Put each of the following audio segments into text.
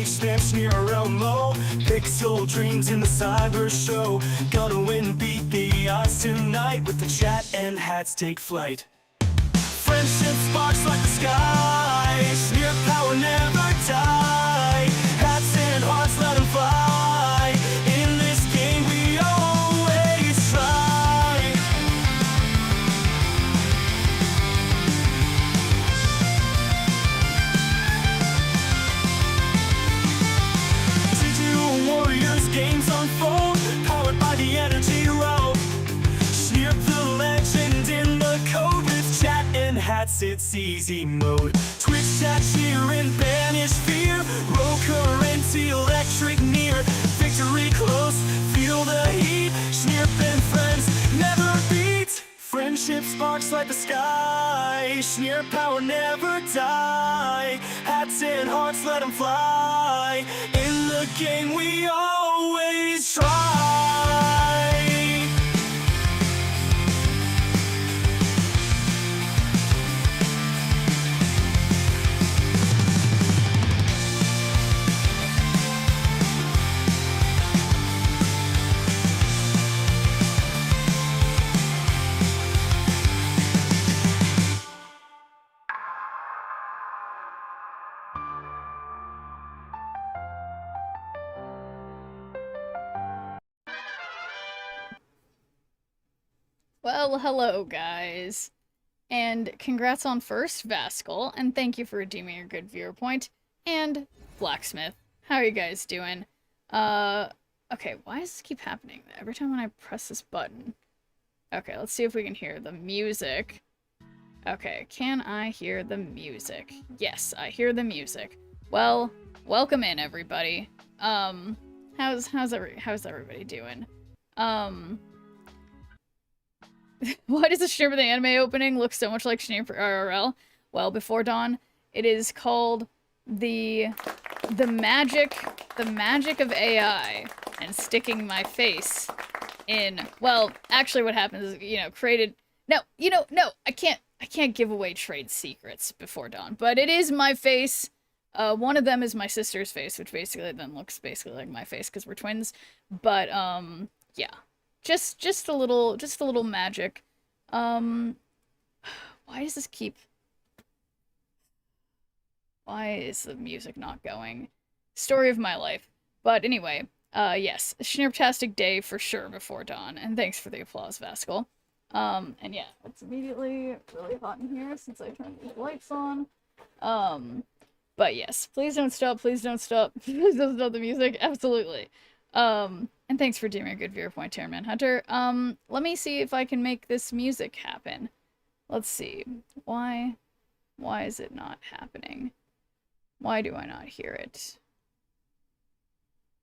reach them, sneer around low. Pixel dreams in the cyber show. Gonna win, beat the odds tonight. With the chat and hats take flight. Friendship sparks like the sky. Sneer power never die. Hats and hearts let them fly. In this game we always try. Digital warriors games unfold, powered by the energy rope. Sneer the legend in the code. With chat and hats it's easy mode. Twitch chat cheer and banish fear. Roll current, electric near. Victory close, feel the heat. Sneer and friends never beat. Friendship sparks like the sky. Sneer power never die. Hats and hearts let them fly. In the game we always try. Well, hello guys, and congrats on first Vascal, and thank you for redeeming your good viewer point, and Blacksmith. How are you guys doing? Okay, why does this keep happening every time when I press this button? Okay, let's see if we can hear the music. Okay, can I hear the music? Yes, I hear the music. Well, welcome in everybody. How's everybody doing? Why does the strip of the anime opening look so much like Sneer IRL? Well, Before Dawn, it is called the magic of AI and sticking my face in. Well, actually, what happens is, you know, no, I can't give away trade secrets Before Dawn, but it is my face. One of them is my sister's face, which basically then looks basically like my face because we're twins. But yeah. Just a little magic. Why does this keep... Why is the music not going? Story of my life. But anyway, yes, a Schneertastic day for sure Before Dawn, and thanks for the applause, Vascal. And yeah, it's immediately really hot in here since I turned these lights on. But yes, please don't stop, please don't stop, please don't stop the music, absolutely. And thanks for doing a good viewer point, Chairman Hunter. Let me see if I can make this music happen. Let's see. Why is it not happening? Why do I not hear it?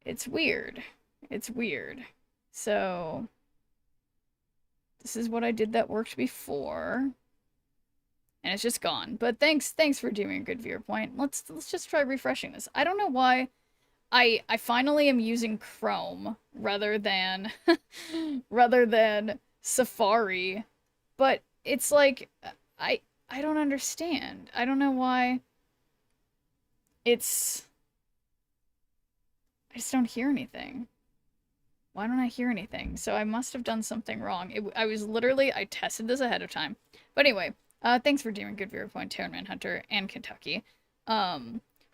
It's weird. It's weird. So, this is what I did that worked before. And it's just gone. But thanks for doing a good viewer point. Let's just try refreshing this. I don't know why I finally am using Chrome rather than Safari, but it's like I don't understand. I don't know why I just don't hear anything. Why don't I hear anything? So I must have done something wrong. I tested this ahead of time. But anyway, thanks for doing good viewer point, Terran Hunter and Kentucky.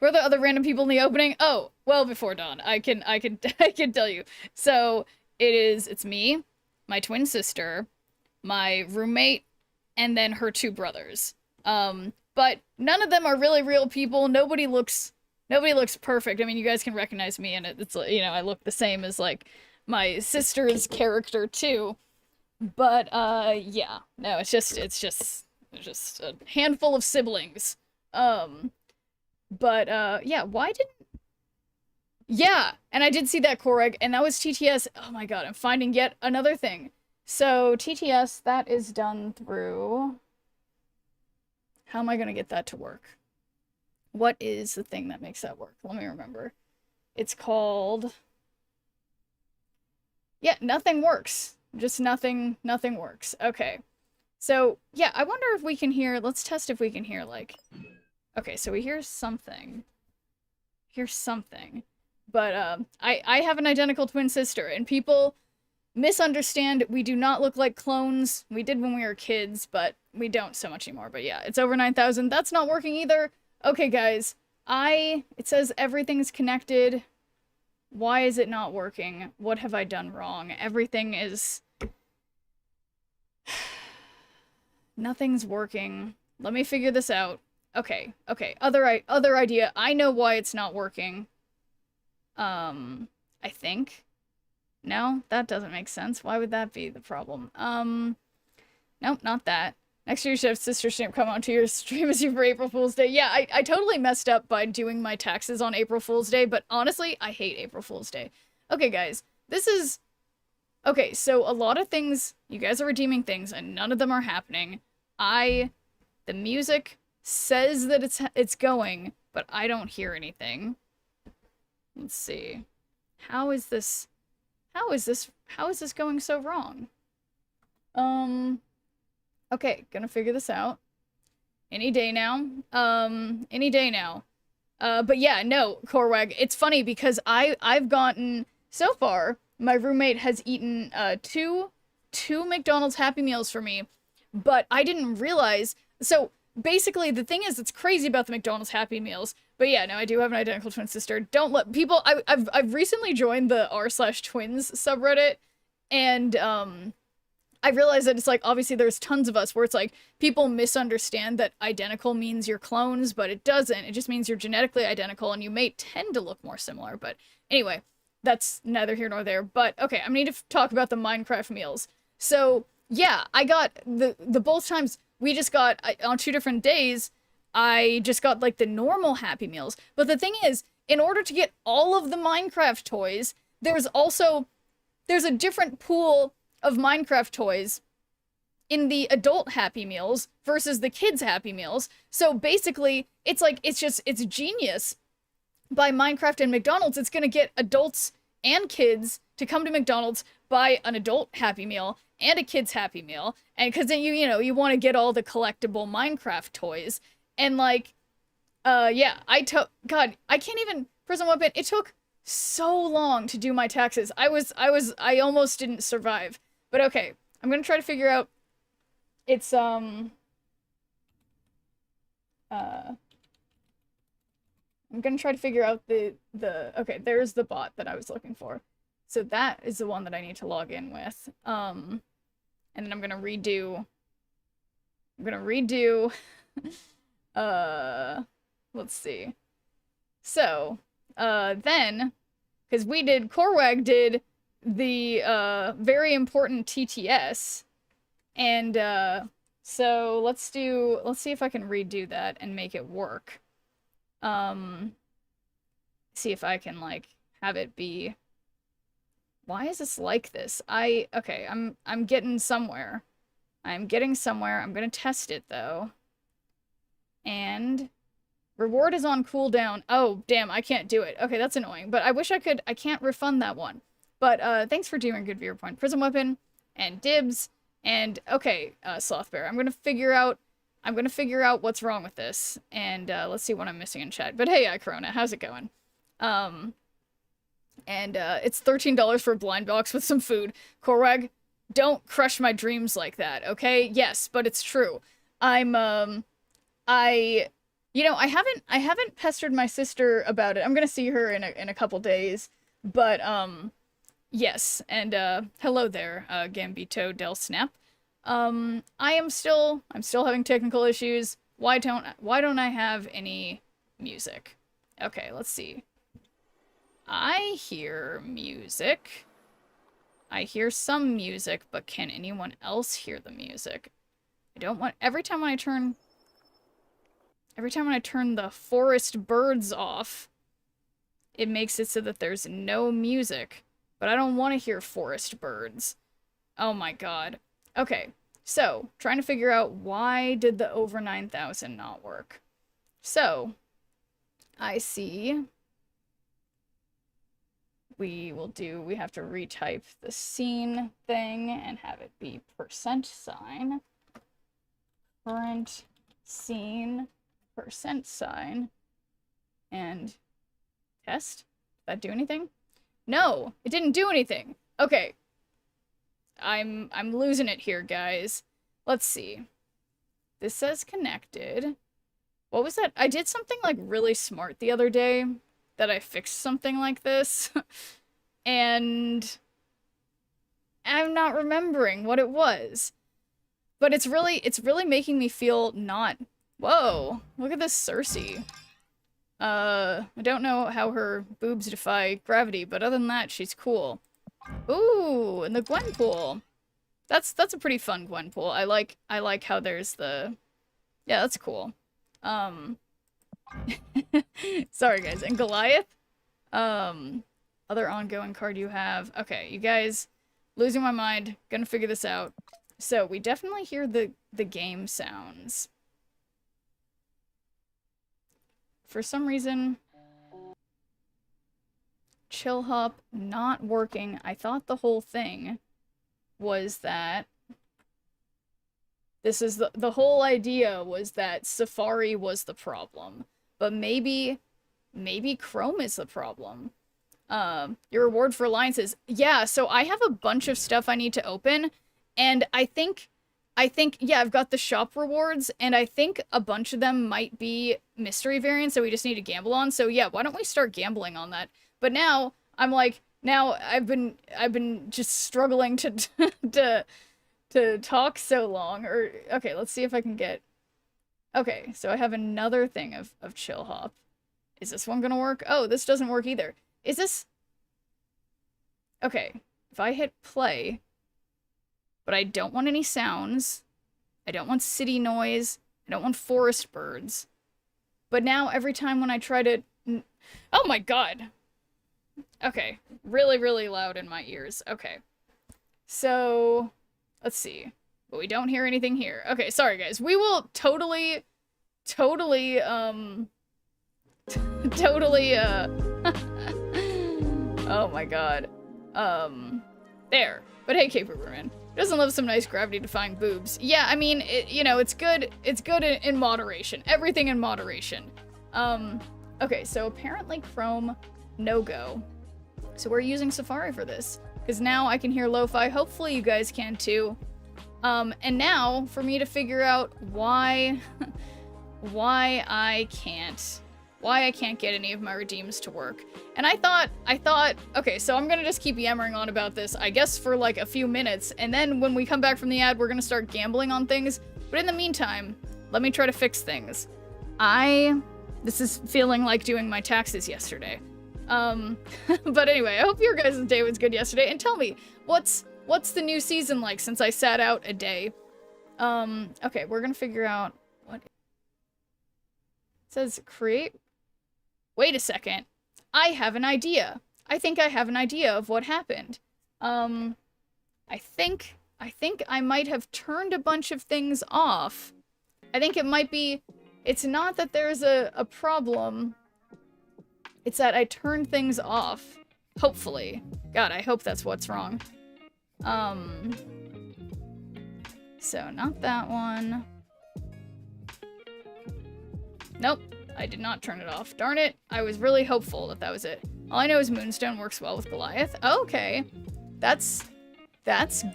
Who are the other random people in the opening? Oh, well, Before Dawn. I can tell you. So it's me, my twin sister, my roommate, and then her two brothers. But none of them are really real people. Nobody looks perfect. I mean, you guys can recognize me, and it's, you know, I look the same as like my sister's character too. But yeah, no, it's just a handful of siblings. But, yeah, yeah, and I did see that Koreg, and that was TTS. Oh my god, I'm finding yet another thing. So, TTS, that is done through... How am I gonna get that to work? What is the thing that makes that work? Let me remember. It's called... Yeah, nothing works. Just nothing works. Okay. So, yeah, I wonder if we can hear... Let's test if we can hear, like... Okay, so we hear something. hear something. But I have an identical twin sister, and people misunderstand. We do not look like clones. We did when we were kids, but we don't so much anymore. But yeah, it's over 9,000. That's not working either. Okay, guys. It says everything's connected. Why is it not working? What have I done wrong? Everything is... Nothing's working. Let me figure this out. Okay, okay. Other idea. I know why it's not working. I think. No, that doesn't make sense. Why would that be the problem? Nope, not that. Next year you should have Sister Stamp come onto your stream as you for April Fool's Day. Yeah, I totally messed up by doing my taxes on April Fool's Day, but honestly, I hate April Fool's Day. Okay, guys, this is... Okay, so a lot of things, you guys are redeeming things, and none of them are happening. The music says that it's going, but I don't hear anything. Let's see. How is this going so wrong? Okay, gonna figure this out. Any day now. Any day now. But yeah, no, Corwag, it's funny because I've gotten, so far, my roommate has eaten, two McDonald's Happy Meals for me, but I didn't realize, so basically the thing is, it's crazy about the McDonald's Happy Meals, but yeah, no, I do have an identical twin sister. Don't let people, I've recently joined the r/twins subreddit, and, I realized that it's like, obviously there's tons of us where it's like, people misunderstand that identical means you're clones, but it doesn't. It just means you're genetically identical and you may tend to look more similar. But anyway, that's neither here nor there. But okay, I'm gonna need to talk about the Minecraft meals. So yeah, I got the both times we just got, on 2 different days, I just got like the normal Happy Meals. But the thing is, in order to get all of the Minecraft toys, there's a different pool of Minecraft toys in the adult Happy Meals versus the kids Happy Meals. So basically, it's like, it's genius. By Minecraft and McDonald's, it's gonna get adults and kids to come to McDonald's, buy an adult Happy Meal and a kid's Happy Meal, and because then you know, you want to get all the collectible Minecraft toys. And like, yeah, God, I can't even, Prison Weapon, it took so long to do my taxes. I almost didn't survive. But okay, I'm gonna try to figure out, it's, I'm gonna try to figure out okay, there's the bot that I was looking for. So that is the one that I need to log in with. And then I'm gonna redo, let's see. So, then, because Corwag did the very important TTS, and so let's see if I can redo that and make it work. See if I can like have it be, why is this like this? Okay, I'm getting somewhere. I'm gonna test it though. And reward is on cooldown. Oh, damn, I can't do it. Okay, that's annoying, but I wish I could. I can't refund that one. But thanks for doing good viewer point. Prism Weapon and Dibs and okay, Sloth Bear. I'm gonna figure out what's wrong with this, and let's see what I'm missing in chat. But hey, Corona, how's it going? And it's $13 for a blind box with some food. Corwag, don't crush my dreams like that, okay? Yes, but it's true. You know, I haven't pestered my sister about it. I'm gonna see her in a couple days, but yes, and hello there, Gambito Del Snap. I'm still having technical issues. Why don't I have any music? Okay, let's see. I hear music. I hear some music, but can anyone else hear the music? I don't want, every time when I turn the forest birds off, it makes it so that there's no music. But I don't want to hear forest birds. Oh my god. Okay, so, trying to figure out why did the over 9,000 not work. So, I see we have to retype the scene thing and have it be %, current scene, %, and Test? Did that do anything? No, it didn't do anything. Okay. I'm losing it here, guys. Let's see. This says connected. What was that? I did something like really smart the other day that I fixed something like this. And I'm not remembering what it was. But it's really making me feel not... Whoa, look at this Cersei. I don't know how her boobs defy gravity, but other than that, she's cool. Ooh, and the Gwenpool. That's a pretty fun Gwenpool. I like how there's the... Yeah, that's cool. Sorry guys, and Goliath? Other ongoing card you have. Okay, you guys, losing my mind, gonna figure this out. So, we definitely hear the game sounds. For some reason, Chill Hop not working. I thought the whole thing was that this is the whole idea was that Safari was the problem. But maybe Chrome is the problem. Your reward for alliances. Yeah, so I have a bunch of stuff I need to open, and I think, yeah, I've got the shop rewards, and I think a bunch of them might be mystery variants that we just need to gamble on. So yeah, why don't we start gambling on that? But now, I'm like, now I've been just struggling to talk so long. Or, okay, let's see if I can get... Okay, so I have another thing of Chill Hop. Is this one gonna work? Oh, this doesn't work either. Is this... Okay, if I hit play... But I don't want any sounds. I don't want city noise. I don't want forest birds. But now every time when I try to... Oh my god! Okay, really, really loud in my ears. Okay. So, let's see. But we don't hear anything here. Okay, sorry guys. We will totally, oh my god. There. But hey, Cape Riverman. Doesn't love some nice gravity-defying boobs. Yeah, I mean, you know, it's good in moderation. Everything in moderation. Okay, so apparently Chrome, no-go. So we're using Safari for this. Because now I can hear lo-fi. Hopefully you guys can too. And now, for me to figure out why I can't get any of my redeems to work. And I thought, okay, so I'm gonna just keep yammering on about this, I guess for like a few minutes, and then when we come back from the ad, we're gonna start gambling on things. But in the meantime, let me try to fix things. This is feeling like doing my taxes yesterday. But anyway, I hope your guys' day was good yesterday, and tell me, what's the new season like since I sat out a day? Okay, we're gonna figure out what... It says create... Wait a second. I have an idea. I think I have an idea of what happened. I think I might have turned a bunch of things off. I think it might be... It's not that there's a problem. It's that I turned things off. Hopefully. God, I hope that's what's wrong. So not that one. Nope. I did not turn it off. Darn it. I was really hopeful that that was it. All I know is Moonstone works well with Goliath. Okay. That's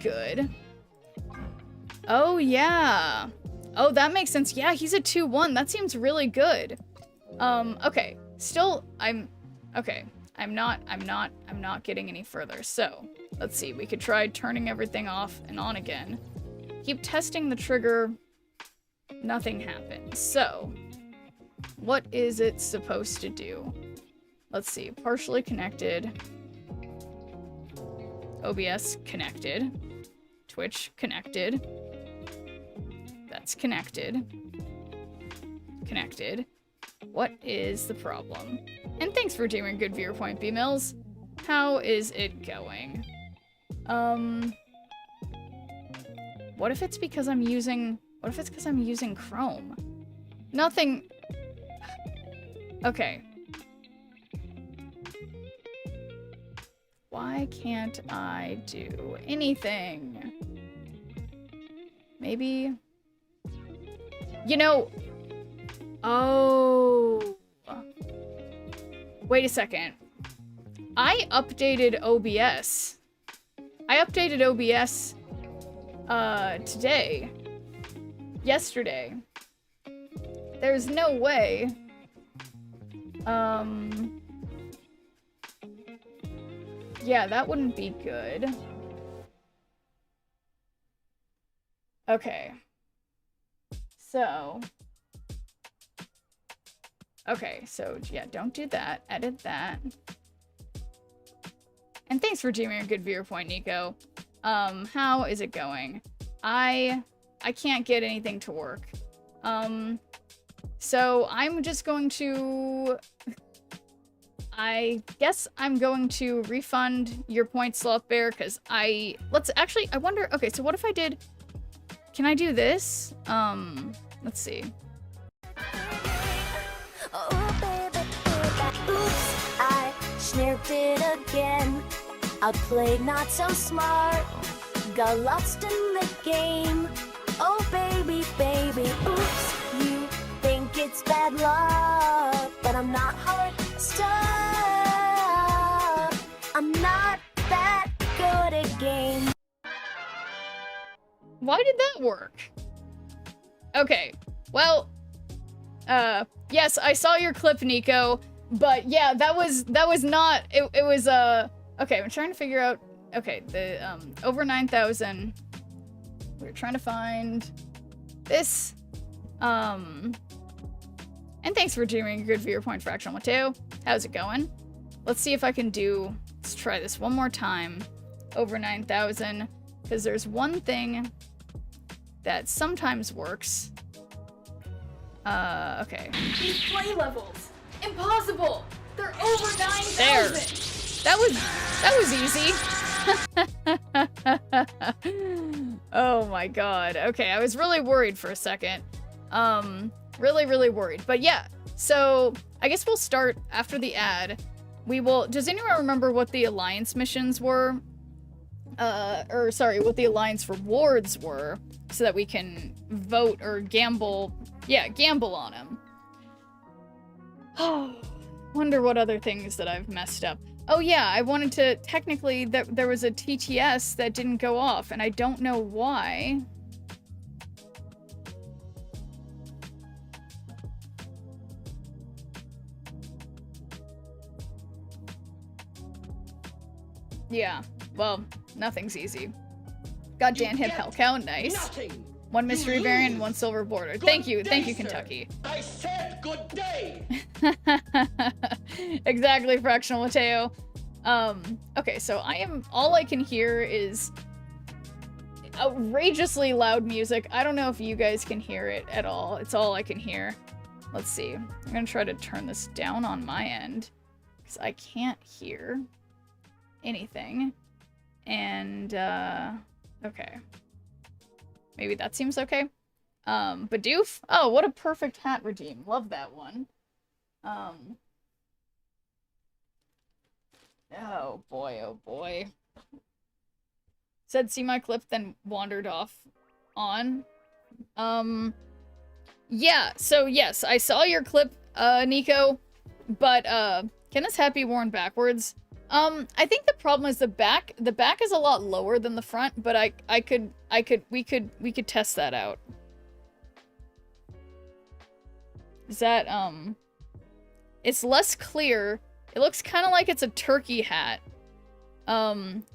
good. Oh, yeah. Oh, that makes sense. Yeah, he's a 2-1. That seems really good. Okay. Still, okay. I'm not getting any further. So, let's see. We could try turning everything off and on again. Keep testing the trigger. Nothing happens. So, what is it supposed to do? Let's see. Partially connected. OBS connected. Twitch connected. That's connected. Connected. What is the problem? And thanks for doing good viewer point, B-Mills. How is it going? What if it's because I'm using Chrome? Nothing. Okay. Why can't I do anything? Maybe... You know... Oh... Wait a second. I updated OBS. I updated OBS today. Yesterday. There's no way. Yeah, that wouldn't be good. Okay. So. Okay, so yeah, don't do that. Edit that. And thanks for giving a good viewer point, Nico. How is it going? I can't get anything to work. So I'm just going to... I guess I'm going to refund your point, Sloth Bear, because let's actually, I wonder... Okay, so what if I did... Can I do this? Let's see. Oh, baby, baby. Oops, I snipped it again. I played not so smart, got lost in the game. Oh, baby, baby, oops, you think it's bad luck, but I'm not hard stuck. I'm not that good at games. Why did that work? Okay, well, yes, I saw your clip, Nico, but yeah, that was not, it was, okay, I'm trying to figure out, okay, the, over 9,000, we're trying to find this, and thanks for doing a good viewer point, Fractional Mateo. How's it going? Let's see if I can let's try this one more time, over 9,000, because there's one thing that sometimes works. Okay. These play levels, impossible! They're over 9,000! There! That was easy. Oh my god. Okay, I was really worried for a second. Really worried. But yeah, so I guess we'll start after the ad. Does anyone remember what the alliance missions were? Or sorry, what the alliance rewards were, so that we can vote or gamble. Yeah, gamble on them. Oh, wonder what other things that I've messed up. Oh yeah, I wanted to, technically, there was a TTS that didn't go off, and I don't know why. Yeah, well, nothing's easy. Got Dan Hip Hellcow, nice. Nothing. One mystery variant, one silver border. Good Thank you, day, Kentucky. Sir. I said good day. Exactly, Fractional Mateo. Okay, so all I can hear is outrageously loud music. I don't know if you guys can hear it at all. It's all I can hear. Let's see. I'm gonna try to turn this down on my end, because I can't hear anything. And, okay. Maybe that seems okay. Bidoof? Oh, what a perfect hat redeem. Love that one. Oh boy, oh boy. Said see my clip, then wandered off on. Yeah, so yes, I saw your clip, Nico, but, can this hat be worn backwards? I think the problem is the back is a lot lower than the front, but we could test that out. Is that, it's less clear. It looks kind of like it's a turkey hat.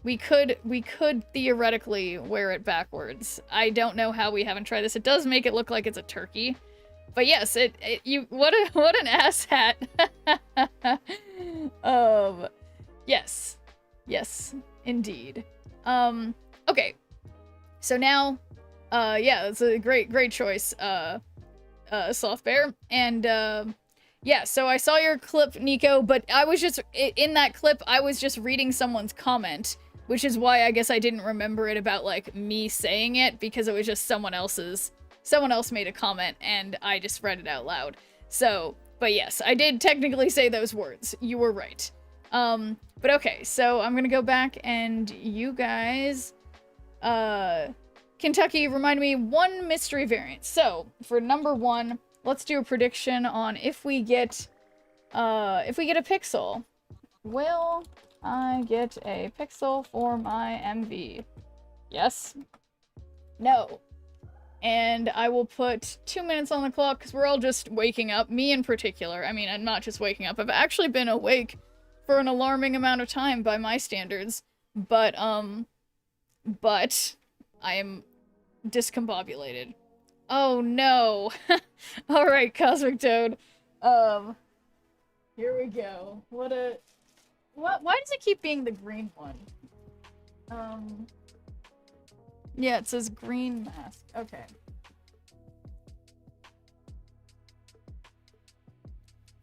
We could theoretically wear it backwards. I don't know how we haven't tried this. It does make it look like it's a turkey. But yes, what an ass hat. Yes, indeed. Okay. So now, yeah, that's a great choice, Sloth Bear. And, yeah, so I saw your clip, Nico, but I was just, in that clip, I was just reading someone's comment, which is why I guess I didn't remember it about, like, me saying it, because it was just someone else made a comment, and I just read it out loud. So, but yes, I did technically say those words. You were right. But okay, so I'm gonna go back and you guys, Kentucky, remind me one mystery variant. So, for number 1, let's do a prediction on if we get, If we get a pixel, will I get a pixel for my MV? Yes. No. And I will put 2 minutes on the clock because we're all just waking up. Me in particular. I mean, I'm not just waking up. I've actually been awake for an alarming amount of time by my standards. But I am discombobulated. Oh no. Alright, Cosmic Toad. Here we go. Why does it keep being the green one? Yeah, it says green mask. Okay.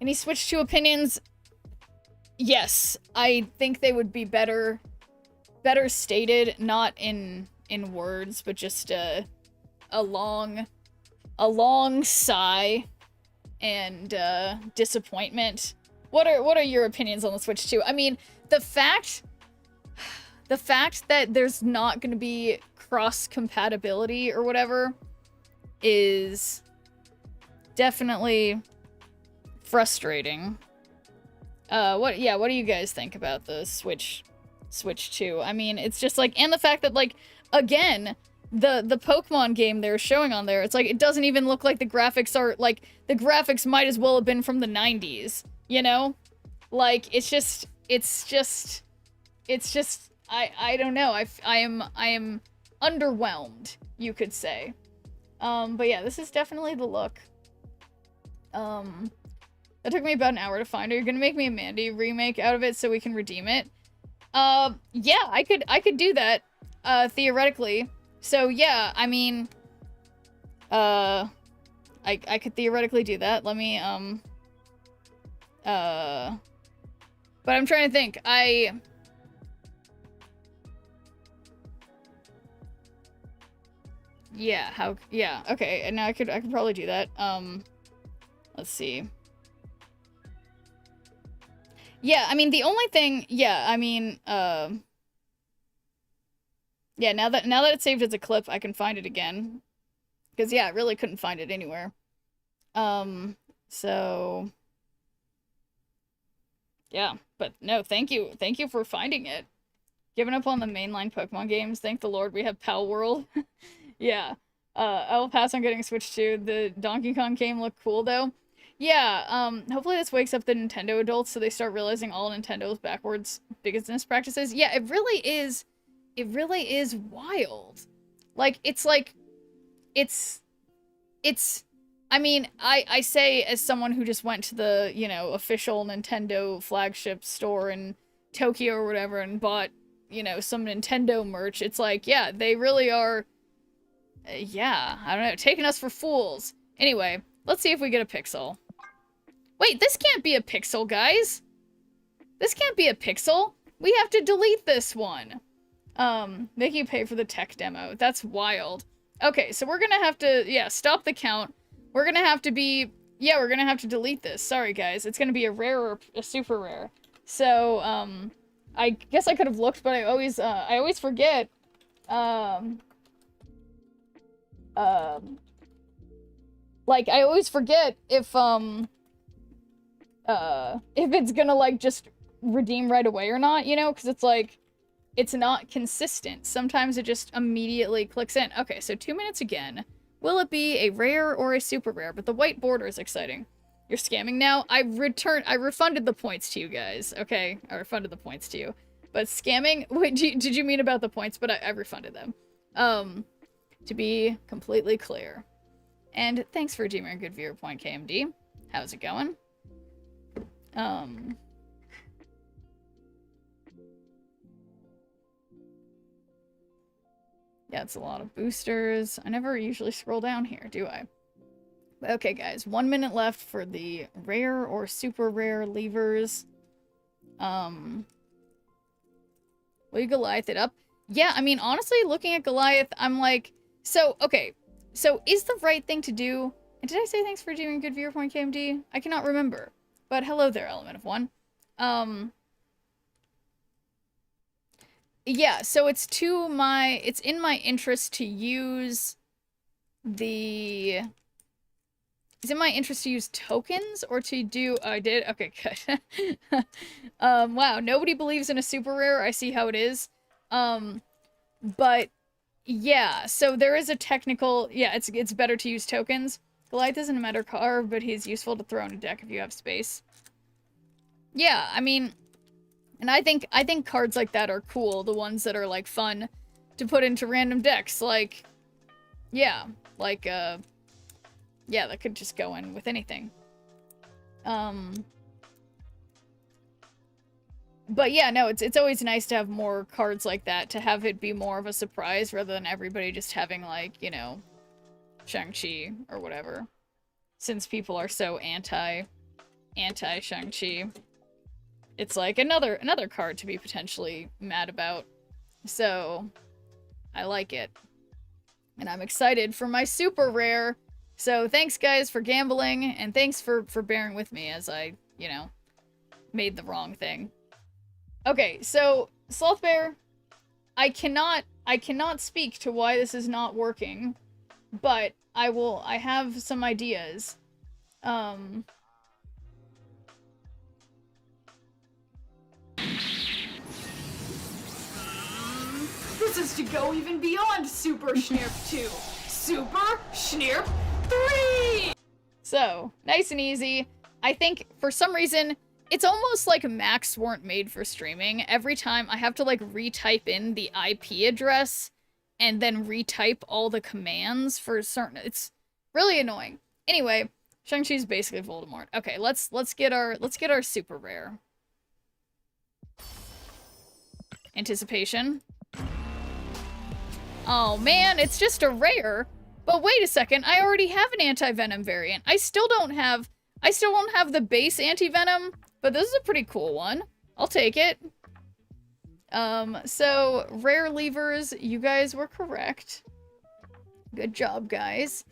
Any switch to opinions? Yes, I think they would be better stated, not in words, but just a long sigh and disappointment. What are your opinions on the Switch 2? I mean, the fact that there's not going to be cross compatibility or whatever is definitely frustrating. What do you guys think about the Switch 2? I mean, it's just like, and the fact that, like, again, the Pokemon game they're showing on there, it's like, it doesn't even look like the graphics are, like, the graphics might as well have been from the 90s, you know? Like, it's just, I don't know, I am underwhelmed, you could say. But yeah, this is definitely the look. That took me about an hour to find her. You're gonna make me a Mandy remake out of it so we can redeem it? Yeah, I could do that, theoretically. So yeah, I mean, I could theoretically do that. Let me, but I'm trying to think. Yeah, okay, and now I could probably do that. Let's see. Yeah, I mean, the only thing, yeah, I mean, yeah, now that it's saved as a clip, I can find it again. Because, yeah, I really couldn't find it anywhere. So, yeah, but no, thank you for finding it. Giving up on the mainline Pokemon games, thank the Lord we have Pal World. Yeah, I'll pass on getting Switch 2. The Donkey Kong game looked cool, though. Yeah, hopefully this wakes up the Nintendo adults so they start realizing all Nintendo's backwards business practices. Yeah, it really is wild. Like, it's, I mean, I say as someone who just went to the, you know, official Nintendo flagship store in Tokyo or whatever and bought, you know, some Nintendo merch. It's like, yeah, they really are, yeah, I don't know, taking us for fools. Anyway, let's see if we get a pixel. Wait, this can't be a pixel, guys. This can't be a pixel. We have to delete this one. Making you pay for the tech demo. That's wild. Okay, so we're gonna have to, yeah, stop the count. We're gonna have to be, yeah, we're gonna have to delete this. Sorry, guys. It's gonna be a rare or a super rare. So, I guess I could have looked, but I always forget. Like, I always forget if it's gonna, like, just redeem right away or not, you know? Because it's like, it's not consistent. Sometimes it just immediately clicks in. Okay, so 2 minutes again. Will it be a rare or a super rare? But the white border is exciting. You're scamming now? I refunded the points to you guys, okay? I refunded the points to you. But scamming? Wait, did you mean about the points? But I refunded them. To be completely clear. And thanks for redeeming a good viewer point, KMD. How's it going? Yeah, it's a lot of boosters. I never usually scroll down here, do I? Okay, guys, 1 minute left for the rare or super rare levers. Will you Goliath it up? Yeah, I mean, honestly, looking at Goliath, I'm like, so, okay, so is the right thing to do, and did I say thanks for doing good viewer point, KMD? I cannot remember, but hello there, Element of One. Yeah, so it's in my interest to use the Is it my interest to use tokens or to do... Oh, I did? Okay, good. Wow, nobody believes in a super rare. I see how it is. But yeah, so there is a technical... Yeah, it's better to use tokens. Goliath isn't a meta card, but he's useful to throw in a deck if you have space. Yeah, I mean... And I think cards like that are cool. The ones that are, like, fun to put into random decks. Like, yeah. Like, yeah, that could just go in with anything. But yeah, no, it's always nice to have more cards like that, to have it be more of a surprise rather than everybody just having, like, you know, Shang-Chi or whatever. Since people are so anti-Shang-Chi. It's like another card to be potentially mad about. So, I like it. And I'm excited for my super rare. So thanks guys for gambling, and thanks for bearing with me as I, you know, made the wrong thing. Okay, so Sloth Bear, I cannot speak to why this is not working, but I have some ideas. This is to go even beyond Super Schnirp 2. Super Schnirp 3! So, nice and easy. I think, for some reason, it's almost like Macs weren't made for streaming. Every time I have to, like, retype in the IP address and then retype all the commands for certain... It's really annoying. Anyway, Shang-Chi's basically Voldemort. Okay, let's get our super rare. Anticipation. Oh man, it's just a rare. But wait a second, I already have an anti-venom variant. I still won't have the base anti-venom, but this is a pretty cool one. I'll take it. So rare levers, you guys were correct. Good job, guys.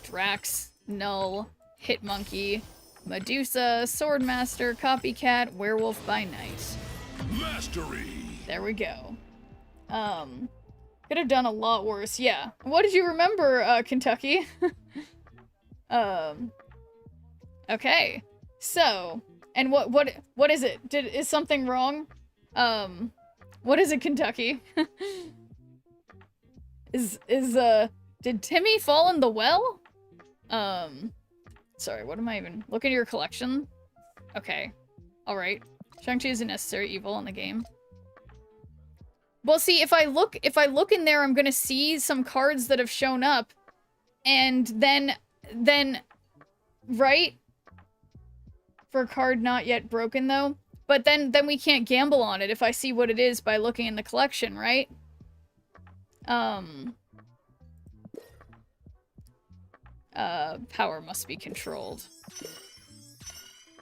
Drax, Null, Hitmonkey, Medusa, Swordmaster, Copycat, Werewolf by Night. Mastery. There we go. Could have done a lot worse. Yeah. What did you remember, Kentucky? Okay. So, and what is it? Is something wrong? What is it, Kentucky? Did Timmy fall in the well? Sorry, what am I even... Look at your collection. Okay. Alright. Shang-Chi is a necessary evil in the game. Well, see, if I look in there, I'm gonna see some cards that have shown up, and then, right? For a card not yet broken, though. But then we can't gamble on it if I see what it is by looking in the collection, right? Power must be controlled.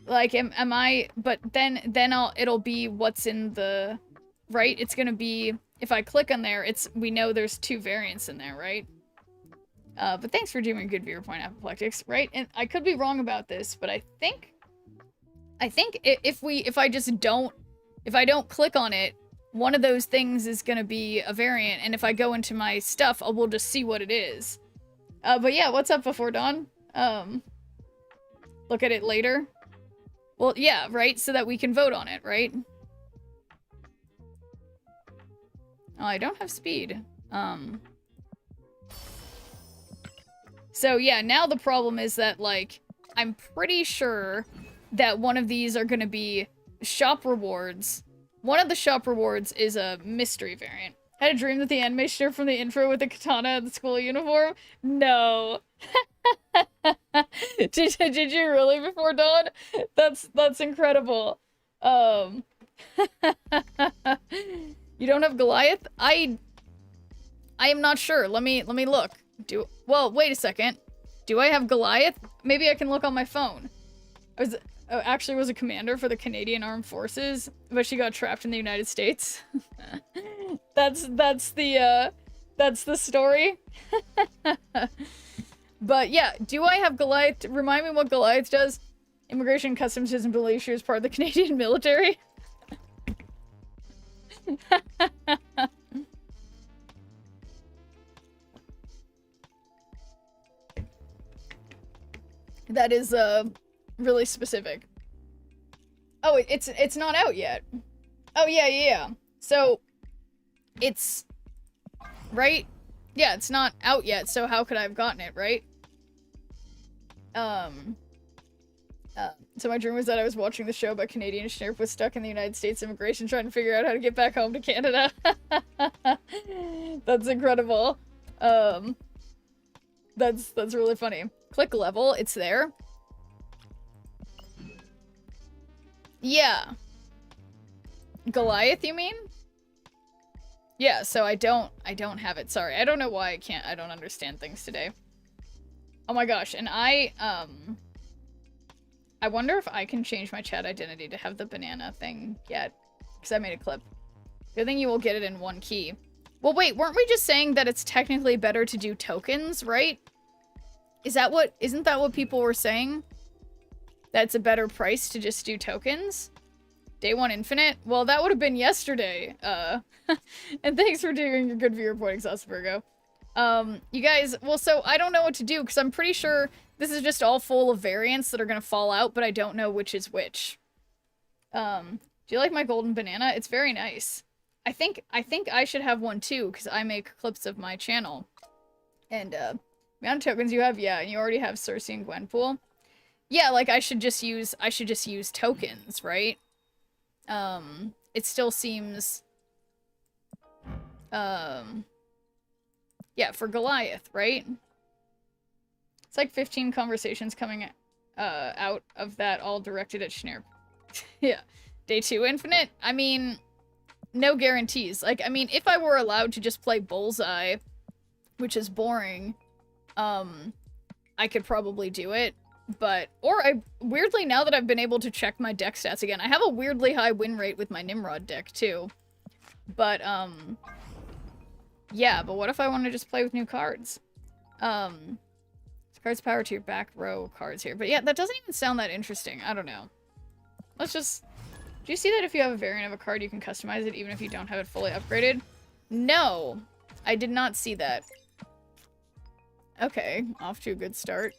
Like, am I... But then it'll be what's in the... Right? It's gonna be... If I click on there, we know there's 2 variants in there, right? But thanks for doing a good viewer point, Apoplectics, right? And I could be wrong about this, but I think if I don't click on it, one of those things is gonna be a variant, and if I go into my stuff, we'll just see what it is. But yeah, what's up before dawn? Look at it later. Well, yeah, right? So that we can vote on it, right? Oh, I don't have speed. So yeah, now the problem is that, like, I'm pretty sure that one of these are gonna be shop rewards. One of the shop rewards is a mystery variant. Had a dream that the anime ship from the intro with the katana and the school uniform? No. Did you really before dawn? That's incredible. You don't have Goliath? I am not sure. Let me look. Well, wait a second. Do I have Goliath? Maybe I can look on my phone. Actually was a commander for the Canadian Armed Forces, but she got trapped in the United States. That's the story. But yeah, do I have Goliath? Remind me what Goliath does. Immigration and Customs doesn't believe she was part of the Canadian military. That is, really specific. Oh, it's not out yet. Oh, yeah. So, it's... Right? Yeah, it's not out yet, so how could I have gotten it, right? So my dream was that I was watching the show about Canadian Schnerp was stuck in the United States immigration trying to figure out how to get back home to Canada. That's incredible. That's really funny. Click level, it's there. Yeah. Goliath, you mean? Yeah, so I don't have it. Sorry. I don't know why I don't understand things today. Oh my gosh, and I wonder if I can change my chat identity to have the banana thing yet. Because I made a clip. Good thing you will get it in one key. Well, wait, weren't we just saying that it's technically better to do tokens, right? Isn't that what people were saying? That it's a better price to just do tokens? Day 1 infinite? Well, that would have been yesterday. And thanks for doing your good viewer point, Exhaust Virgo. You guys, well, so I don't know what to do, because I'm pretty sure this is just all full of variants that are gonna fall out, but I don't know which is which. Do you like my golden banana? It's very nice. I think I should have one too, because I make clips of my channel. And, amount of tokens you have? Yeah, and you already have Cersei and Gwenpool. Yeah, like, I should just use tokens, right? It still seems... Yeah, for Goliath, right? It's like 15 conversations coming out of that, all directed at Schnerp. Yeah. Day 2 infinite? I mean, no guarantees. Like, I mean, if I were allowed to just play Bullseye, which is boring, I could probably do it. But, weirdly, now that I've been able to check my deck stats again, I have a weirdly high win rate with my Nimrod deck, too. But, yeah, but what if I want to just play with new cards? Cards power to your back row cards here. But yeah, that doesn't even sound that interesting. I don't know. Let's just... Do you see that if you have a variant of a card, you can customize it even if you don't have it fully upgraded? No! I did not see that. Okay, off to a good start.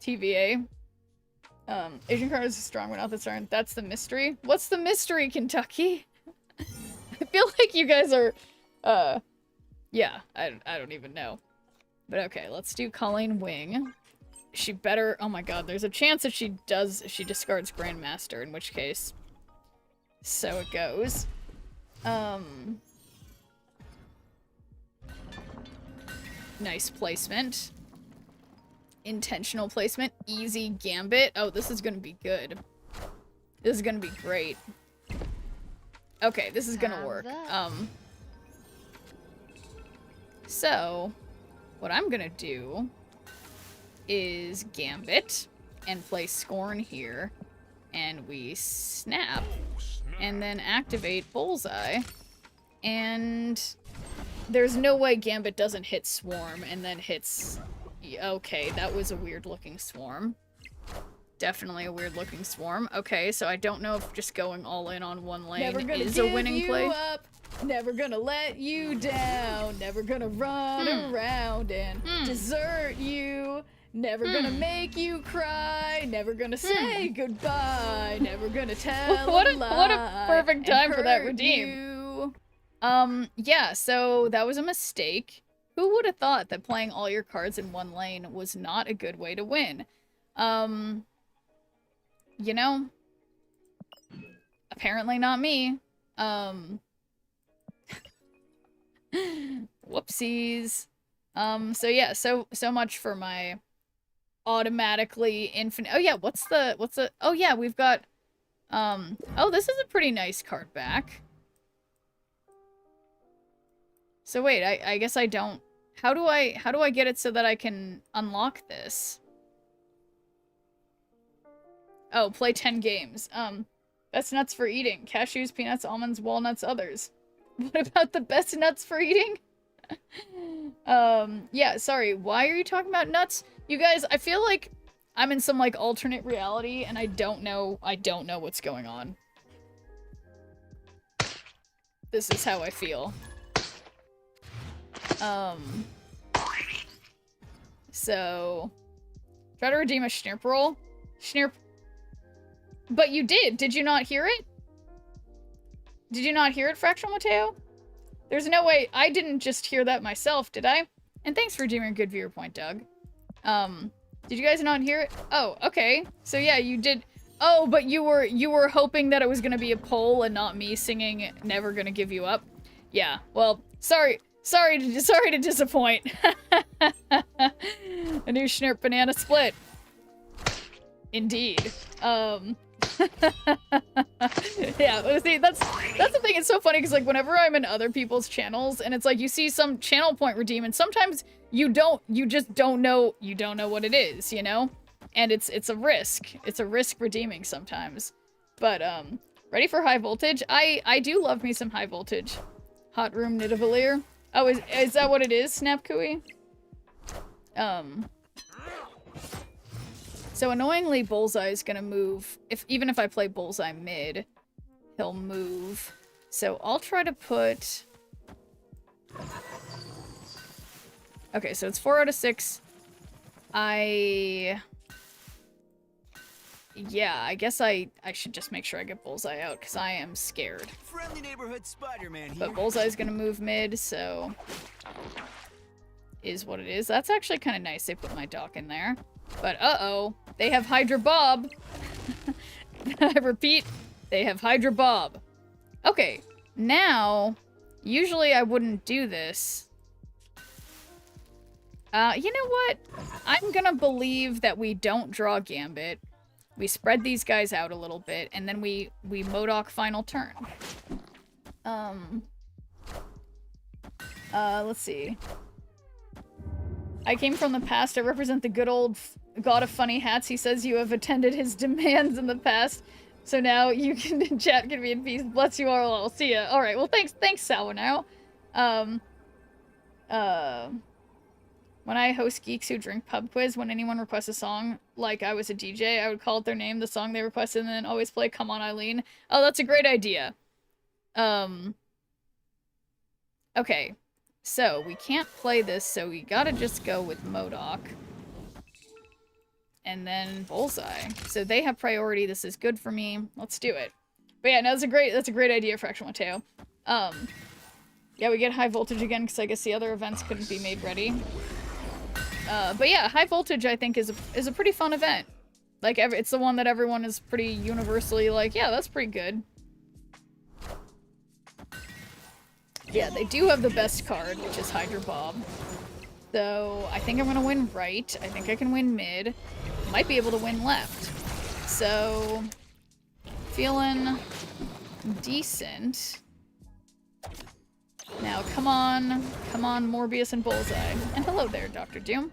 TVA. Asian card is strong, but not that strong. That's the mystery. What's the mystery, Kentucky? I feel like you guys are... Yeah, I don't even know. But okay, let's do Colleen Wing. She better... Oh my god, there's a chance that she discards Grandmaster, in which case... So it goes. Nice placement. Intentional placement. Easy Gambit. Oh, this is gonna be good. This is gonna be great. Okay, this is gonna work. So, what I'm gonna do is Gambit and play Scorn here, and we snap, and then activate Bullseye, and there's no way Gambit doesn't hit Swarm and then hits... Okay, that was a weird-looking Swarm. Definitely a weird-looking Swarm. Okay, so I don't know if just going all in on one lane is a winning play. Up. Never gonna let you down. Never gonna run around and desert you. Never gonna make you cry. Never gonna say goodbye. Never gonna tell a lie. What a perfect time for that redeem. You. Yeah, so that was a mistake. Who would have thought that playing all your cards in one lane was not a good way to win? You know, apparently not me. Whoopsies. So yeah, so much for my automatically infinite. Oh yeah, what's the, oh yeah, we've got, oh, this is a pretty nice card back. So wait, I guess I don't, how do I get it so that I can unlock this? Oh, play 10 games. Best nuts for eating. Cashews, peanuts, almonds, walnuts, others. What about the best nuts for eating? Yeah, sorry. Why are you talking about nuts? You guys, I feel like I'm in some, like, alternate reality, and I don't know what's going on. This is how I feel. So... Try to redeem a Schnirp roll. Schnirp. But you did. Did you not hear it? Did you not hear it, Fractional Mateo? There's no way. I didn't just hear that myself, did I? And thanks for redeeming a good viewer point, Doug. Did you guys not hear it? Oh, okay. So yeah, you did. Oh, but you were hoping that it was gonna be a poll and not me singing "Never Gonna Give You Up." Yeah. Well, sorry to disappoint. A new Schnurp banana split. Indeed. Yeah, see, that's the thing. It's so funny because like whenever I'm in other people's channels and it's like you see some channel point redeem and sometimes you just don't know what it is, you know? And it's a risk. It's a risk redeeming sometimes. But ready for high voltage? I do love me some high voltage. Hot room Nidavellir. Oh, is that what it is, Snapcooey? So annoyingly, Bullseye is gonna move. Even if I play Bullseye mid, he'll move. So I'll try to put. Okay, so it's 4 out of 6. Yeah, I guess I should just make sure I get Bullseye out because I am scared. Friendly neighborhood Spider-Man here. But Bullseye's gonna move mid, so is what it is. That's actually kind of nice. They put my dock in there. But uh-oh, they have Hydra Bob. I repeat, they have Hydra Bob. Okay, now, usually I wouldn't do this. You know what? I'm gonna believe that we don't draw Gambit. We spread these guys out a little bit, and then we MODOK final turn. Let's see. I came from the past. I represent the good old god of funny hats. He says you have attended his demands in the past. So now you can chat can be in peace. Bless you all. I'll see ya. Alright, well thanks Sour now. When I host Geeks Who Drink Pub Quiz, when anyone requests a song, like I was a DJ, I would call out their name, the song they requested, and then always play Come On Eileen. Oh, that's a great idea. Okay. So, we can't play this, so we gotta just go with MODOK. And then Bullseye. So they have priority, this is good for me. Let's do it. But yeah, no, that's a great idea, Fractional Mateo. Yeah, we get high voltage again, because I guess the other events couldn't be made ready. But yeah, high voltage, I think, is a pretty fun event. Like, it's the one that everyone is pretty universally like, yeah, that's pretty good. Yeah, they do have the best card, which is Hydra Bob. So, I think I'm gonna win right. I think I can win mid. Might be able to win left. So, feeling decent. Now, come on, Morbius and Bullseye. And hello there, Dr. Doom.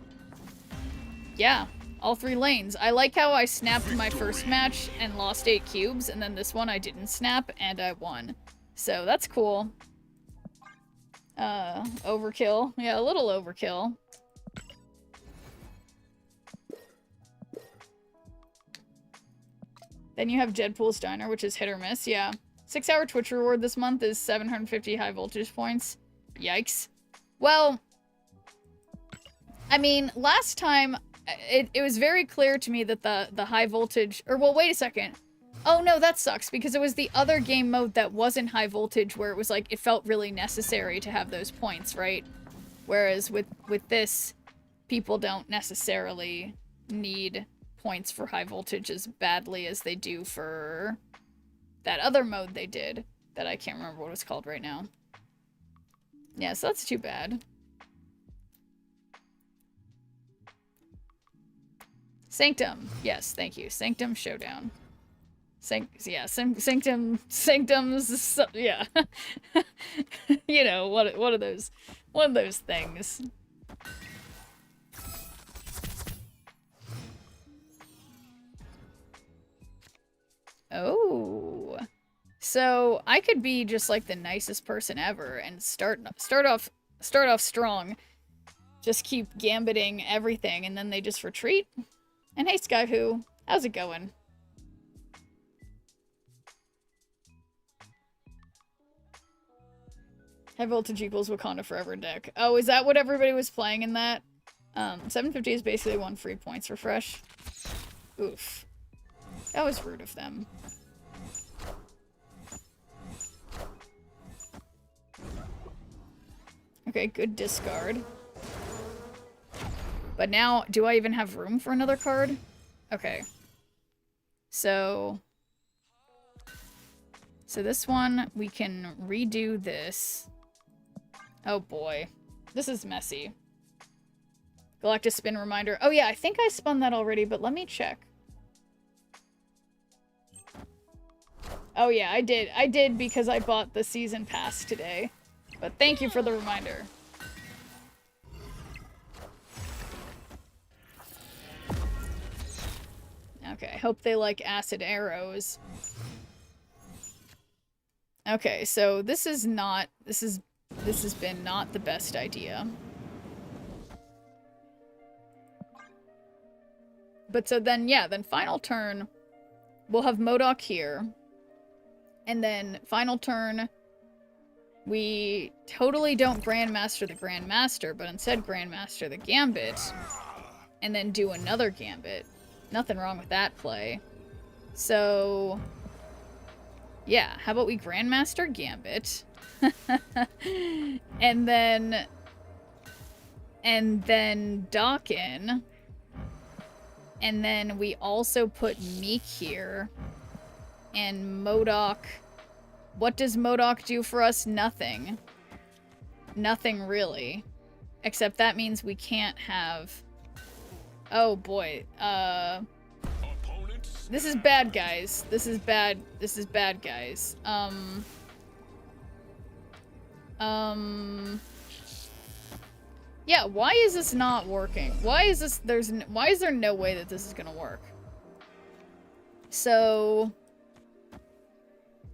Yeah, all 3 lanes. I like how I snapped my first match and lost 8 cubes, and then this one I didn't snap, and I won. So, that's cool. Overkill. Yeah, a little overkill. Then you have Jedpool's Diner, which is hit or miss, yeah. 6-hour Twitch reward this month is 750 high voltage points. Yikes. Well, I mean, last time, it was very clear to me that the high voltage... Or, well, wait a second. Oh, no, that sucks, because it was the other game mode that wasn't high voltage where it was like, it felt really necessary to have those points, right? Whereas with this, people don't necessarily need points for high voltage as badly as they do for that other mode they did that I can't remember what it's called right now. Yeah, so that's too bad. Sanctum. Yes, thank you. Sanctum Showdown. Sanctums, yeah. You know, one of those things. Oh. So, I could be just like the nicest person ever and start off strong. Just keep gambiting everything and then they just retreat. And hey Skyhoo, how's it going? High voltage equals Wakanda Forever deck. Oh, is that what everybody was playing in that? 750 is basically 1 free points refresh. Oof. That was rude of them. Okay, good discard. But now, do I even have room for another card? Okay. So this one, we can redo this. Oh boy. This is messy. Galactus spin reminder. Oh yeah, I think I spun that already, but let me check. Oh yeah, I did. I did because I bought the season pass today. But thank you for the reminder. Okay, I hope they like acid arrows. Okay, so this has been not the best idea. But so then, yeah, then final turn, we'll have MODOK here. And then final turn, we totally don't Grandmaster the Grandmaster, but instead Grandmaster the Gambit. And then do another Gambit. Nothing wrong with that play. So, yeah, how about we Grandmaster Gambit? and then dock in. And then we also put Meek here. And MODOK. What does MODOK do for us? Nothing. Nothing really. Except that means we can't have... Oh boy. This is bad, guys. This is bad. This is bad, guys. Yeah, why is this not working? Why is this, why is there no way that this is gonna work? So,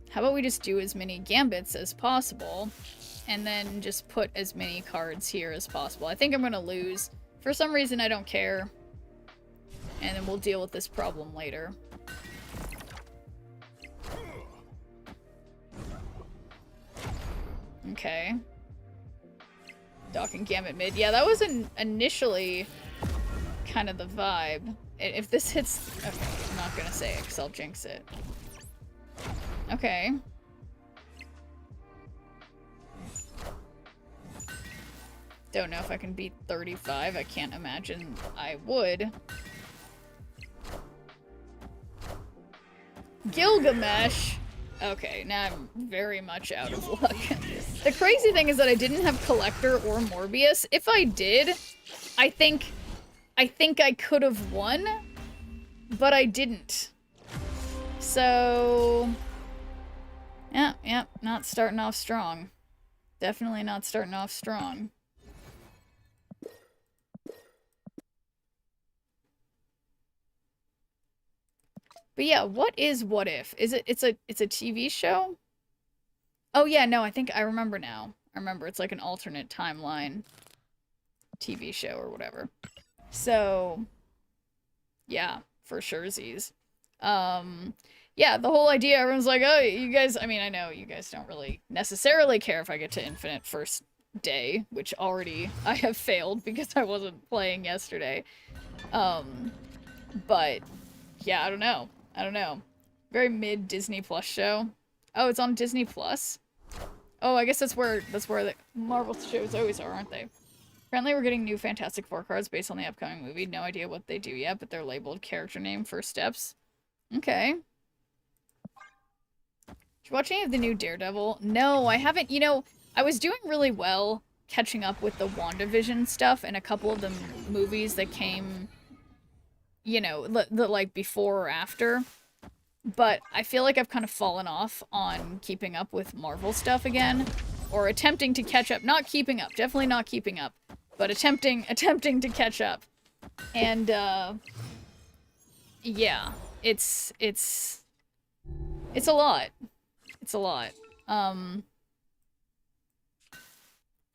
how about we just do as many gambits as possible, and then just put as many cards here as possible. I think I'm gonna lose. For some reason, I don't care. And then we'll deal with this problem later. Okay. Dock and Gambit mid. Yeah, that was initially kind of the vibe. If this hits... Okay, I'm not gonna say it because I'll jinx it. Okay. Don't know if I can beat 35. I can't imagine I would. Gilgamesh! Okay, now I'm very much out of luck. The crazy thing is that I didn't have Collector or Morbius. If I did, I think I could have won, but I didn't. So, yeah, not starting off strong. Definitely not starting off strong. But yeah, what is What If? Is it it's a TV show? Oh yeah, no, I think I remember now. I remember it's like an alternate timeline TV show or whatever. So yeah, for surezies. Yeah, the whole idea, everyone's like, oh, you guys, I mean, I know you guys don't really necessarily care if I get to Infinite first day, which already I have failed because I wasn't playing yesterday. But yeah, I don't know. Very mid Disney Plus show. Oh, it's on Disney Plus? Oh, I guess that's where the Marvel shows always are, aren't they? Apparently we're getting new Fantastic Four cards based on the upcoming movie. No idea what they do yet, but they're labeled character name first steps. Okay. Did you watch any of the new Daredevil? No, I haven't. You know, I was doing really well catching up with the WandaVision stuff and a couple of the movies that came, you know, the like before or after. But I feel like I've kind of fallen off on keeping up with Marvel stuff again. Or attempting to catch up. Not keeping up. Definitely not keeping up. But attempting to catch up. And, yeah. It's a lot. It's a lot.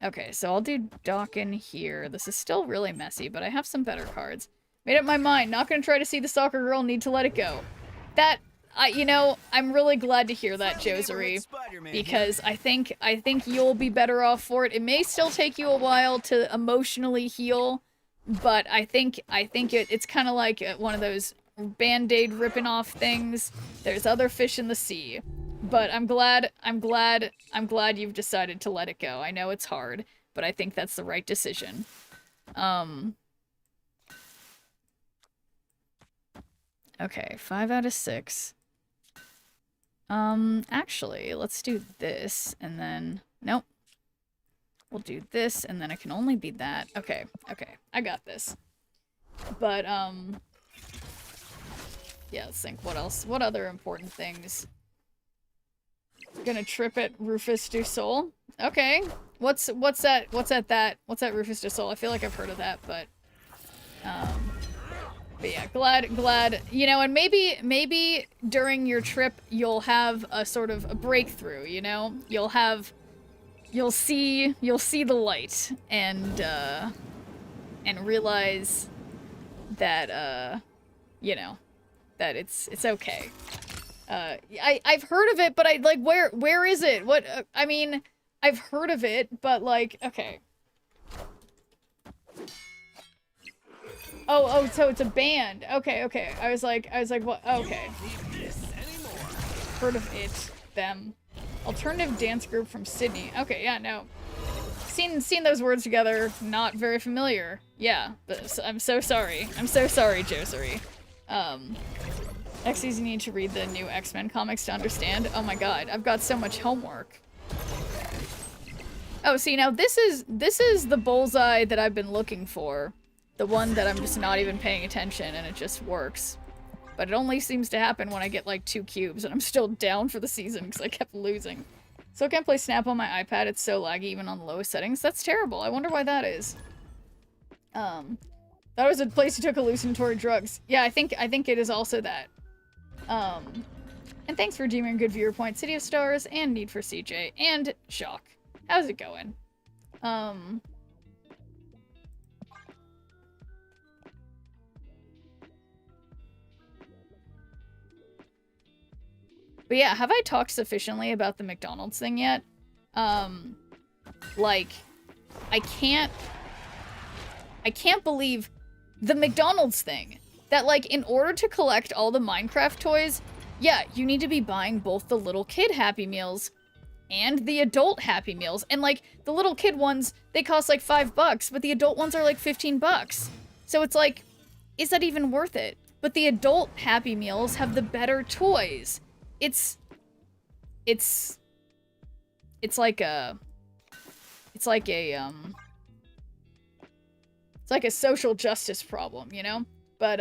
Okay, so I'll do Dawkin here. This is still really messy, but I have some better cards. Made up my mind. Not gonna try to see the soccer girl. Need to let it go. That... you know, I'm really glad to hear that, Josary, because I think you'll be better off for it. It may still take you a while to emotionally heal, but I think it's kind of like one of those Band-Aid ripping off things. There's other fish in the sea. But I'm glad you've decided to let it go. I know it's hard, but I think that's the right decision. Okay, 5 out of 6. Actually, let's do this, and then... Nope. We'll do this, and then it can only be that. Okay, I got this. But, yeah, let's think, what else? What other important things? Gonna trip at Rufus du Sol. Okay. What's that Rufus du Sol? I feel like I've heard of that, but yeah, glad, you know, and maybe during your trip you'll have a sort of a breakthrough, you know? You'll see the light and realize that you know, that it's okay. I've heard of it, but I like where is it? What I mean, I've heard of it, but like okay. Oh, so it's a band. Okay. I was like what? Okay. Heard of it, them. Alternative dance group from Sydney. Okay, yeah, no. Seen those words together, not very familiar. Yeah, but I'm so sorry. I'm so sorry, Josary. Next season you need to read the new X-Men comics to understand. Oh my god, I've got so much homework. Oh, see, now this is the bullseye that I've been looking for. The one that I'm just not even paying attention and it just works. But it only seems to happen when I get like 2 cubes and I'm still down for the season because I kept losing. So I can't play Snap on my iPad, it's so laggy even on the lowest settings. That's terrible, I wonder why that is. That was a place you took hallucinatory drugs. Yeah, I think it is also that. And thanks for deeming a good viewer point, City of Stars, and Need for CJ, and Shock. How's it going? But yeah, have I talked sufficiently about the McDonald's thing yet? Like, I can't believe the McDonald's thing. That, like, in order to collect all the Minecraft toys, yeah, you need to be buying both the little kid Happy Meals and the adult Happy Meals. And, like, the little kid ones, they cost, like, $5, but the adult ones are, like, $15. So it's like, is that even worth it? But the adult Happy Meals have the better toys. It's like a social justice problem, you know? But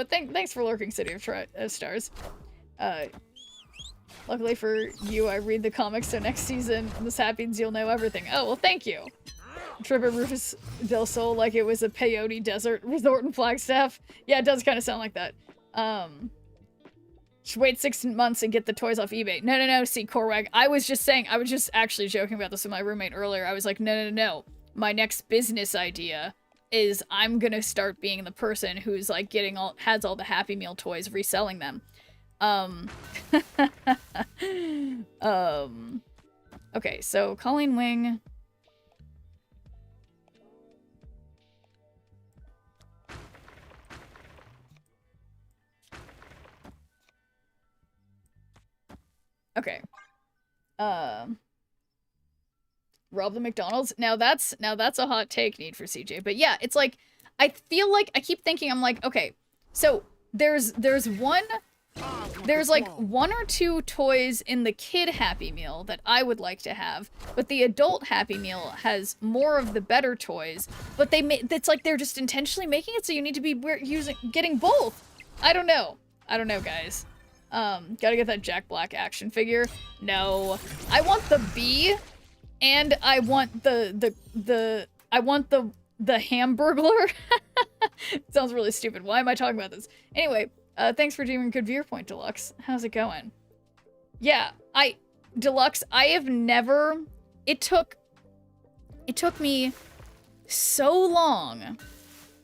thanks for lurking, City of Stars. Luckily for you, I read the comics, so next season, when this happens, you'll know everything. Oh, well, thank you. Trip at Rufus del Sol like it was a peyote desert resort in Flagstaff. Yeah, it does kind of sound like that. Should wait 6 months and get the toys off eBay. No, see, Corwag, I was just actually joking about this with my roommate earlier. I was like, no. My next business idea is I'm gonna start being the person who's like has all the Happy Meal toys, reselling them. Okay, so Colleen Wing. Okay. Rob the McDonald's. Now that's a hot take, Need for CJ. But yeah, it's like I feel like I keep thinking I'm like, okay, so there's like 1 or 2 toys in the kid Happy Meal that I would like to have, but the adult Happy Meal has more of the better toys. But it's like they're just intentionally making it so you need to be getting both. I don't know, guys. Gotta get that Jack Black action figure. No, I want the bee, and I want the Hamburglar. Sounds really stupid. Why am I talking about this? Anyway, thanks for doing good viewer point, Deluxe. How's it going? Yeah, Deluxe, I have never... It took me so long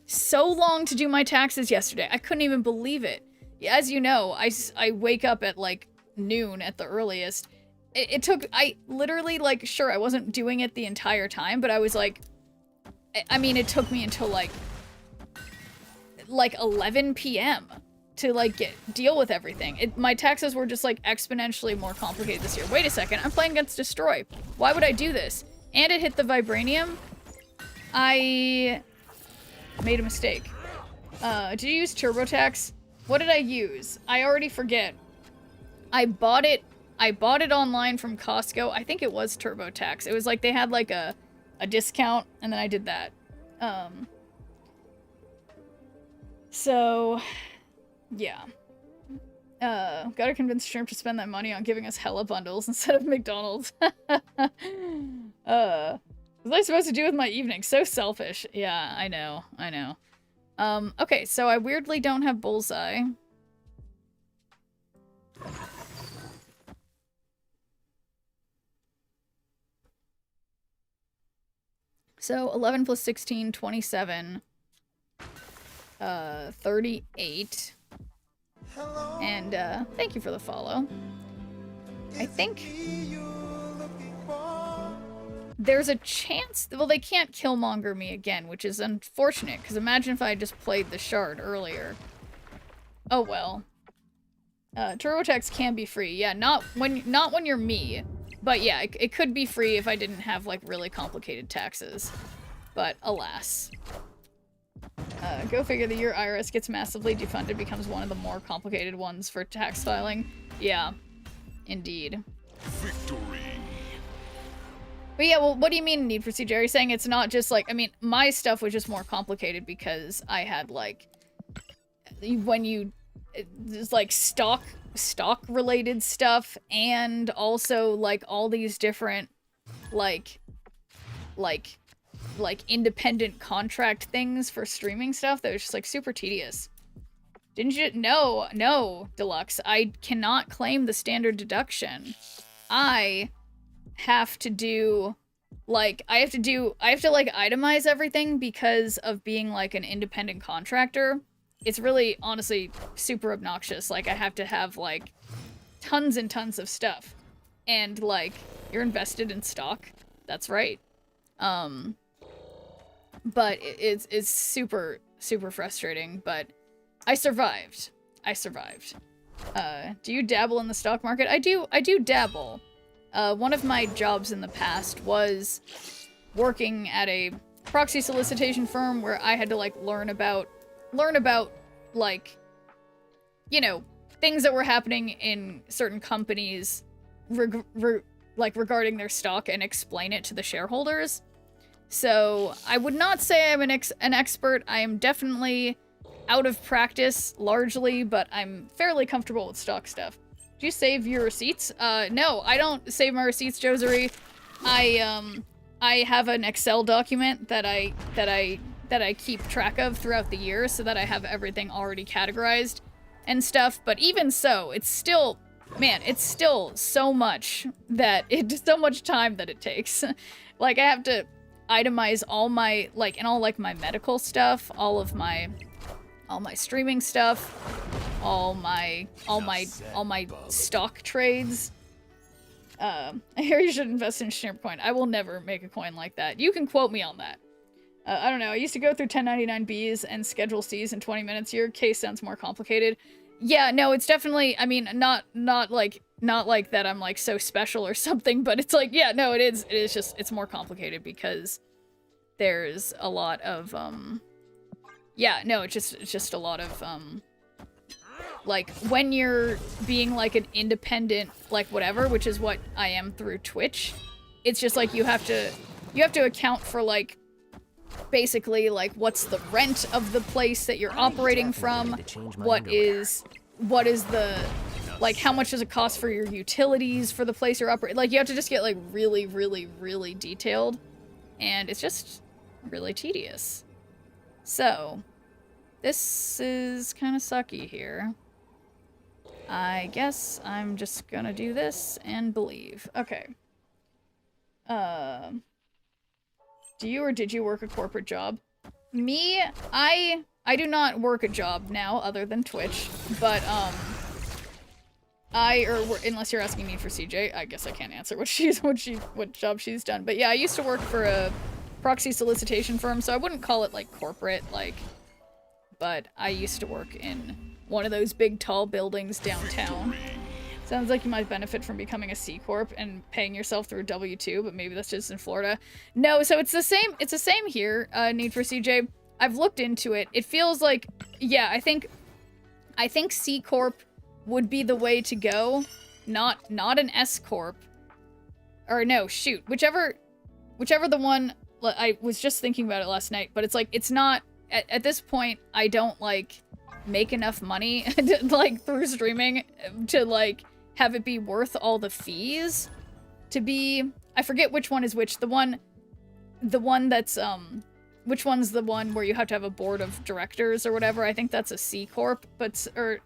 to do my taxes yesterday. I couldn't even believe it. As you know, I wake up at like noon at the earliest. I literally, like, sure, I wasn't doing it the entire time, but I was like, I mean, it took me until like like 11 p.m. to like deal with everything. My taxes were just like exponentially more complicated this year. Wait a second, I'm playing against Destroy. Why would I do this? And it hit the Vibranium. I made a mistake. Did you use TurboTax? What did I use? I already forget. I bought it online from Costco. I think it was TurboTax. It was like they had like a discount, and then I did that. So yeah. Gotta convince Shrimp to spend that money on giving us hella bundles instead of McDonald's. What was I supposed to do with my evening? So selfish. Yeah, I know. Okay, so I weirdly don't have Bullseye. So 11 plus 16, 27. 38. And thank you for the follow. I think there's a chance, well, they can't Killmonger me again, which is unfortunate, because imagine if I just played the shard earlier. Oh well. TurboTax can be free. Yeah, not when you're me. But yeah, it could be free if I didn't have like really complicated taxes. But alas. Go figure, the year IRS gets massively defunded becomes one of the more complicated ones for tax filing. Yeah, indeed. Victory. But yeah, well, what do you mean Need for Speed? Are you saying it's not just like, I mean, my stuff was just more complicated because I had like, when you, there's like stock related stuff, and also like all these different like independent contract things for streaming stuff that was just like super tedious. Didn't you? No, Deluxe. I cannot claim the standard deduction. I have to do like, I have to like itemize everything because of being like an independent contractor. It's really honestly super obnoxious. Like I have to have like tons and tons of stuff. And like, you're invested in stock. That's right. But it's super, super frustrating, but I survived. Do you dabble in the stock market? I do dabble. One of my jobs in the past was working at a proxy solicitation firm where I had to like learn about like, you know, things that were happening in certain companies regarding their stock and explain it to the shareholders. So I would not say I'm an expert. I am definitely out of practice largely, but I'm fairly comfortable with stock stuff. Do you save your receipts? No, I don't save my receipts, Josery. I have an Excel document that I keep track of throughout the year so that I have everything already categorized and stuff. But even so, it's still, man, it's still so much time that it takes. Like I have to itemize all my my medical stuff, all my streaming stuff, all my stock trades. I hear you should invest in Shrimp I will never make a coin like that. You can quote me on that. I don't know. I used to go through 1099Bs and Schedule Cs in 20 minutes. Your case sounds more complicated. Yeah, no, it's definitely, I mean, not like that I'm like so special or something, but it's like, yeah, no, it is just, it's more complicated because there's a lot of, yeah, no, it's just a lot of, like, when you're being, like, an independent, like, whatever, which is what I am through Twitch, it's just, like, you have to account for, like, basically, like, what's the rent of the place that you're operating from, what is the, like, how much does it cost for your utilities for the place you're operating, like, you have to just get, like, really, really, really detailed, and it's just really tedious. So, this is kind of sucky here. I guess I'm just gonna do this and believe. Okay. Do you or did you work a corporate job? Me, I do not work a job now other than Twitch, but unless you're asking me for CJ, I guess I can't answer what job she's done. But yeah, I used to work for a proxy solicitation firm, so I wouldn't call it like corporate, like, but I used to work in one of those big tall buildings downtown. Sounds like you might benefit from becoming a C Corp and paying yourself through W-2, but maybe that's just in Florida. No, so it's the same here, Need for CJ. I've looked into it. It feels like, yeah, I think C Corp would be the way to go. Not an S Corp. Or no, shoot. Whichever the one, I was just thinking about it last night, but it's like, it's not, at this point, I don't, like, make enough money, to, like, through streaming to, like, have it be worth all the fees to be, I forget which one is which, the one that's, which one's the one where you have to have a board of directors or whatever. I think that's a C Corp, but, or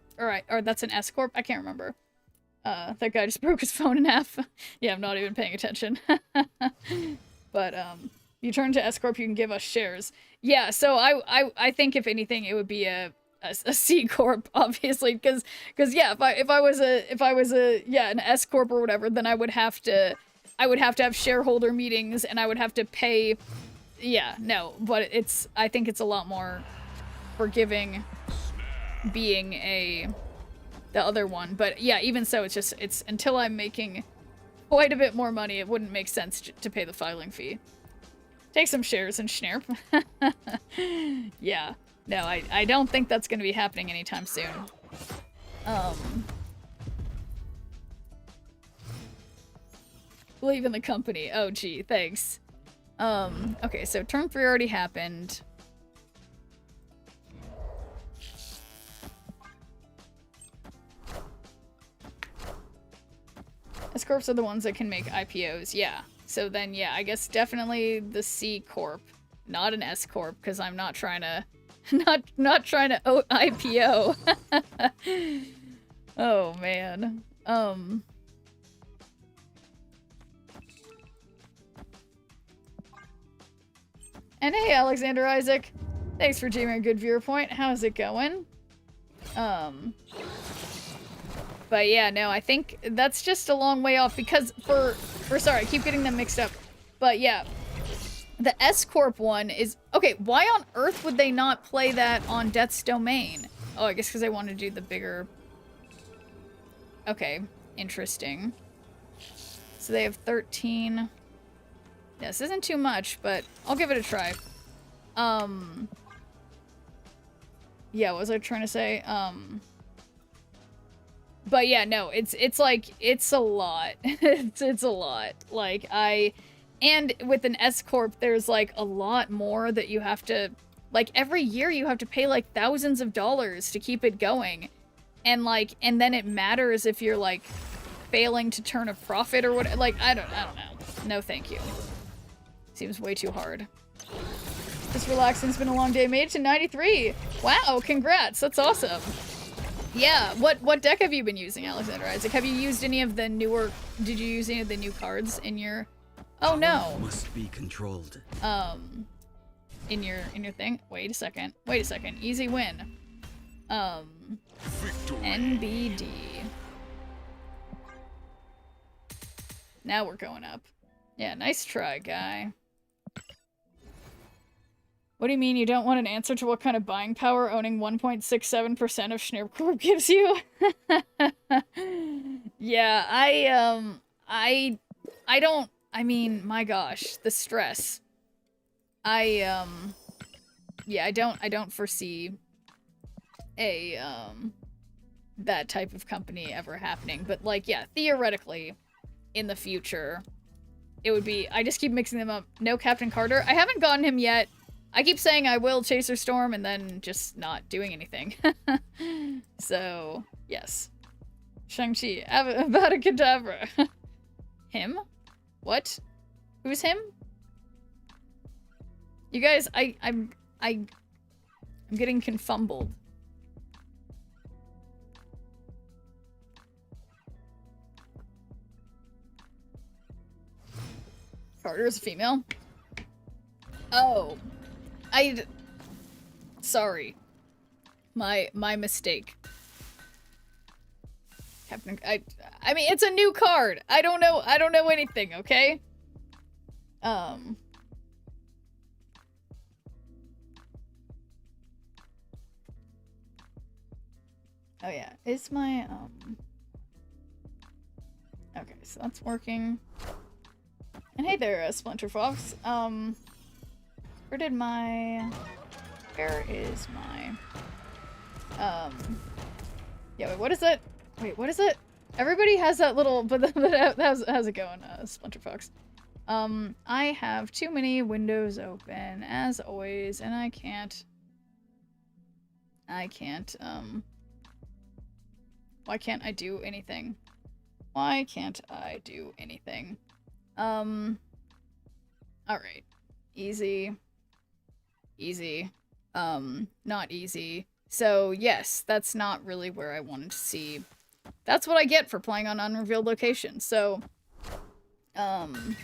that's an S Corp, I can't remember. That guy just broke his phone in half. Yeah, I'm not even paying attention. But, you turn to S Corp, you can give us shares. Yeah, so I think if anything, it would be a C Corp, obviously, because yeah, if I was an S Corp or whatever, then I would have to have shareholder meetings and I would have to pay. Yeah, no, but I think it's a lot more forgiving being the other one. But yeah, even so, it's until I'm making quite a bit more money, it wouldn't make sense to pay the filing fee. Take some shares and Schnerp. Yeah. No, I don't think that's going to be happening anytime soon. Believe in the company. Oh, gee, thanks. Okay, so turn 3 already happened. S Corps are the ones that can make IPOs, yeah. So then, yeah, I guess definitely the C Corp, not an S Corp, because I'm not trying to, not trying to IPO. Oh man. And hey, Alexander Isaac, thanks for jamming a good viewer point. How's it going? But yeah, no, I think that's just a long way off because sorry, I keep getting them mixed up. But yeah, the S Corp one is, okay, why on earth would they not play that on Death's Domain? Oh, I guess because they want to do the bigger. Okay, interesting. So they have 13. Yeah, this isn't too much, but I'll give it a try. Yeah, what was I trying to say? But yeah, no, it's like, it's a lot. it's a lot. Like, and with an S Corp, there's like a lot more that you have to, like, every year you have to pay like thousands of dollars to keep it going. And like, and then it matters if you're like failing to turn a profit or what, like, I don't know. No, thank you. Seems way too hard. Just relaxing, it's been a long day. Made it to 93. Wow, congrats, that's awesome. Yeah, what deck have you been using, Alexander Isaac? Have you used any of the newer, did you use any of the new cards in your, oh no. Must be controlled. In your thing? Wait a second, easy win. NBD. Now we're going up. Yeah, nice try, guy. What do you mean you don't want an answer to what kind of buying power owning 1.67% of Schnerb Corp gives you? Yeah, I don't, I mean, my gosh, the stress. Yeah, I don't foresee that type of company ever happening, but like, yeah, theoretically, in the future, it would be, I just keep mixing them up. No Captain Carter, I haven't gotten him yet. I keep saying I will Chaser Storm and then just not doing anything. So, yes. Shang-Chi, Avada Kedavra. Him? What? Who's him? You guys, I'm getting confumbled. Carter is a female? Oh. Sorry. My mistake. Captain, I mean, it's a new card. I don't know anything, okay? Oh yeah, is my, okay, so that's working. And hey there, Splinter Fox. Where is my, yeah, wait, what is it? Wait, what is it? Everybody has that little, but how's it going, Splinter Fox? I have too many windows open, as always, and I can't, why can't I do anything? Why can't I do anything? Alright. Easy. Easy. Not easy. So, yes, that's not really where I wanted to see. That's what I get for playing on unrevealed locations. So, started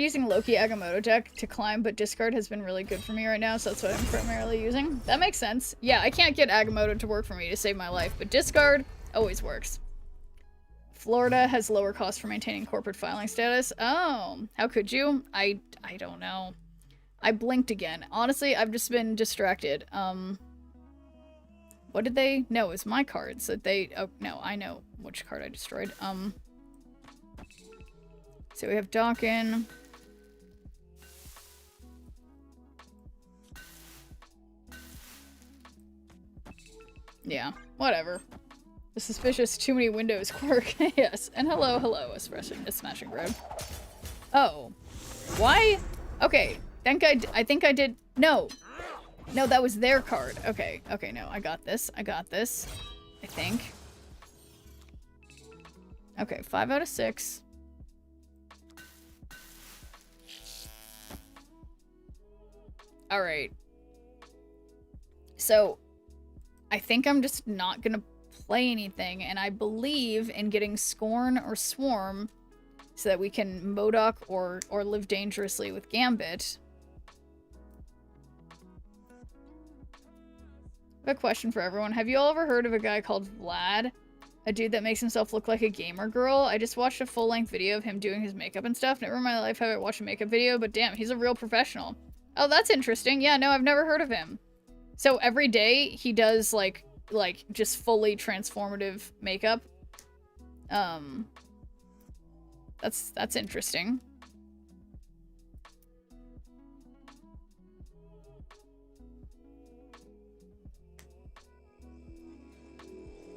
using Loki Agamotto deck to climb, but discard has been really good for me right now, so that's what I'm primarily using. That makes sense. Yeah, I can't get Agamotto to work for me to save my life, but discard always works. Florida has lower cost for maintaining corporate filing status. Oh, how could you? I don't know. I blinked again. Honestly, I've just been distracted. What did they? No, it was my cards that they, oh, no, I know which card I destroyed. So we have Dawkin. Yeah, whatever. The suspicious too many windows quirk. Yes, and hello, a smashing road. Oh, why? Okay, I think I did. No, that was their card. Okay, no, I got this. I think. Okay, 5 out of 6. All right. So, I think I'm just not gonna play anything, and I believe in getting Scorn or Swarm so that we can Modok or live dangerously with Gambit. I have a question for everyone. Have you all ever heard of a guy called Vlad? A dude that makes himself look like a gamer girl? I just watched a full-length video of him doing his makeup and stuff. Never in my life have I watched a makeup video, but damn, he's a real professional. Oh, that's interesting. Yeah, no, I've never heard of him. So every day he does like just fully transformative makeup. That's interesting.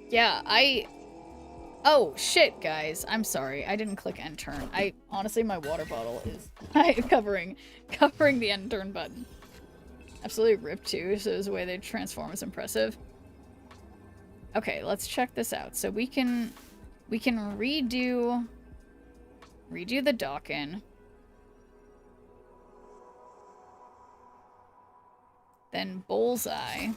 Yeah, oh shit, guys. I'm sorry. I didn't click end turn. Honestly, my water bottle is covering the end turn button. Absolutely ripped too, so the way they transform is impressive. Okay, let's check this out. So we can redo the Dawkin. Then Bullseye.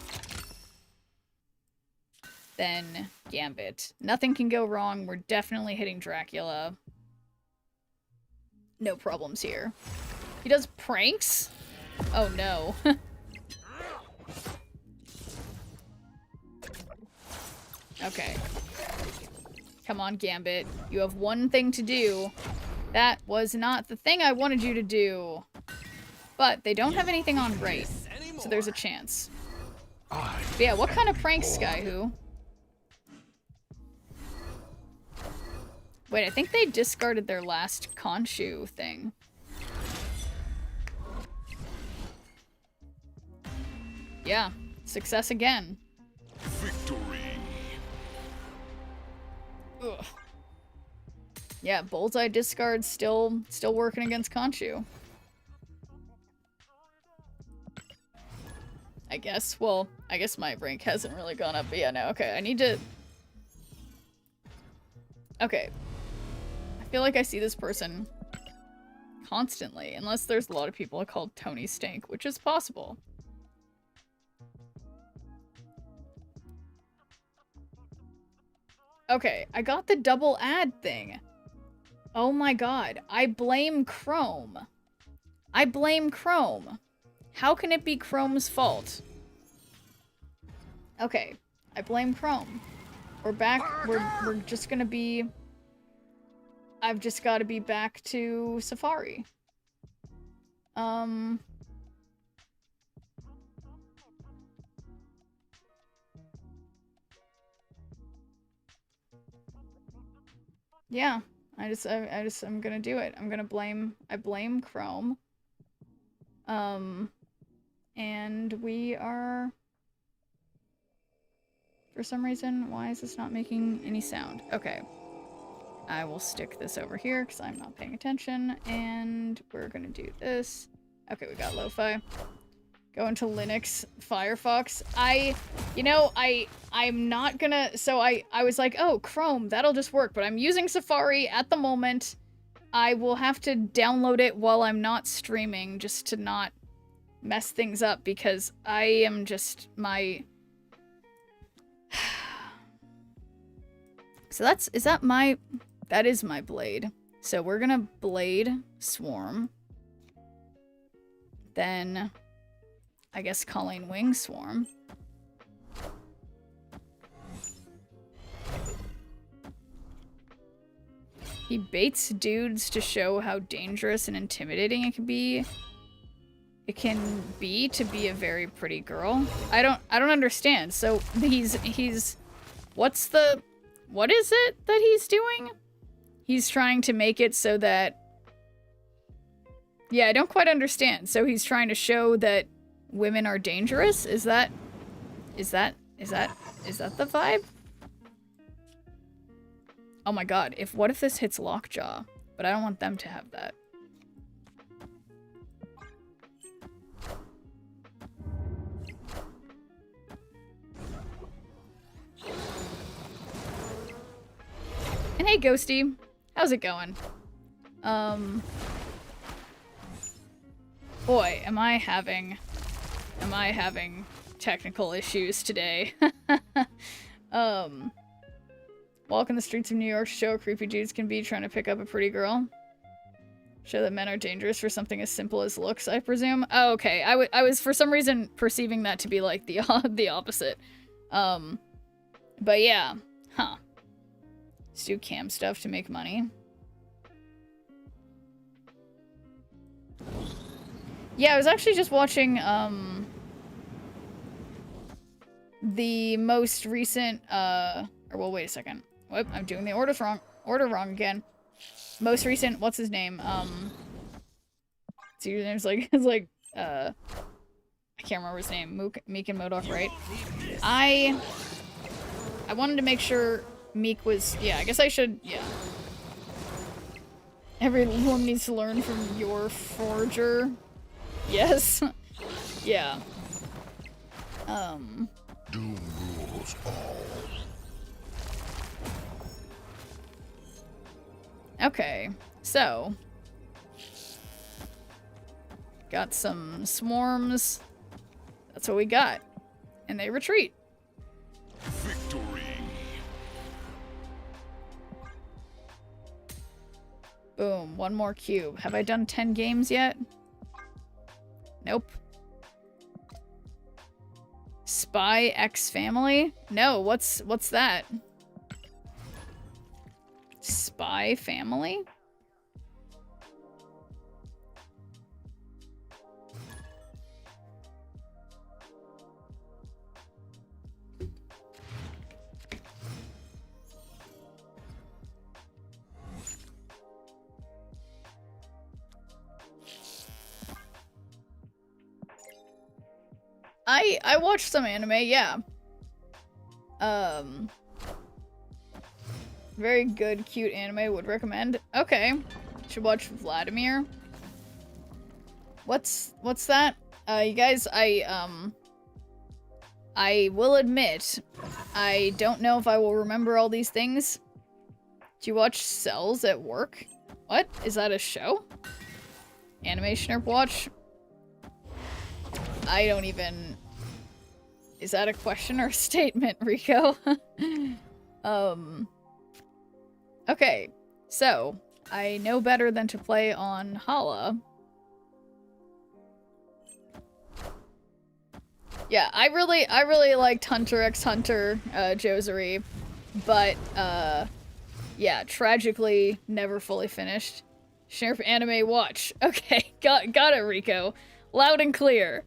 Then Gambit. Nothing can go wrong. We're definitely hitting Dracula. No problems here. He does pranks? Oh no. Okay. Come on, Gambit. You have one thing to do. That was not the thing I wanted you to do. But they don't have anything on right, so there's a chance. But yeah, what kind of pranks, Skyhoo? Wait, I think they discarded their last Khonshu thing. Yeah, success again. Victory. Ugh. Yeah, Bullseye discard still working against Khonshu. I guess. Well, I guess my rank hasn't really gone up, but yeah, no, okay, I need to... Okay. I feel like I see this person constantly, unless there's a lot of people called Tony Stink, which is possible. Okay, I got the double ad thing. Oh my god, I blame Chrome. I blame Chrome. How can it be Chrome's fault? Okay, I blame Chrome. We're back, we're just gonna be... I've just gotta be back to Safari. I Yeah, I'm gonna do it. I blame Chrome. And we are, for some reason, why is this not making any sound? Okay. I will stick this over here because I'm not paying attention, and we're gonna do this. Okay, we got lo-fi. Go into Linux, Firefox. I'm not gonna, so I was like, oh, Chrome, that'll just work, but I'm using Safari at the moment. I will have to download it while I'm not streaming just to not mess things up because I am just So that is my blade. So we're gonna blade swarm. Then I guess Colleen Wing swarm. He baits dudes to show how dangerous and intimidating it can be. It can be to be a very pretty girl. I don't understand. So he's what is it that he's doing? He's trying to make it so that, yeah, I don't quite understand. So he's trying to show that women are dangerous? Is that the vibe? Oh my god, what if this hits Lockjaw? But I don't want them to have that. And hey, Ghosty. How's it going? Boy, am I having technical issues today. Walking the streets of New York, show how creepy dudes can be trying to pick up a pretty girl. Show that men are dangerous for something as simple as looks, I presume. Oh, okay. I was for some reason perceiving that to be like the opposite. But yeah. Huh. Just do cam stuff to make money. Yeah, I was actually just watching, the most recent, or well, wait a second. Whoop, I'm doing the order wrong again. Most recent, what's his name? His name's like, I can't remember his name. Meek and Modok, right? I wanted to make sure Meek was, yeah, I guess I should, yeah. Everyone needs to learn from your forger. Yes. Yeah. Doom rules all. Okay, so got some swarms. That's what we got. And they retreat. Victory. Boom, one more cube. Have I done 10 games yet? Nope. Spy X Family? No, what's that? Spy Family? I watched some anime, yeah. Very good, cute anime, would recommend. Okay. Should watch Vladimir. What's that? You guys, I will admit, I don't know if I will remember all these things. Do you watch Cells at work? What? Is that a show? Animation Watch? I don't even... Is that a question or a statement, Rico? Okay, so I know better than to play on Hala. Yeah, I really liked Hunter x Hunter, Josary, but yeah, tragically never fully finished. Sheriff Anime Watch. Okay, got it, Rico. Loud and clear.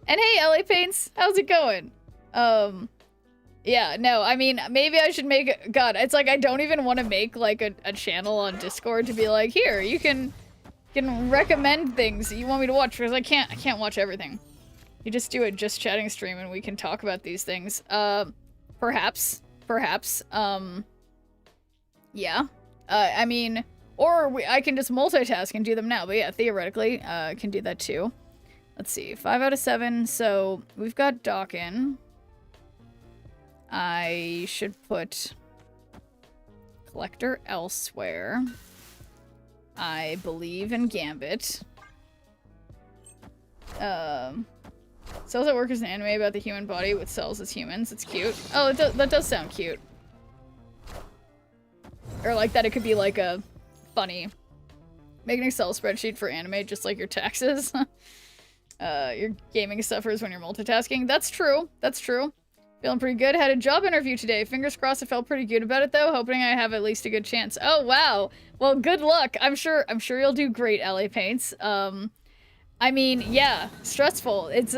And hey, LA Paints, how's it going? Yeah, no, I mean, maybe I should make, God, it's like I don't even want to make like a channel on Discord to be like, here, you can recommend things that you want me to watch, because I can't watch everything. You just do a just chatting stream and we can talk about these things. Perhaps, yeah. I mean, or I can just multitask and do them now, but yeah, theoretically, can do that too. Let's see, 5 out of 7, so we've got Dawkin. I should put Collector elsewhere. I believe in Gambit. Cells at Work is an anime about the human body with cells as humans. It's cute. Oh, that does sound cute. Or like that it could be like a funny. Make an Excel spreadsheet for anime just like your taxes. Your gaming suffers when you're multitasking. That's true. That's true. Feeling pretty good. Had a job interview today. Fingers crossed I felt pretty good about it though. Hoping I have at least a good chance. Oh wow. Well, good luck. I'm sure you'll do great, LA Paints. I mean, yeah, stressful. It's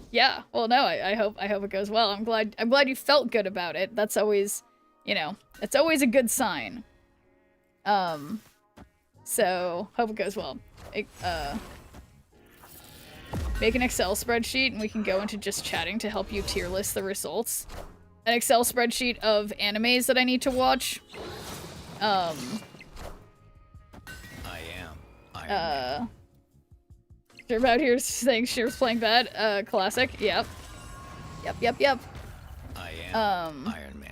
yeah. Well, no, I hope it goes well. I'm glad you felt good about it. That's always, you know, it's always a good sign. So hope it goes well. Make an Excel spreadsheet and we can go into just chatting to help you tier list the results. An Excel spreadsheet of animes that I need to watch. I am Iron Man. They're about here saying she was playing bad. Classic. Yep. Yep. I am Iron Man.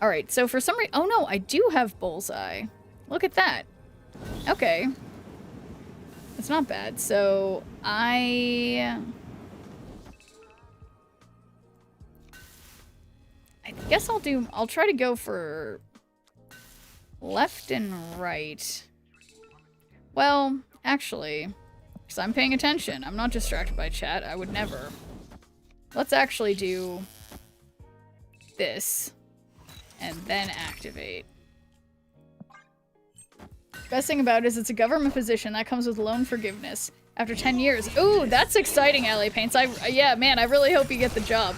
Alright, so for some reason... Oh no, I do have Bullseye. Look at that. Okay. It's not bad. So, I guess I'll try to go for left and right. Well, actually, because I'm paying attention. I'm not distracted by chat. I would never. Let's actually do this and then activate. Best thing about it is it's a government position that comes with loan forgiveness after 10 years. Ooh, that's exciting, LA Paints. Yeah, man, I really hope you get the job.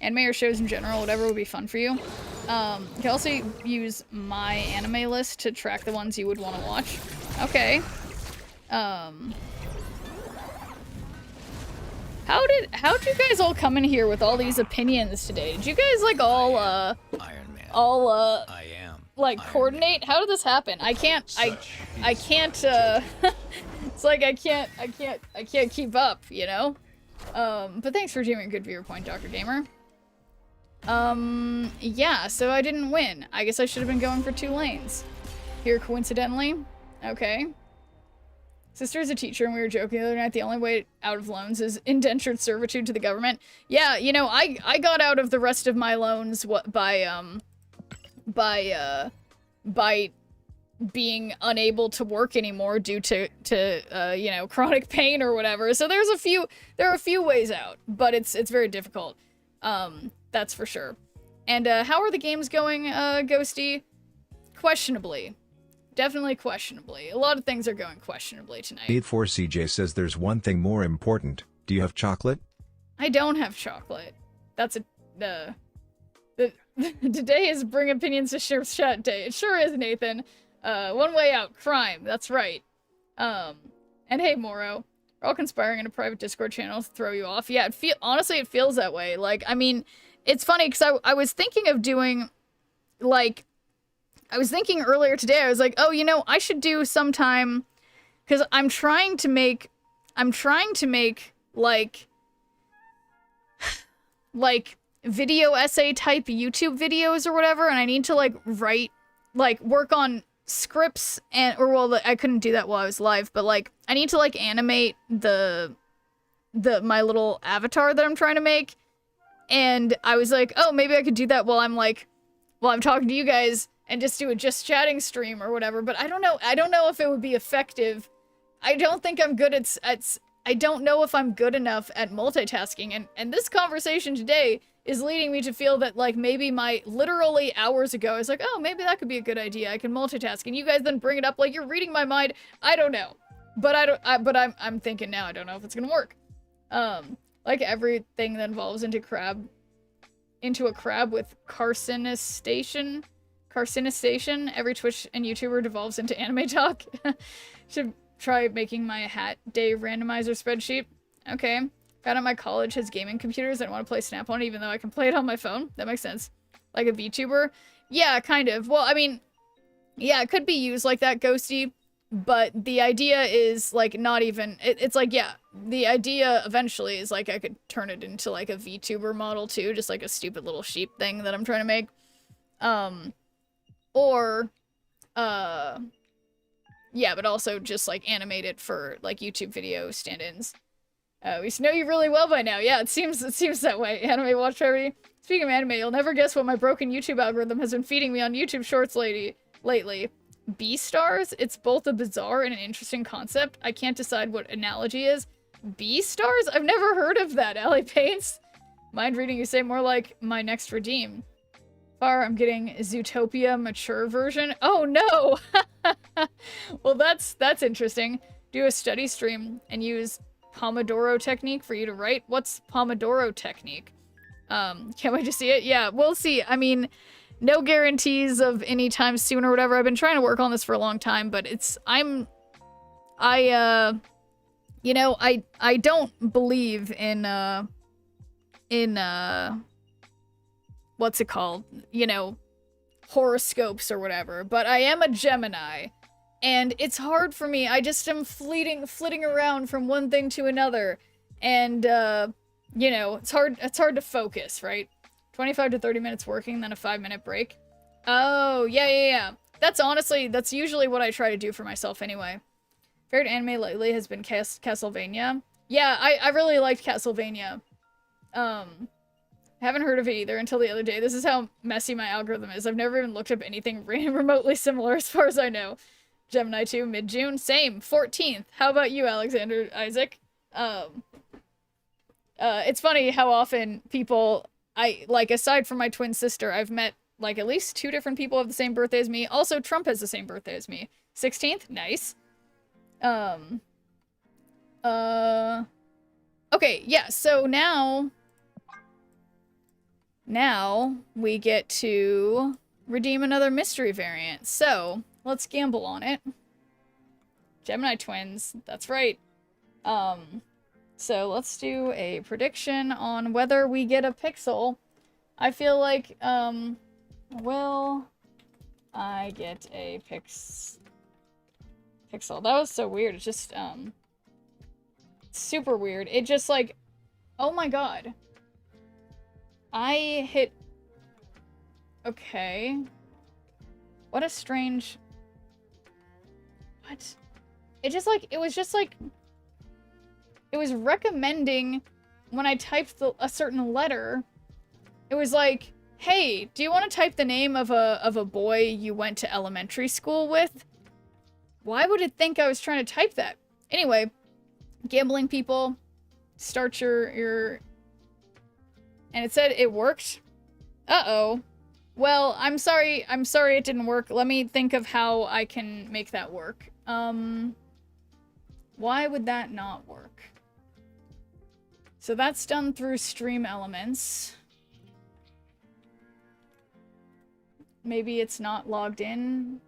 Anime or shows in general, whatever would be fun for you. You can also use my anime list to track the ones you would want to watch. Okay. How'd you guys all come in here with all these opinions today? Did you guys like all Iron Man. I am like Iron coordinate? Man. How did this happen? I can't it's like I can't keep up, you know? But thanks for doing a good viewer point, Dr. Gamer. Yeah, so I didn't win. I guess I should have been going for 2 lanes. Here, coincidentally. Okay. Sister's a teacher, and we were joking the other night, the only way out of loans is indentured servitude to the government. Yeah, you know, I got out of the rest of my loans by being unable to work anymore due to you know, chronic pain or whatever. So there are a few ways out, but it's very difficult. That's for sure. And how are the games going, Ghosty? Questionably. Definitely questionably. A lot of things are going questionably tonight. 84CJ says there's one thing more important. Do you have chocolate? I don't have chocolate. That's today is Bring Opinions to Sheriff's Chat Day. It sure is, Nathan. One way out, crime. That's right. And hey, Moro. We're all conspiring in a private Discord channel to throw you off. Yeah, honestly, it feels that way. Like, I mean, it's funny because I was thinking of doing, like, I was thinking earlier today, I was like, oh, you know, I should do sometime, because I'm trying to make, like video essay type YouTube videos or whatever, and I need to, like, work on scripts well, I couldn't do that while I was live, but, like, I need to, like, animate my little avatar that I'm trying to make, and I was like, oh, maybe I could do that while I'm talking to you guys, and just do a just chatting stream or whatever, but I don't know if it would be effective. I don't think I'm good I don't know if I'm good enough at multitasking, and this conversation today is leading me to feel that, like, maybe literally hours ago, I was like, oh, maybe that could be a good idea, I can multitask, and you guys then bring it up like you're reading my mind. I don't know. But I'm thinking now, I don't know if it's gonna work. Like everything that evolves into a crab with carcinistation. Every Twitch and YouTuber devolves into anime talk. Should try making my hat day randomizer spreadsheet. Okay. Found out my college has gaming computers. I don't want to play Snap on it, even though I can play it on my phone. That makes sense. Like a VTuber. Yeah, kind of. Well, I mean, yeah, it could be used like that, Ghosty. But the idea is, like, not even... It's like, yeah, the idea eventually is, like, I could turn it into, like, a VTuber model, too. Just, like, a stupid little sheep thing that I'm trying to make. Yeah, but also just, like, animate it for, like, YouTube video stand-ins. We know you really well by now. Yeah, it seems that way. Anime watch party. Speaking of anime, you'll never guess what my broken YouTube algorithm has been feeding me on YouTube Shorts lately. B-stars? It's both a bizarre and an interesting concept. I can't decide what analogy is. B-stars? I've never heard of that, Allie Paints. Mind reading you say more like my next redeem. I'm getting Zootopia mature version. Oh no! Well, that's interesting. Do a study stream and use Pomodoro technique for you to write. What's Pomodoro technique? Can't wait to see it. Yeah, we'll see. I mean, no guarantees of any time soon or whatever. I've been trying to work on this for a long time, but you know, I don't believe in what's it called? You know, horoscopes or whatever, but I am a Gemini, and it's hard for me. I just am flitting around from one thing to another, and, you know, it's hard to focus, right? 25 to 30 minutes working, then a 5-minute break. Oh, yeah. That's usually what I try to do for myself anyway. Favorite anime lately has been Castlevania. Yeah, I really liked Castlevania. Haven't heard of it either until the other day. This is how messy my algorithm is. I've never even looked up anything remotely similar as far as I know. Gemini 2, mid-June. Same, 14th. How about you, Alexander Isaac? It's funny how often people... aside from my twin sister, I've met, like, at least 2 different people have the same birthday as me. Also, Trump has the same birthday as me. 16th? Nice. Okay, yeah, so now we get to redeem another mystery variant. So, let's gamble on it. Gemini twins, that's right. So let's do a prediction on whether we get a pixel. I feel like, will I get a pixel? That was so weird. It's just, super weird. It just, like, oh my god. I hit... Okay. What a strange... What? It was recommending when I typed a certain letter. It was like, hey, do you want to type the name of a boy you went to elementary school with? Why would it think I was trying to type that? Anyway, gambling people, start your... And it said it worked. Uh-oh. Well, I'm sorry it didn't work. Let me think of how I can make that work. Why would that not work? So that's done through Stream Elements. Maybe it's not logged in.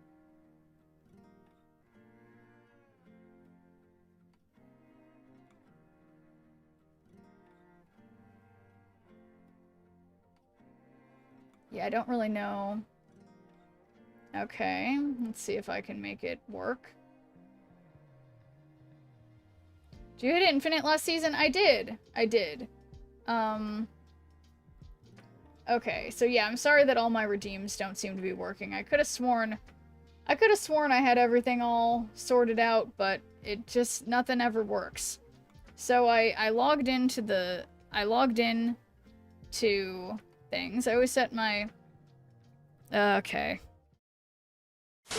Yeah, I don't really know. Okay, let's see if I can make it work. Did you hit Infinite last season? I did. Okay, so yeah, I'm sorry that all my redeems don't seem to be working. I could have sworn I had everything all sorted out, but it just, nothing ever works. So I logged in to things. I always set my... Okay. To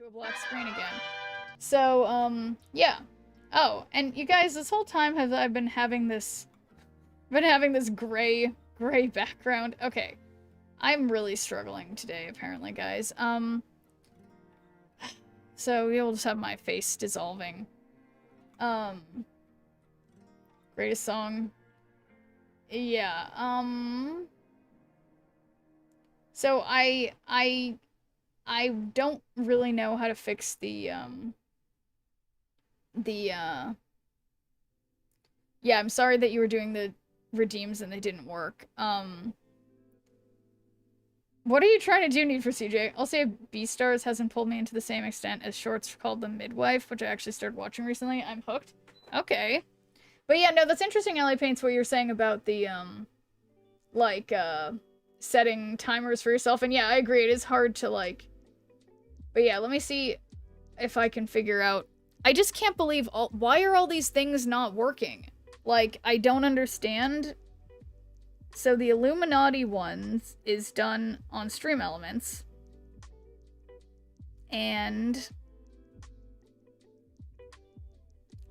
a black screen again. So, yeah. Oh, and you guys, this whole time I've been having this gray background. Okay. I'm really struggling today, apparently, guys. So you'll just have my face dissolving. Greatest song. Yeah, so I don't really know how to fix yeah, I'm sorry that you were doing the redeems and they didn't work. What are you trying to do, Need for CJ? I'll say Beastars hasn't pulled me into the same extent as shorts called The Midwife, which I actually started watching recently. I'm hooked. Okay. But yeah, no, that's interesting, LA Paints, what you're saying about the, like, setting timers for yourself. And yeah, I agree, it is hard to, like... But yeah, let me see if I can figure out... I just can't believe why are all these things not working? Like, I don't understand... So the Illuminati ones is done on Stream Elements. And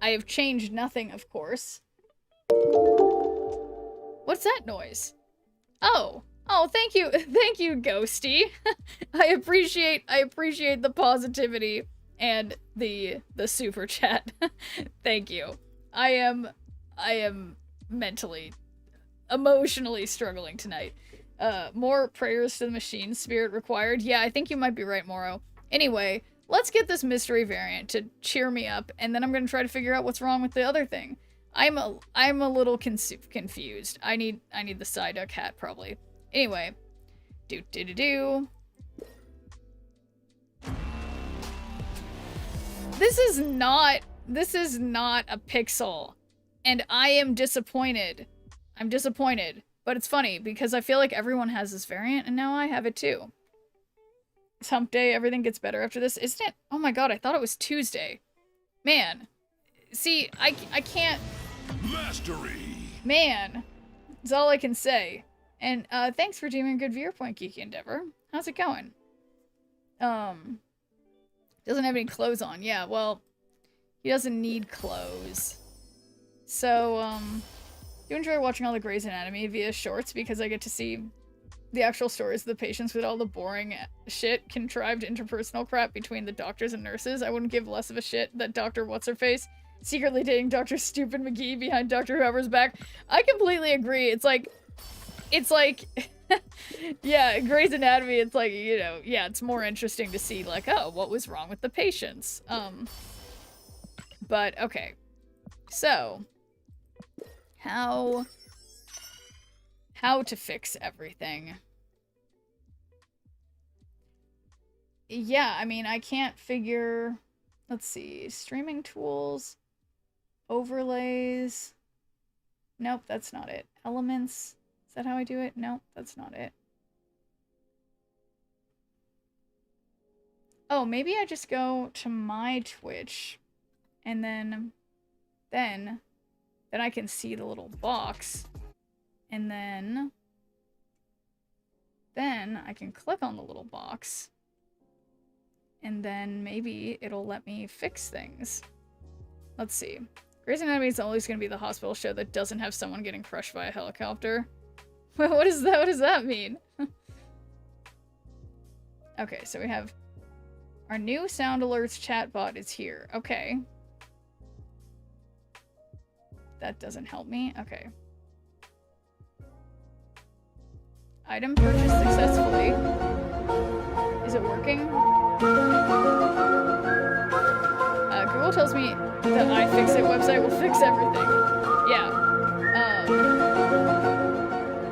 I have changed nothing, of course. What's that noise? Oh, thank you, Ghosty. I appreciate the positivity and the super chat. Thank you. I am mentally, emotionally struggling tonight. More prayers to the machine spirit required. Yeah, I think you might be right, Moro. Anyway, let's get this mystery variant to cheer me up, and then I'm gonna try to figure out what's wrong with the other thing. I'm a little confused. I need the Psyduck hat probably. Anyway, do. This is not a pixel, and I am disappointed. I'm disappointed, but it's funny because I feel like everyone has this variant, and now I have it too. It's hump day, everything gets better after this, isn't it? Oh my god, I thought it was Tuesday. Man. See, I can't... Mastery! Man. That's all I can say. And, thanks for doing a good viewer point, Geeky Endeavor. How's it going? Doesn't have any clothes on. Yeah, well, he doesn't need clothes. So, do enjoy watching all the Grey's Anatomy via shorts because I get to see the actual stories of the patients with all the boring shit, contrived interpersonal crap between the doctors and nurses. I wouldn't give less of a shit that Dr. What's-Her-Face secretly dating Dr. Stupid McGee behind Dr. Whoever's back. I completely agree. It's like, yeah, Grey's Anatomy, it's like, you know, yeah, it's more interesting to see, like, oh, what was wrong with the patients? But, okay. So, how to fix everything. Yeah, I mean, I can't figure... Let's see. Streaming tools. Overlays. Nope, that's not it. Elements. Is that how I do it? Nope, that's not it. Oh, maybe I just go to my Twitch. And then I can see the little box. And then I can click on the little box. And then maybe it'll let me fix things. Let's see. Grey's Anatomy is always going to be the hospital show that doesn't have someone getting crushed by a helicopter. What does that mean? Okay, so we have our new sound alerts chatbot is here. Okay. That doesn't help me. Okay. Item purchased successfully. Is it working? Google tells me the iFixit website will fix everything. Yeah.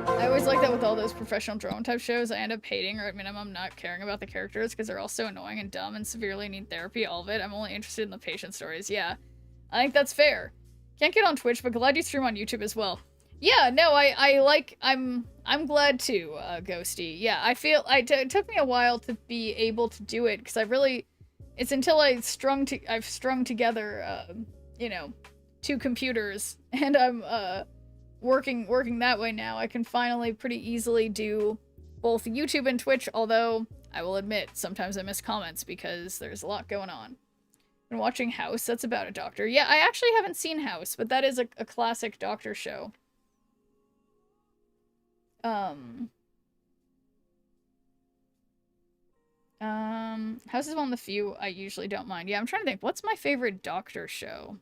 I always like that with all those professional drone type shows. I end up hating or at minimum not caring about the characters because they're all so annoying and dumb and severely need therapy, all of it. I'm only interested in the patient stories. Yeah. I think that's fair. Can't get on Twitch, but glad you stream on YouTube as well. Yeah, no, I'm glad to, Ghosty. Yeah, I feel, it took me a while to be able to do it, because it's until I've strung together, you know, 2 computers, and I'm, working that way now. I can finally pretty easily do both YouTube and Twitch, although, I will admit, sometimes I miss comments, because there's a lot going on. Been watching House. That's about a doctor. Yeah, I actually haven't seen House, but that is a classic doctor show. House is one of the few I usually don't mind. Yeah, I'm trying to think. What's my favorite doctor show?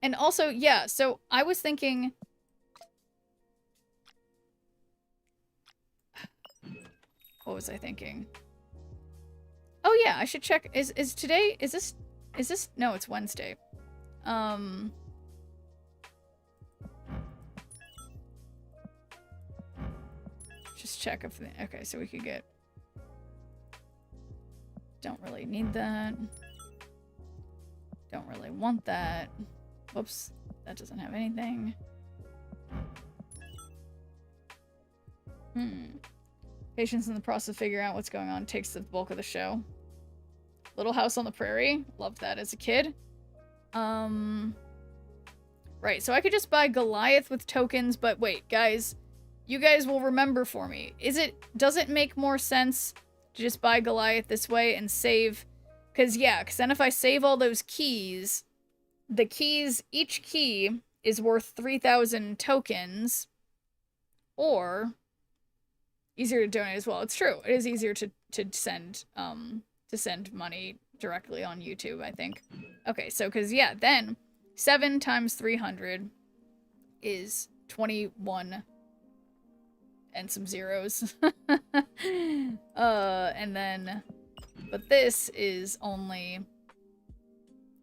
And also, yeah, so I was thinking... What was I thinking? Oh yeah, I should check. Is today, is this, no, it's Wednesday. Just check if, okay, so we could get, don't really need that. Don't really want that. Whoops, that doesn't have anything. Patients in the process of figuring out what's going on takes the bulk of the show. Little House on the Prairie. Loved that as a kid. Right, so I could just buy Goliath with tokens, but wait, guys. You guys will remember for me. Does it make more sense to just buy Goliath this way and save? Because then if I save all those keys, the keys, each key is worth 3,000 tokens, or... easier to donate as well. It's true. It is easier to send money directly on YouTube, I think. Okay, so because then 7 times 300 is 21 and some zeros. And then, but this is only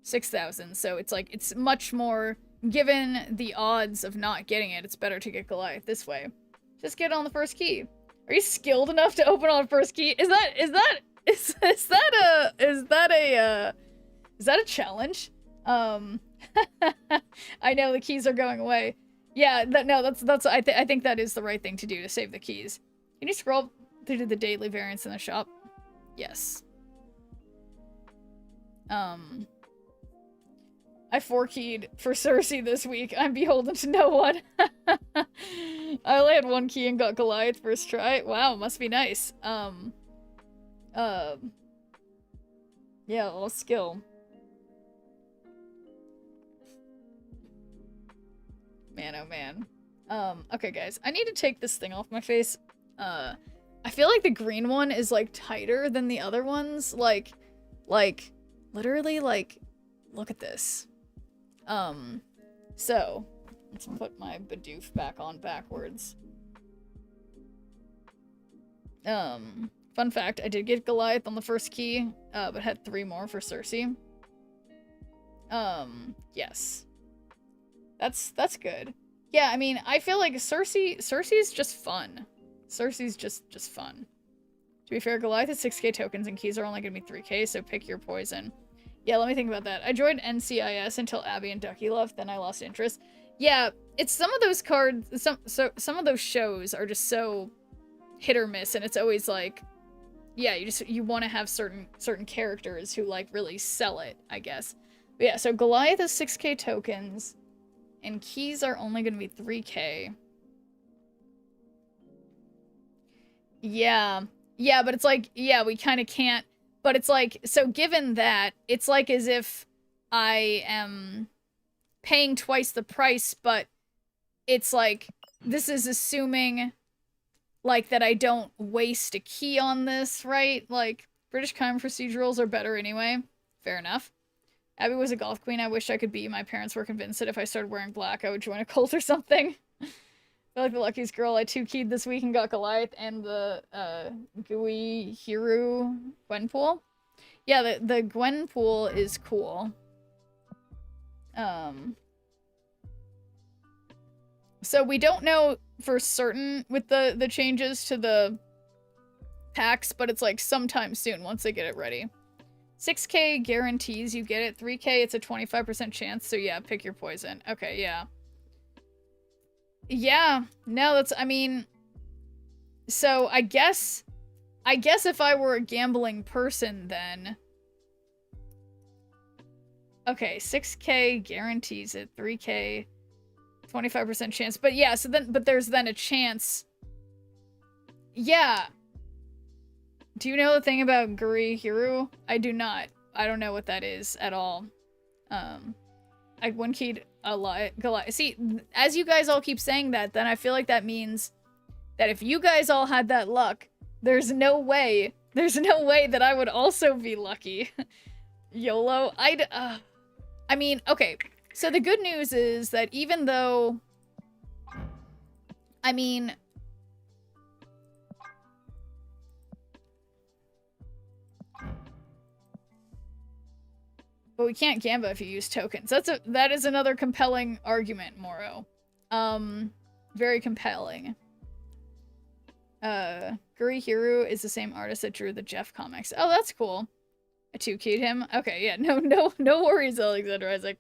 6,000. So it's like, it's much more, given the odds of not getting it, it's better to get Goliath this way. Just get on the first key. Are you skilled enough to open on first key? Is that a challenge? I know the keys are going away. Yeah, I think that is the right thing to do, to save the keys. Can you scroll through the daily variants in the shop? Yes. I 4-keyed for Cersei this week. I'm beholden to no one. I only had 1 key and got Goliath first try. Wow, must be nice. Yeah, a little skill. Man, oh man. Okay, guys. I need to take this thing off my face. I feel like the green one is, like, tighter than the other ones. Like, literally, like, look at this. So, let's put my Bidoof back on backwards. Fun fact, I did get Goliath on the first key, but had 3 more for Cersei. Yes. That's good. Yeah, I mean, I feel like Cersei's just fun. Cersei's just fun. To be fair, Goliath is 6k tokens and keys are only gonna be 3k, so pick your poison. Yeah, let me think about that. I joined NCIS until Abby and Ducky left, then I lost interest. Yeah, it's some of those cards, some of those shows are just so hit or miss, and it's always like, yeah, you want to have certain characters who, like, really sell it, I guess. But yeah, so Goliath is 6k tokens, and keys are only going to be 3k. Yeah, but it's like, yeah, we kind of can't. But it's like, so given that, it's like as if I am paying twice the price, but it's like, this is assuming, like, that I don't waste a key on this, right? Like, British crime procedurals are better anyway. Fair enough. Abby was a golf queen. I wish I could be. My parents were convinced that if I started wearing black, I would join a cult or something. I feel like the luckiest girl. I 2-keyed this week and got Goliath and the Gui Hiru Gwenpool. Yeah, the Gwenpool is cool. So we don't know for certain with the changes to the packs, but it's like sometime soon once they get it ready. 6k guarantees you get it. 3k, it's a 25% chance. So yeah, pick your poison. Okay, yeah. Yeah, no, that's, I mean, so I guess if I were a gambling person then, okay, 6k guarantees it, 3k, 25% chance, but yeah, so then, but there's then a chance, yeah. Do you know the thing about Guri Hiru? I do not. I don't know what that is at all. I one keyed a lot. Goliath. See, as you guys all keep saying that, then I feel like that means that if you guys all had that luck, there's no way that I would also be lucky. YOLO. I mean, okay. So the good news is that even though, I mean, but we can't gamba if you use tokens. That is another compelling argument, Moro. Very compelling. Gurihiru is the same artist that drew the Jeff comics. Oh, that's cool. I 2-keyed him. Okay, yeah, no worries, Alexander Isaac.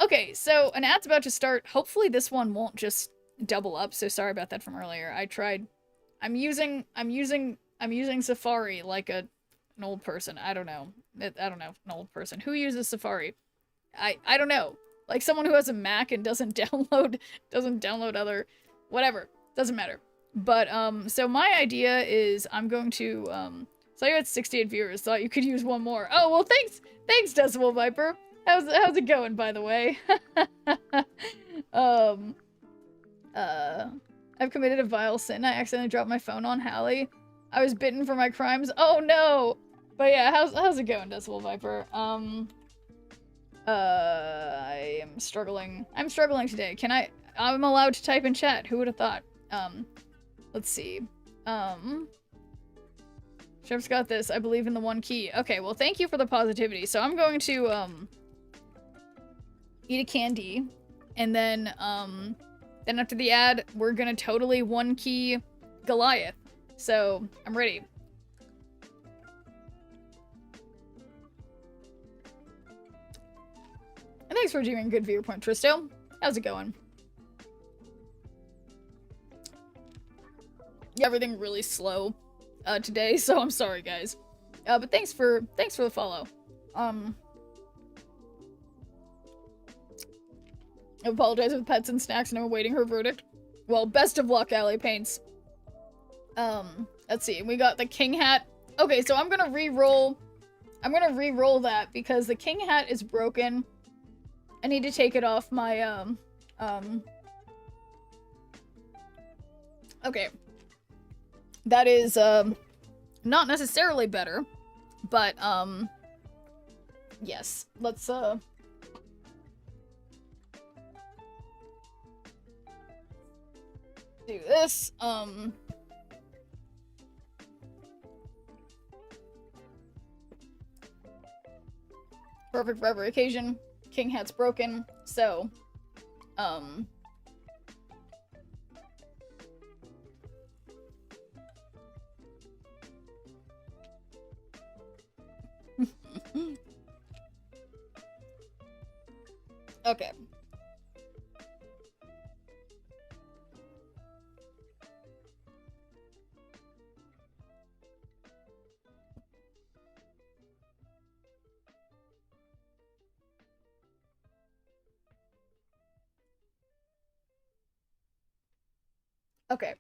Okay, so an ad's about to start. Hopefully this one won't just double up, so sorry about that from earlier. I tried. I'm using Safari like an old person. I don't know, an old person. Who uses Safari? I don't know. Like someone who has a Mac and doesn't download other, whatever. Doesn't matter. But, so my idea is I'm going to, so you had 68 viewers, thought you could use one more. Oh, well, thanks, Decibel Viper. How's it going, by the way? I've committed a vile sin. I accidentally dropped my phone on Hallie. I was bitten for my crimes. Oh, no! But yeah, how's it going, Decibel Viper? I am struggling. I'm struggling today. I'm allowed to type in chat. Who would have thought? Let's see. Chef's got this. I believe in the one key. Okay, well, thank you for the positivity. So I'm going to, eat a candy. And then after the ad, we're gonna totally one key Goliath. So, I'm ready. And thanks for doing good viewer point, Tristo. How's it going? Yeah, everything really slow today, so I'm sorry, guys. But thanks for the follow. I apologize with pets and snacks, and I'm awaiting her verdict. Well, best of luck, Alley Paints. Let's see. We got the king hat. Okay, so I'm gonna re-roll that because the king hat is broken. I need to take it off my okay. That is, not necessarily better, but, yes. Let's, do this, perfect for every occasion. King hat's broken, so, okay. Okay.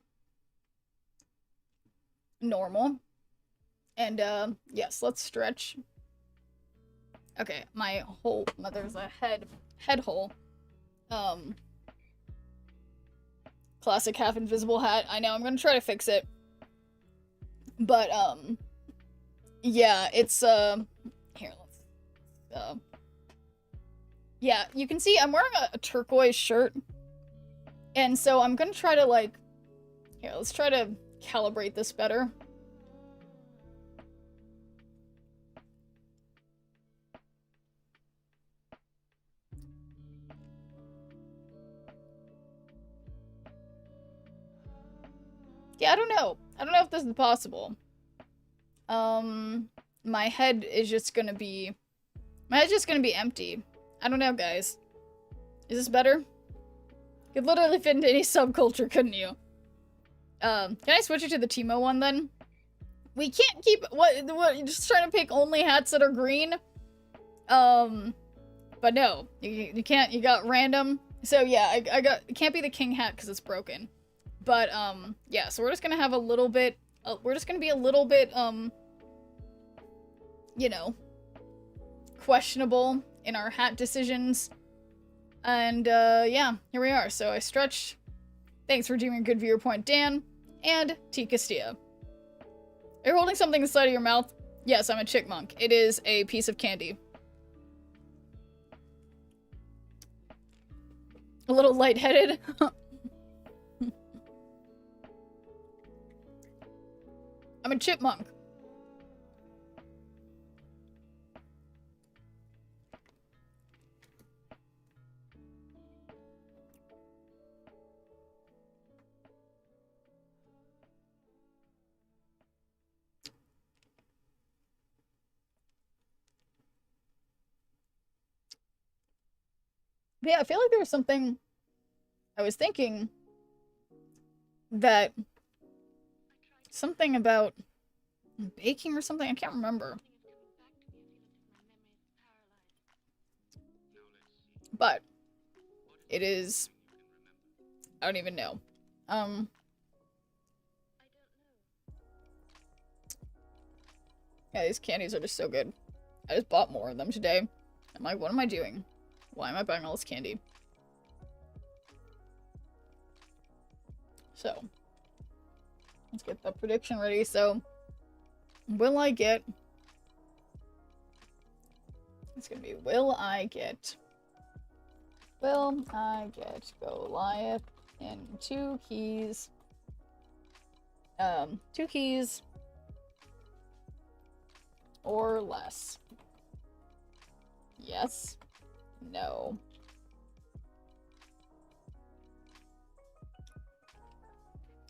Normal. And, yes, let's stretch. Okay, my hole, there's a head hole. Classic half invisible hat. I know, I'm gonna try to fix it. But, yeah, it's, here, let's, yeah, you can see I'm wearing a turquoise shirt. And so I'm gonna try to, like, here, let's try to calibrate this better. Yeah, I don't know. I don't know if this is possible. My head is just gonna be... My head's just gonna be empty. I don't know, guys. Is this better? You could literally fit into any subculture, couldn't you? Can I switch it to the Teemo one, then? We can't keep... What, you're just trying to pick only hats that are green? But no. You can't... You got random. So, yeah, I got... It can't be the king hat, because it's broken. But, yeah, so we're just gonna have a little bit... we're just gonna be a little bit, you know, questionable in our hat decisions. And, yeah, here we are. So I stretched. Thanks for doing a good viewer point, Dan. And T. Castilla. Are you holding something inside of your mouth? Yes, I'm a chickmunk. It is a piece of candy. A little lightheaded. I'm a chipmunk. Yeah, I feel like there was something I was thinking that something about baking or something. I can't remember. But it is, I don't even know. Yeah, these candies are just so good. I just bought more of them today. I'm like, what am I doing? Why am I buying all this candy? So, let's get the prediction ready. So, will I get... It's gonna be, will I get Goliath in 2 keys? 2 keys or less? Yes. No.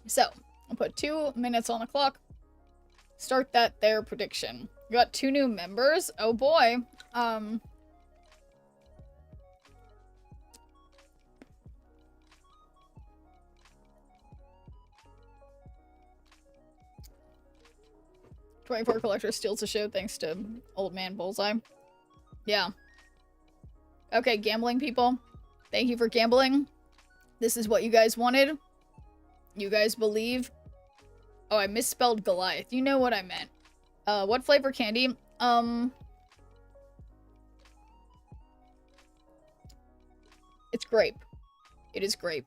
So, I'll put 2 minutes on the clock. Start that there prediction. We got 2 new members. Oh boy. 24 collector steals the show thanks to Old Man Bullseye. Yeah. Okay, gambling people. Thank you for gambling. This is what you guys wanted. You guys believe. Oh, I misspelled Goliath. You know what I meant. What flavor candy? It's grape. It is grape.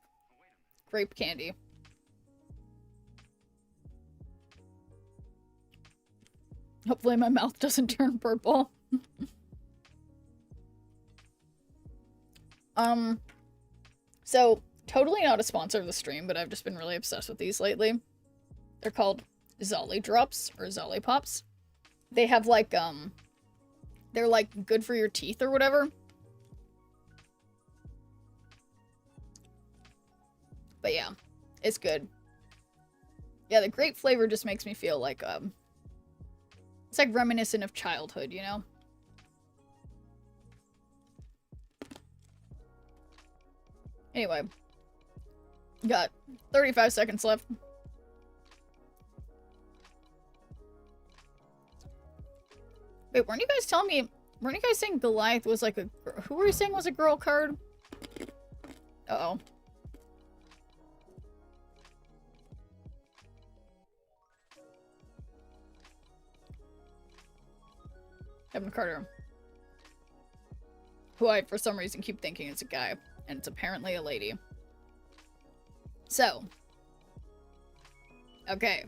Grape candy. Hopefully my mouth doesn't turn purple. So, totally not a sponsor of the stream, but I've just been really obsessed with these lately. They're called Zolly Drops, or Zolly Pops. They have, like, they're, like, good for your teeth or whatever. But yeah, it's good. Yeah, the grape flavor just makes me feel like, it's like reminiscent of childhood, you know? Anyway. Got 35 seconds left. Wait, weren't you guys telling me... Weren't you guys saying Goliath was like a... Who were you saying was a girl card? Uh-oh. Kevin Carter. Who I, for some reason, keep thinking is a guy. And it's apparently a lady. So. Okay.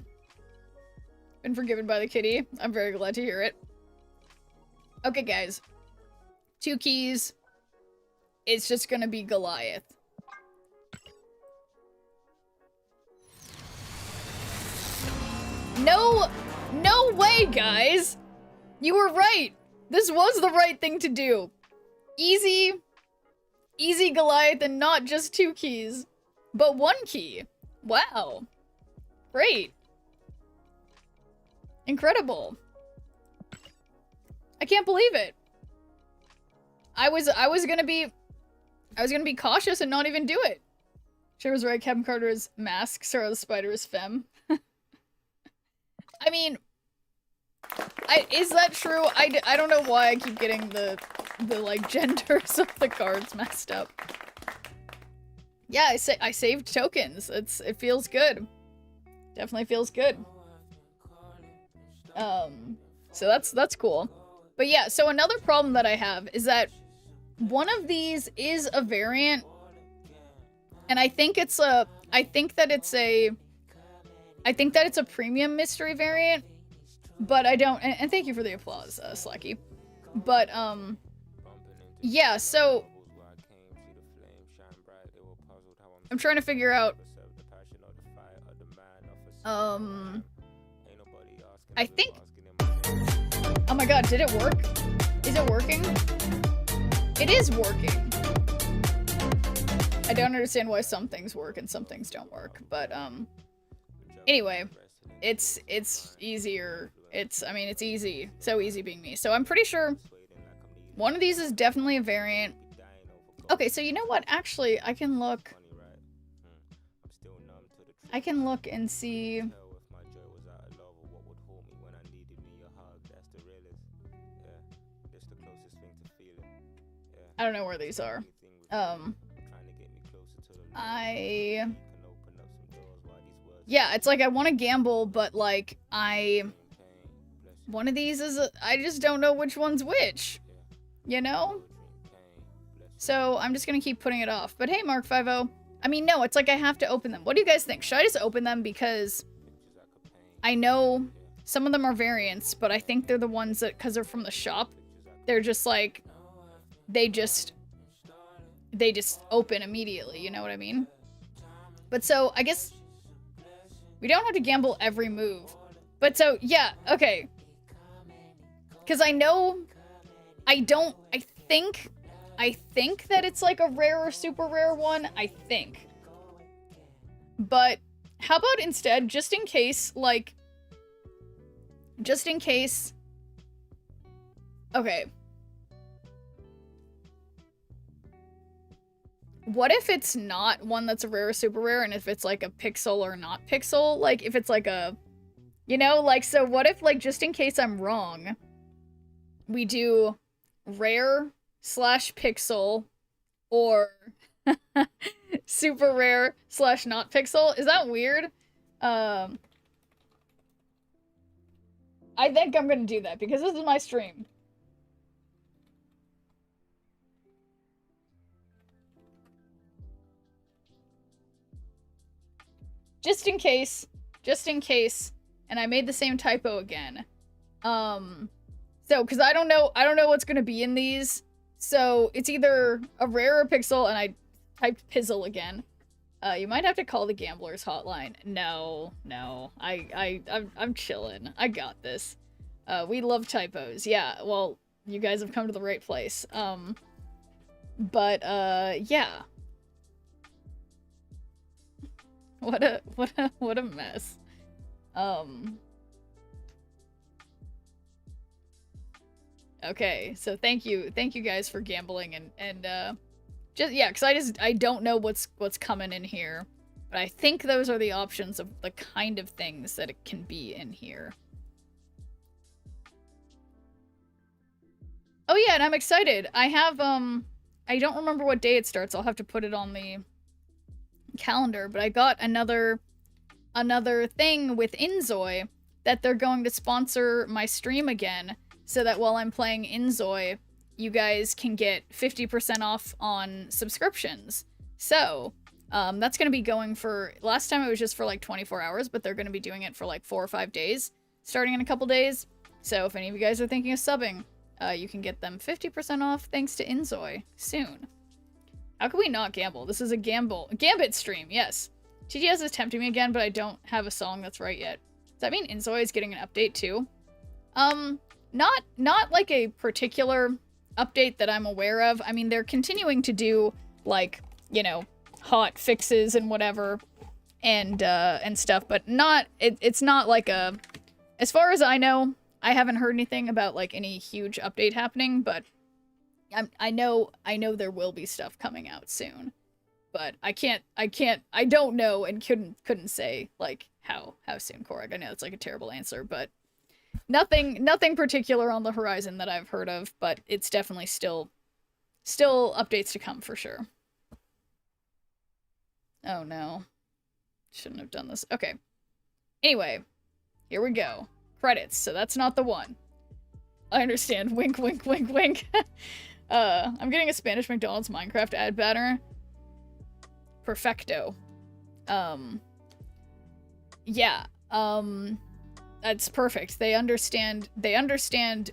Been forgiven by the kitty. I'm very glad to hear it. Okay, guys. 2 keys. It's just gonna be Goliath. No way, guys! You were right! This was the right thing to do. Easy Goliath and not just 2 keys, but 1 key. Wow. Great. Incredible. I can't believe it. I was gonna be cautious and not even do it. Sure was right, Kevin Carter's mask, Sarah the Spider is femme. I mean, is that true? I don't know why I keep getting the like genders of the cards messed up. Yeah, I saved tokens. It feels good. Definitely feels good. So that's cool. But yeah, so another problem that I have is that one of these is a variant, and I think that it's a premium mystery variant, but I don't, and thank you for the applause, Slacky. But, yeah, so I'm trying to figure out, I think, oh my god, did it work? Is it working? It is working. I don't understand why some things work and some things don't work, but, anyway, it's easier. I mean, it's easy. So easy being me. So I'm pretty sure one of these is definitely a variant. Okay, so you know what? Actually, I can look and see. I don't know where these are. Yeah, it's like I want to gamble, but like one of these is I just don't know which one's which, you know? So I'm just gonna keep putting it off. But hey, Mark 50. I mean, no, it's like I have to open them. What do you guys think? Should I just open them? Because I know some of them are variants, but I think they're the ones that, because they're from the shop, they're just like, they just open immediately, you know what I mean? But so, I guess we don't have to gamble every move. But so, yeah, okay. Because I know, I think that it's like a rare or super rare one, I think. But how about instead, just in case, okay. What if it's not one that's a rare or super rare, and if it's like a pixel or not pixel? Like, if it's like a, you know, like, so what if, like, just in case I'm wrong, we do rare / pixel or super rare / not pixel? Is that weird? I think I'm gonna do that because this is my stream. Just in case, and I made the same typo again. So, because I don't know what's gonna be in these, so it's either a rare or pixel, and I typed pizzle again. You might have to call the Gamblers Hotline. No, I'm chilling. I got this. We love typos. Yeah, well, you guys have come to the right place. Yeah. What a mess. Okay, so thank you guys for gambling and just, yeah, because I don't know what's coming in here, but I think those are the options of the kind of things that it can be in here. Oh yeah, and I'm excited. I have I don't remember what day it starts. I'll have to put it on the calendar, but I got another thing with inZOI that they're going to sponsor my stream again, so that while I'm playing inZOI, you guys can get 50% off on subscriptions. So, that's going to be going for, last time it was just for like 24 hours, but they're going to be doing it for like 4 or 5 days, starting in a couple days. So if any of you guys are thinking of subbing, you can get them 50% off thanks to inZOI soon. How can we not gamble? This is a Gambit stream, yes. TGS is tempting me again, but I don't have a song that's right yet. Does that mean inZOI is getting an update too? Not like a particular update that I'm aware of. I mean, they're continuing to do, like, you know, hot fixes and whatever, and stuff, but it's not like a, as far as I know, I haven't heard anything about, like, any huge update happening, but I know there will be stuff coming out soon. But I don't know and couldn't say, like, how soon, Korg. I know it's like a terrible answer, but nothing particular on the horizon that I've heard of, but it's definitely still updates to come for sure. Oh no. Shouldn't have done this. Okay. Anyway, here we go. Credits, so that's not the one. I understand. Wink, wink, wink, wink. I'm getting a Spanish McDonald's Minecraft ad banner. Perfecto. Yeah. That's perfect. They understand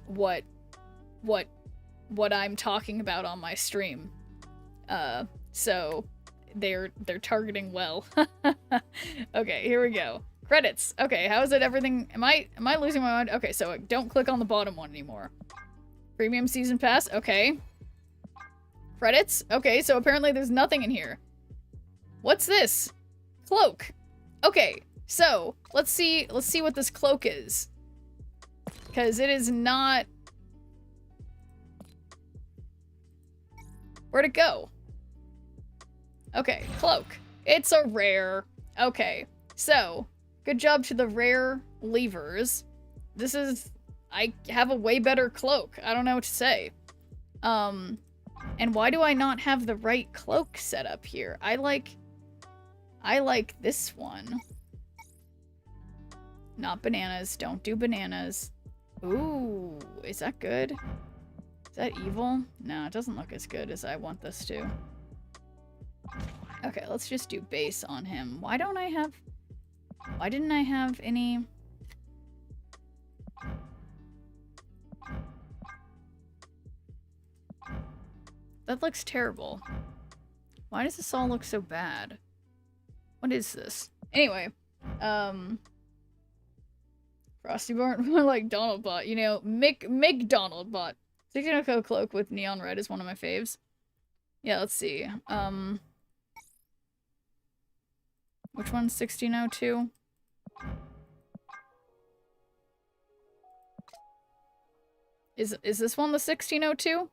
what I'm talking about on my stream. So they're targeting well. Okay, here we go. Credits. Okay, how is it everything? Am I losing my mind? Okay, so don't click on the bottom one anymore. Premium season pass. Okay. Credits. Okay, so apparently there's nothing in here. What's this? Cloak. Okay, so let's see what this cloak is. Because it is not... Where'd it go? Okay, cloak. It's a rare. Okay, so good job to the rare levers. This is... I have a way better cloak. I don't know what to say. And why do I not have the right cloak set up here? I like this one. Not bananas. Don't do bananas. Ooh, is that good? Is that evil? No, it doesn't look as good as I want this to. Okay, let's just do base on him. Why didn't I have any... That looks terrible. Why does this all look so bad? What is this? Anyway, Frosty Bart, more like Donald Bot. You know, McDonald Bot. 1602 cloak with neon red is one of my faves. Yeah, let's see. Which one's 1602? Is this one the 1602?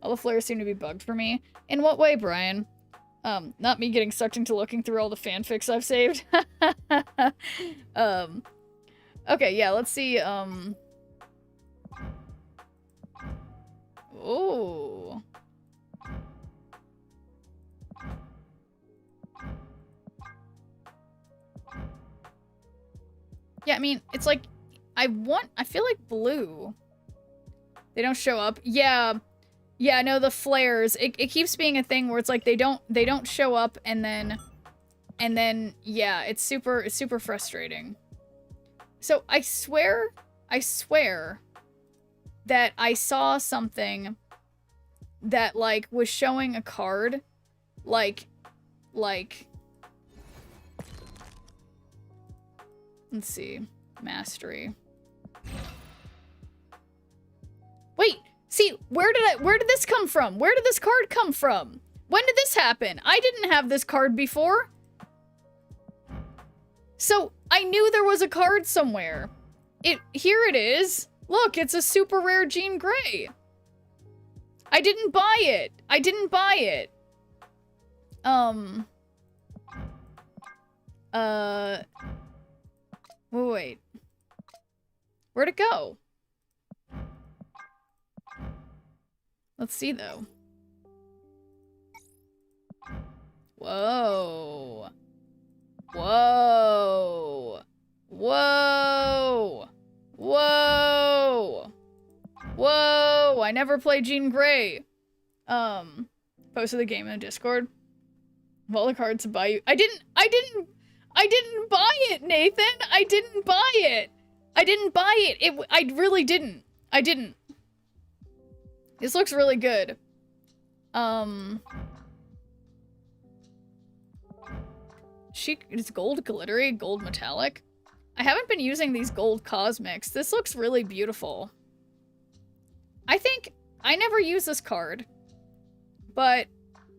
All the flares seem to be bugged for me. In what way, Brian? Not me getting sucked into looking through all the fanfics I've saved. Okay, yeah, let's see, Ooh. Yeah, I mean, it's like, I feel like blue. They don't show up. Yeah, no, the flares. It keeps being a thing where it's like they don't show up and then yeah, it's super frustrating. So I swear that I saw something that like was showing a card like let's see, mastery. Wait, see, where did this come from? Where did this card come from? When did this happen? I didn't have this card before. So, I knew there was a card somewhere. Here it is. Look, it's a super rare Jean Grey. I didn't buy it. Wait. Where'd it go? Let's see, though. Whoa. Whoa. Whoa. Whoa. Whoa. I never played Jean Grey. Posted the game in the Discord. Of all the cards to buy you. I didn't buy it, Nathan. I didn't buy it. I really didn't. I didn't. This looks really good. It's gold glittery, gold metallic. I haven't been using these gold cosmics. This looks really beautiful. I think I never use this card, but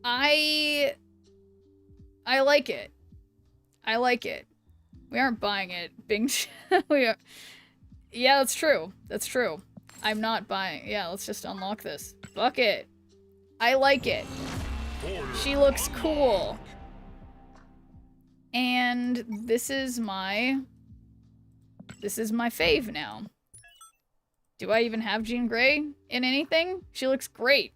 I like it. I like it. We aren't buying it. Bing. We are. Yeah, that's true. That's true. I'm not buying. Yeah, let's just unlock this. Fuck it. I like it. She looks cool. And this is my fave now. Do I even have Jean Grey in anything? She looks great.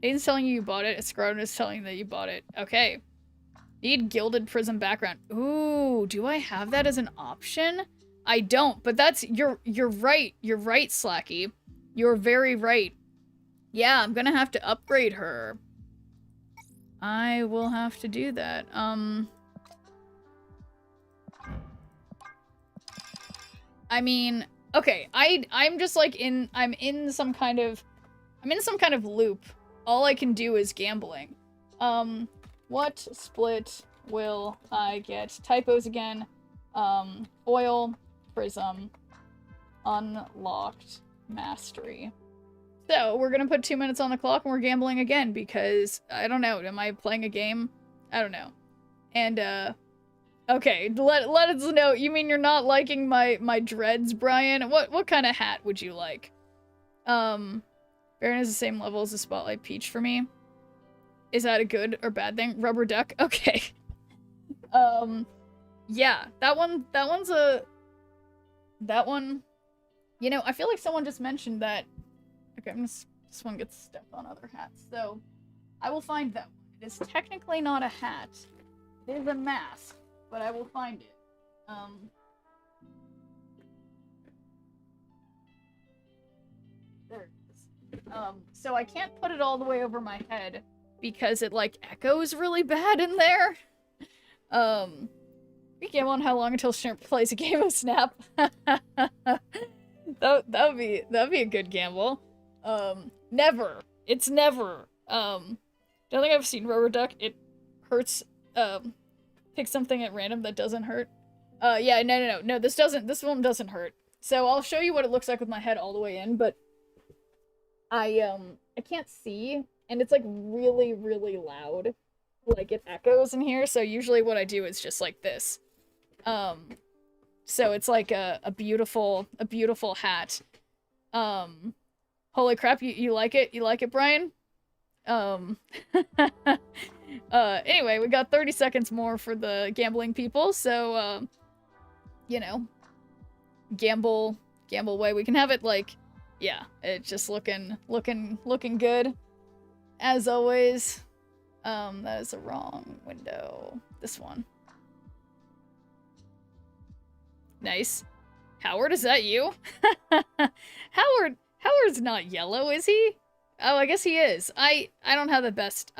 Aiden's telling you bought it. Scrotum is telling you that you bought it. Okay. Need gilded prism background. Ooh, do I have that as an option? I don't, but that's, you're right. You're right, Slacky. You're very right. Yeah, I'm gonna have to upgrade her. I will have to do that. I mean, okay, I'm just like I'm in some kind of loop. All I can do is gambling. What split will I get? Typos again. Foil, prism, unlocked, mastery. So, we're gonna put 2 minutes on the clock and we're gambling again because, I don't know, am I playing a game? I don't know. And, okay, let us know. You mean you're not liking my dreads, Brian? What kind of hat would you like? Baron is the same level as the Spotlight Peach for me. Is that a good or bad thing? Rubber duck? Okay. Yeah, that one, you know, I feel like someone just mentioned that. Okay, this one gets stuck on other hats, so I will find that one. It is technically not a hat. It is a mask, but I will find it. There it is. So I can't put it all the way over my head because it, like, echoes really bad in there. We game on how long until Shrimp plays a game of Snap. That'd be a good gamble. Never. It's never. Don't think I've seen Rubber Duck. It hurts. Pick something at random that doesn't hurt. Yeah, no, this one doesn't hurt. So I'll show you what it looks like with my head all the way in, but I can't see, and it's like really, really loud. Like it echoes in here, so usually what I do is just like this. So it's like a beautiful hat. Holy crap, you like it? You like it, Brian? Anyway, we got 30 seconds more for the gambling people, so, you know, gamble away. We can have it, like, yeah, it's just looking good, as always. That is the wrong window. This one. Nice. Howard, is that you? Howard's not yellow, is he? Oh, I guess he is. I don't have the best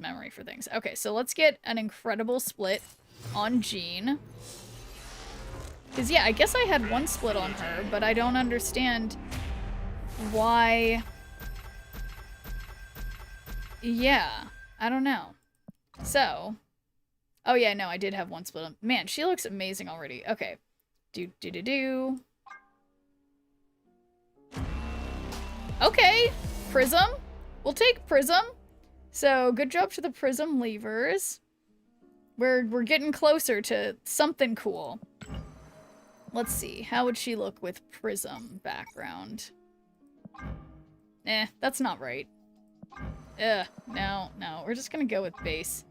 memory for things. Okay, so let's get an incredible split on Jean. Cause yeah, I guess I had one split on her, but I don't understand why. Yeah, I don't know. So, oh yeah, no, I did have one split on. Man, she looks amazing already. Okay, do. Okay. Prism? We'll take Prism. So, good job to the Prism levers. We're getting closer to something cool. Let's see. How would she look with Prism background? That's not right. No. We're just gonna go with base.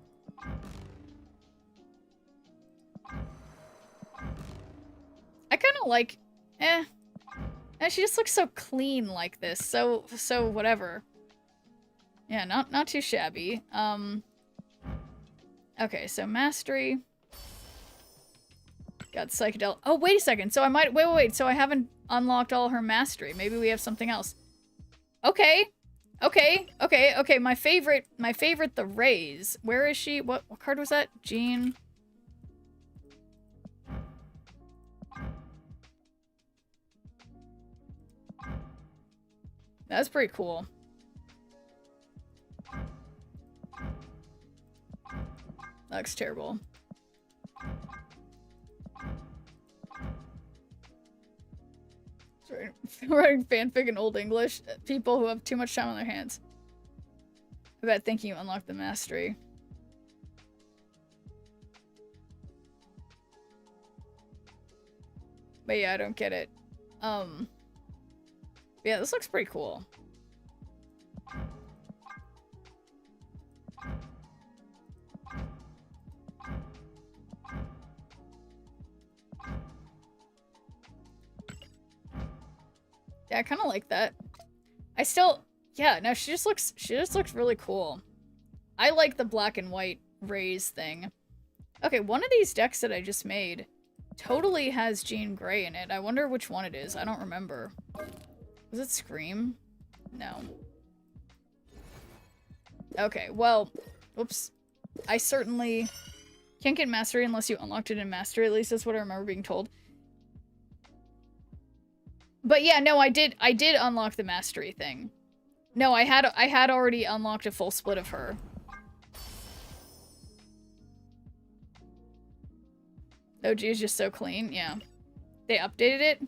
I kind of like... And she just looks so clean like this, so whatever. Yeah, not too shabby. Okay, so mastery. Got psychedelic. Oh, wait a second. So I might wait. So I haven't unlocked all her mastery. Maybe we have something else. Okay. My favorite, the Rays. Where is she? What card was that? Jean. That's pretty cool. That looks terrible. Writing fanfic in Old English. People who have too much time on their hands. I bet thinking you unlocked the mastery. But yeah, I don't get it. Yeah, this looks pretty cool. Yeah, I kind of like that. Yeah, no, she just looks really cool. I like the black and white rays thing. Okay, one of these decks that I just made totally has Jean Grey in it. I wonder which one it is. I don't remember. Was it Scream? No. Okay, well, whoops. I certainly can't get Mastery unless you unlocked it in Mastery. At least that's what I remember being told. But yeah, no, I did unlock the Mastery thing. No, I had already unlocked a full split of her. OG is just so clean, yeah. They updated it.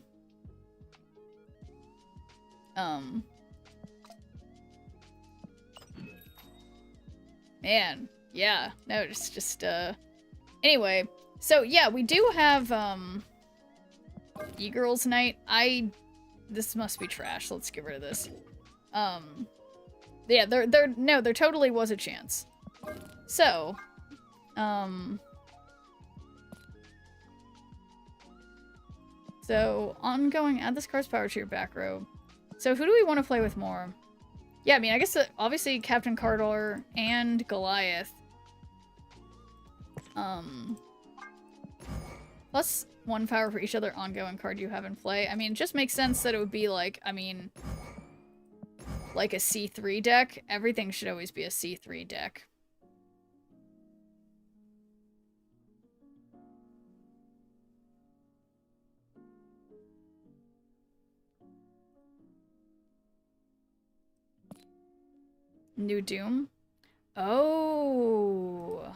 Man, yeah. No, it's just anyway, so yeah, we do have E-Girls Night. This must be trash. Let's get rid of this. Yeah, there totally was a chance. So, so, ongoing, add this card's power to your back row. So who do we want to play with more? Yeah, I mean, I guess obviously Captain Cardor and Goliath. Plus 1 power for each other ongoing card you have in play. I mean, it just makes sense that it would be like, I mean, like a C3 deck. Everything should always be a C3 deck. New Doom? Oh.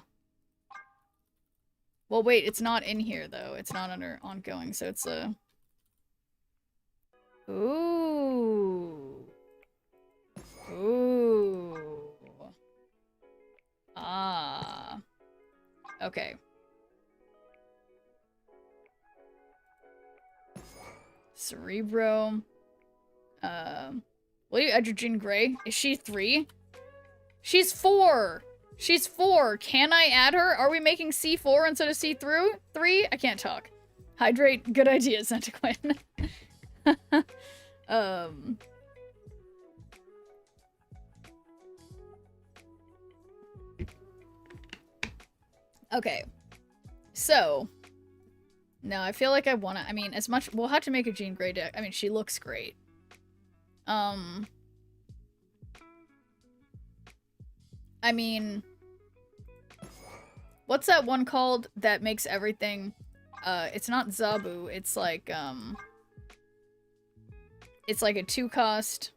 Well, wait, it's not in here, though. It's not under ongoing, so it's a... Ooh. Ooh. Ah. Okay. Cerebro. Will you add your Jean Grey? Is she 3? She's 4! She's 4! Can I add her? Are we making C4 instead of C3? I can't talk. Hydrate. Good idea, Zentaquin. Okay. So. No, I feel like I wanna... I mean, as much... We'll have to make a Jean Grey deck. I mean, she looks great. I mean, what's that one called that makes everything, it's not Zabu, it's like a 2-cost,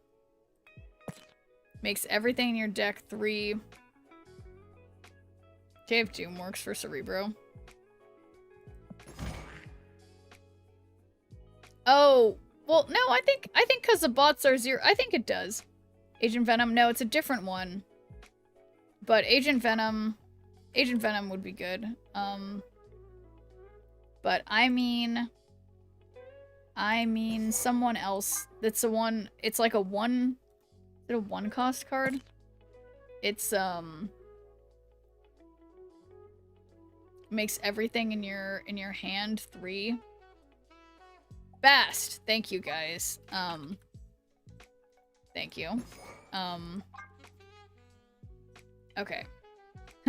makes everything in your deck 3. Cave Doom works for Cerebro. Oh, well, no, I think because the bots are 0, I think it does. Agent Venom, no, it's a different one. But Agent Venom would be good. But I mean someone else. That's the one. It's like a 1. Is it a 1-cost card? It's makes everything in your hand 3. Bast. Thank you guys. Thank you. Okay.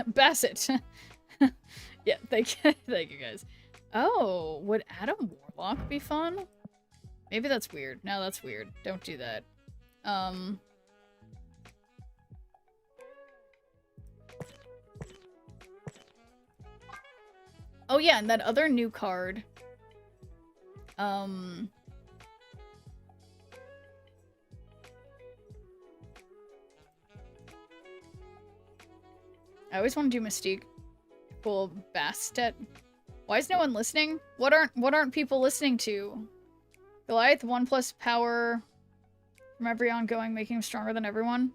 Bassett. Yeah, thank you guys. Oh, would Adam Warlock be fun? Maybe that's weird. No, that's weird. Don't do that. Oh yeah, and that other new card. I always want to do Mystique. Cool Bastet. Why is no one listening? What aren't people listening to? Goliath 1+ power from every ongoing, making him stronger than everyone.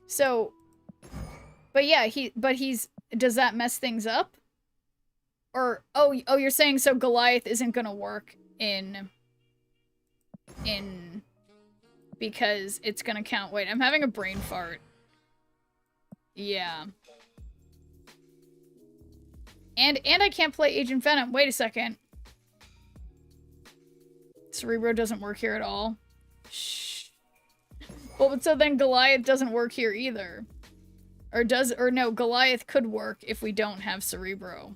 So, but yeah, does that mess things up? Or, oh, you're saying so Goliath isn't gonna work in because it's gonna count. Wait, I'm having a brain fart. Yeah. And I can't play Agent Venom. Wait a second. Cerebro doesn't work here at all. Shh. Well, but so then Goliath doesn't work here either. Or no, Goliath could work if we don't have Cerebro.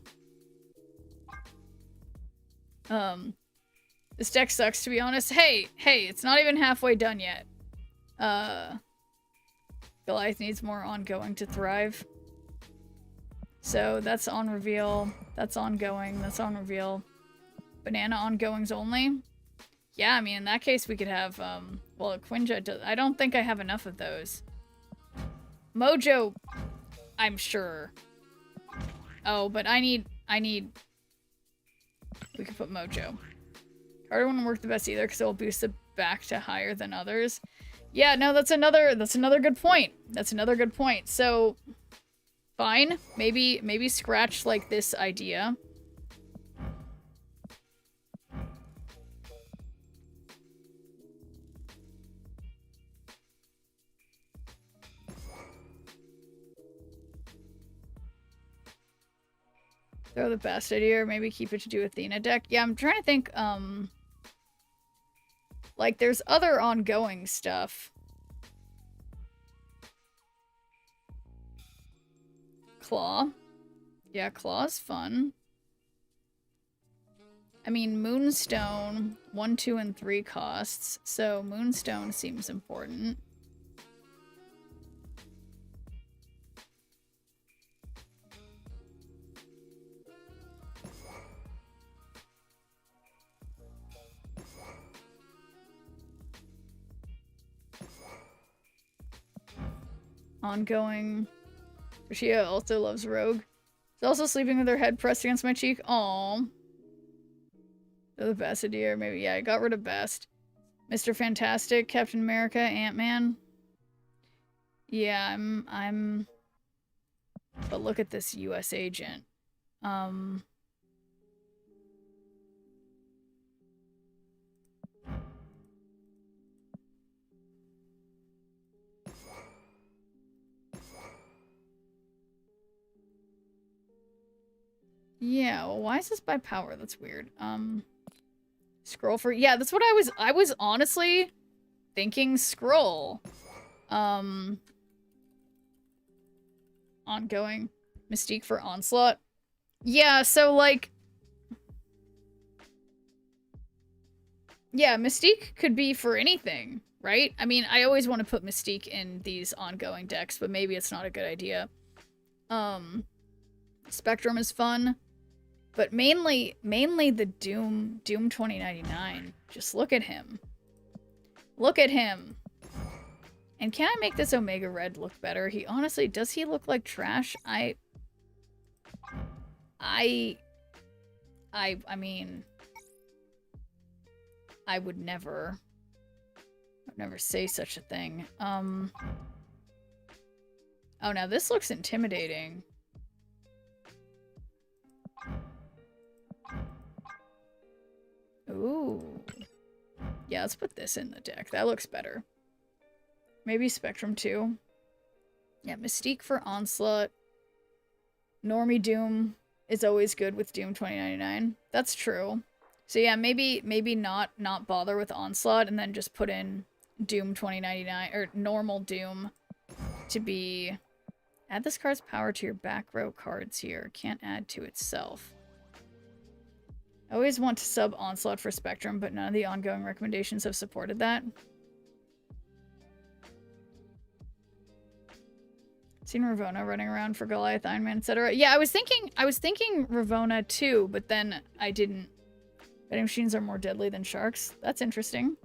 This deck sucks, to be honest. Hey, it's not even halfway done yet. Goliath needs more ongoing to thrive. So that's on reveal. That's ongoing. That's on reveal. Banana ongoings only? Yeah, I mean, in that case, we could have, well, Quinja does. I don't think I have enough of those. Mojo, I'm sure. Oh, but I need... We could put Mojo. Carter wouldn't work the best either because it will boost it back to higher than others. Yeah, no, that's another good point. That's another good point. So, fine. Maybe scratch, like, this idea. Throw the best idea, or maybe keep it to do Athena deck. Yeah, I'm trying to think, like, there's other ongoing stuff. Claw. Yeah, Claw's fun. I mean, Moonstone, 1, 2, and 3 costs, so Moonstone seems important. Ongoing. Rashia also loves Rogue. She's also sleeping with her head pressed against my cheek. Aww. The best idea, maybe. Yeah, I got rid of best. Mr. Fantastic, Captain America, Ant-Man. Yeah, I'm... But look at this US agent. Yeah, well, why is this by power? That's weird. Scroll for... Yeah, that's what I was honestly thinking scroll. Ongoing. Mystique for Onslaught. Yeah, so, like... Yeah, Mystique could be for anything, right? I mean, I always want to put Mystique in these ongoing decks, but maybe it's not a good idea. Spectrum is fun. But mainly the Doom 2099. Just look at him. Look at him. And can I make this Omega Red look better? He honestly, does he look like trash? I mean, I would never say such a thing. Oh, now this looks intimidating. Ooh. Yeah, let's put this in the deck. That looks better. Maybe Spectrum too. Yeah, Mystique for Onslaught. Normie Doom is always good with Doom 2099. That's true. So yeah, maybe not bother with Onslaught and then just put in Doom 2099 or normal Doom to be... Add this card's power to your back row cards here. Can't add to itself. I always want to sub Onslaught for Spectrum, but none of the ongoing recommendations have supported that. Seen Ravonna running around for Goliath, Iron Man, etc. Yeah, I was thinking Ravonna too, but then I didn't. Betting machines are more deadly than sharks. That's interesting.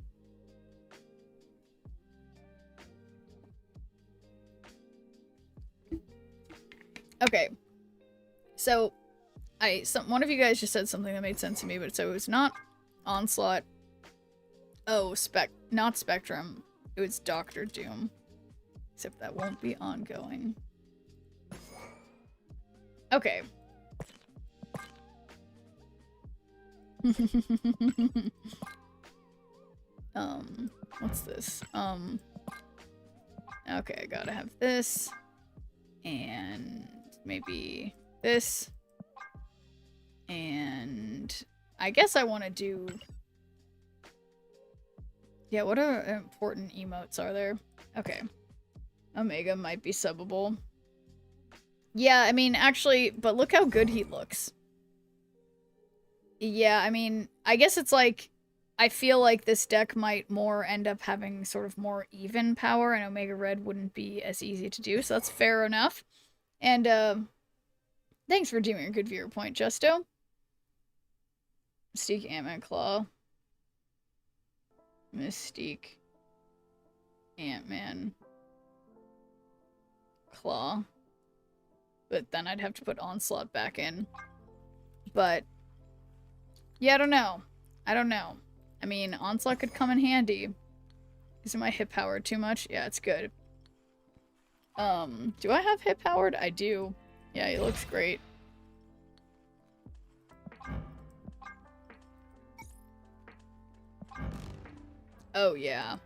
Okay. So one of you guys just said something that made sense to me, but so it was not Onslaught. Oh, not Spectrum. It was Doctor Doom. Except that won't be ongoing. Okay. What's this? Okay, I gotta have this. And maybe this. And I guess I want to do Yeah, what are important emotes are there? Okay. Omega might be subbable. Yeah, I mean, actually, but look how good he looks. Yeah, I mean, I guess it's like, I feel like this deck might more end up having sort of more even power, and Omega Red wouldn't be as easy to do, so that's fair enough. And, thanks for doing a good viewer point, Justo. Mystique, Ant-Man, Claw. Mystique, Ant-Man, Claw. But then I'd have to put Onslaught back in. But, yeah, I don't know. I don't know. I mean, Onslaught could come in handy. Isn't my hit powered too much? Yeah, it's good. Do I have hit powered? I do. Yeah, he looks great. Oh, yeah.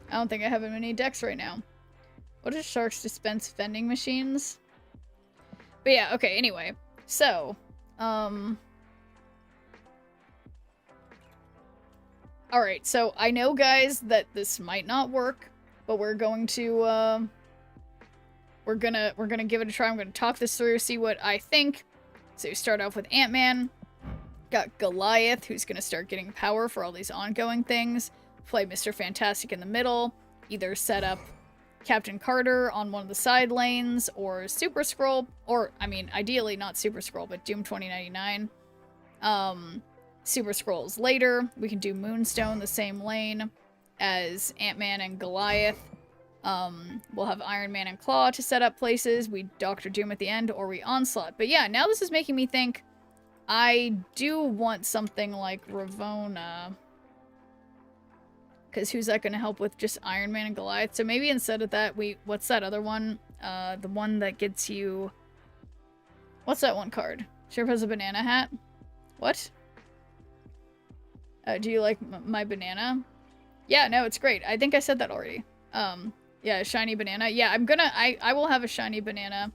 I don't think I have any decks right now. What does Sharks dispense vending machines? But yeah, okay, anyway. So, alright, so I know, guys, that this might not work, but we're going to, we're gonna give it a try. I'm gonna talk this through, see what I think. So you start off with Ant-Man. Got Goliath, who's gonna start getting power for all these ongoing things. Play Mr. Fantastic in the middle. Either set up Captain Carter on one of the side lanes, or Super Scroll, or, I mean, ideally not Super Scroll, but Doom 2099. Super Scrolls later. We can do Moonstone the same lane as Ant-Man and Goliath. We'll have Iron Man and Claw to set up places. We Doctor Doom at the end, or we Onslaught. But yeah, now this is making me think I do want something like Ravonna. Because who's that going to help with just Iron Man and Goliath? So maybe instead of that, what's that other one? The one that gets you... What's that one card? Sure has a banana hat? What? Do you like my banana? Yeah, no, it's great. I think I said that already. Yeah, shiny banana. Yeah, I will have a shiny banana.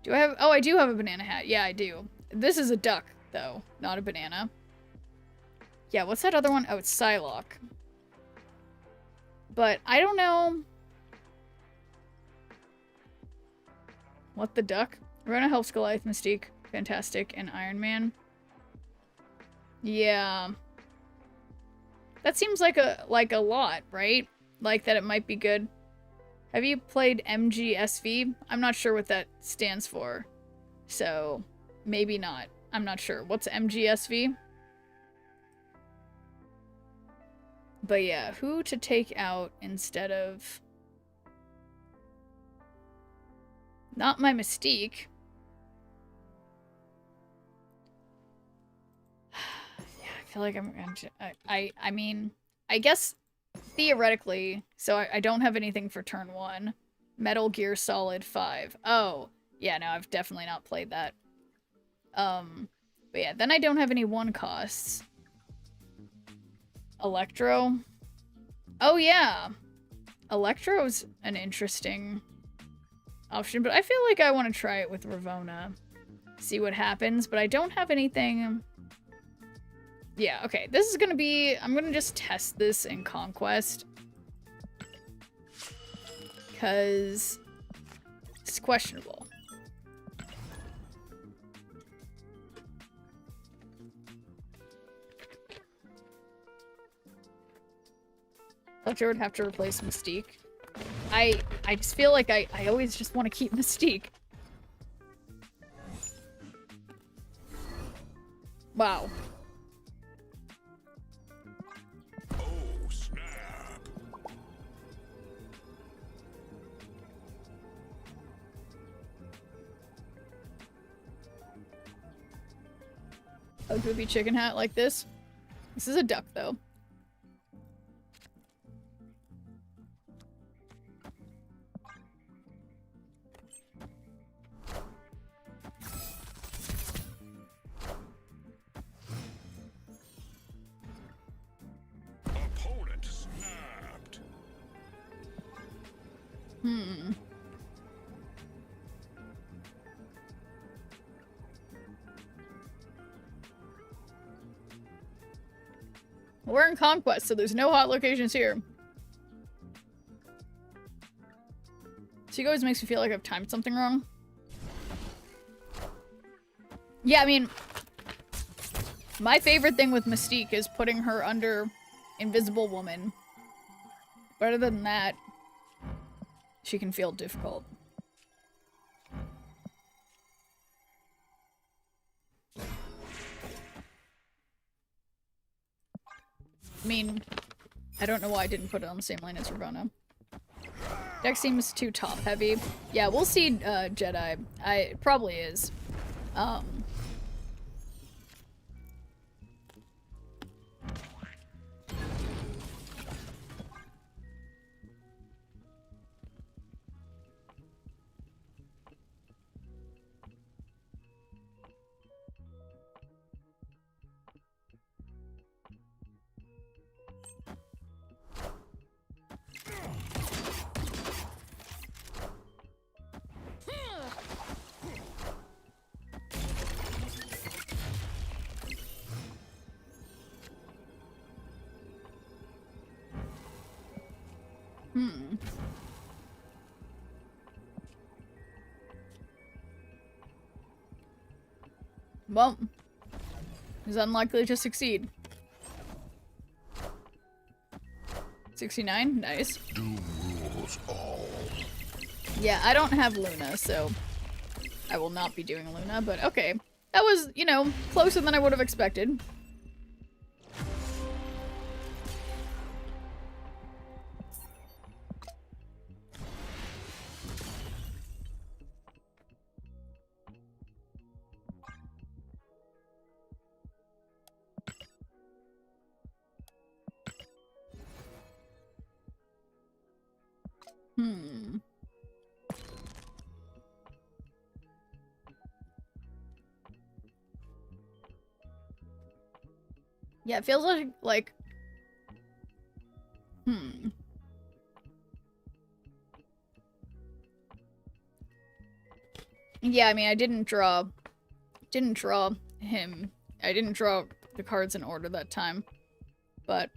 Do I have... Oh, I do have a banana hat. Yeah, I do. This is a duck, though, not a banana. Yeah, what's that other one? Oh, it's Psylocke. But I don't know what the duck. Rona helps Goliath, Mystique, Fantastic, and Iron Man. Yeah. That seems like a lot, right? Like that it might be good. Have you played MGSV? I'm not sure what that stands for. So, maybe not. I'm not sure. What's MGSV? But yeah, who to take out instead of... Not my Mystique. Yeah, I feel like I mean, I guess theoretically, so I don't have anything for turn 1. Metal Gear Solid 5. Oh, yeah, no, I've definitely not played that. But yeah, then I don't have any 1 costs. Electro. Oh yeah. Electro's an interesting option, but I feel like I want to try it with Ravonna. See what happens, but I don't have anything. Yeah, okay. This is gonna be... I'm gonna just test this in Conquest. Because it's questionable. Electro would have to replace Mystique. I just feel like I always just want to keep Mystique. Wow. Oh, snap. A goopy chicken hat like this. This is a duck, though. Opponent snapped. We're in Conquest, so there's no hot locations here. She always makes me feel like I've timed something wrong. Yeah, I mean, my favorite thing with Mystique is putting her under Invisible Woman. But other than that, she can feel difficult. I mean, I don't know why I didn't put it on the same lane as Ravonna. Deck seems too top heavy. Yeah, we'll see Jedi. It probably is. Well, he's unlikely to succeed. 69? Nice. Doom rules all. Yeah, I don't have Luna, so I will not be doing Luna, but okay. That was, you know, closer than I would have expected. Yeah, it feels like Yeah, I mean, I didn't draw him. I didn't draw the cards in order that time. But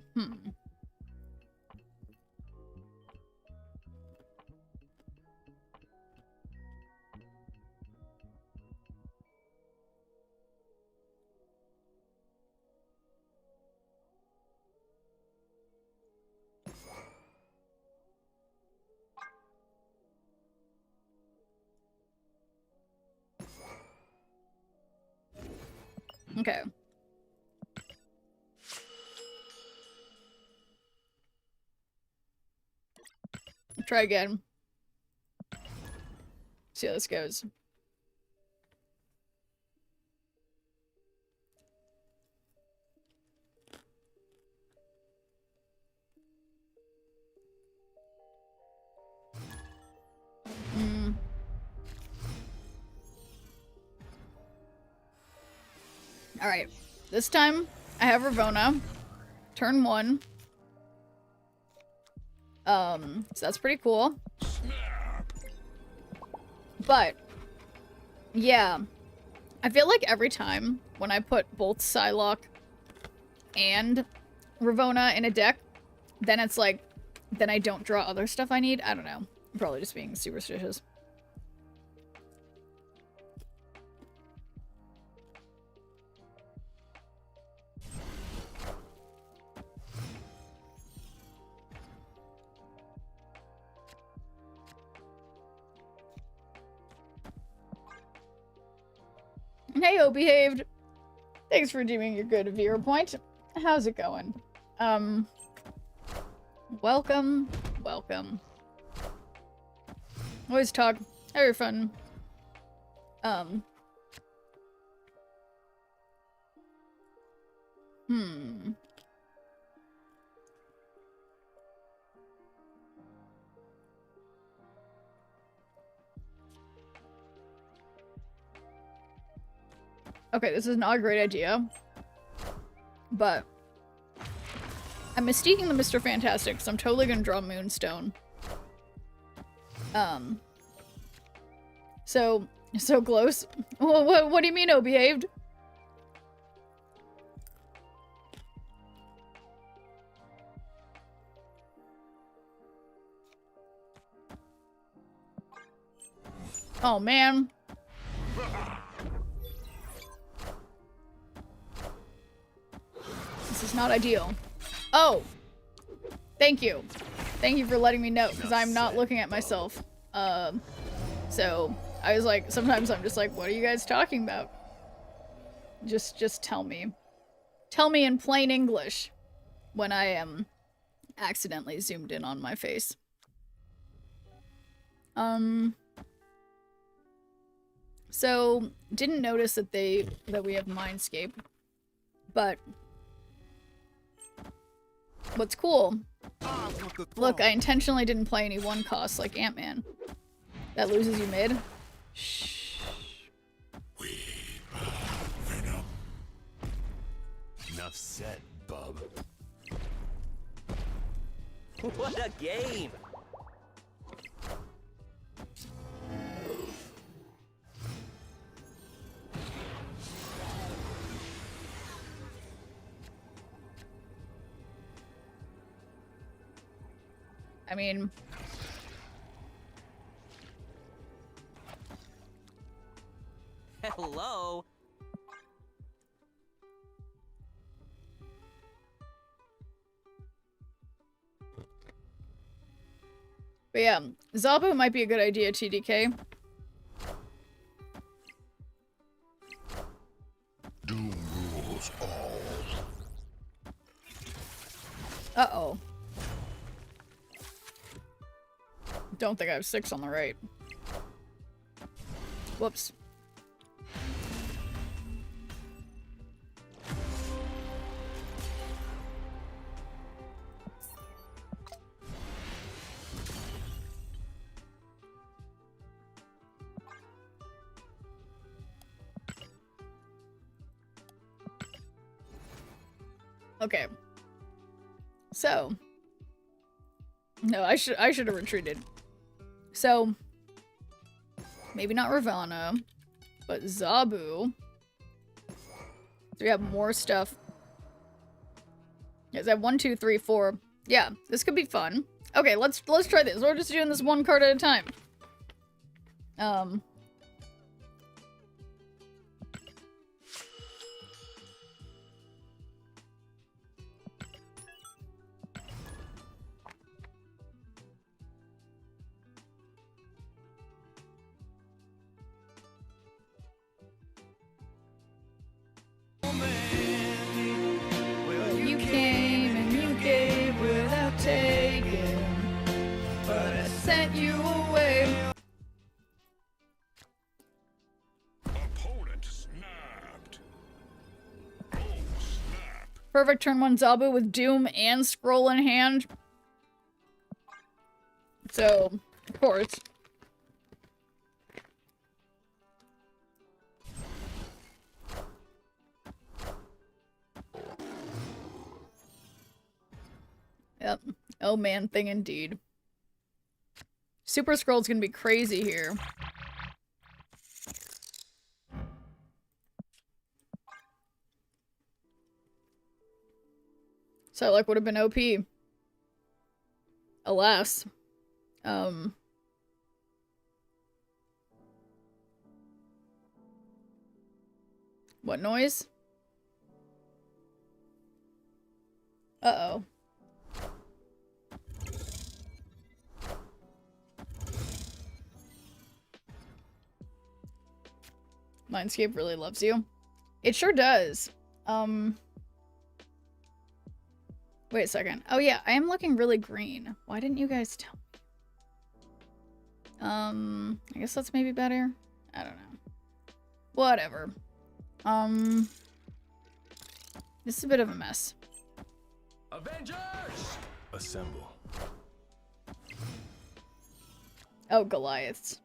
okay. Try again. See how this goes. Alright. This time, I have Ravonna. Turn 1. So that's pretty cool. But, yeah. I feel like every time when I put both Psylocke and Ravonna in a deck, then it's like, then I don't draw other stuff I need. I don't know. I'm probably just being superstitious. Hey, behaved. Thanks for doing your good viewer point. How's it going? Welcome. Always talk. Have your fun. Okay, this is not a great idea. But I'm mistaking the Mr. Fantastic, so I'm totally gonna draw Moonstone. So close. What do you mean, behaved? Oh, man. This is not ideal. Oh! Thank you. Thank you for letting me know, because I'm not looking at myself. So, I was like, sometimes I'm just like, what are you guys talking about? Just tell me. Tell me in plain English when I am accidentally zoomed in on my face. So, didn't notice that we have Mindscape, but what's cool, look, I intentionally didn't play any one cost like Ant-Man. That loses you mid. Shh. Venom. Enough said, bub. What a game! I mean, Hello? but yeah, Zabu might be a good idea, TDK. Doom rules all. Uh-oh. Don't think I have 6 on the right. Whoops. Okay. So. No, I should have retreated. So. Maybe not Ravana, but Zabu. So we have more stuff. Yes, I have 1, 2, 3, 4. Yeah, this could be fun. Okay, let's try this. We're just doing this one card at a time. You came and you gave without taking, but I sent you away. Opponent snapped. Oh, snap. Perfect turn 1 Zabu with Doom and Scroll in hand. So, of course. Yep. Oh man, thing indeed. Super Scroll's gonna be crazy here. So, like, would have been OP. Alas. What noise? Uh-oh. Mindscape really loves you. It sure does. Wait a second. Oh yeah, I am looking really green. Why didn't you guys tell me? I guess that's maybe better. I don't know. Whatever. This is a bit of a mess. Avengers! Assemble. Oh, Goliaths.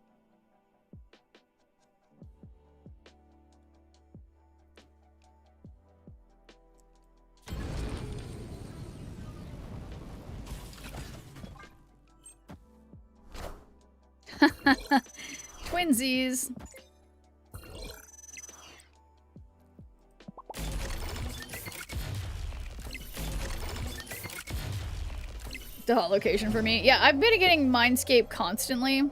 Twinsies. The hot location for me. Yeah, I've been getting Mindscape constantly.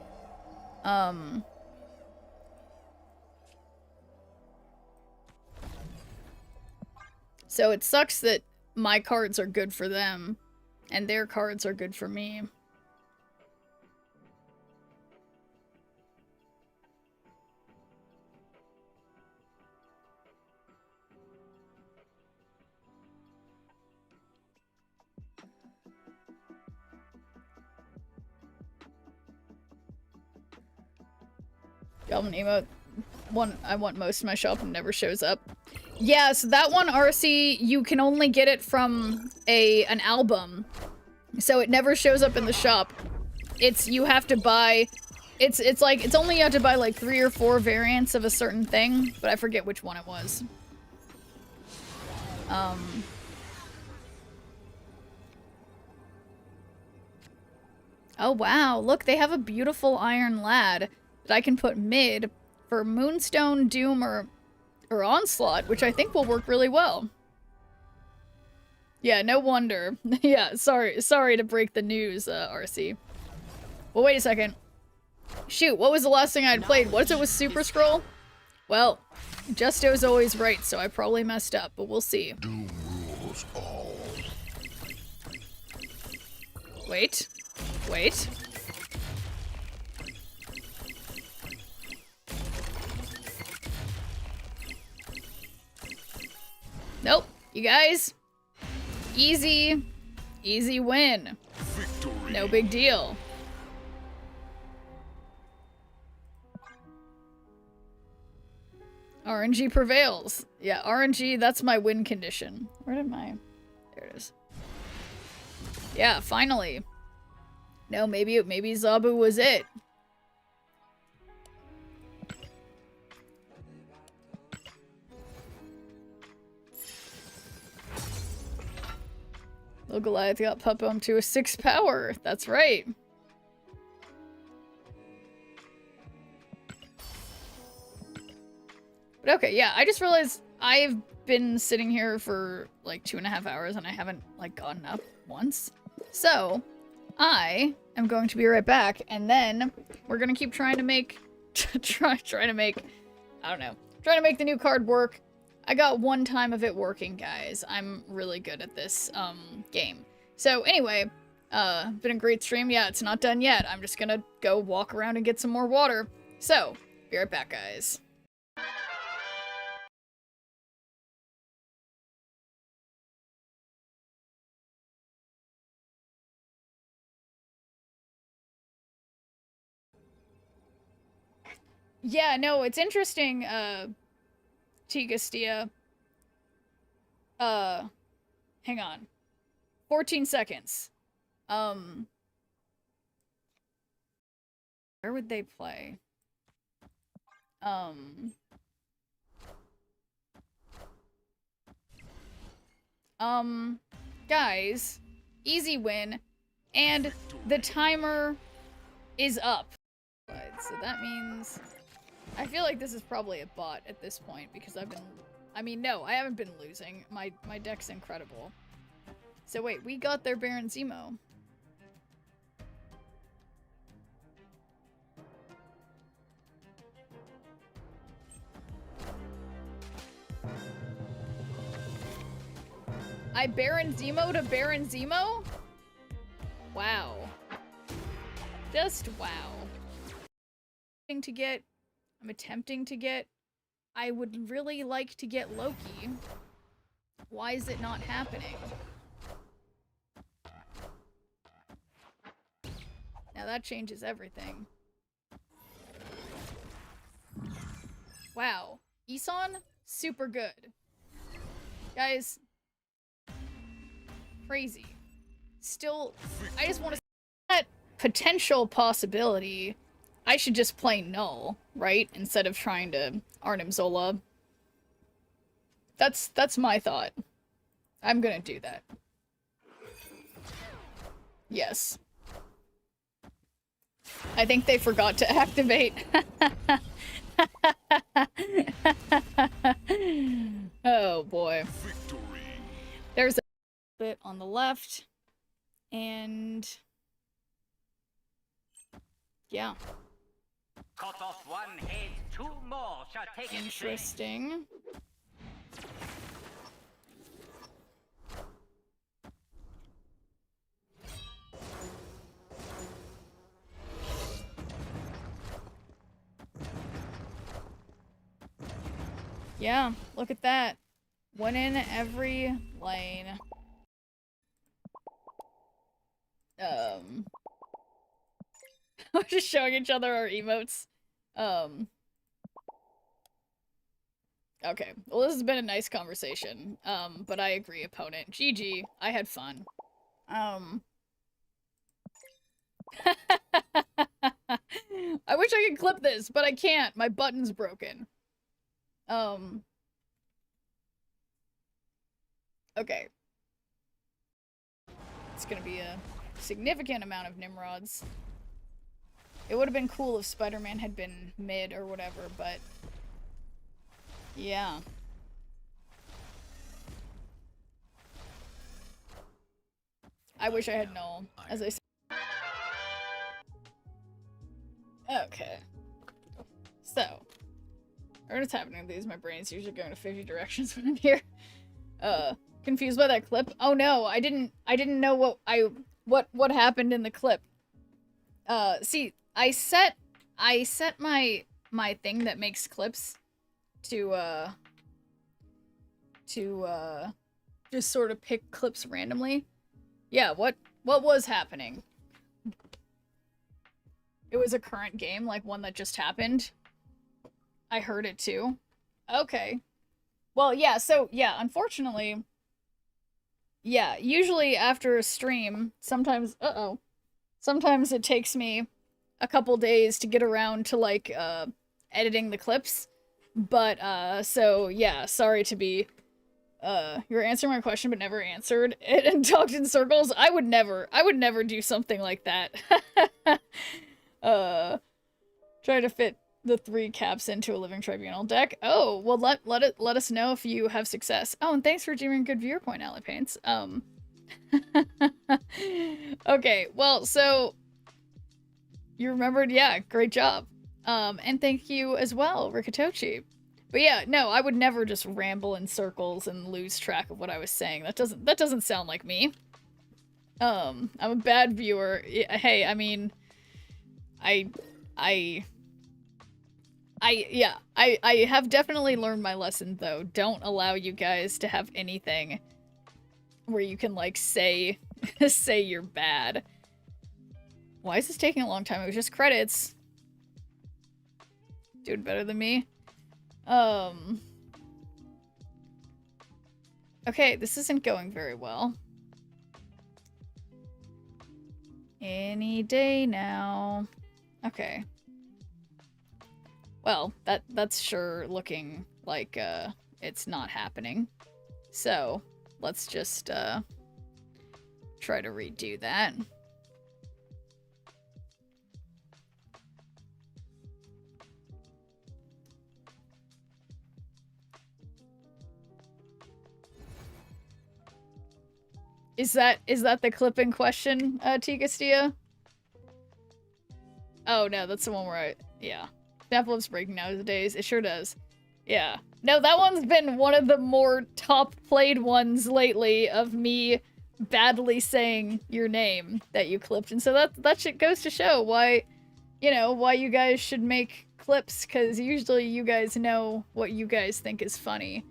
So it sucks that my cards are good for them, and their cards are good for me. Goblin emote. One I want most in my shop and never shows up. Yeah, so that one, RC, you can only get it from an album. So it never shows up in the shop. You have to buy, it's like, it's only you have to buy like 3 or 4 variants of a certain thing, but I forget which one it was. Oh wow, look, they have a beautiful Iron Lad that I can put mid for Moonstone, Doom, or Onslaught, which I think will work really well. Yeah, no wonder. Yeah, sorry to break the news, RC. Well, wait a second. Shoot, what was the last thing I had played? Was it with Super Scroll? Well, Justo's always right, so I probably messed up, but we'll see. Doom rules all. Wait. Wait. Nope. You guys. Easy win. Victory. No big deal. RNG prevails. Yeah, RNG, that's my win condition. Where did my... There it is. Yeah, finally. No, maybe Zabu was it. Little Goliath got Pup-Bum to a 6 power. That's right. But okay, yeah, I just realized I've been sitting here for like 2.5 hours and I haven't like gotten up once. So I am going to be right back, and then we're gonna keep trying to make trying to make the new card work. I got one time of it working, guys. I'm really good at this game. So anyway, been a great stream. Yeah, it's not done yet. I'm just gonna go walk around and get some more water. So, be right back, guys. Yeah, no, it's interesting, Tigastia. Hang on. 14 seconds. Where would they play? Guys, easy win, and the timer is up. So that means... I feel like this is probably a bot at this point, because no, I haven't been losing. My deck's incredible. So wait, we got their Baron Zemo. I Baron Zemo to Baron Zemo? Wow. Just wow. I'm attempting to get... I would really like to get Loki. Why is it not happening? Now that changes everything. Wow. Isan? Super good. Guys. Crazy. Still, I just want to... That potential possibility... I should just play Null, right? Instead of trying to Arnim Zola. That's my thought. I'm gonna do that. Yes. I think they forgot to activate. Oh boy. Victory. There's a bit on the left. And... yeah. Cut off one head, 2 more shall take its place. Interesting. Yeah, look at that. One in every lane. We're just showing each other our emotes. Okay. Well, this has been a nice conversation. But I agree, opponent. GG. I had fun. I wish I could clip this, but I can't. My button's broken. Okay. It's gonna be a significant amount of Nimrods. It would have been cool if Spider-Man had been mid or whatever, but... yeah. I wish I had Null, as I said. Okay. So. What's happening with these? My brain's usually going to 50 directions when I'm here. Confused by that clip? Oh no, I didn't know what happened in the clip. See, I set my thing that makes clips to just sort of pick clips randomly. Yeah, what was happening? It was a current game, like one that just happened. I heard it too. Okay. Well, yeah, so, yeah, unfortunately, yeah, usually after a stream, sometimes it takes me a couple days to get around to, like, editing the clips, but, so, yeah, sorry to be, you're answering my question but never answered it and talked in circles. I would never do something like that. Try to fit the 3 caps into a Living Tribunal deck. Oh, well, let us know if you have success. Oh, and thanks for doing good viewer point, Alley Paints. Okay, well, so you remembered, yeah, great job. And thank you as well, Rikitochi. But yeah, no, I would never just ramble in circles and lose track of what I was saying. That doesn't sound like me. I'm a bad viewer. Hey, I mean, I have definitely learned my lesson, though. Don't allow you guys to have anything where you can, like, say you're bad. Why is this taking a long time? It was just credits. Doing better than me. Okay, this isn't going very well. Any day now. Okay. Well, that's sure looking like, it's not happening. So, let's just, try to redo that. Is that the clip in question, T. Castillo? Oh, no, that's the one where yeah. Snaplove's breaking nowadays. It sure does. Yeah. No, that one's been one of the more top-played ones lately of me badly saying your name that you clipped. And so that shit goes to show why, you know, why you guys should make clips, because usually you guys know what you guys think is funny.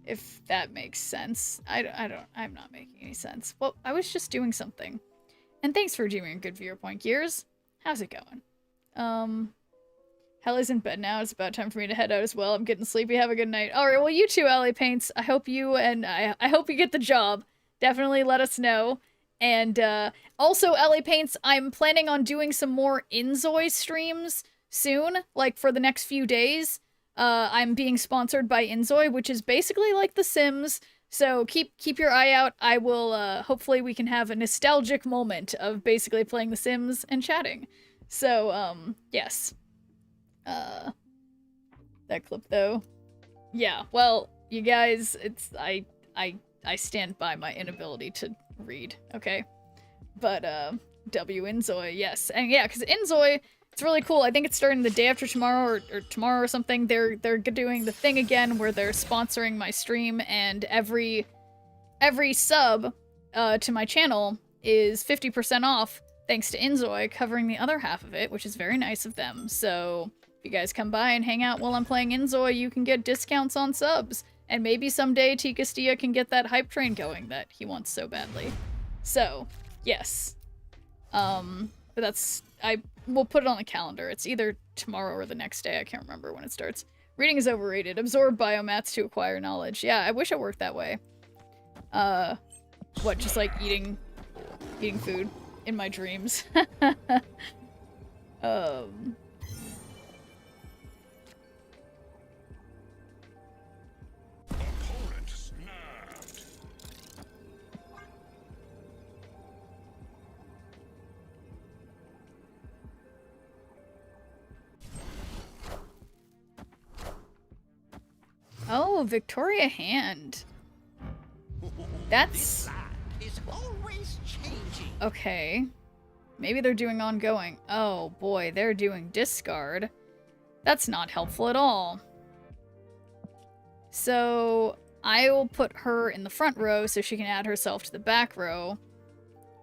If that makes sense. I'm not making any sense. Well, I was just doing something. And thanks for doing a good viewer point, Gears. How's it going? Helly's in bed now. It's about time for me to head out as well. I'm getting sleepy. Have a good night. Alright, well, you too, Alley Paints. I hope you I hope you get the job. Definitely let us know. And, also, Alley Paints, I'm planning on doing some more inZOI streams soon, like for the next few days. I'm being sponsored by inZOI, which is basically like The Sims. So keep your eye out. I will, hopefully we can have a nostalgic moment of basically playing The Sims and chatting. So, yes. That clip though. Yeah, well, you guys, I stand by my inability to read, okay? But, W inZOI, yes. And yeah, because inZOI, it's really cool. I think it's starting the day after tomorrow or tomorrow or something. They're doing the thing again where they're sponsoring my stream, and every sub to my channel is 50% off thanks to inZOI covering the other half of it, which is very nice of them. So If you guys come by and hang out while I'm playing inZOI, you can get discounts on subs. And maybe someday T. Castilla can get that hype train going that he wants so badly. So, yes. But we'll put it on the calendar. It's either tomorrow or the next day. I can't remember when it starts. Reading is overrated. Absorb biomats to acquire knowledge. Yeah, I wish it worked that way. What, just like eating food in my dreams? Opponent snapped. Oh, Victoria Hand. That's... Is always changing. okay. Maybe they're doing ongoing. Oh boy, they're doing discard. That's not helpful at all. So I will put her in the front row so she can add herself to the back row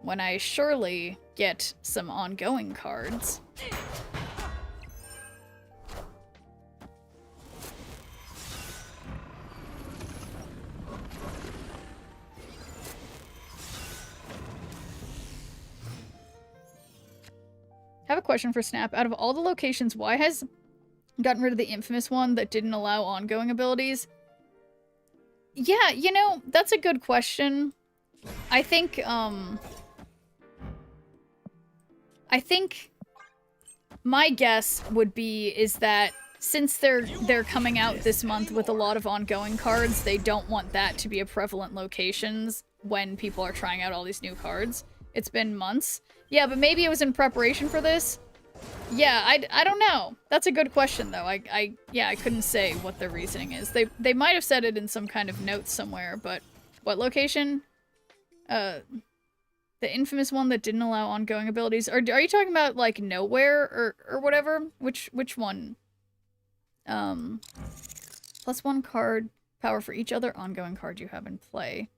when I surely get some ongoing cards. I have a question for Snap. Out of all the locations, why has gotten rid of the infamous one that didn't allow ongoing abilities? Yeah, you know, that's a good question. I think my guess would be is that since they're coming out this month with a lot of ongoing cards, they don't want that to be a prevalent locations when people are trying out all these new cards. It's been months. Yeah, but maybe it was in preparation for this. Yeah, I don't know. That's a good question though. I couldn't say what the reasoning is. They might have said it in some kind of notes somewhere, but what location? The infamous one that didn't allow ongoing abilities. Or are you talking about like nowhere or whatever? Which one? +1 card power for each other ongoing card you have in play.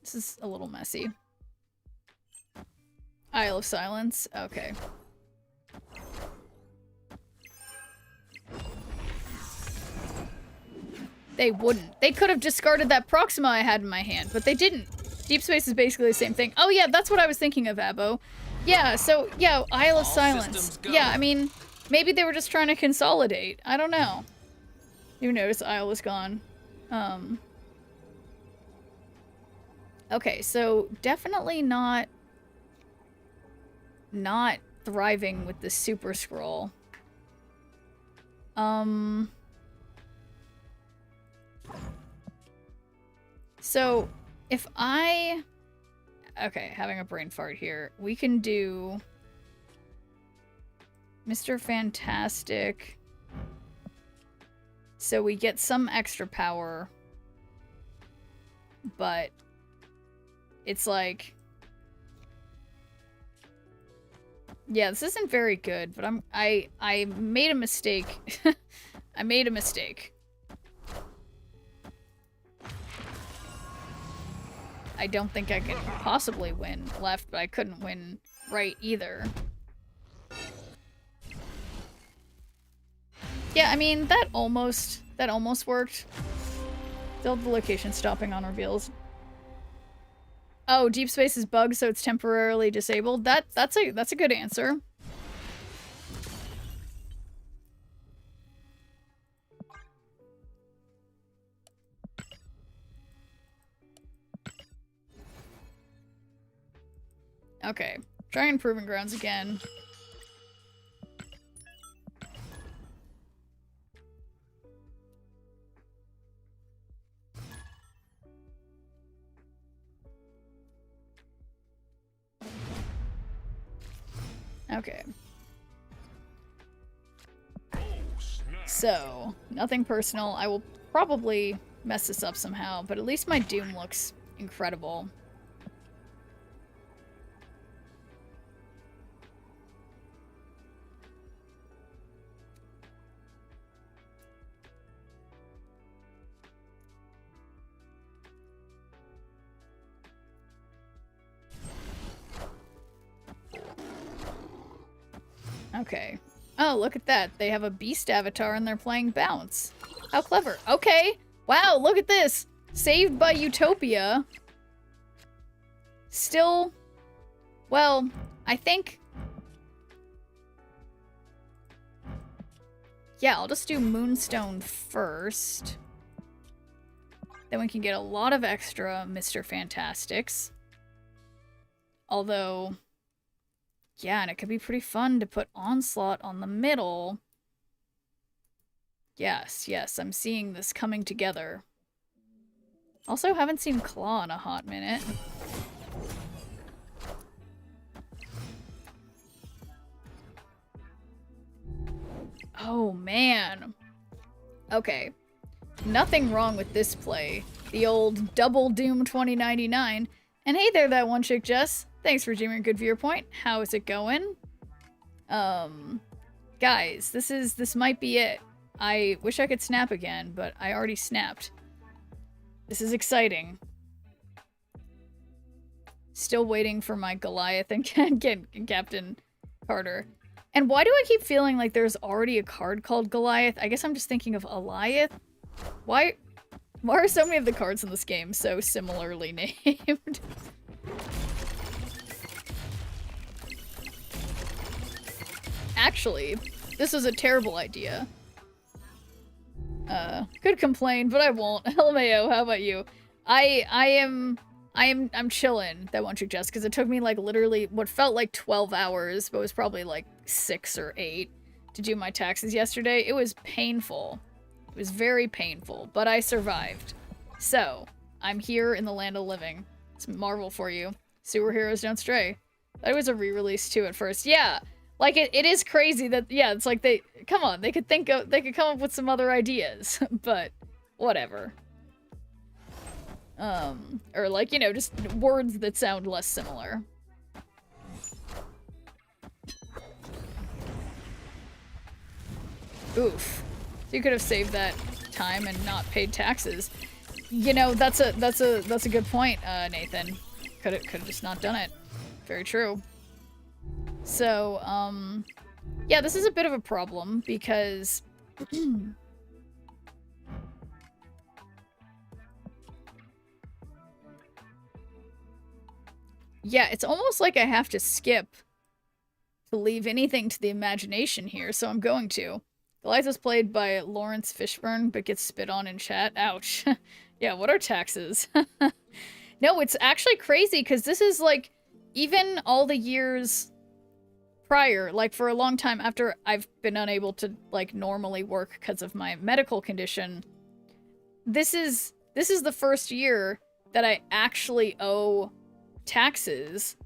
This is a little messy. Isle of Silence? Okay. They wouldn't. They could have discarded that Proxima I had in my hand, but they didn't. Deep Space is basically the same thing. Oh yeah, that's what I was thinking of, Abo. Yeah, so, yeah, Isle of Silence. Yeah, I mean, maybe they were just trying to consolidate. I don't know. You notice Isle was gone. Okay, so definitely not thriving with the Super Scroll. So if okay, having a brain fart here. We can do Mr. Fantastic. So we get some extra power, but it's like, yeah, this isn't very good, but I made a mistake. I made a mistake. I don't think I could possibly win left, but I couldn't win right either. Yeah, I mean, that almost worked. Still the location stopping on reveals. Oh, Deep Space is bugged, so it's temporarily disabled. That's a good answer. Okay, trying Proving Grounds again. Okay. So, nothing personal. I will probably mess this up somehow, but at least my Doom looks incredible. Okay. Oh, look at that. They have a beast avatar and they're playing Bounce. How clever. Okay. Wow, look at this. Saved by Utopia. Still, well, I think... Yeah, I'll just do Moonstone first. Then we can get a lot of extra Mr. Fantastics. Although, yeah, and it could be pretty fun to put Onslaught on the middle. Yes, yes, I'm seeing this coming together. Also, haven't seen Claw in a hot minute. Oh, man. Okay. Nothing wrong with this play. The old Double Doom 2099. And hey there, that one chick Jess. Thanks for giving a good viewer point. How is it going? Guys, this might be it. I wish I could snap again, but I already snapped. This is exciting. Still waiting for my Goliath and Captain Carter. And why do I keep feeling like there's already a card called Goliath? I guess I'm just thinking of Eliath. Why are so many of the cards in this game so similarly named? Actually, this is a terrible idea. Could complain, but I won't. LMAO, how about you? I'm chillin', that one chick Jess, because it took me like literally what felt like 12 hours, but was probably like 6 or 8 to do my taxes yesterday. It was painful. It was very painful, but I survived. So, I'm here in the land of living. It's Marvel for you. Superheroes don't stray. That was a re-release too at first. Yeah, like it is crazy that, yeah, it's like they come on, they could come up with some other ideas, but whatever. Or like, you know, just words that sound less similar. Oof. So you could have saved that time and not paid taxes. You know, that's a good point, Nathan. Could have just not done it. Very true. So, yeah, this is a bit of a problem because yeah, it's almost like I have to skip to leave anything to the imagination here, so I'm going to. Goliath is played by Lawrence Fishburne, but gets spit on in chat. Ouch. Yeah, what are taxes? No, it's actually crazy, because this is, like, even all the years prior, like, for a long time after I've been unable to, like, normally work because of my medical condition, this is the first year that I actually owe taxes,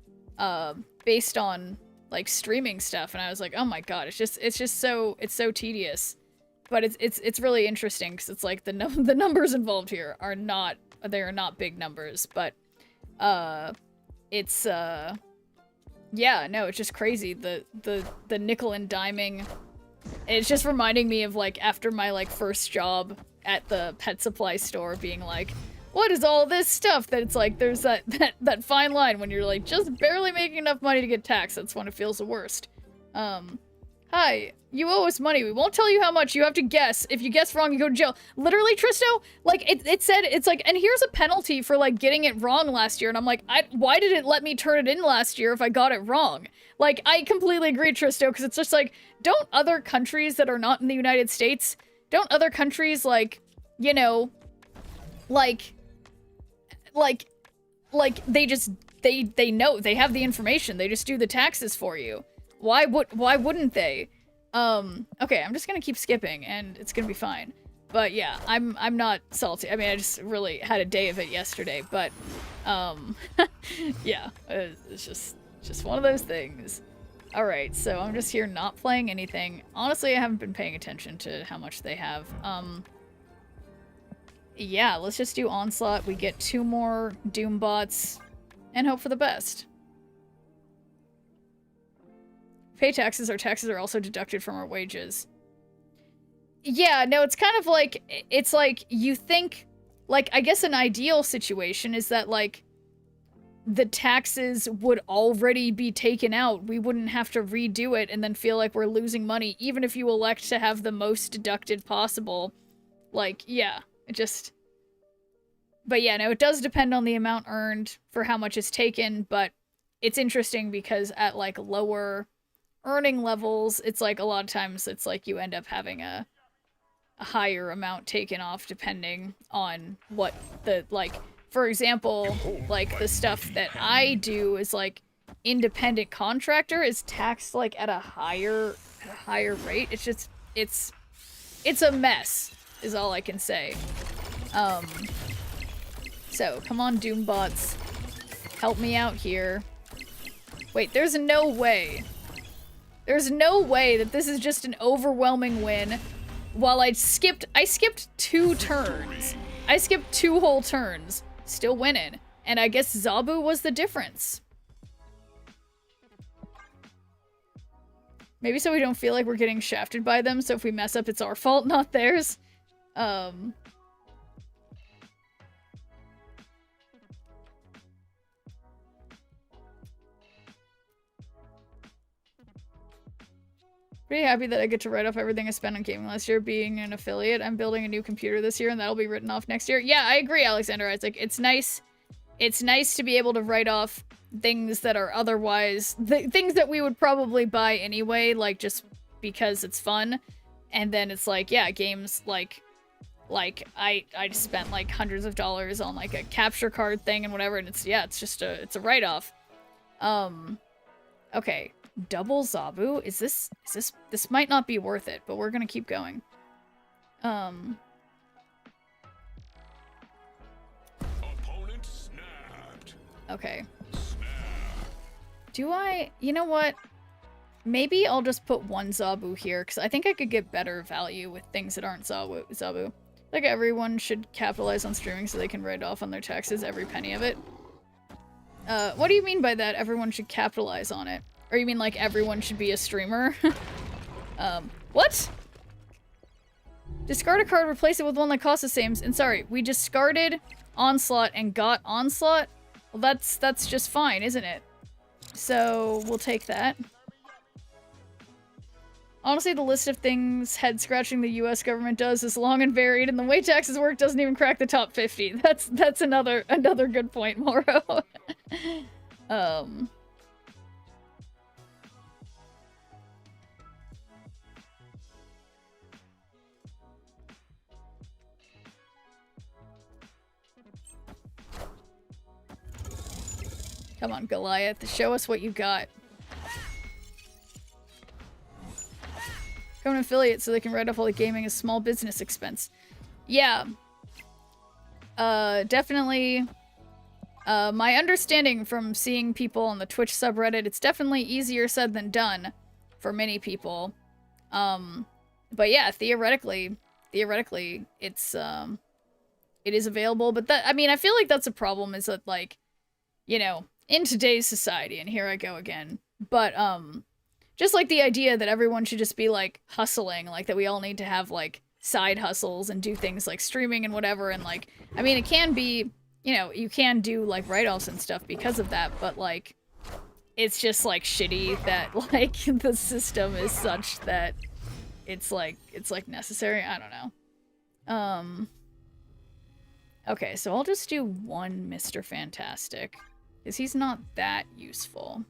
based on, like, streaming stuff, and I was like, oh my god, it's so tedious. But it's really interesting, because it's like the numbers involved here are not big numbers, but it's yeah, no, it's just crazy, the nickel and diming. It's just reminding me of, like, after my, like, first job at the pet supply store, being like, what is all this stuff? That it's like, there's that fine line when you're, like, just barely making enough money to get taxed. That's when it feels the worst. Hi, you owe us money. We won't tell you how much. You have to guess. If you guess wrong, you go to jail. Literally, Tristo, like, it said, it's like, and here's a penalty for, like, getting it wrong last year. And I'm like, why did it let me turn it in last year if I got it wrong? Like, I completely agree, Tristo, because it's just like, don't other countries that are not in the United States, don't other countries, like, you know, like, they just, they know, they have the information, they just do the taxes for you. Why wouldn't they? Okay, I'm just gonna keep skipping, and it's gonna be fine. But yeah, I'm not salty. I mean, I just really had a day of it yesterday, but, yeah, it's just one of those things. Alright, so I'm just here not playing anything. Honestly, I haven't been paying attention to how much they have. Yeah, let's just do Onslaught. We get 2 more Doom bots, and hope for the best. Pay taxes. Our taxes are also deducted from our wages. Yeah, no, it's kind of like, it's like, you think, like, I guess an ideal situation is that, like, the taxes would already be taken out. We wouldn't have to redo it and then feel like we're losing money, even if you elect to have the most deducted possible. Like, yeah, it just... But yeah, no, it does depend on the amount earned for how much is taken, but it's interesting because at, like, lower earning levels, it's like a lot of times it's like you end up having a higher amount taken off depending on what the, like... For example, like, the stuff that I do is, like, independent contractor is taxed, like, at a higher rate. It's just, it's a mess, is all I can say. So, come on, Doombots. Help me out here. Wait, there's no way. There's no way that this is just an overwhelming win while I skipped 2 turns. I skipped 2 whole turns. Still winning. And I guess Zabu was the difference. Maybe so we don't feel like we're getting shafted by them, so if we mess up, it's our fault, not theirs. Pretty happy that I get to write off everything I spent on gaming last year being an affiliate. I'm building a new computer this year and that'll be written off next year. Yeah, I agree, Alexander. It's like, it's nice to be able to write off things that are otherwise, things that we would probably buy anyway, like just because it's fun. And then it's like, yeah, games like I spent like hundreds of dollars on like a capture card thing and whatever, and it's a write-off. Okay. Double Zabu? This might not be worth it, but we're gonna keep going. Opponent snapped. Okay. Snap. Do I... You know what? Maybe I'll just put 1 Zabu here, because I think I could get better value with things that aren't Zabu. Like, everyone should capitalize on streaming so they can write off on their taxes every penny of it. What do you mean by that, everyone should capitalize on it? Or you mean like everyone should be a streamer? What? Discard a card, replace it with one that costs the same. And sorry, we discarded Onslaught and got Onslaught? Well, that's just fine, isn't it? So, we'll take that. Honestly, the list of things head-scratching the US government does is long and varied, and the way taxes work doesn't even crack the top 50. That's another good point, Moro. Come on, Goliath. Show us what you got. Become an affiliate so they can write off all the gaming as small business expense. Yeah. Definitely. My understanding from seeing people on the Twitch subreddit, it's definitely easier said than done for many people. But yeah, theoretically, it's, it is available. But that, I mean, I feel like that's a problem is that, like, you know, in today's society, and here I go again, but, just like the idea that everyone should just be, like, hustling, like, that we all need to have, like, side hustles and do things like streaming and whatever, and, like, I mean, it can be, you know, you can do, like, write-offs and stuff because of that, but, like, it's just, like, shitty that, like, the system is such that it's, like, necessary. I don't know. Okay, so I'll just do 1 Mr. Fantastic, because he's not that useful.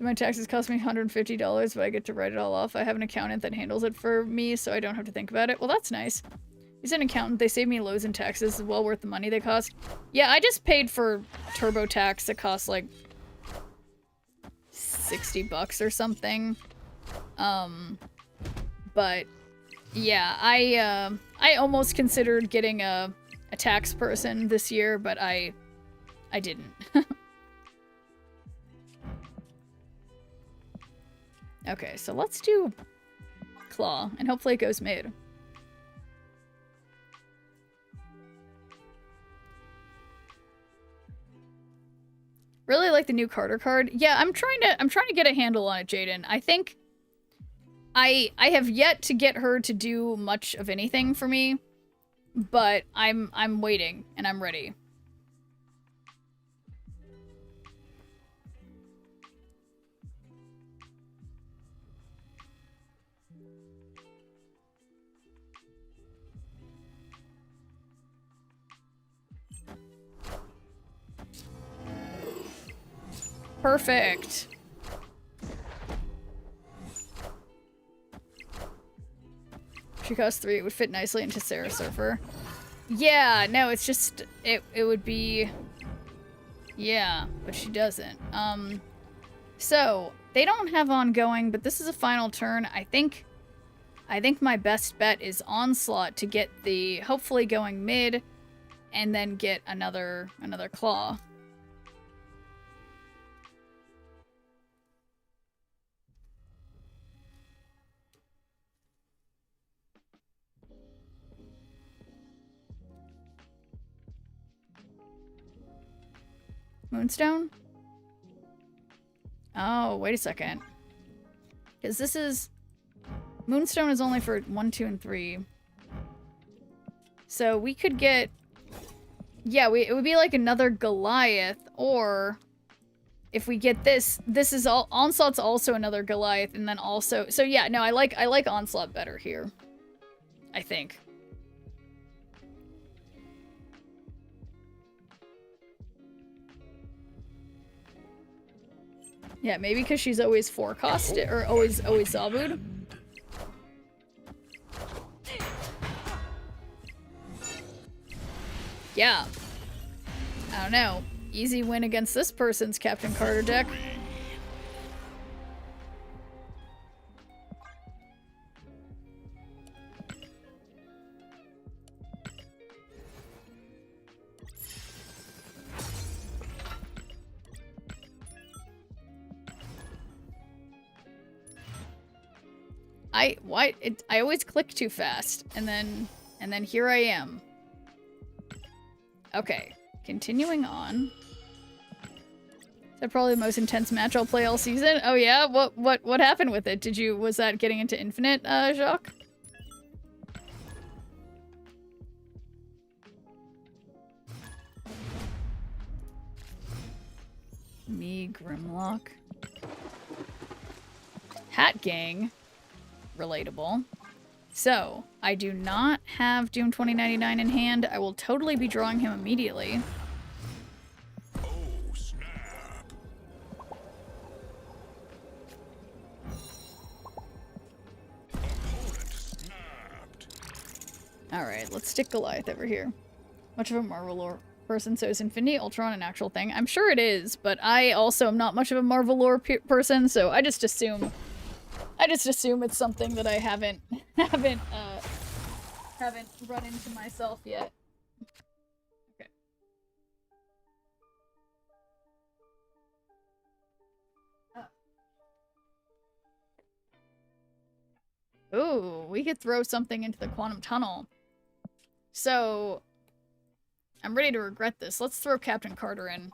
My taxes cost me $150, but I get to write it all off. I have an accountant that handles it for me, so I don't have to think about it. Well, that's nice. He's an accountant. They save me loads in taxes. It's well worth the money they cost. Yeah, I just paid for TurboTax that costs like $60 or something. But yeah, I almost considered getting a tax person this year, but I didn't. Okay, so let's do Claw, and hopefully it goes mid. Really like the new Carter card. Yeah, I'm trying to get a handle on it, Jaden. I think I have yet to get her to do much of anything for me, but I'm waiting and I'm ready. Perfect. She costs 3. It would fit nicely into Sarah Surfer. Yeah, no, it's just it would be, yeah, but she doesn't. So they don't have ongoing, but this is a final turn. I think my best bet is Onslaught to get the hopefully going mid, and then get another claw. Moonstone? Oh, wait a second. Because this is... Moonstone is only for 1, 2, and 3. So we could get... Yeah, it would be like another Goliath, or... If we get this is all... Onslaught's also another Goliath, and then also... So yeah, no, I like Onslaught better here. I think. Yeah, maybe because she's always forecasted, or always Zabu'd. Yeah. I don't know. Easy win against this person's Captain Carter deck. I always click too fast, and then here I am. Okay, continuing on. Is that probably the most intense match I'll play all season? Oh yeah? What happened with it? Was that getting into Infinite, Jacques? Me, Grimlock. Hat Gang. Relatable. So, I do not have Doom 2099 in hand. I will totally be drawing him immediately. Oh, snap. Opponent snapped. Alright, let's stick Goliath over here. Much of a Marvel lore person, so is Infinity Ultron an actual thing? I'm sure it is, but I also am not much of a Marvel lore person, so I just assume it's something that I haven't run into myself yet. Okay. Ooh, we could throw something into the quantum tunnel. So, I'm ready to regret this. Let's throw Captain Carter in.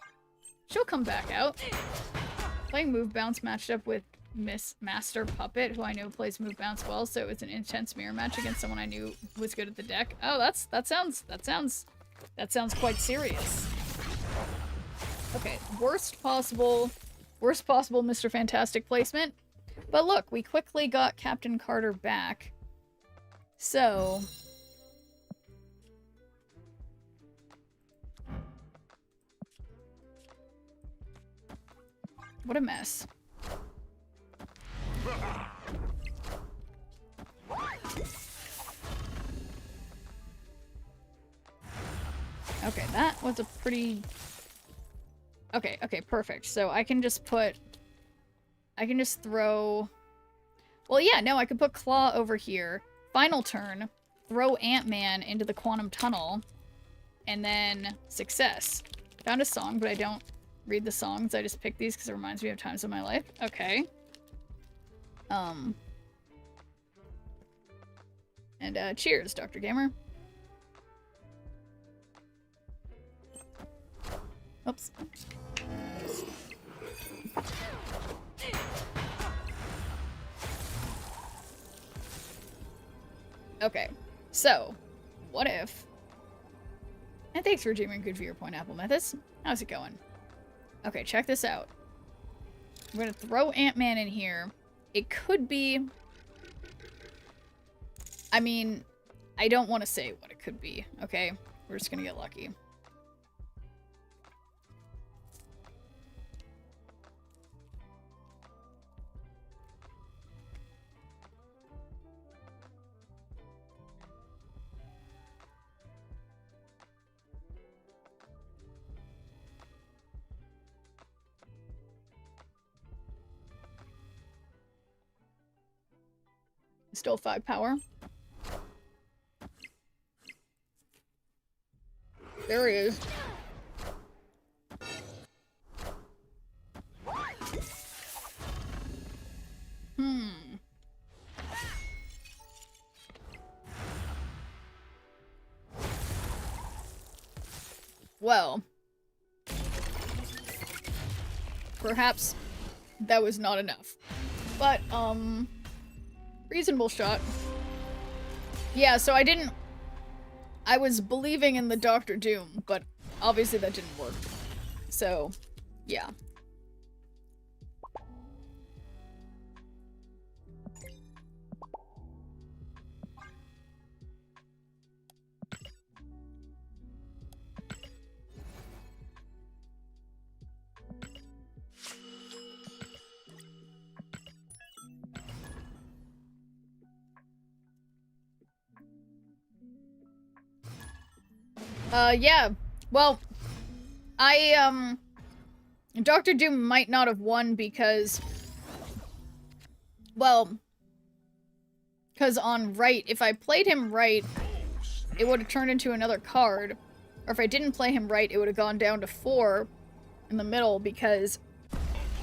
She'll come back out. Playing Move Bounce matched up with Miss Master Puppet, who I know plays Move Bounce well, so it's an intense mirror match against someone I knew was good at the deck. Oh, that sounds quite serious. Okay, worst possible Mr. Fantastic placement. But look, we quickly got Captain Carter back. So... What a mess. Okay, that was a pretty... Okay, perfect. So I can just throw... Well, yeah, no, I could put Claw over here. Final turn, throw Ant-Man into the Quantum Tunnel, and then success. Found a song, but I don't read the songs. I just pick these because it reminds me of times in my life. Okay. And cheers, Dr. Gamer. Oops. Okay, so what if? And thanks for dreaming good viewer point, Apple Methods. How's it going? Okay, check this out. I'm gonna throw Ant-Man in here. It could be. I mean, I don't want to say what it could be. Okay, we're just gonna get lucky. Still 5 power. There he is. Well. Perhaps that was not enough. But, reasonable shot. Yeah, so I was believing in the Doctor Doom, but obviously that didn't work. So, yeah. Yeah. Well, Doctor Doom might not have won because, well, because on right, if I played him right, it would have turned into another card. Or if I didn't play him right, it would have gone down to 4 in the middle because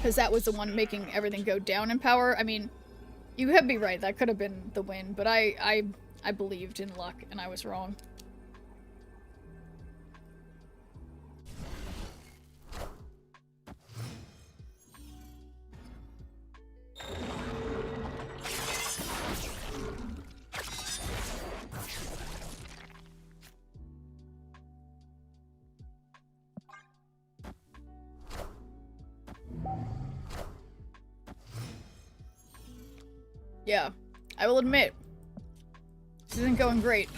that was the one making everything go down in power. I mean, you could be right. That could have been the win, but I believed in luck and I was wrong. Yeah, I will admit, this isn't going great.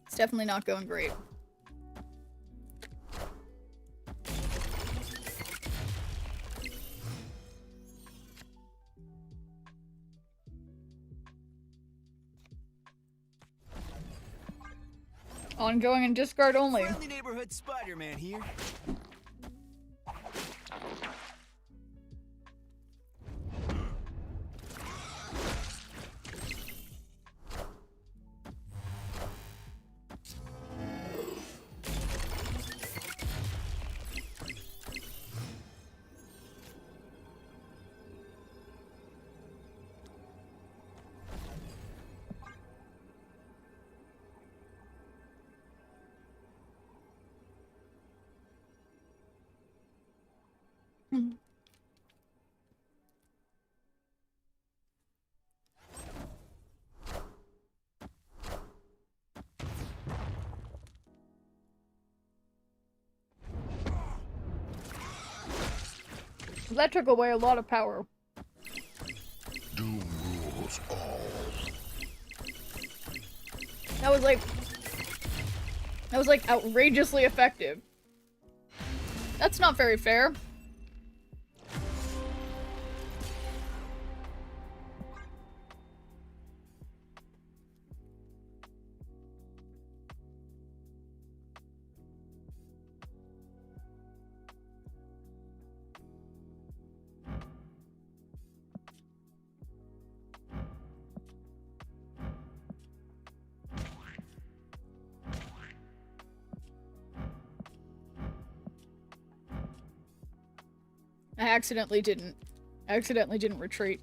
It's definitely not going great. Ongoing and discard only. Friendly neighborhood Spider-Man here. That took away a lot of power. Doom rules all. That was like outrageously effective. That's not very fair. I accidentally didn't retreat.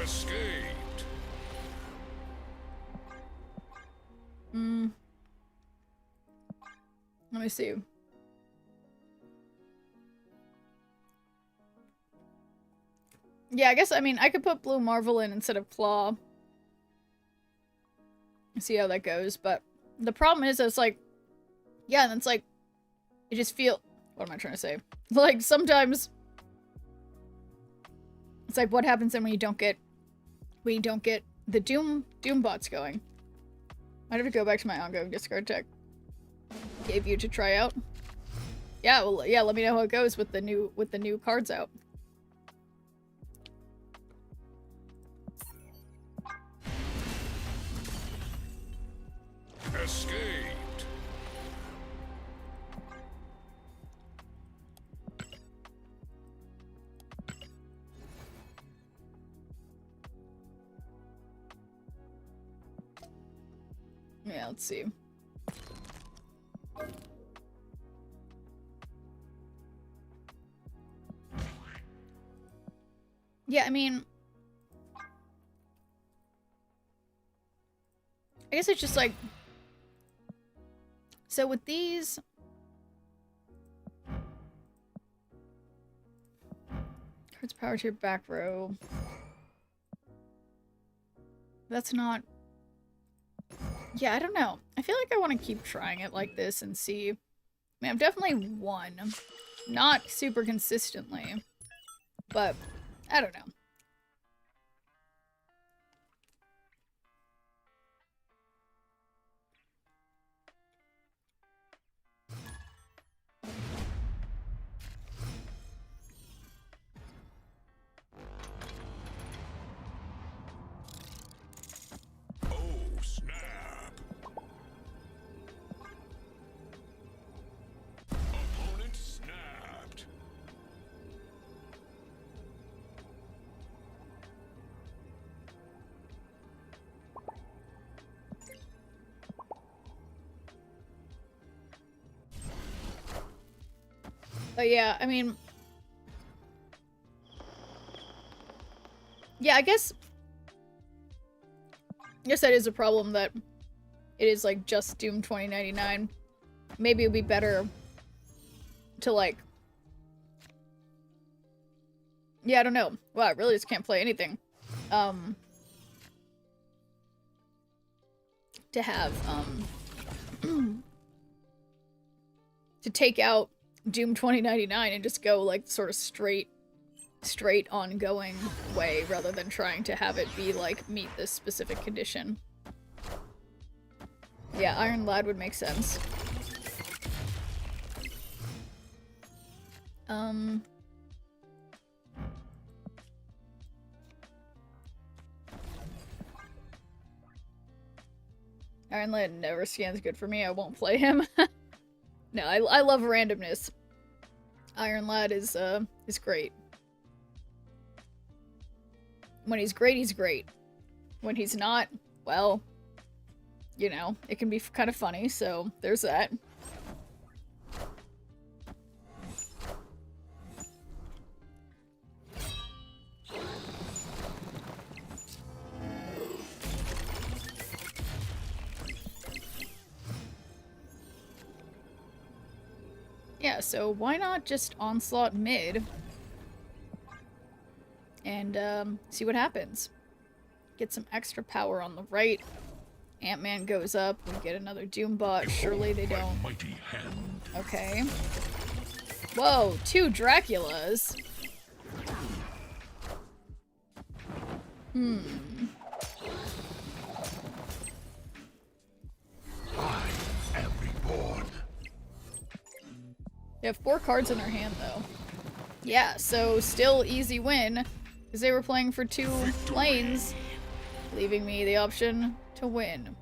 Escaped. Let me see. Yeah, I guess, I mean, I could put Blue Marvel in instead of Claw. See how that goes, but the problem is, it's like, yeah, and it's like, you just feel, what am I trying to say? Like, sometimes, it's like, what happens then when you don't get the Doom bots going? Might have to go back to my ongoing discard tech. Gave you to try out. Yeah, well, yeah, let me know how it goes with the new cards out. Escaped. Yeah, let's see. Yeah, I mean, I guess it's just like, so with these, cards power to your back row. That's not, yeah, I don't know. I feel like I want to keep trying it like this and see. I mean, I've definitely won. Not super consistently, but I don't know. Oh, snap. Opponent snapped. But yeah, I mean, yeah, I guess that is a problem, that it is like just Doom 2099. Maybe it would be better to like, yeah, I don't know. Wow, I really just can't play anything. To have to take out Doom 2099 and just go like sort of straight ongoing way, rather than trying to have it be like meet this specific condition. Yeah, Iron Lad would make sense. Iron Lad never scans good for me. I won't play him. No, I love randomness. Iron Lad is great. When he's great, he's great. When he's not, well, you know, it can be kind of funny, so there's that. Yeah, so why not just Onslaught mid and see what happens. Get some extra power on the right. Ant-Man goes up, we get another Doombot. Surely they don't. Mighty hand. Okay. Whoa, 2 Draculas. I am reborn. They have 4 cards in their hand, though. Yeah, so still easy win, because they were playing for 2 lanes, leaving me the option to win.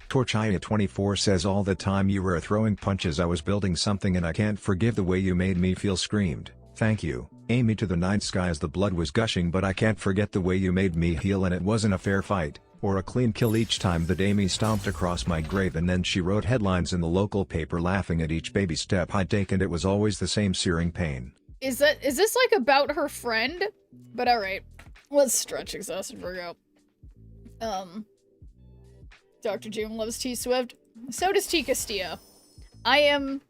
Torchia24 says all the time you were throwing punches I was building something and I can't forgive the way you made me feel. Screamed. Thank you. Amy to the night skies. The blood was gushing but I can't forget the way you made me heal, and it wasn't a fair fight, or a clean kill each time that Amy stomped across my grave, and then she wrote headlines in the local paper laughing at each baby step I'd take, and it was always the same searing pain. Is this like about her friend? But alright. Let's stretch Exhausted Virgo. Dr. June loves T Swift. So does T Castillo. I am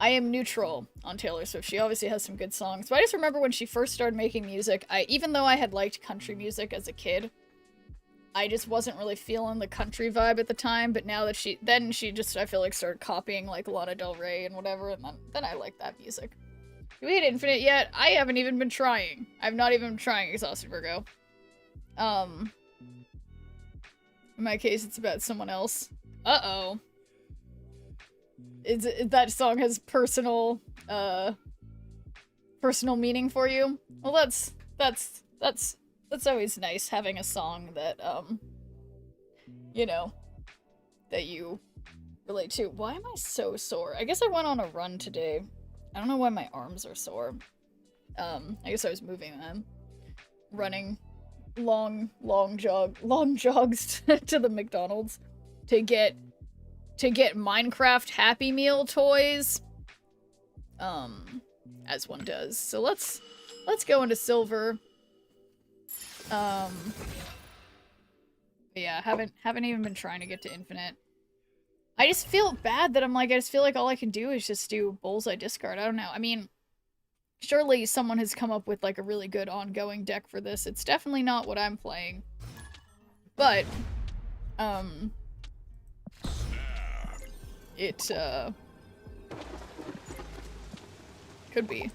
neutral on Taylor Swift. She obviously has some good songs. But I just remember when she first started making music, even though I had liked country music as a kid, I just wasn't really feeling the country vibe at the time. But now that she just, I feel like, started copying like Lana Del Rey and whatever, and then I like that music. Do we hit Infinite yet? I haven't even been trying. I've not even been trying Exhausted Virgo. In my case, it's about someone else. Uh-oh. That song has personal meaning for you? Well, that's always nice, having a song that, you know, that you relate to. Why am I so sore? I guess I went on a run today. I don't know why my arms are sore. I guess I was moving them. Running long jogs to the McDonald's to get Minecraft Happy Meal toys. As one does. So let's go into silver. Yeah, haven't even been trying to get to infinite. I just feel bad that I just feel like all I can do is just do Bullseye Discard. I don't know. I mean, surely someone has come up with like a really good ongoing deck for this. It's definitely not what I'm playing. But, it, could be.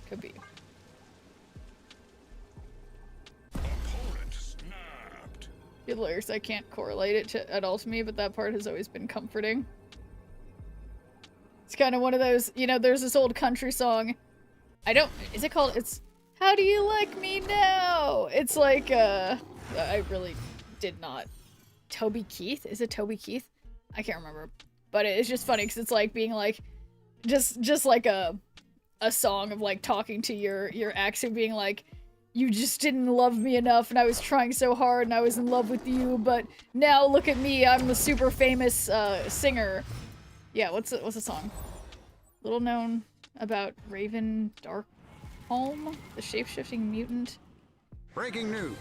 Could be. Opponent snapped. Good lyrics, I can't correlate it at all to me, but that part has always been comforting. It's kind of one of those, you know, there's this old country song. Is it called, it's, How Do You Like Me Now? It's like, I really did not. Toby Keith? Is it Toby Keith? I can't remember. But it's just funny, because it's like being like, just like a song of like talking to your ex and being like, you just didn't love me enough and I was trying so hard and I was in love with you, but now look at me, I'm a super famous singer. Yeah, what's the song? Little known about Raven Darkholm, the shape-shifting mutant. Breaking news.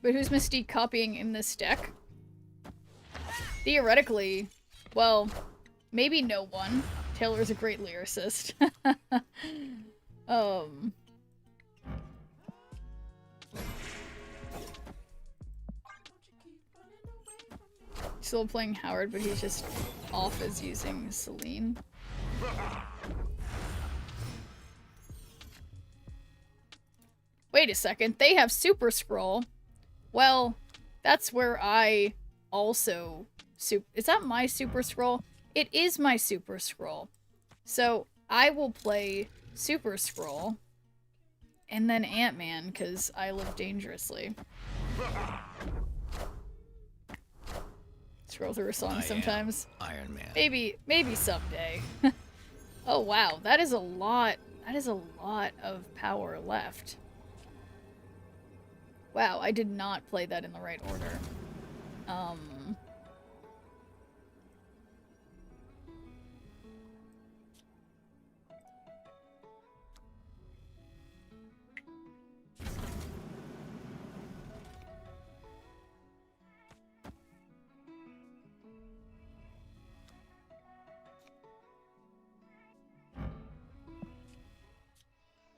But who's Mystique copying in this deck? Theoretically, well, maybe no one. Taylor's a great lyricist. Still playing Howard, but he's just off as using Celine. Wait a second, they have Super Scroll. Well, that's where I also... Is that my Super Scroll? It is my Super Scroll. So, I will play Super Scroll, and then Ant-Man, because I live dangerously. Scroll through a song sometimes. Iron Man. Maybe someday. Oh wow, that is a lot of power left. Wow, I did not play that in the right order.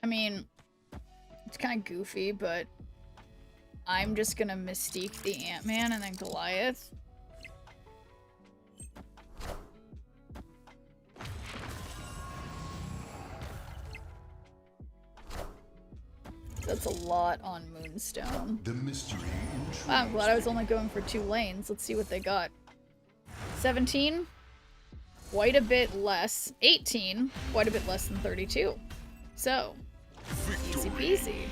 I mean, it's kind of goofy, but I'm just gonna Mystique the Ant-Man and then Goliath. That's a lot on Moonstone. The mystery intrigues. Wow, I'm glad I was only going for 2 lanes. Let's see what they got. 17. Quite a bit less. 18. Quite a bit less than 32. So, easy peasy.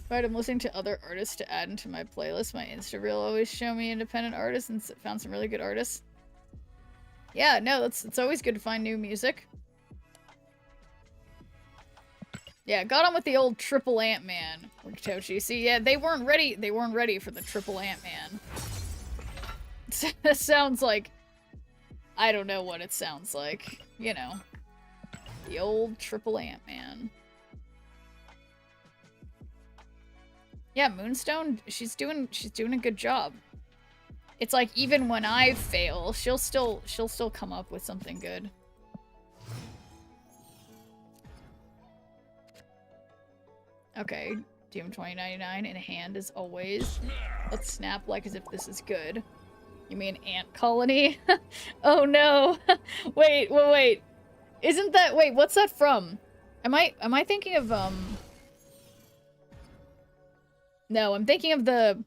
Right, I'm listening to other artists to add into my playlist. My Insta reel always show me independent artists and found some really good artists. Yeah, no, it's always good to find new music. Yeah, got on with the old triple Ant-Man, Rikitoshi. See, yeah, they weren't ready for the triple Ant-Man. It sounds like... I don't know what it sounds like. You know. The old triple Ant-Man. Yeah, Moonstone, she's doing a good job. It's like, even when I fail, she'll still come up with something good. Okay, DM 2099 in hand as always. Let's snap like as if this is good. You mean ant colony? Oh no! Wait. Isn't that- wait, what's that from? Am I thinking of, No, I'm thinking of the...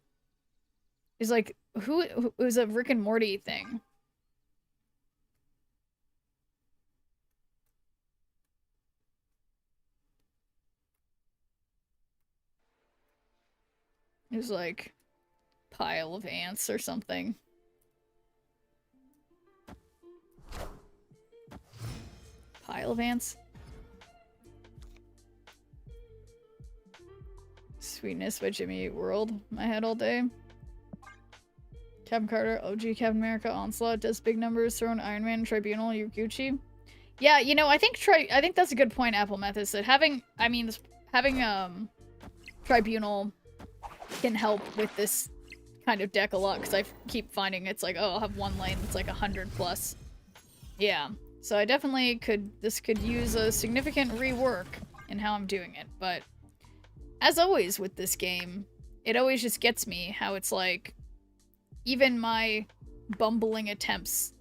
It's like, who it was a Rick and Morty thing. It was like pile of ants or something. Pile of ants? Sweetness by Jimmy Eat World. My head all day. Captain Carter, OG Captain America, Onslaught, does big numbers, Throne, Iron Man, Tribunal, Gucci. Yeah, you know, I think that's a good point, Apple Methods, that having Tribunal can help with this kind of deck a lot, because I keep finding it's like, oh, I'll have one lane that's like 100 plus. Yeah, so I definitely this could use a significant rework in how I'm doing it, but as always with this game, it always just gets me how it's like, even my bumbling attempts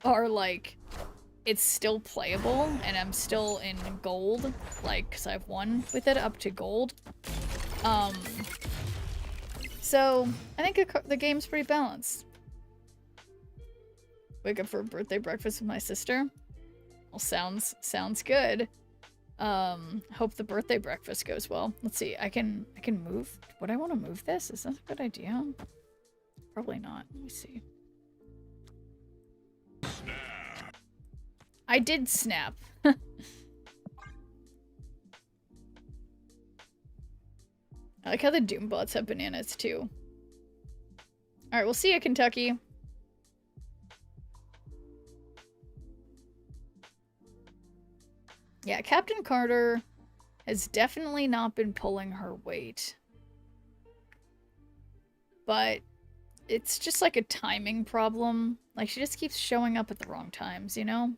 are like, it's still playable, and I'm still in gold, like, because I've won with it up to gold. So, I think the game's pretty balanced. Wake up for a birthday breakfast with my sister. Well, sounds good. Hope the birthday breakfast goes well. Let's see, I can move. Would I want to move this? Is that a good idea? Probably not. Let me see. I did snap. I like how the Doombots have bananas too. Alright, we'll see you, Kentucky. Yeah, Captain Carter has definitely not been pulling her weight. But it's just like a timing problem. Like, she just keeps showing up at the wrong times, you know?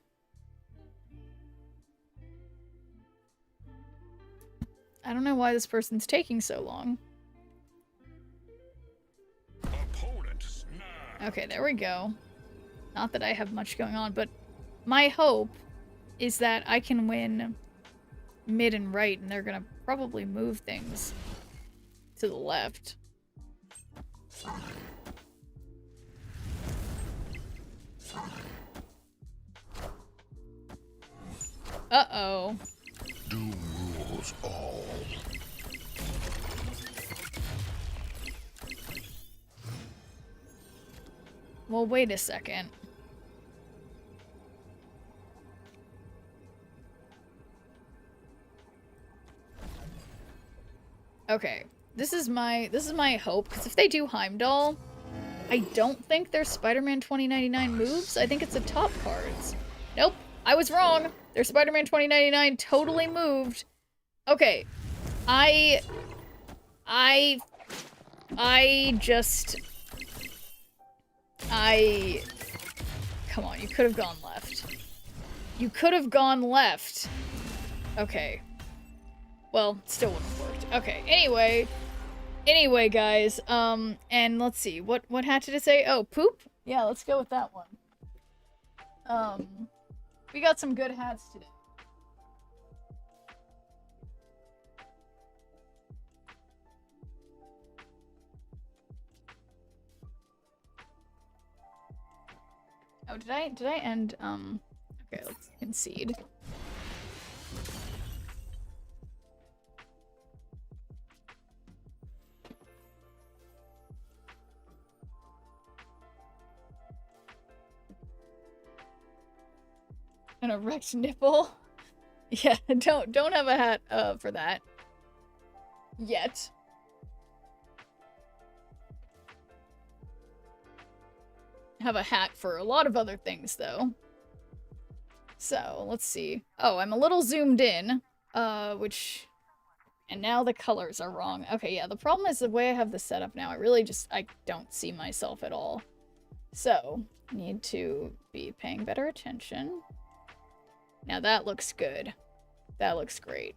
I don't know why this person's taking so long. Okay, there we go. Not that I have much going on, but my hope is that I can win mid and right, and they're gonna probably move things to the left. Uh-oh. Doom rules all. Well, wait a second. Okay, this is my hope, because if they do Heimdall, I don't think their Spider-Man 2099 moves. I think it's the top cards. Nope, I was wrong. Their Spider-Man 2099 totally moved. Okay, come on, you could have gone left. You could have gone left. Okay. Well, still wouldn't have worked. Okay, anyway, guys, and let's see, what hat did it say? Oh, poop? Yeah, let's go with that one. We got some good hats today. Oh, did I end, okay, let's concede. An erect nipple. Yeah, don't have a hat for that. Yet. Have a hat for a lot of other things, though. So, let's see. Oh, I'm a little zoomed in, which... And now the colors are wrong. Okay, yeah, the problem is the way I have this set up now. I don't see myself at all. So, need to be paying better attention. Now that looks good. That looks great.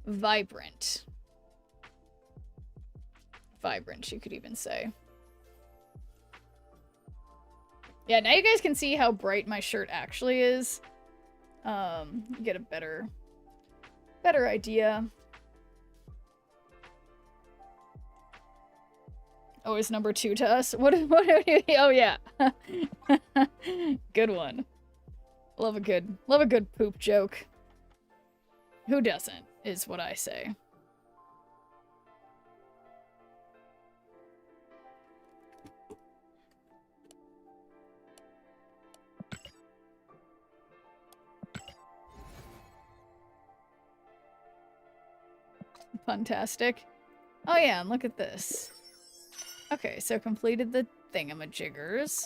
Vibrant. Vibrant, you could even say. Yeah, now you guys can see how bright my shirt actually is. You get a better idea. Oh, is number 2 to us? What oh yeah. Good one. Love a good poop joke. Who doesn't, is what I say. Fantastic. Oh yeah, and look at this. Okay, so completed the thingamajiggers.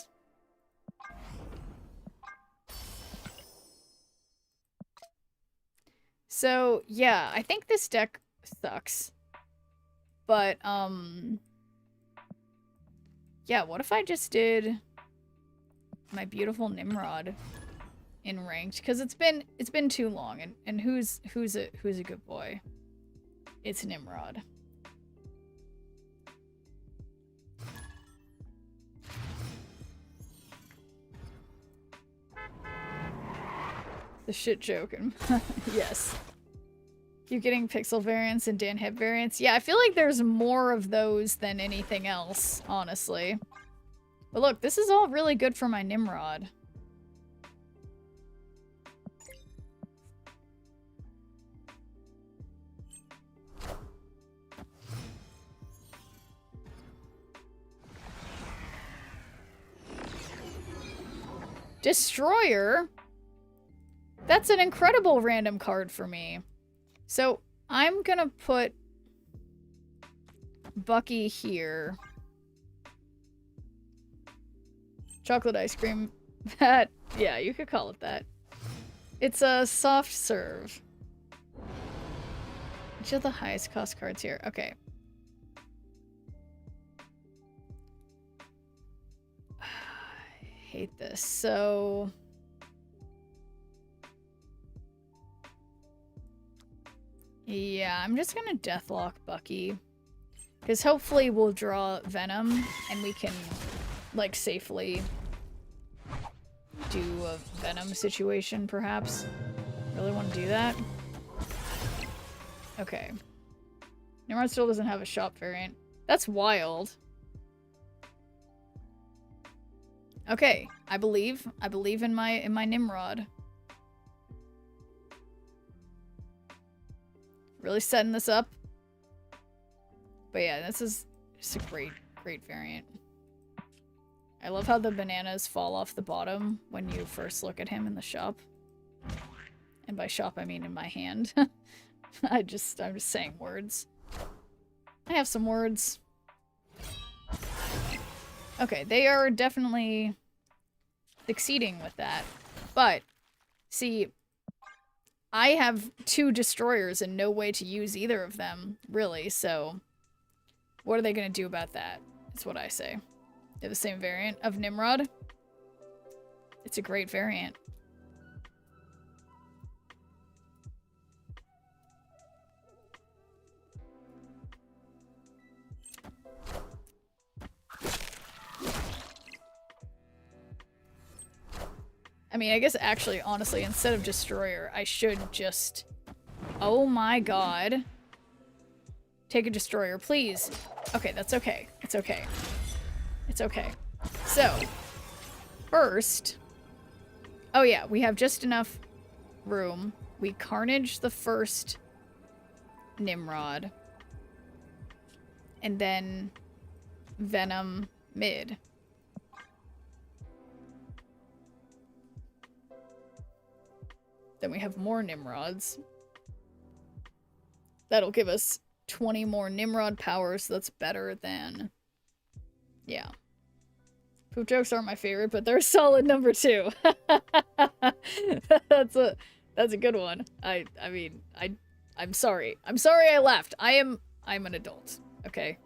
So, yeah, I think this deck sucks. But, yeah, what if I just did my beautiful Nimrod in ranked? Because it's been too long, and who's a good boy? It's Nimrod. The shit joke. Yes. Keep getting pixel variants and Dan Hip variants. Yeah, I feel like there's more of those than anything else, honestly. But look, this is all really good for my Nimrod. Destroyer? That's an incredible random card for me. So, I'm gonna put Bucky here. Chocolate ice cream. That, yeah, you could call it that. It's a soft serve. Which are the highest cost cards here? Okay. I hate this. So... yeah, I'm just gonna Deathlock Bucky. Because hopefully we'll draw Venom, and we can, like, safely do a Venom situation, perhaps. Really want to do that? Okay. Nimrod still doesn't have a shop variant. That's wild. Okay, I believe in my Nimrod. Really setting this up. But yeah, this is just a great variant. I love how the bananas fall off the bottom when you first look at him in the shop. And by shop, I mean in my hand. I'm just saying words. I have some words. Okay, they are definitely succeeding with that. But, see, I have 2 destroyers and no way to use either of them, really, so what are they going to do about that? That's what I say. They're the same variant of Nimrod. It's a great variant. I mean, I guess actually, honestly, instead of Destroyer, I should just... oh my god. Take a Destroyer, please. Okay, that's okay. It's okay. It's okay. So, first... oh yeah, we have just enough room. We Carnage the first Nimrod. And then Venom mid. Then we have more Nimrods. That'll give us 20 more Nimrod powers, so that's better than... Yeah. Poop jokes aren't my favorite, but they're a solid number 2. That's a good one. I mean, I'm sorry. I'm sorry I laughed. I'm an adult, okay?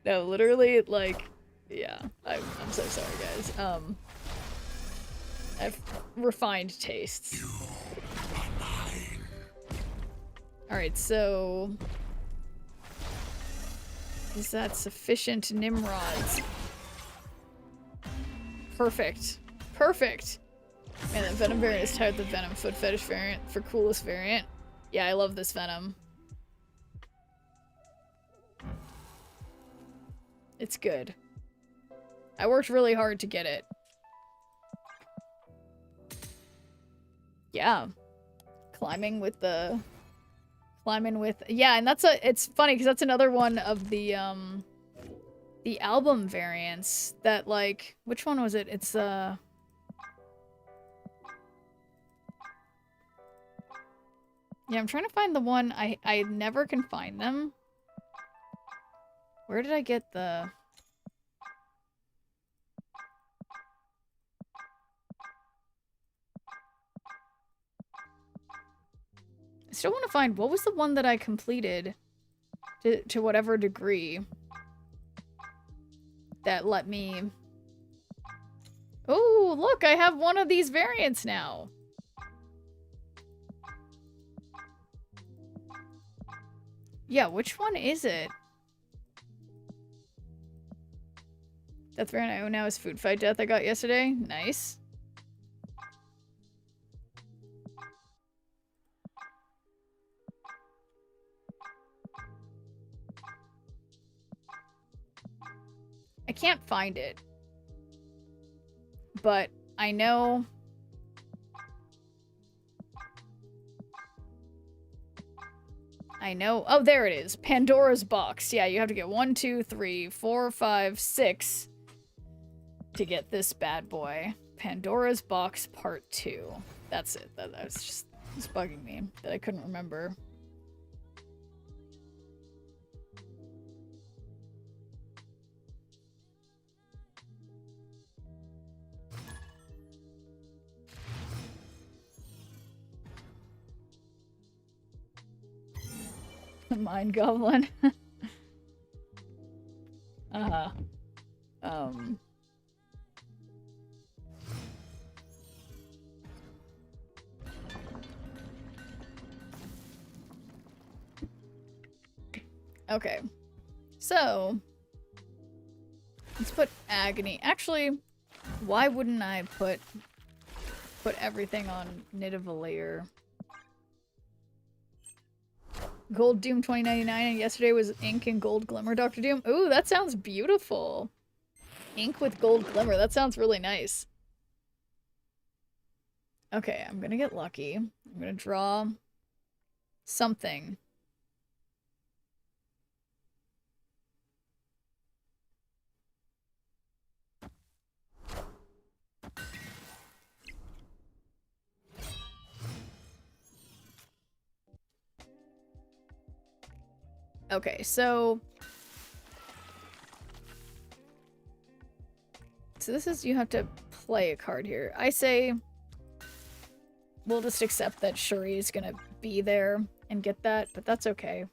No, literally, like, yeah. I'm so sorry, guys. I've refined tastes. Alright, so... Is that sufficient Nimrods? Perfect. Perfect! Man, that Venom variant is tied with the Venom Foot Fetish variant for coolest variant. Yeah, I love this Venom. It's good. I worked really hard to get it. Yeah. Climbing with... Yeah, and it's funny because that's another one of the album variants that, like, which one was it? It's, yeah, I'm trying to find the one. I never can find them. Where did I get the... I still want to find, what was the one that I completed to whatever degree that let me... Oh, look, I have one of these variants now. Yeah, which one is it? Death variant I own now is Food Fight Death I got yesterday. Nice. I can't find it. But I know... Oh, there it is. Pandora's Box. Yeah, you have to get 1, 2, 3, 4, 5, 6 to get this bad boy. Pandora's Box Part 2. That's it. That was just... It's bugging me that I couldn't remember. Mind Goblin. Okay. So, let's put Agony. Actually, why wouldn't I put everything on Nidavellir? Gold Doom 2099, and yesterday was Ink and Gold Glimmer Dr. Doom. Ooh, that sounds beautiful. Ink with Gold Glimmer. That sounds really nice. Okay, I'm gonna get lucky. I'm gonna draw something. Okay, so this is, you have to play a card here. I say we'll just accept that Shuri is gonna be there and get that, but that's okay.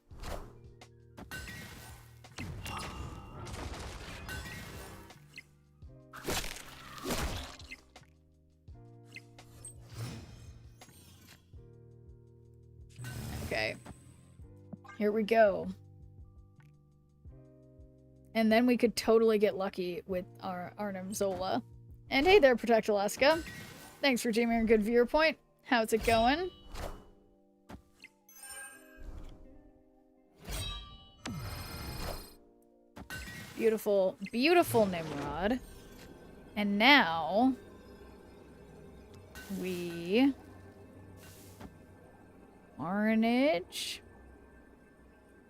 Okay. Here we go. And then we could totally get lucky with our Arnim Zola. And hey there, Protect Alaska. Thanks for teaming a good viewer point. How's it going? Beautiful, beautiful Nimrod. And now we... Carnage.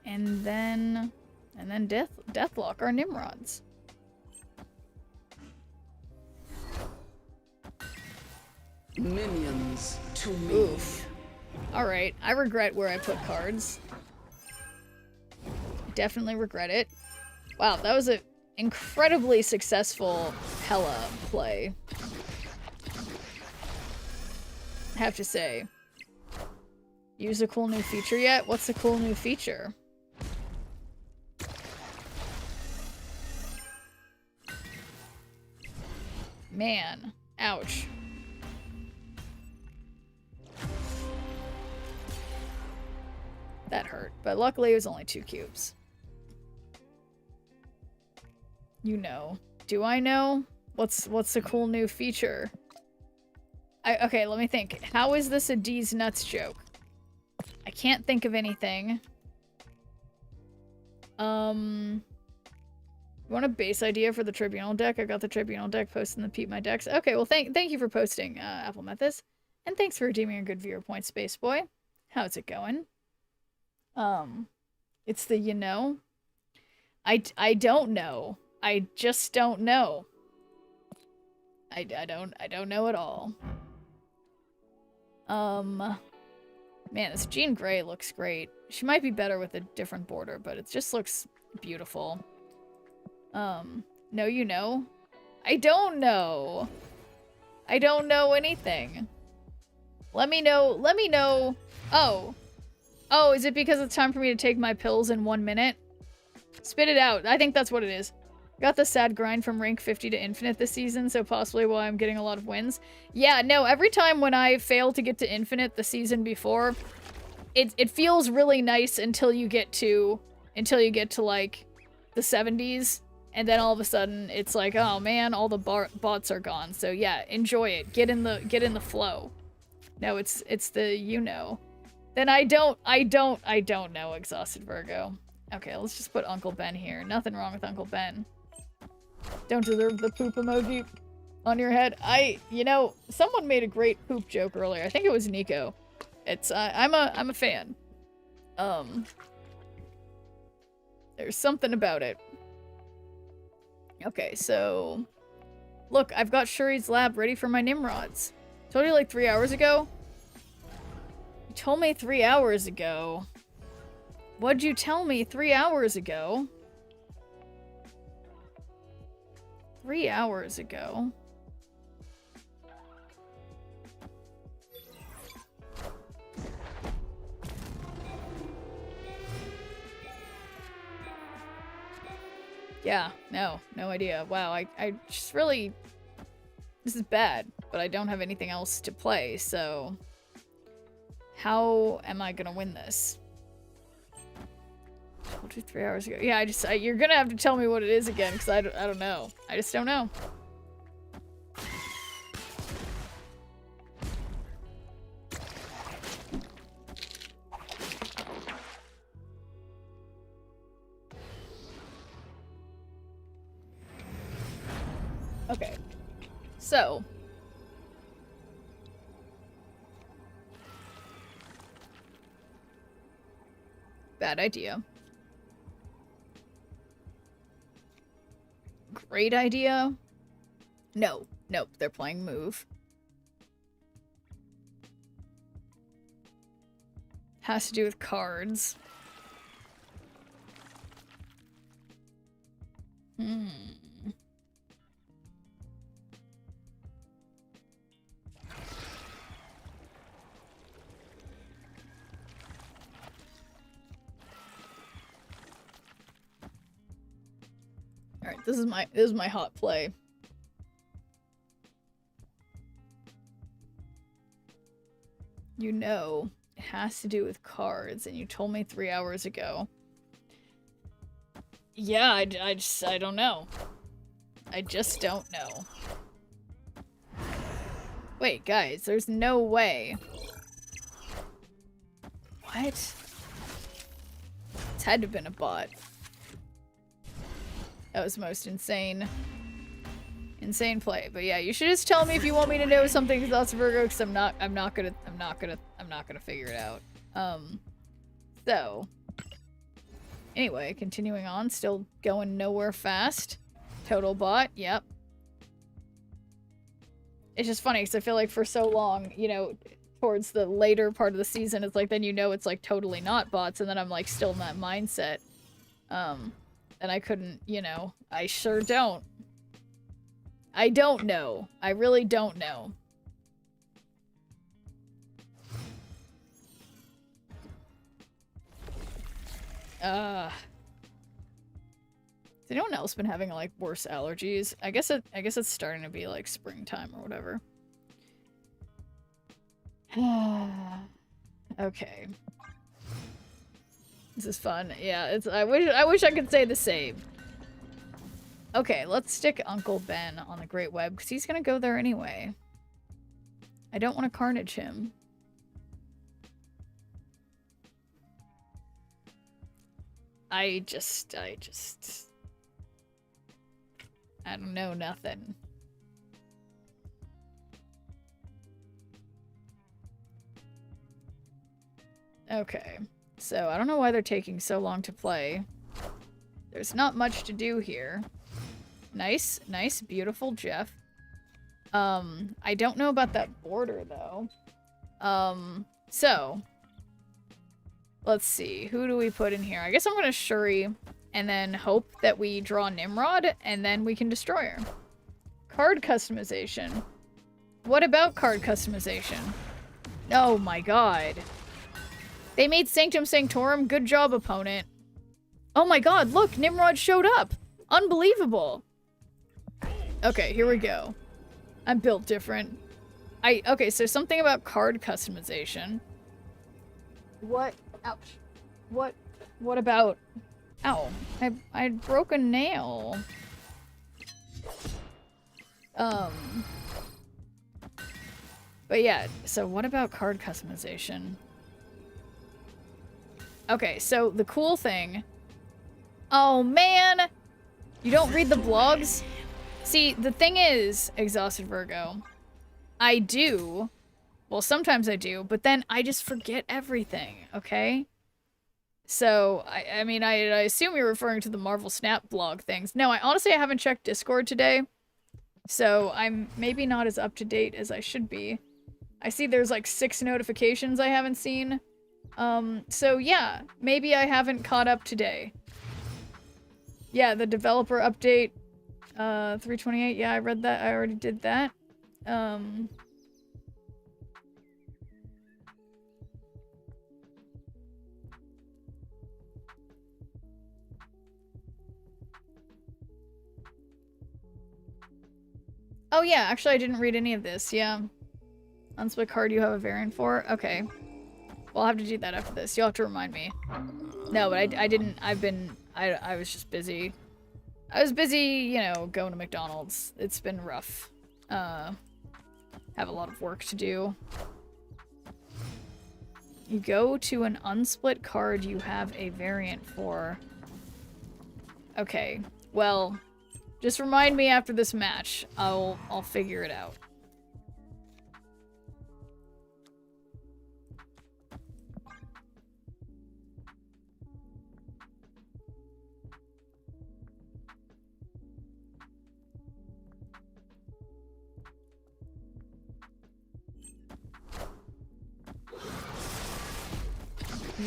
And then Deathlock, our Nimrods. Minions to me. Oof. Alright, I regret where I put cards. Definitely regret it. Wow, that was an incredibly successful Hella play. I have to say. Use a cool new feature yet? What's the cool new feature? Man. Ouch. That hurt. But luckily it was only 2 cubes. You know. Do I know? What's the cool new feature? Okay, let me think. How is this a D's nuts joke? I can't think of anything. You want a base idea for the Tribunal deck? I got the Tribunal deck posted in the Peep My Decks. Okay, well thank you for posting, Apple Methus. And thanks for redeeming a good viewer point, Space Boy. How's it going? It's the you know. I don't know. I just don't know. I don't know at all. Man, this Jean Grey looks great. She might be better with a different border, but it just looks beautiful. No, you know? I don't know. I don't know anything. Let me know. Oh, is it because it's time for me to take my pills in 1 minute? Spit it out. I think that's what it is. Got the sad grind from rank 50 to infinite this season, so possibly why I'm getting a lot of wins. Yeah, no, every time when I fail to get to infinite the season before, it feels really nice until you get to like the 70s, and then all of a sudden it's like, oh man, all the bots are gone. So yeah, enjoy it. Get in the flow. No, it's the you know. Then I don't know, Exhausted Virgo. Okay, let's just put Uncle Ben here. Nothing wrong with Uncle Ben. Don't deserve the poop emoji on your head. You know, someone made a great poop joke earlier. I think it was Nico. It's, I'm a fan. There's something about it. Okay, so... Look, I've got Shuri's lab ready for my Nimrods. Told you like 3 hours ago? You told me 3 hours ago. What'd you tell me 3 hours ago? 3 hours ago. Yeah, no idea. Wow, I just really... This is bad, but I don't have anything else to play, so... How am I gonna win this? Told you 3 hours ago. Yeah, you're gonna have to tell me what it is again, because I don't know. I just don't know. Okay. So. Bad idea. Great idea. No. Nope, they're playing move. Has to do with cards. Alright, this is my hot play. You know, it has to do with cards, and you told me 3 hours ago. Yeah, I don't know. I just don't know. Wait, guys, there's no way. What? It's had to have been a bot. That was the most insane play. But yeah, you should just tell me if you want me to know something about Virgo, because I'm not gonna figure it out. So anyway, continuing on, still going nowhere fast. Total bot, yep. It's just funny because I feel like for so long, you know, towards the later part of the season, it's like then you know it's like totally not bots, and then I'm like still in that mindset. And I couldn't, you know, I sure don't. I don't know. I really don't know. Has anyone else been having like worse allergies? I guess it's starting to be like springtime or whatever. Okay. This is fun. Yeah, it's I wish I could say the same. Okay, let's stick Uncle Ben on the Great Web because he's gonna go there anyway. I don't want to carnage him. I don't know nothing. Okay, so I don't know why they're taking so long to play. There's not much to do here. Nice, beautiful Jeff. I don't know about that border though. So let's see, who do we put in here? I guess I'm gonna Shuri and then hope that we draw Nimrod and then we can destroy her. Card customization. What about card customization? Oh my god. They made Sanctum Sanctorum. Good job, opponent. Oh my god, look, Nimrod showed up. Unbelievable. Okay, here we go. I'm built different. Okay, so something about card customization. What? Ouch. What about... Ow. I broke a nail. But yeah, so what about card customization? Okay, so the cool thing... Oh, man! You don't read the blogs? See, the thing is, Exhausted Virgo, I do. Well, sometimes I do, but then I just forget everything, okay? So, I mean, I assume you're referring to the Marvel Snap blog things. No, I honestly haven't checked Discord today, so I'm maybe not as up-to-date as I should be. I see there's like 6 notifications I haven't seen. So yeah, maybe I haven't caught up today. Yeah, the developer update, 328, yeah, I read that, I already did that. Oh yeah, actually I didn't read any of this, yeah. Unsplit card you have a variant for? Okay. Well, I'll have to do that after this. You'll have to remind me. No, but I didn't, I was just busy. I was busy, you know, going to McDonald's. It's been rough. Have a lot of work to do. You go to an unsplit card you have a variant for. Okay, well, just remind me after this match. I'll figure it out.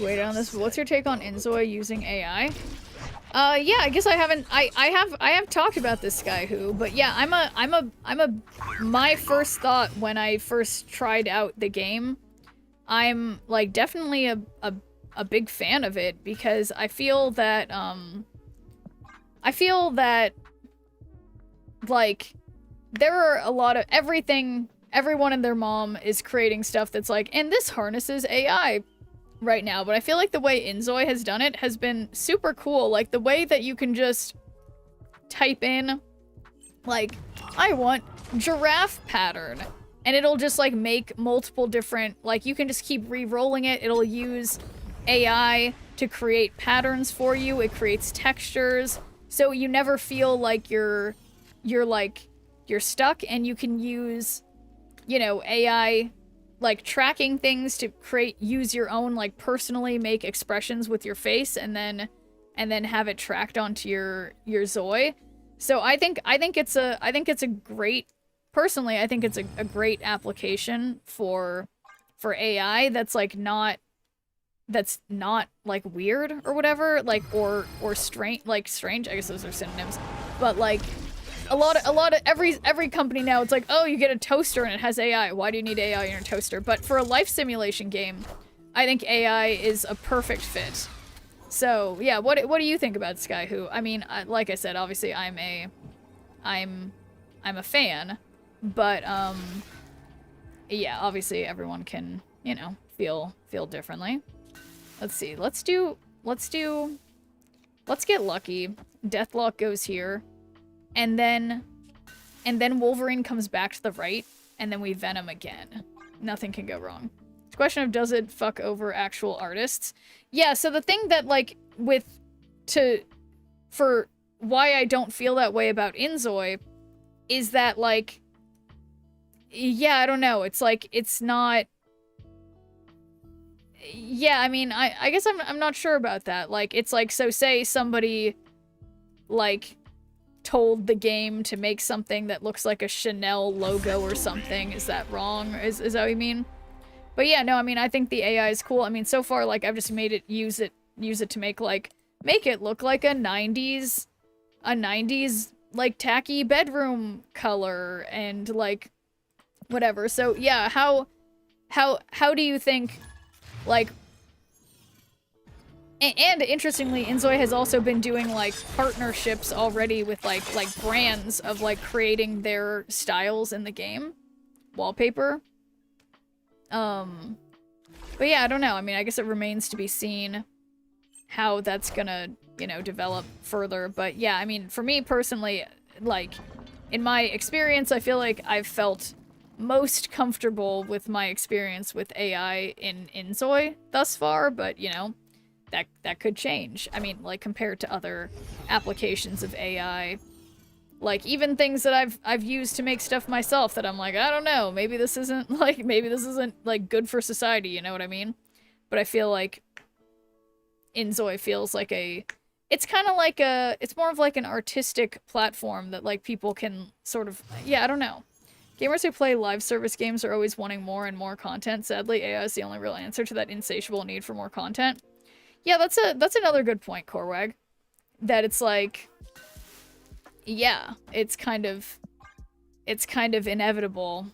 Wait on this. What's your take on inZOI using AI? Yeah, I guess I haven't. I have talked about this guy who, but yeah, my first thought when I first tried out the game, I'm like definitely a big fan of it because I feel that like there are a lot of everyone and their mom is creating stuff that's like, and this harnesses AI right now, but I feel like the way inZOI has done it has been super cool. Like the way that you can just type in like, I want giraffe pattern, and it'll just like make multiple different, like you can just keep re-rolling it. It'll use AI to create patterns for you. It creates textures, so you never feel like you're stuck, and you can use, you know, AI like tracking things to use your own, like personally make expressions with your face and then have it tracked onto your ZOI. So I think it's a great personally, I think it's a great application for AI that's like not like weird or whatever, like or strange, like strange. I guess those are synonyms, but like a lot of every company now, it's like, oh, you get a toaster and it has AI. Why do you need AI in your toaster? But for a life simulation game, I think AI is a perfect fit. So yeah, what do you think about Skyhoo? I mean, like I said, obviously I'm a fan, but yeah, obviously everyone can, you know, feel differently. Let's see. Let's get lucky. Deathlock goes here. And then Wolverine comes back to the right, and then we Venom again. Nothing can go wrong. It's a question of, does it fuck over actual artists? Yeah, so the thing that, like, for why I don't feel that way about inZOI is that, like, yeah, I don't know. It's like, it's not... Yeah, I mean, I guess I'm not sure about that. Like, it's like, so say somebody, like, told the game to make something that looks like a Chanel logo or something. Is that wrong? Is that what you mean? But yeah, no, I mean, I think the AI is cool. I mean, so far, like, I've just made it use it to make it look like a 90s, like, tacky bedroom color and, like, whatever. So yeah, how do you think, like, and interestingly, inZOI has also been doing, like, partnerships already with, like brands of, like, creating their styles in the game. Wallpaper. But yeah, I don't know. I mean, I guess it remains to be seen how that's gonna, you know, develop further. But yeah, I mean, for me personally, like, in my experience, I feel like I've felt most comfortable with my experience with AI in inZOI thus far, but, you know, that could change. I mean, like, compared to other applications of AI, like, even things that I've used to make stuff myself that I'm like, I don't know, maybe this isn't, like, good for society, you know what I mean? But I feel like inZOI feels like it's kind of like it's more of like an artistic platform that, like, people can sort of, yeah, I don't know. Gamers who play live service games are always wanting more and more content. Sadly, AI is the only real answer to that insatiable need for more content. Yeah, that's another good point, Corwag. That it's like, yeah, it's kind of inevitable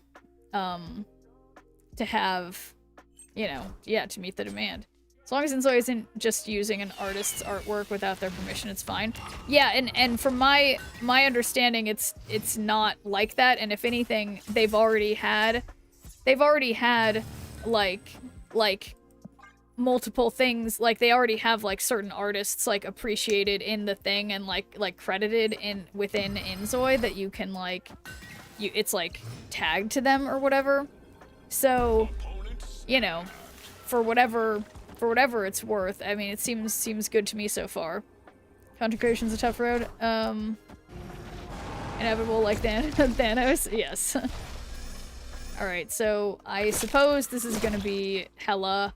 to have, you know, yeah, to meet the demand. As long as inZOI isn't just using an artist's artwork without their permission, it's fine. Yeah, and from my understanding, it's not like that, and if anything, they've already had like multiple things, like they already have, like, certain artists, like, appreciated in the thing and like credited within inZOI that you can, like, it's like tagged to them or whatever. So, you know, for whatever it's worth, I mean, it seems good to me so far. Content creation's a tough road. Inevitable like Thanos, yes. Alright, so I suppose this is gonna be hella.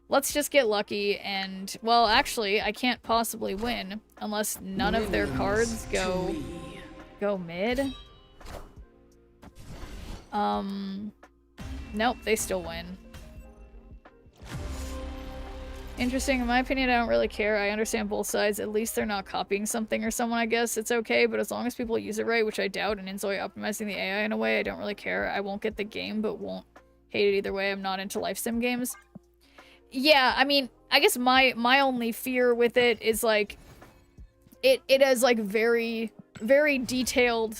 Let's just get lucky and, well, actually, I can't possibly win unless none of their cards go mid. Nope, they still win. Interesting. In my opinion, I don't really care. I understand both sides. At least they're not copying something or someone, I guess. It's okay, but as long as people use it right, which I doubt, and inZOI optimizing the AI in a way, I don't really care. I won't get the game, but won't hate it either way. I'm not into life sim games. Yeah, I mean, I guess my only fear with it is, like, it has, like, very, very detailed,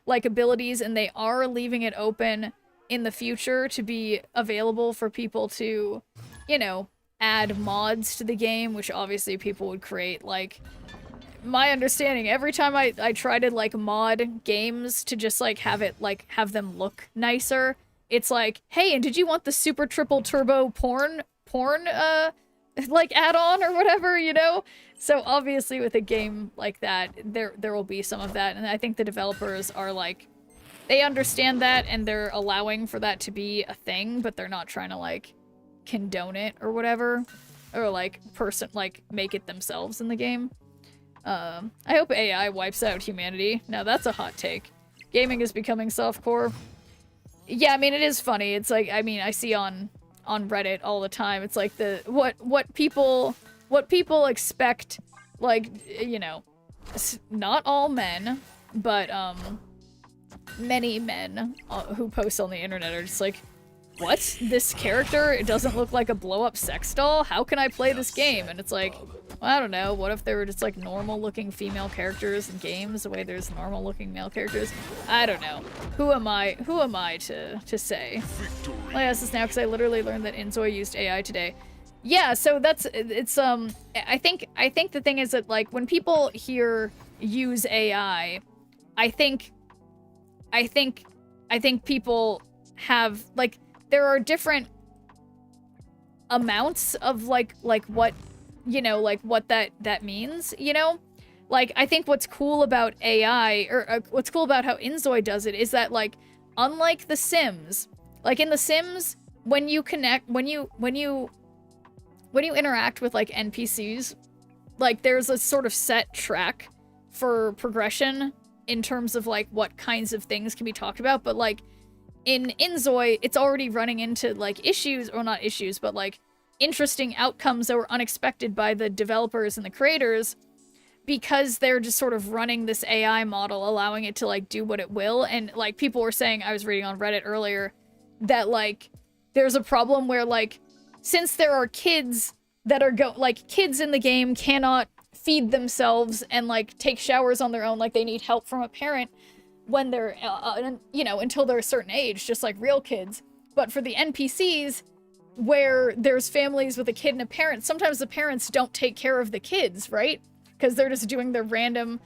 like, abilities, and they are leaving it open in the future to be available for people to, you know, add mods to the game, which obviously people would create. Like, my understanding, every time I try to, like, mod games to just, like, have them look nicer, it's like, hey, and did you want the super triple turbo porn, like, add-on or whatever, you know? So obviously with a game like that, there will be some of that, and I think the developers are, like, they understand that, and they're allowing for that to be a thing, but they're not trying to, like, condone it or whatever, or, like, make it themselves in the game. I hope AI wipes out humanity. Now that's a hot take. Gaming is becoming softcore. Yeah, I mean, it is funny. It's like, I mean, I see on Reddit all the time. It's like what people expect, like, you know, not all men, but many men who post on the internet are just like, what? This character, it doesn't look like a blow-up sex doll? How can I play this game? And it's like, well, I don't know, what if there were just like normal-looking female characters in games the way there's normal-looking male characters? I don't know. Who am I to say? Well, I ask this now because I literally learned that inZOI used AI today. Yeah, so it's I think the thing is that, like, when people hear use AI, I think people have, like, there are different amounts of like what, you know, like what that means, you know? Like, I think what's cool about AI, or what's cool about how inZOI does it, is that, like, unlike The Sims, like in The Sims, when you interact with like NPCs, like there's a sort of set track for progression in terms of like what kinds of things can be talked about, but like in inZOI, it's already running into like issues, or not issues, but like interesting outcomes that were unexpected by the developers and the creators, because they're just sort of running this AI model, allowing it to like do what it will. And like people were saying, I was reading on Reddit earlier, that like there's a problem where, like, since there are kids that are kids in the game cannot feed themselves and like take showers on their own, like they need help from a parent when they're you know, until they're a certain age, just like real kids. But for the NPCs, where there's families with a kid and a parent, sometimes the parents don't take care of the kids, right? Because they're just doing their random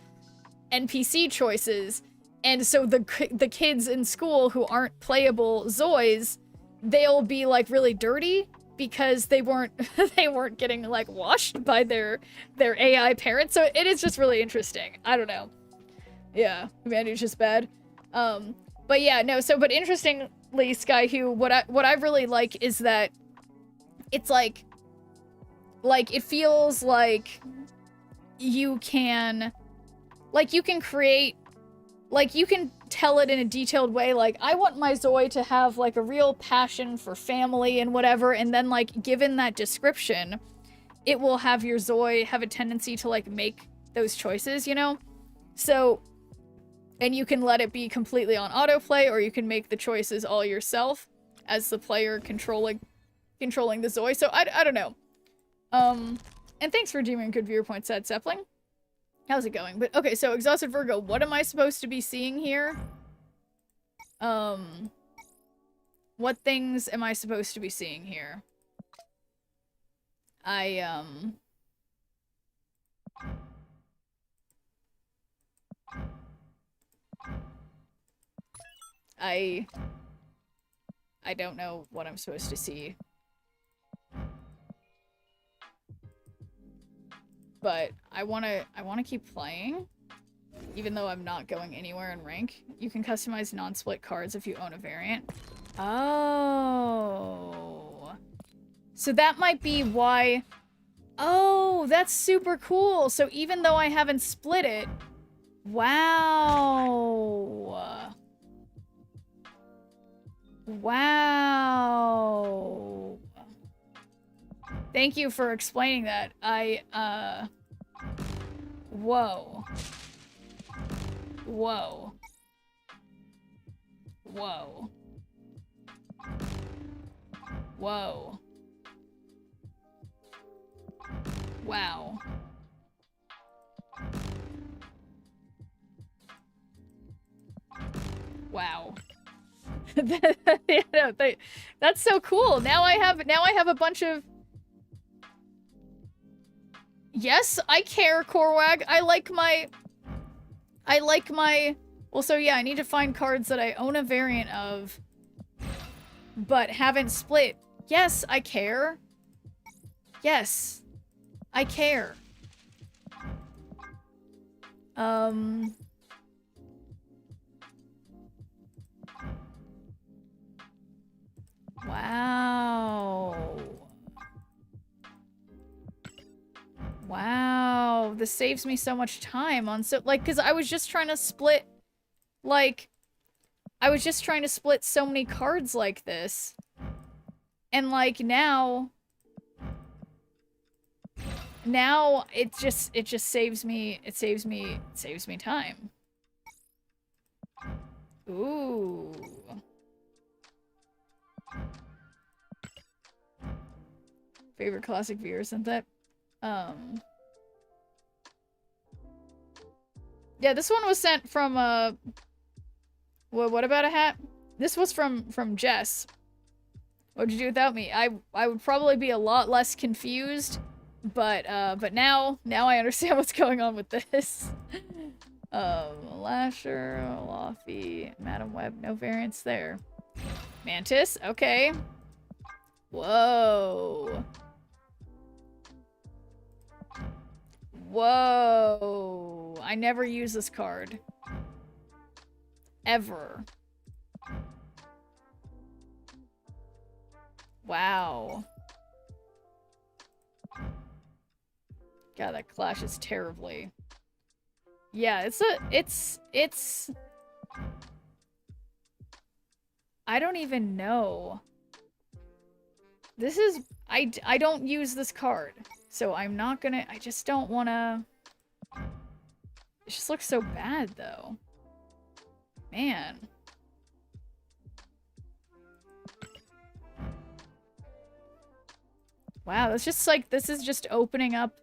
NPC choices. And so the kids in school who aren't playable Zois, they'll be like really dirty because they weren't getting like washed by their AI parents. So it is just really interesting. I don't know. Yeah, humanity's just bad. But yeah, no, so, but interestingly, Skyhue, what I really like is that it's like it feels like you can create, like, you can tell it in a detailed way, like, I want my Zoe to have like a real passion for family and whatever, and then like given that description, it will have your Zoe have a tendency to like make those choices, you know? So, and you can let it be completely on autoplay, or you can make the choices all yourself as the player controlling the Zoe. So I don't know. And thanks for deeming good viewer point, Sad Sapling. How's it going? But okay, so Exhausted Virgo, what am I supposed to be seeing here? What things am I supposed to be seeing here? I don't know what I'm supposed to see. But I wanna keep playing, even though I'm not going anywhere in rank. You can customize non-split cards if you own a variant. Oh. So that might be why... Oh, that's super cool. So even though I haven't split it... Wow. Wow. Thank you for explaining that. Whoa. Whoa. Whoa. Whoa. Wow. Wow. Yeah, that's so cool. Now I have a bunch of... Yes, I care, Korwag. I like my... Well, so yeah, I need to find cards that I own a variant of, but haven't split. Yes, I care. Yes, I care. Wow. Wow, this saves me so much time on, so, like, because I was just trying to split, like, I was just trying to split so many cards like this. And like now it just saves me time. Ooh. Favorite classic VR, isn't that? Yeah, this one was sent from what about a hat? This was from Jess. What'd you do without me? I would probably be a lot less confused, but now I understand what's going on with this. Lasher, Lofty, Madam Web, no variants there. Mantis, okay. Whoa. Whoa. I never use this card. Ever. Wow. God, that clashes terribly. Yeah, it's... I don't even know. This is... I don't use this card. So I'm not gonna... I just don't wanna... It just looks so bad, though. Man. Wow, that's just like... This is just opening up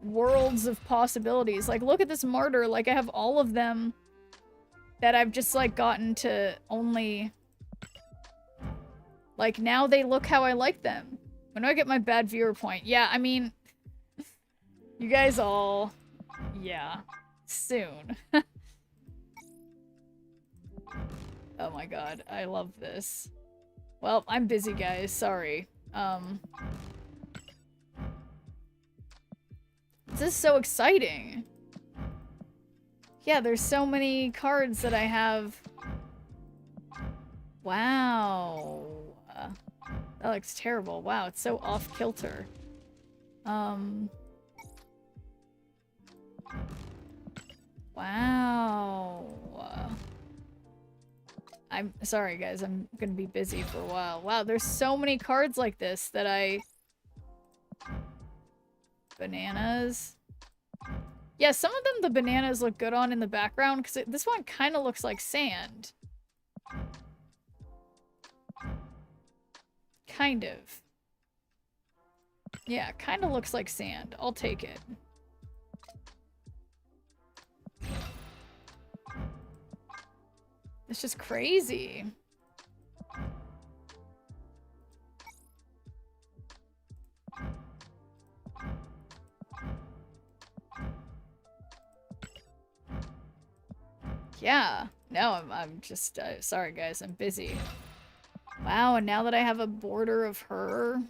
worlds of possibilities. Like, look at this martyr. Like, I have all of them that I've just, like, gotten to only... Like, now they look how I like them. When do I get my bad viewer point? Yeah, I mean... You guys all... Yeah. Soon. Oh my god, I love this. Well, I'm busy, guys. Sorry. This is so exciting. Yeah, there's so many cards that I have. Wow. That looks terrible. Wow, it's so off-kilter. Wow. I'm sorry, guys. I'm gonna be busy for a while. Wow, there's so many cards like this that I... Bananas. Yeah, some of them the bananas look good on in the background, because this one kind of looks like sand. Kind of. Yeah, kind of looks like sand. I'll take it. It's just crazy. Yeah. No, I'm just, sorry guys, I'm busy. Wow, and now that I have a border of her...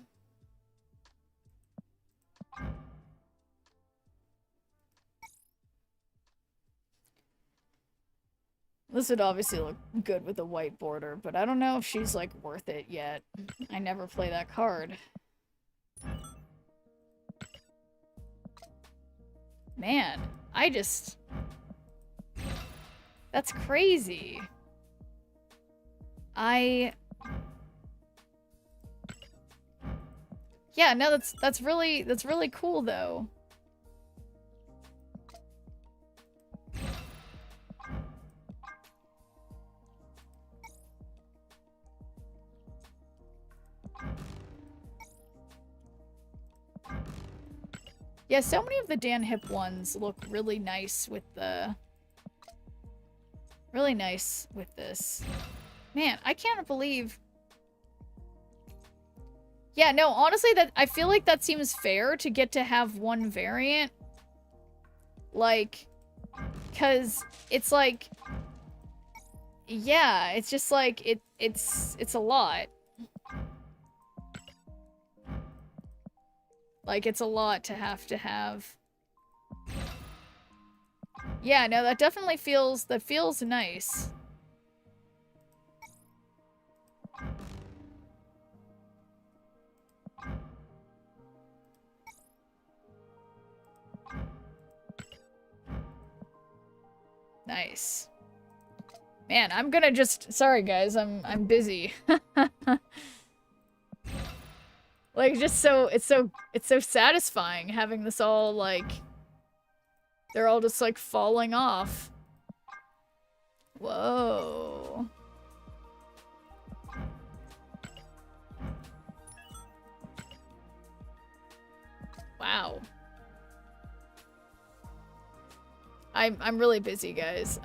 This would obviously look good with a white border, but I don't know if she's, like, worth it yet. I never play that card. Man, I just... That's crazy. Yeah, no, that's really cool though. Yeah, so many of the Dan Hip ones look really nice with the... Really nice with this. Man, I can't believe... Yeah, no, honestly, I feel like that seems fair to get to have one variant. Like, because it's like... Yeah, it's just like, it's a lot. Like, it's a lot to have. Yeah, no, that definitely feels nice. Nice. Man, I'm gonna just... Sorry, guys. I'm busy. Like, just so... It's so satisfying having this all, like... They're all just, like, falling off. Whoa. Wow. I'm really busy, guys.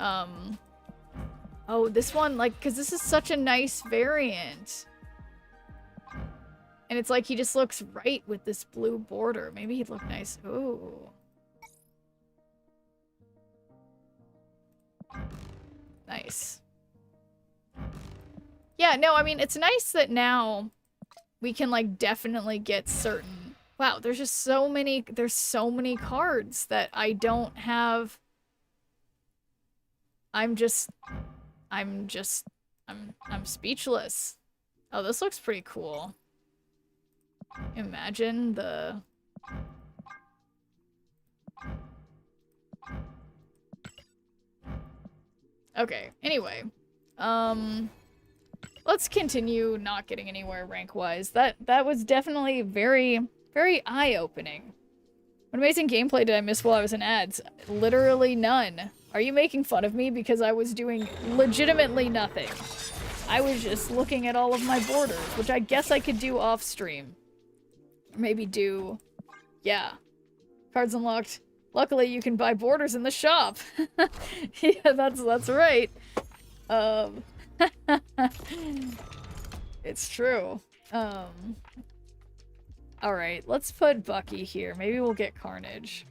Oh, this one, like, because this is such a nice variant. And it's like he just looks right with this blue border. Maybe he'd look nice. Ooh. Nice. Yeah, no, I mean, it's nice that now we can, like, definitely get certain... Wow, there's just so many... There's so many cards that I don't have... I'm speechless. Oh, this looks pretty cool. Imagine the... Okay, anyway. Let's continue not getting anywhere rank-wise. That was definitely very, very eye-opening. What amazing gameplay did I miss while I was in ads? Literally none. Are you making fun of me because I was doing legitimately nothing? I was just looking at all of my borders, which I guess I could do off-stream. Or maybe do... Yeah. Cards unlocked. Luckily, you can buy borders in the shop. Yeah, that's right. It's true. Alright, let's put Bucky here. Maybe we'll get Carnage.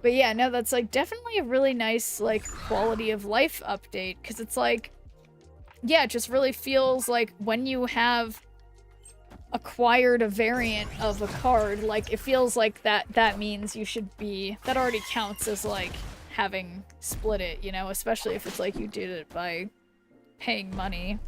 But yeah, no, that's like definitely a really nice like quality of life update, because it's like, yeah, it just really feels like when you have acquired a variant of a card, like it feels like that means you should be, that already counts as like having split it, you know, especially if it's like you did it by paying money.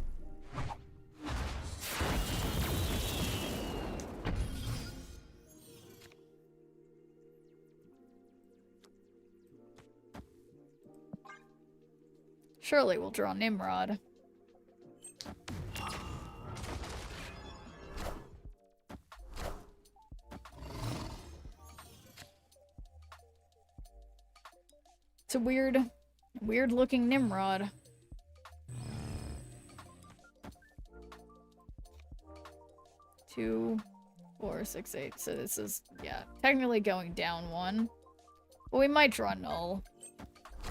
Surely we'll draw Nimrod. It's a weird looking Nimrod. Two, 4, 6, 8. So this is, yeah, technically going down one. But we might draw Null.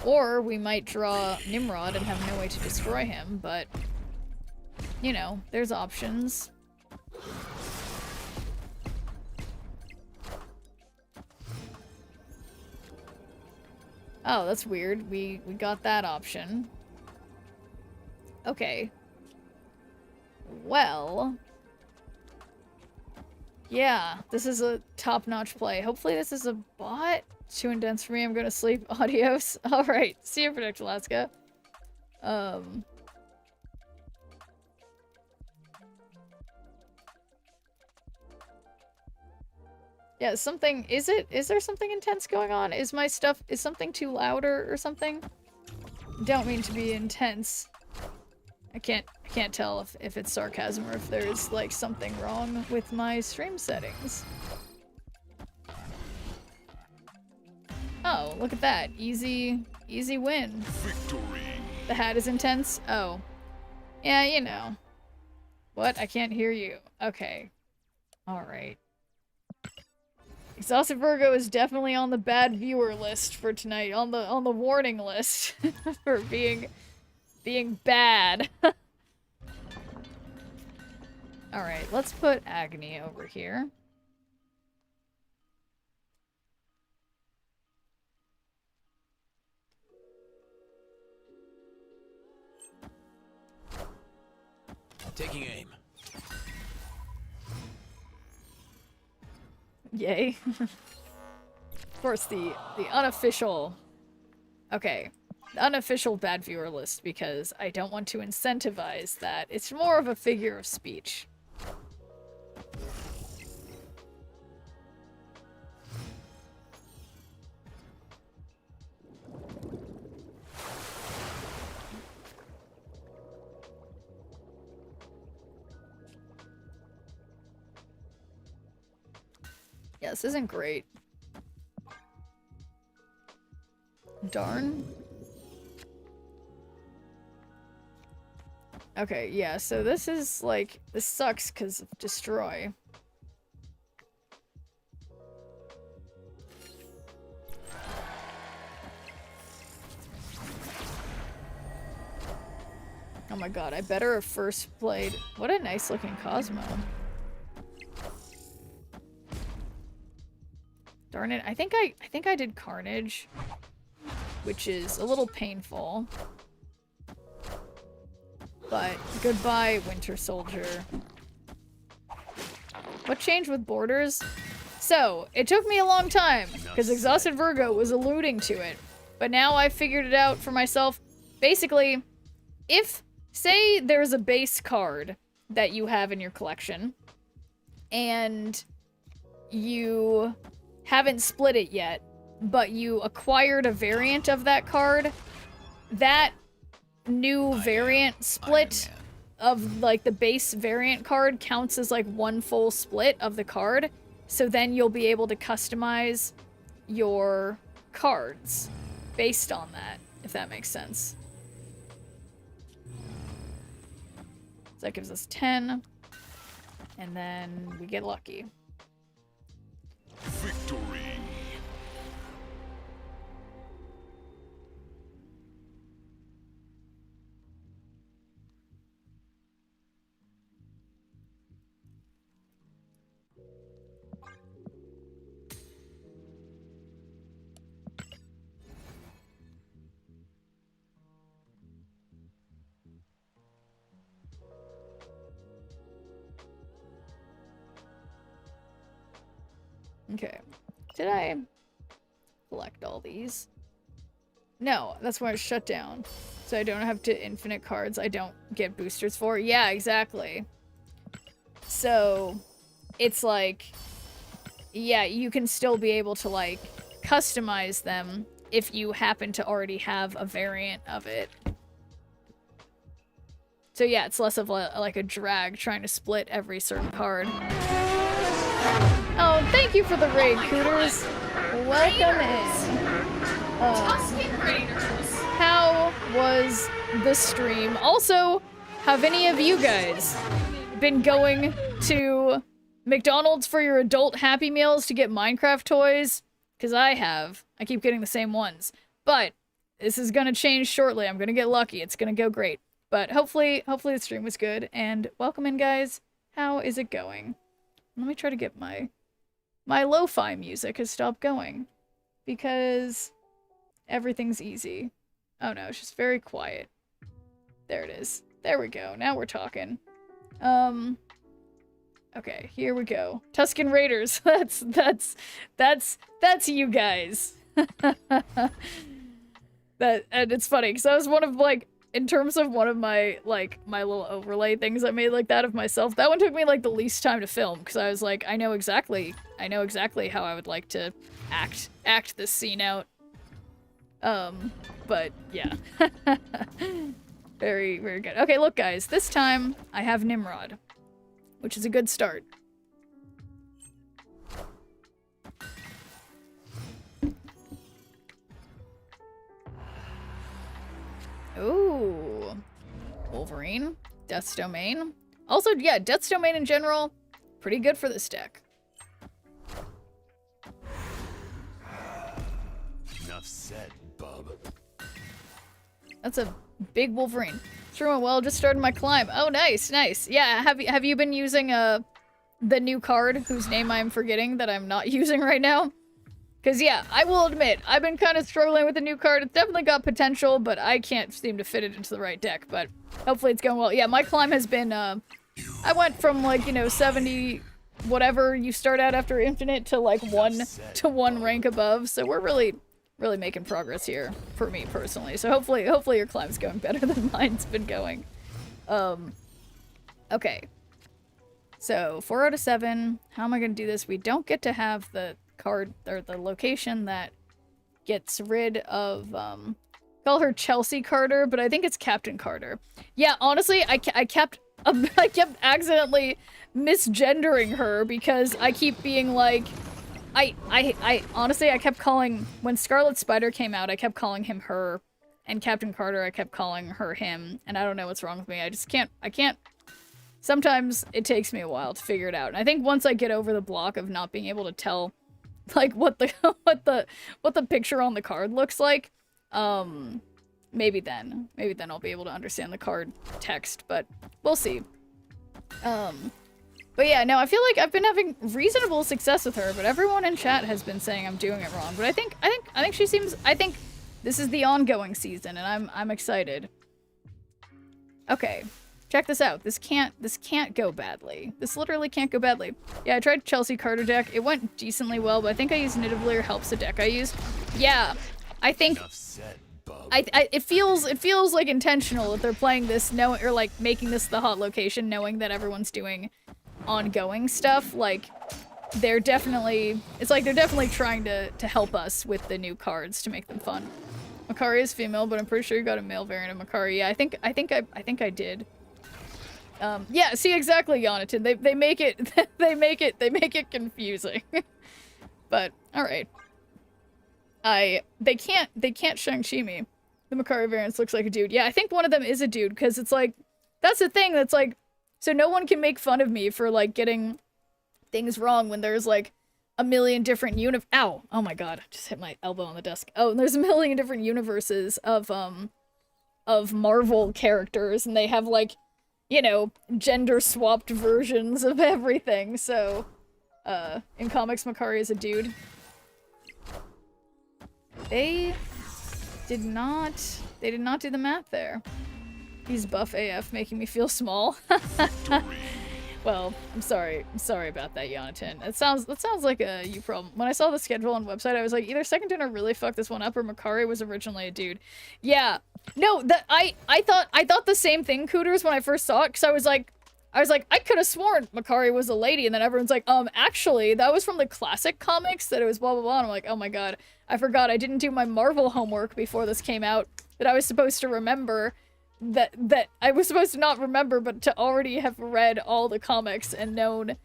Or we might draw Nimrod and have no way to destroy him, but, you know, there's options. Oh, that's weird. We got that option. Okay. Well... Yeah, this is a top-notch play. Hopefully this is a bot. Too intense for me. I'm gonna sleep. Adios. Alright. See you, Predict Alaska. Yeah, something... Is there something intense going on? Is my stuff... Is something too louder or something? Don't mean to be intense. I can't tell if it's sarcasm or if there's, like, something wrong with my stream settings. Oh, look at that. Easy win. Victory. The hat is intense? Oh. Yeah, you know. What? I can't hear you. Okay. Alright. Exhausted Virgo is definitely on the bad viewer list for tonight. On the warning list. For being bad. Alright, let's put Agony over here. Taking aim. Yay. Of course, the unofficial... Okay. unofficial bad viewer list because I don't want to incentivize that. It's more of a figure of speech. Yeah, this isn't great. Darn. Okay, yeah, so this is like, this sucks because of destroy. Oh my god, I better have first played. What a nice looking Cosmo. Darn it, I think I did Carnage, which is a little painful. But goodbye, Winter Soldier. What changed with borders? So, it took me a long time, because Exhausted Virgo was alluding to it. But now I figured it out for myself. Basically, if, say there's a base card that you have in your collection, and you haven't split it yet, but you acquired a variant of that card, that new variant split of like the base variant card counts as like one full split of the card, so then you'll be able to customize your cards based on that, if that makes sense. So that gives us 10, and then we get lucky. Victory. Okay. Did I collect all these? No, that's why it's shut down. So I don't have to infinite cards I don't get boosters for. Yeah, exactly. So it's like, yeah, you can still be able to like customize them if you happen to already have a variant of it. So yeah, it's less of like a drag trying to split every certain card. Oh, thank you for the raid, Cooters. Welcome in. How was the stream? Also, have any of you guys been going to McDonald's for your adult Happy Meals to get Minecraft toys? Because I have. I keep getting the same ones. But this is going to change shortly. I'm going to get lucky. It's going to go great. But hopefully the stream was good. And welcome in, guys. How is it going? Let me try to get my lo-fi music has stopped going because everything's easy. Oh no, it's just very quiet. There it is. There we go. Now we're talking. Okay, here we go. Tuscan Raiders. That's you guys. And it's funny because that was one of like, in terms of one of my, like, my little overlay things I made like that of myself, that one took me, like, the least time to film, because I was like, I know exactly how I would like to act this scene out. But, yeah. Very, very good. Okay, look, guys, this time I have Nimrod, which is a good start. Ooh. Wolverine. Death's Domain. Also, yeah, Death's Domain in general, pretty good for this deck. Enough said, bub. That's a big Wolverine. It's doing well, just started my climb. Oh, nice, nice. Yeah, have you been using the new card, whose name I'm forgetting that I'm not using right now? Because, yeah, I will admit, I've been kind of struggling with the new card. It's definitely got potential, but I can't seem to fit it into the right deck. But hopefully it's going well. Yeah, my climb has been, I went from, like, you know, 70 whatever you start out after Infinite to, like, one rank above. So we're really really making progress here for me personally. So hopefully your climb's going better than mine's been going. Okay. So 4 out of 7. How am I gonna do this? We don't get to have the card or the location that gets rid of call her Chelsea Carter, but I think it's Captain Carter. Yeah, honestly, I kept accidentally misgendering her because I keep being like, I honestly, I kept calling, when Scarlet Spider came out, I kept calling him her, and Captain Carter, I kept calling her him, and I don't know what's wrong with me. I can't, sometimes it takes me a while to figure it out. And I think once I get over the block of not being able to tell, like, what the picture on the card looks like, maybe then I'll be able to understand the card text, but we'll see. But yeah, no, I feel like I've been having reasonable success with her, but everyone in chat has been saying I'm doing it wrong. But I think she seems, I think this is the ongoing season, and I'm excited. Okay, check this out. This can't go badly. This literally can't go badly. Yeah, I tried Chelsea Carter deck. It went decently well, but I think I used Nidavellir helps the deck I use. Yeah, I think it feels like intentional that they're playing this or like making this the hot location, knowing that everyone's doing ongoing stuff. Like they're definitely trying to help us with the new cards to make them fun. Makari is female, but I'm pretty sure you got a male variant of Makari. Yeah, I think I did. Yeah, see, exactly, Yonatan. They make it confusing. But all right. They can't Shang-Chi me. The Makari variant looks like a dude. Yeah, I think one of them is a dude, because it's like, that's the thing that's like, so no one can make fun of me for like getting things wrong when there's like a million different ow, oh my god, I just hit my elbow on the desk. Oh, and there's a million different universes of Marvel characters, and they have like, you know, gender swapped versions of everything. So in comics, Makari is a dude. They did not do the math there. He's buff AF, making me feel small. Well, I'm sorry about that, Yonatan. That sounds like a you problem. When I saw the schedule on website, I was like, either Second Dinner really fucked this one up, or Makari was originally a dude. Yeah, no, I thought the same thing, Cooters, when I first saw it, because I was like, I could have sworn Makari was a lady, and then everyone's like, actually, that was from the classic comics, that it was blah blah blah, and I'm like, oh my god, I forgot, I didn't do my Marvel homework before this came out, that I was supposed to remember, that I was supposed to not remember, but to already have read all the comics and known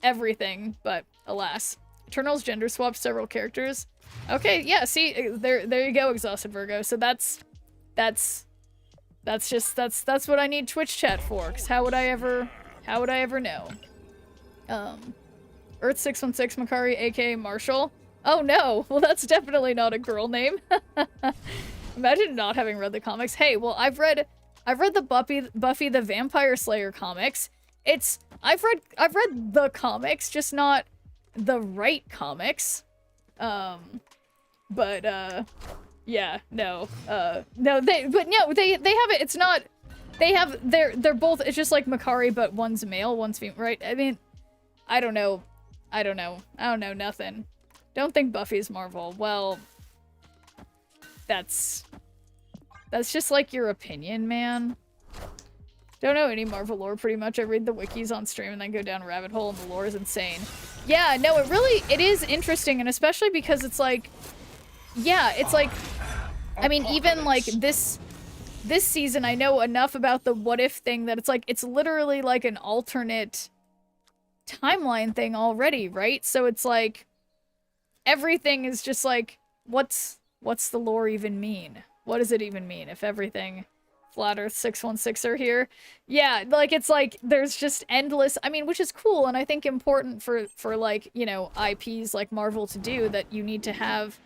everything, but alas. Eternals gender swapped several characters. Okay, yeah, see, there you go, Exhausted Virgo, so that's what I need Twitch chat for, because how would I ever know? Earth 616 Makari, aka Marshall. Oh no, well that's definitely not a girl name. Imagine not having read the comics. Hey, well I've read the Buffy the Vampire Slayer comics. I've read the comics, just not the right comics. Yeah, no. No, they have it. It's not, they're both, it's just like Makari, but one's male, one's female, right? I mean, I don't know nothing. Don't think Buffy's Marvel. Well, that's just like your opinion, man. Don't know any Marvel lore pretty much. I read the wikis on stream and then go down a rabbit hole, and the lore is insane. Yeah, no, it is interesting, and especially because it's like, yeah, it's like, I mean, even like this season, I know enough about the what if thing that it's like, it's literally like an alternate timeline thing already, right? So it's like, everything is just like, what's the lore even mean? What does it even mean if everything Flat Earth 616 are here? Yeah, like, it's like, there's just endless, I mean, which is cool, and I think important for like, you know, IPs like Marvel to do, that you need to have,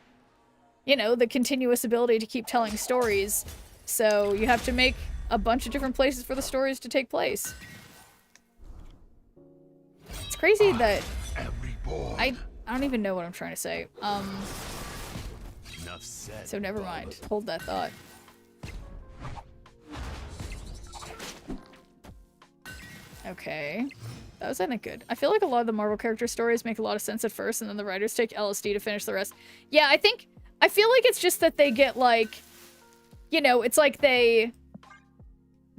you know, the continuous ability to keep telling stories. So you have to make a bunch of different places for the stories to take place. It's crazy that I don't even know what I'm trying to say. Enough said, so never mind. Hold that thought. Okay. That was, I think, good. I feel like a lot of the Marvel character stories make a lot of sense at first, and then the writers take LSD to finish the rest. Yeah, I think I feel like it's just that they get, like, you know, it's like they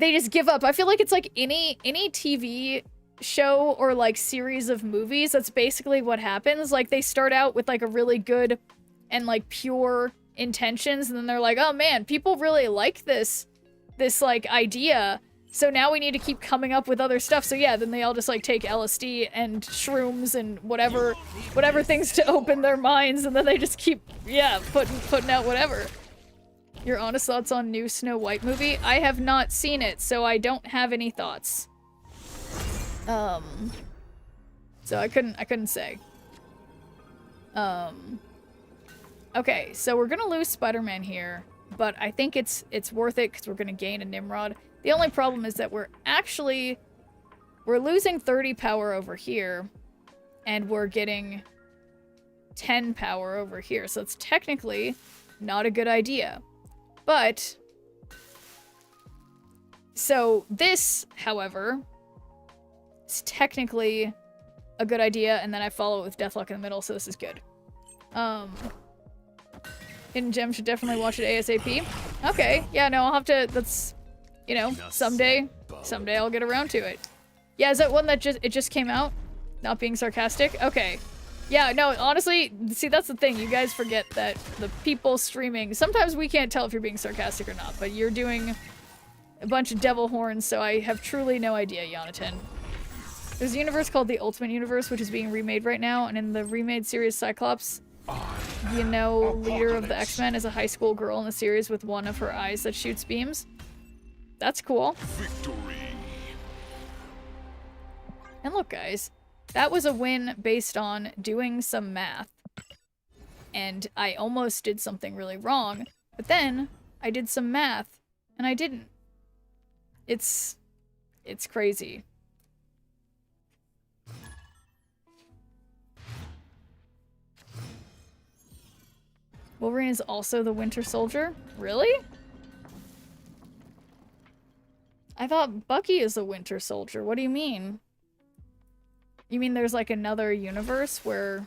just give up. I feel like it's like any TV show or, like, series of movies, that's basically what happens. Like, they start out with, like, a really good and, like, pure intentions, and then they're like, oh man, people really like this, like, idea, so now we need to keep coming up with other stuff. So yeah, then they all just, like, take LSD and shrooms and whatever things to open their minds, and then they just keep, yeah, putting out whatever. Your honest thoughts on new Snow White movie? I have not seen it, so I don't have any thoughts. So I couldn't say. Okay, so we're gonna lose Spider-Man here, but I think it's worth it because we're gonna gain a Nimrod. The only problem is that we're losing 30 power over here, and we're getting 10 power over here, so it's technically not a good idea. But, so this, however, is technically a good idea, and then I follow it with Deathlock in the middle, so this is good. Hidden Gem should definitely watch it ASAP. Okay, yeah, no, I'll have to, that's, you know, someday I'll get around to it. Yeah, is that one that just came out? Not being sarcastic? Okay. Yeah, no, honestly, see, that's the thing. You guys forget that the people streaming, sometimes we can't tell if you're being sarcastic or not, but you're doing a bunch of devil horns, so I have truly no idea, Jonathan. There's a universe called the Ultimate Universe, which is being remade right now, and in the remade series Cyclops, you know, leader of the X-Men is a high school girl in the series with one of her eyes that shoots beams. That's cool. Victory. And look, guys, that was a win based on doing some math. And I almost did something really wrong, but then I did some math and I didn't. It's crazy. Wolverine is also the Winter Soldier? Really? I thought Bucky is the Winter Soldier. What do you mean? You mean there's like another universe where...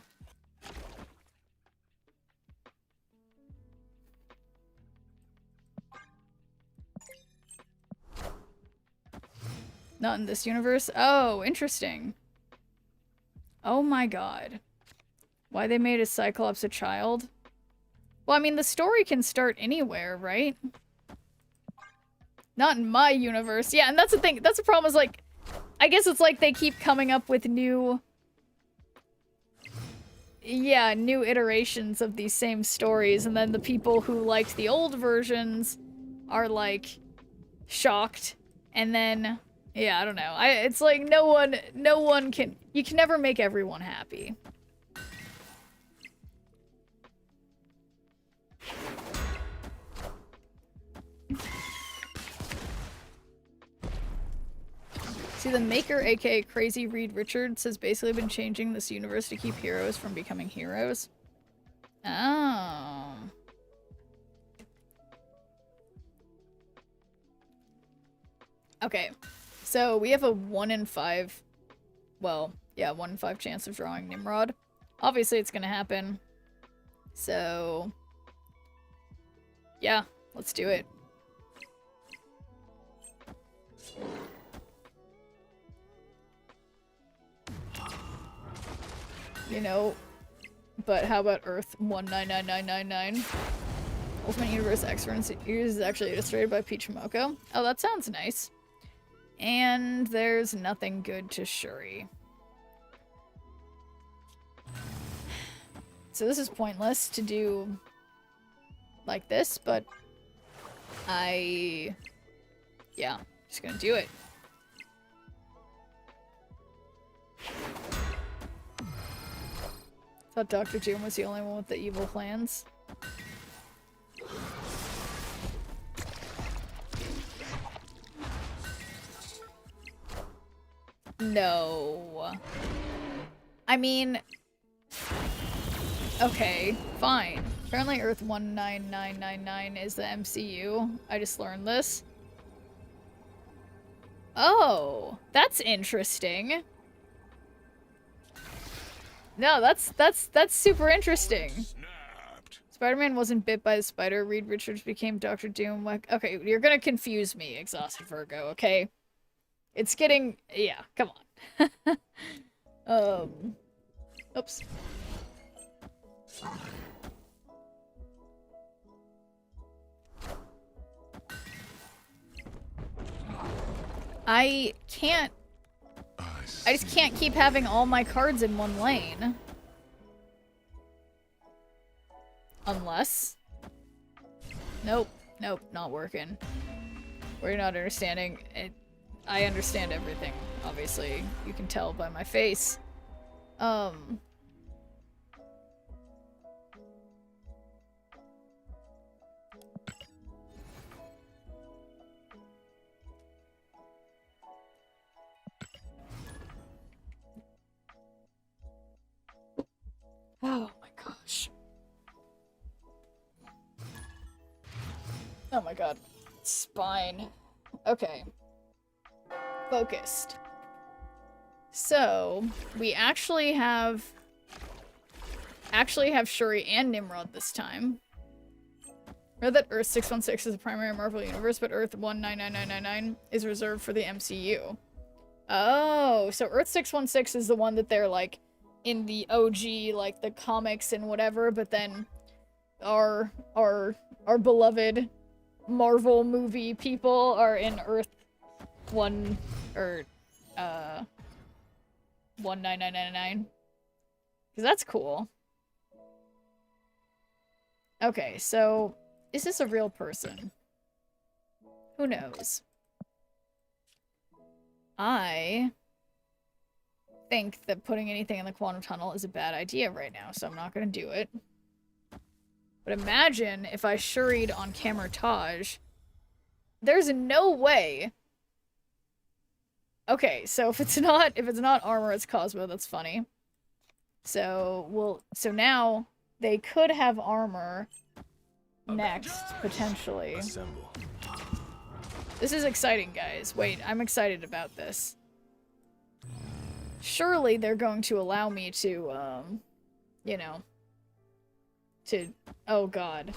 Not in this universe? Oh, interesting. Oh my god. Why they made a Cyclops a child? Well, I mean, the story can start anywhere, right? Not in my universe. Yeah, and that's the thing. That's the problem is, like, I guess it's like they keep coming up with new... Yeah, new iterations of these same stories, and then the people who liked the old versions are, like, shocked, and then... Yeah, I don't know. It's like no one can... You can never make everyone happy. See, the maker, aka Crazy Reed Richards, has basically been changing this universe to keep heroes from becoming heroes. Oh. Okay. So, we have a 1 in 5... Well, yeah, 1 in 5 chance of drawing Nimrod. Obviously, it's gonna happen. So... Yeah, let's do it. You know, but how about Earth 199999? Ultimate Universe X is actually illustrated by Peach Momoko. Oh, that sounds nice. And there's nothing good to Shuri. So this is pointless to do like this, but yeah, just gonna do it. Thought Dr. Doom was the only one with the evil plans. No. I mean... Okay, fine. Apparently Earth 19999 is the MCU. I just learned this. Oh, that's interesting. No, that's super interesting. Spider-Man wasn't bit by the spider. Reed Richards became Dr. Doom. Okay, you're gonna confuse me, Exhausted Virgo, okay? It's getting... Yeah, come on. Oops. I can't... I just can't keep having all my cards in one lane. Unless... Nope. Nope, not working. We're not understanding it. I understand everything, obviously. You can tell by my face. Oh my gosh. Oh my god. Spine. Okay. Focused. So, we actually have Shuri and Nimrod this time. Know that Earth 616 is the primary Marvel universe, but Earth 199999 is reserved for the MCU. Oh, so Earth 616 is the one that they're like in the OG, like the comics and whatever, but then our beloved Marvel movie people are in Earth 19999. Cause that's cool. Okay, so is this a real person? Who knows? I think that putting anything in the quantum tunnel is a bad idea right now, so I'm not gonna do it. But imagine if I shuried on Camertage. There's no way. Okay, so if it's not armor, it's Cosmo. That's funny. So now they could have armor next, potentially. Assemble. This is exciting, guys. Wait, I'm excited about this. Surely they're going to allow me to, you know, to... Oh god.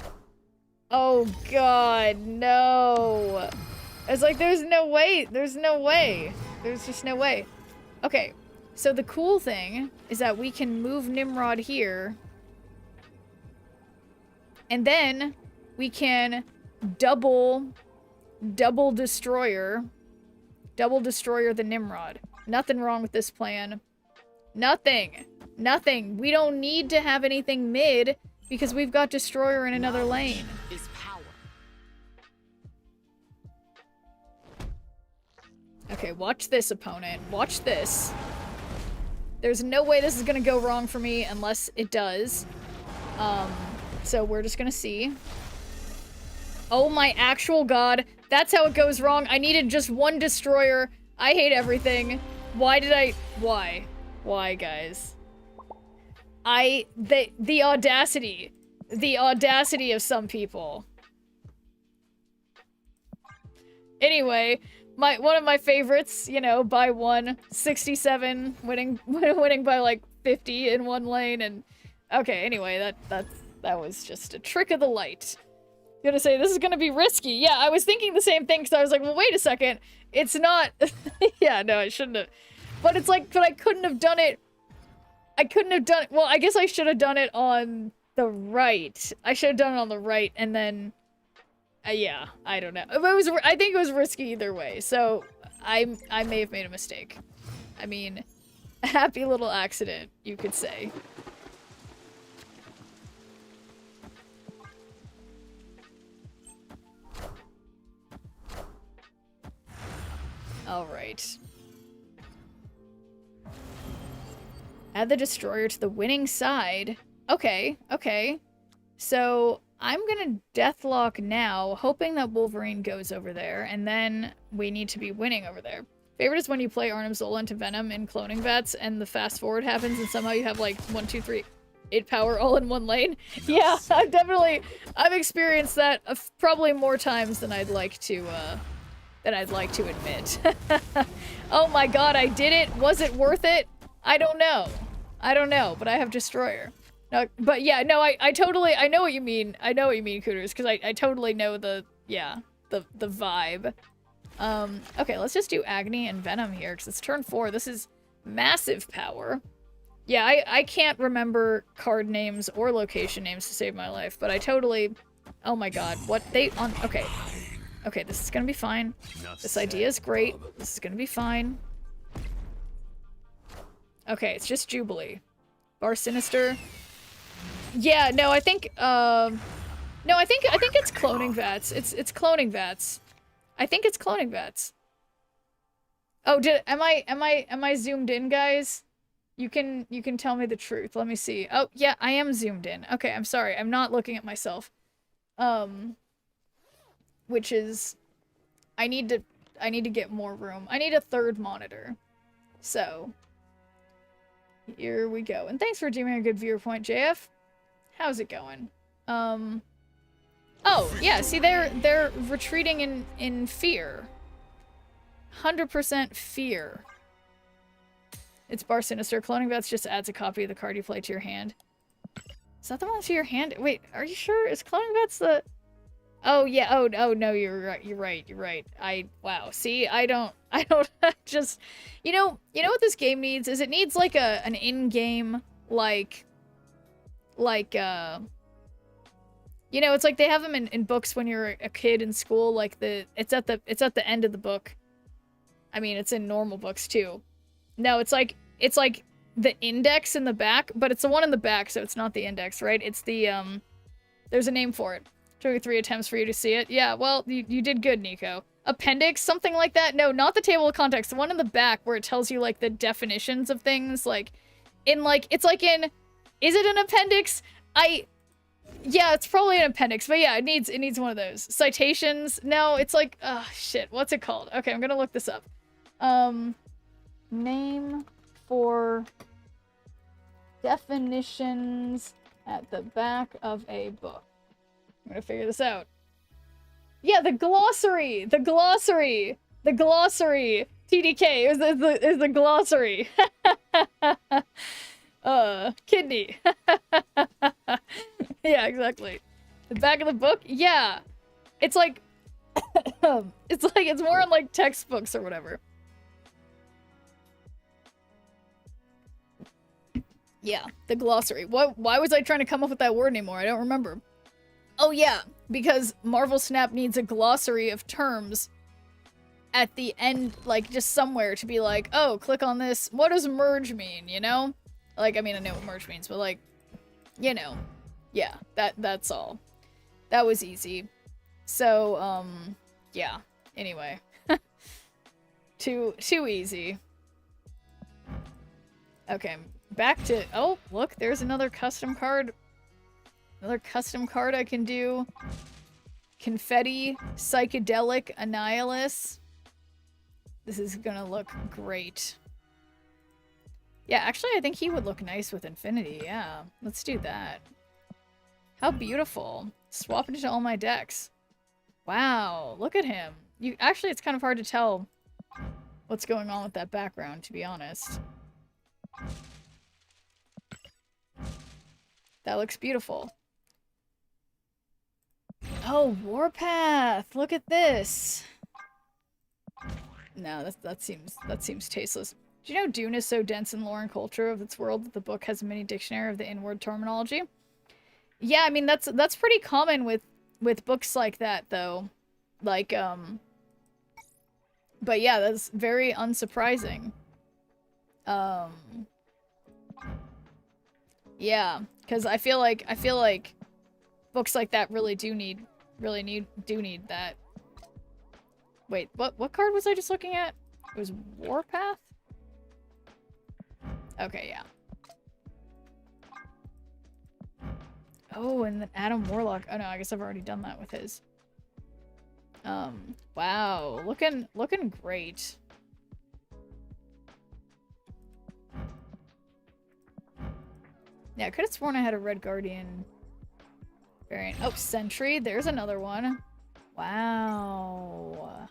Oh god, no! It's like, there's no way! There's no way! There's just no way. Okay, so the cool thing is that we can move Nimrod here, and then we can double destroyer the Nimrod. Nothing wrong with this plan. Nothing. Nothing. We don't need to have anything mid because we've got destroyer in another lane. Is power. Okay, watch this, opponent. Watch this. There's no way this is gonna go wrong for me unless it does. So we're just gonna see. Oh my actual god. That's how it goes wrong. I needed just one destroyer. I hate everything. Why did I... Why? Why, guys? The audacity. The audacity of some people. Anyway, one of my favorites, you know, by 167, winning by like 50 in one lane, and okay, anyway, that was just a trick of the light. I'm gonna say this is gonna be risky. Yeah, I was thinking the same thing because I was like, well, wait a second, it's not. Yeah, no, I shouldn't have. But it's like, but I couldn't have done it. I couldn't have done it. Well, I guess I should have done it on the right. I should have done it on the right, and then. Yeah, I don't know. I think it was risky either way, so I may have made a mistake. I mean, a happy little accident, you could say. Alright. Add the destroyer to the winning side. Okay, okay. So I'm gonna deathlock now, hoping that Wolverine goes over there, and then we need to be winning over there. Favorite is when you play Arnim Zola into Venom in cloning vats, and the fast forward happens, and somehow you have like 1, 2, 3, 8 power all in one lane. Yeah, I've experienced that probably more times than I'd like to admit. Oh my god, I did it. Was it worth it? I don't know. I don't know, but I have Destroyer. No, but yeah, no, I totally, I know what you mean. I know what you mean, Cooters, because I totally know the, yeah, the vibe. Okay, let's just do Agony and Venom here, because it's turn 4. This is massive power. Yeah, I can't remember card names or location names to save my life, but I totally, oh my god, what they, on, okay. Okay, this is gonna be fine. This idea is great. This is gonna be fine. Okay, it's just Jubilee. Bar Sinister. Yeah, no, I think, no, I think it's cloning vats. It's cloning vats. I think it's cloning vats. Oh, am I zoomed in, guys? You can tell me the truth. Let me see. Oh, yeah, I am zoomed in. Okay, I'm sorry. I'm not looking at myself. Which is, I need to get more room. I need a 3rd monitor. So, here we go. And thanks for doing a good viewer point, JF. How's it going? Oh, yeah, see, they're retreating in fear. 100% fear. It's Bar Sinister. Cloning Vets just adds a copy of the card you play to your hand. Is that the one to your hand? Wait, are you sure? Is Cloning Vets the... Oh, yeah, oh, no, you're right. Wow, see, I don't just... You know what this game needs? Is it needs, like, an in-game, like, you know, it's like they have them in books when you're a kid in school, like it's at the end of the book. I mean, it's in normal books too. No, it's like the index in the back, but it's the one in the back, so it's not the index, right? It's the there's a name for it. Took 3 attempts for you to see it. Yeah, well, you did good, Nico. Appendix, something like that? No, not the table of contents. The one in the back where it tells you like the definitions of things, like in like it's like in, is it an appendix? Yeah, it's probably an appendix, but yeah, it needs one of those. Citations? No, it's like, oh shit, what's it called? Okay, I'm gonna look this up. Name for definitions at the back of a book. I'm gonna figure this out. Yeah, the glossary! The glossary! The glossary! TDK is the glossary. Kidney. Yeah, exactly. The back of the book? Yeah. It's like it's more on like textbooks or whatever. Yeah, the glossary. Why was I trying to come up with that word anymore? I don't remember. Oh yeah, because Marvel Snap needs a glossary of terms at the end, like just somewhere to be like, oh, click on this. What does merge mean, you know? Like, I mean, I know what merge means, but like, you know. Yeah, that's all. That was easy. So, yeah. Anyway. Too easy. Okay, back to... Oh, look, there's another custom card. Another custom card I can do. Confetti, Psychedelic, Annihilus. This is gonna look great. Yeah, actually, I think he would look nice with Infinity, yeah. Let's do that. How beautiful. Swap it into all my decks. Wow, look at him. Actually, it's kind of hard to tell what's going on with that background, to be honest. That looks beautiful. Oh, Warpath! Look at this! No, that seems tasteless. Do you know Dune is so dense in lore and culture of its world that the book has a mini dictionary of the inward terminology? Yeah, I mean, that's pretty common with books like that, though. Like, but yeah, that's very unsurprising. Yeah, because I feel like books like that really do need that. Wait, what card was I just looking at? It was Warpath? Okay, yeah. Oh, and then Adam Warlock. Oh no, I guess I've already done that with his. Wow, looking great. Yeah, I could have sworn I had a Red Guardian variant. Oh, Sentry, there's another one. Wow.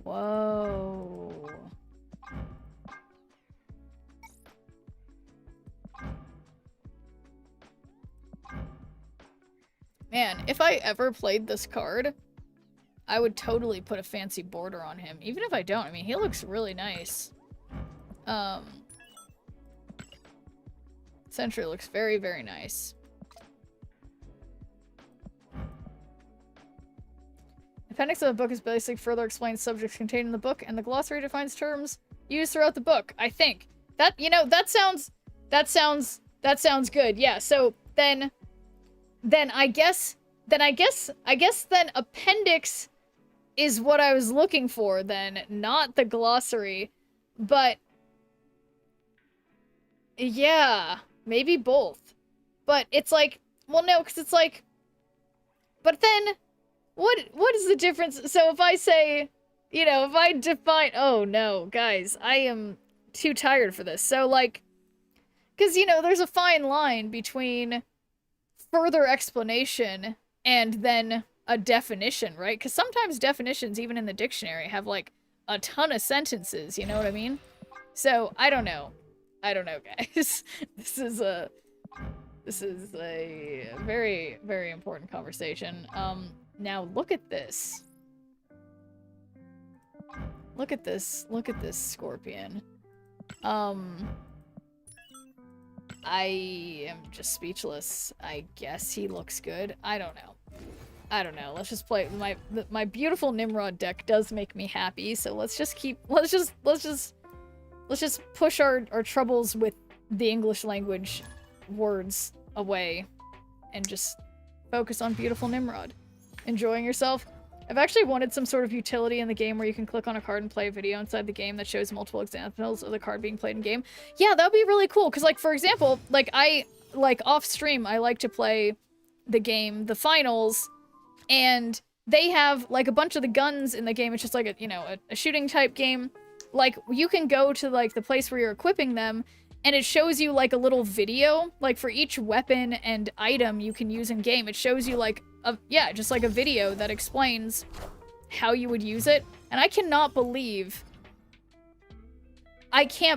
Whoa. Man, if I ever played this card, I would totally put a fancy border on him. Even if I don't, I mean, he looks really nice. Sentry looks very, very nice. Appendix of the book is basically further explains subjects contained in the book, and the glossary defines terms used throughout the book. I think that, you know, that sounds good. Yeah. So then I guess appendix is what I was looking for then, not the glossary, but yeah, maybe both. But it's like, well, no, because it's like, but then what is the difference? So if I say, you know, if I define, oh no, guys, I am too tired for this. So like, because, you know, there's a fine line between further explanation and then a definition, right? Because sometimes definitions, even in the dictionary, have like a ton of sentences, you know what I mean? So I don't know, guys. This is a very, very important conversation. Now look at this. Look at this scorpion. I am just speechless. I guess he looks good. I don't know. Let's just play. My beautiful Nimrod deck does make me happy, so let's just push our troubles with the English language words away and just focus on beautiful Nimrod. Enjoying yourself? I've actually wanted some sort of utility in the game where you can click on a card and play a video inside the game that shows multiple examples of the card being played in game. Yeah, that would be really cool, because, like, for example, like, off stream, I like to play the game, the finals, and they have, like, a bunch of the guns in the game. It's just like a shooting type game. Like, you can go to, like, the place where you're equipping them, and it shows you, like, a little video, like, for each weapon and item you can use in game. It shows you, like, just like a video that explains how you would use it. And I can't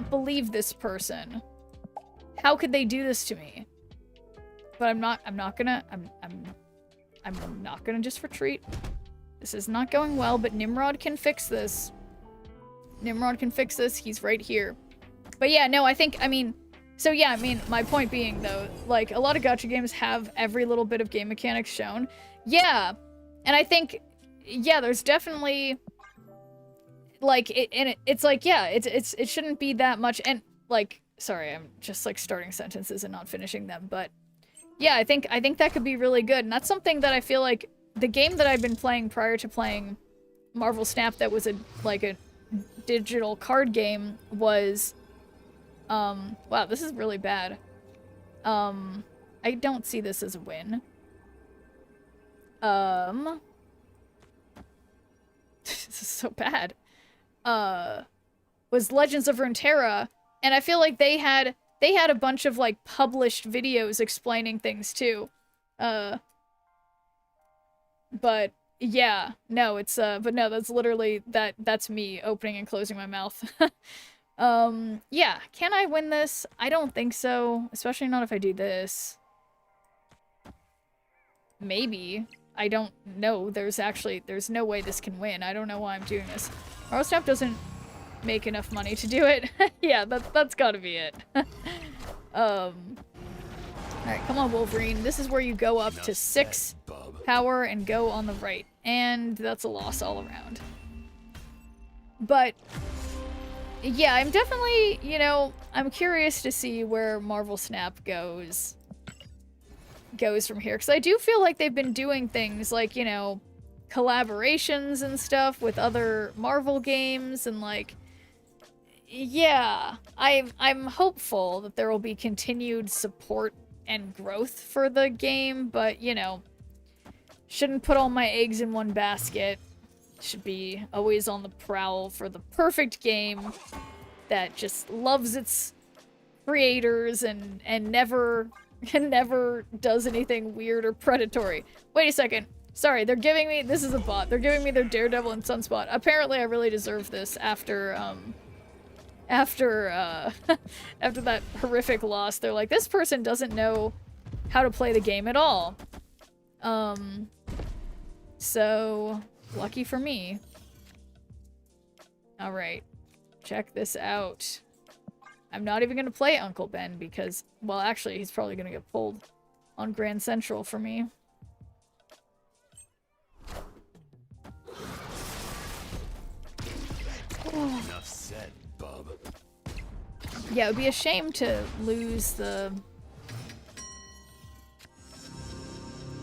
believe this person. How could they do this to me? But I'm not gonna just retreat. This is not going well, but Nimrod can fix this. He's right here. But yeah, no, my point being, though, like, a lot of gacha games have every little bit of game mechanics shown. Yeah, and I think, yeah, there's definitely, like, it's like, yeah, it shouldn't be that much, and, like, sorry, I'm just, like, starting sentences and not finishing them, but, yeah, I think that could be really good, and that's something that I feel like the game that I've been playing prior to playing Marvel Snap that was a digital card game was, wow, this is really bad. I don't see this as a win. This is so bad. Was Legends of Runeterra, and I feel like they had a bunch of, like, published videos explaining things too. But yeah, no, it's but no, that's literally that's me opening and closing my mouth. Yeah, can I win this? I don't think so, especially not if I do this. Maybe. I don't know. There's no way this can win. I don't know why I'm doing this. Marvel Snap doesn't make enough money to do it. Yeah, that's gotta be it. Alright, come on, Wolverine. This is where you go up to 6 power and go on the right. And that's a loss all around. But yeah, I'm definitely, you know, I'm curious to see where Marvel Snap goes from here, because I do feel like they've been doing things like, you know, collaborations and stuff with other Marvel games, and, like, yeah, I'm hopeful that there will be continued support and growth for the game, but, you know, shouldn't put all my eggs in one basket. Should be always on the prowl for the perfect game that just loves its creators and never does anything weird or predatory. Wait a second. Sorry, they're giving me, this is a bot. They're giving me their Daredevil and Sunspot. Apparently I really deserve this after after that horrific loss. They're like, this person doesn't know how to play the game at all. So, lucky for me. Alright. Check this out. I'm not even gonna play Uncle Ben because, well, actually, he's probably gonna get pulled on Grand Central for me. Enough said, bub. Yeah, it would be a shame to lose the...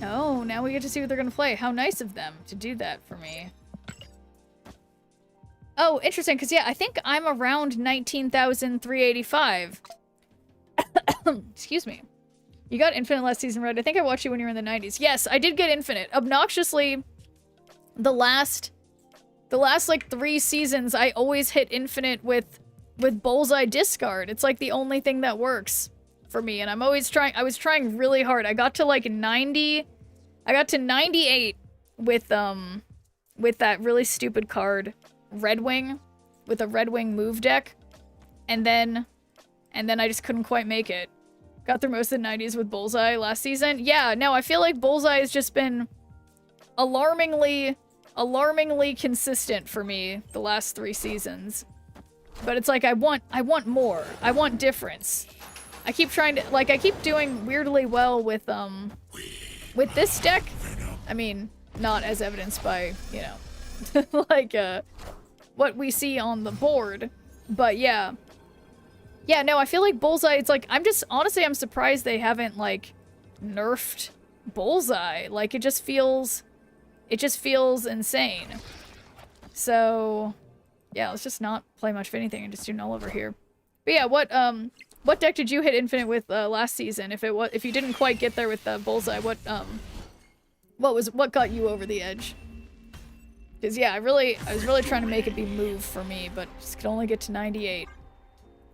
Oh, now we get to see what they're gonna play. How nice of them to do that for me. Oh, interesting, because yeah, I think I'm around 19,385. Excuse me. You got Infinite last season, right? I think I watched you when you were in the 90s. Yes, I did get Infinite. Obnoxiously, the last like 3 seasons, I always hit Infinite with Bullseye Discard. It's like the only thing that works for me, and I was trying really hard. I got to like 90, I got to 98 with that really stupid card, Red Wing, with a Red Wing move deck, and then I just couldn't quite make it. Got through most of the 90s with Bullseye last season. Yeah, no, I feel like Bullseye has just been alarmingly consistent for me the last 3 seasons. But it's like I want more. I want difference. I keep trying to, like, I keep doing weirdly well with this deck. I mean, not as evidenced by, you know, like what we see on the board, but yeah. Yeah, no, I feel like Bullseye, it's like, honestly, I'm surprised they haven't, like, nerfed Bullseye. Like, it just feels insane. So, yeah, let's just not play much of anything and just do null over here. But yeah, what deck did you hit Infinite with last season? If you didn't quite get there with Bullseye, what got you over the edge? Because yeah, I was really trying to make it be move for me, but just could only get to 98.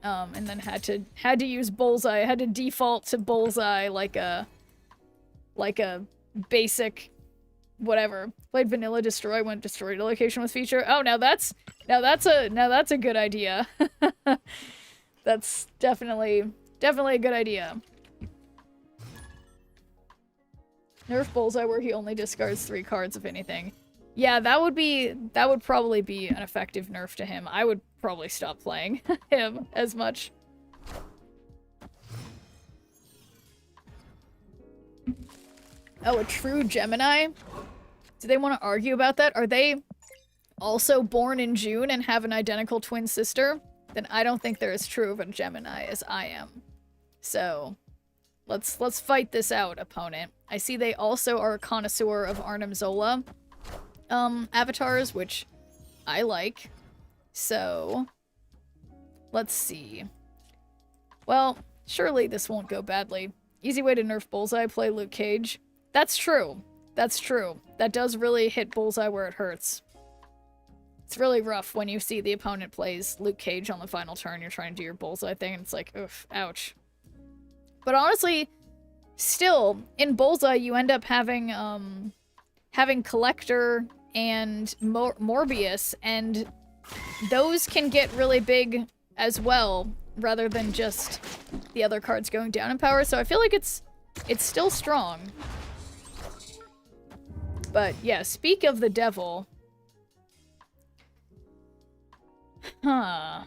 And then had to use Bullseye. I had to default to Bullseye like a basic whatever. Played Vanilla Destroy, went Destroy to location with feature. Oh, now that's a good idea. That's definitely a good idea. Nerf Bullseye where he only discards 3 cards if anything. Yeah, that would probably be an effective nerf to him. I would probably stop playing him as much. Oh, a true Gemini? Do they want to argue about that? Are they also born in June and have an identical twin sister? Then I don't think they're as true of a Gemini as I am. So, let's fight this out, opponent. I see they also are a connoisseur of Arnim Zola avatars, which I like. So, let's see. Well, surely this won't go badly. Easy way to nerf Bullseye, play Luke Cage. That's true. That's true. That does really hit Bullseye where it hurts. It's really rough when you see the opponent plays Luke Cage on the final turn, you're trying to do your Bullseye thing, and it's like, oof, ouch. But honestly, still, in Bullseye, you end up having Collector and Morbius, and those can get really big as well, rather than just the other cards going down in power, so I feel like it's still strong. But yeah, speak of the devil. Huh.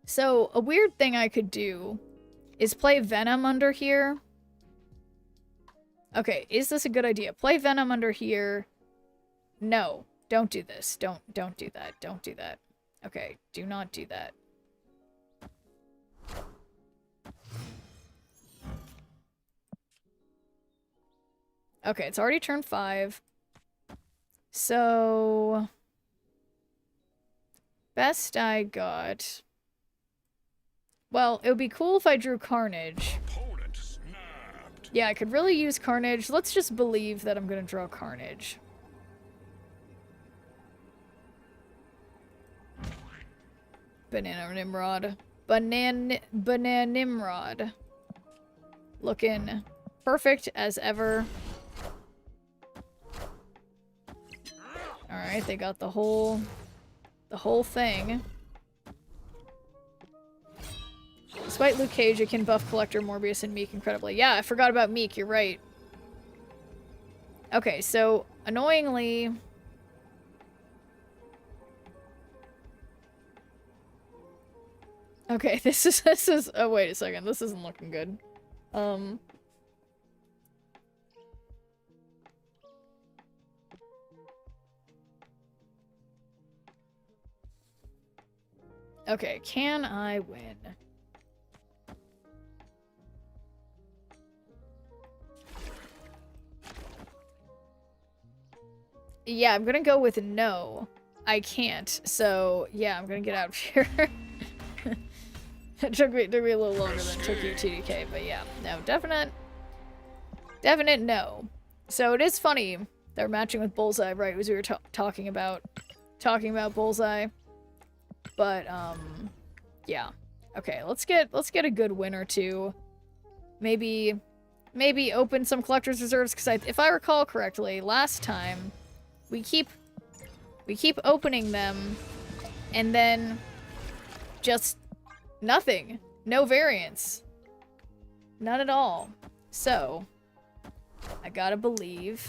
So, a weird thing I could do is play Venom under here. Okay, is this a good idea? Play Venom under here. No, don't do this. Don't do that. Don't do that. Okay, do not do that. Okay, it's already turn 5. So, best I got... Well, it would be cool if I drew Carnage. Yeah, I could really use Carnage. Let's just believe that I'm gonna draw Carnage. Banana Nimrod. Banana Nimrod. Looking perfect as ever. Alright, they got the whole thing. Despite Luke Cage, it can buff Collector, Morbius, and Meek incredibly. Yeah, I forgot about Meek, you're right. Okay, so annoyingly... Okay, this is, oh wait a second, this isn't looking good. Okay, can I win? Yeah, I'm gonna go with no. I can't, so yeah, I'm gonna get out of here. It took me a little longer than it took you TDK, but yeah, no, definite no. So it is funny they're matching with Bullseye, right? As we were talking about Bullseye, but yeah. Okay, let's get a good win or two. Maybe open some collector's reserves because if I recall correctly, last time we keep opening them and then just nothing. No variants. None at all. So, I gotta believe.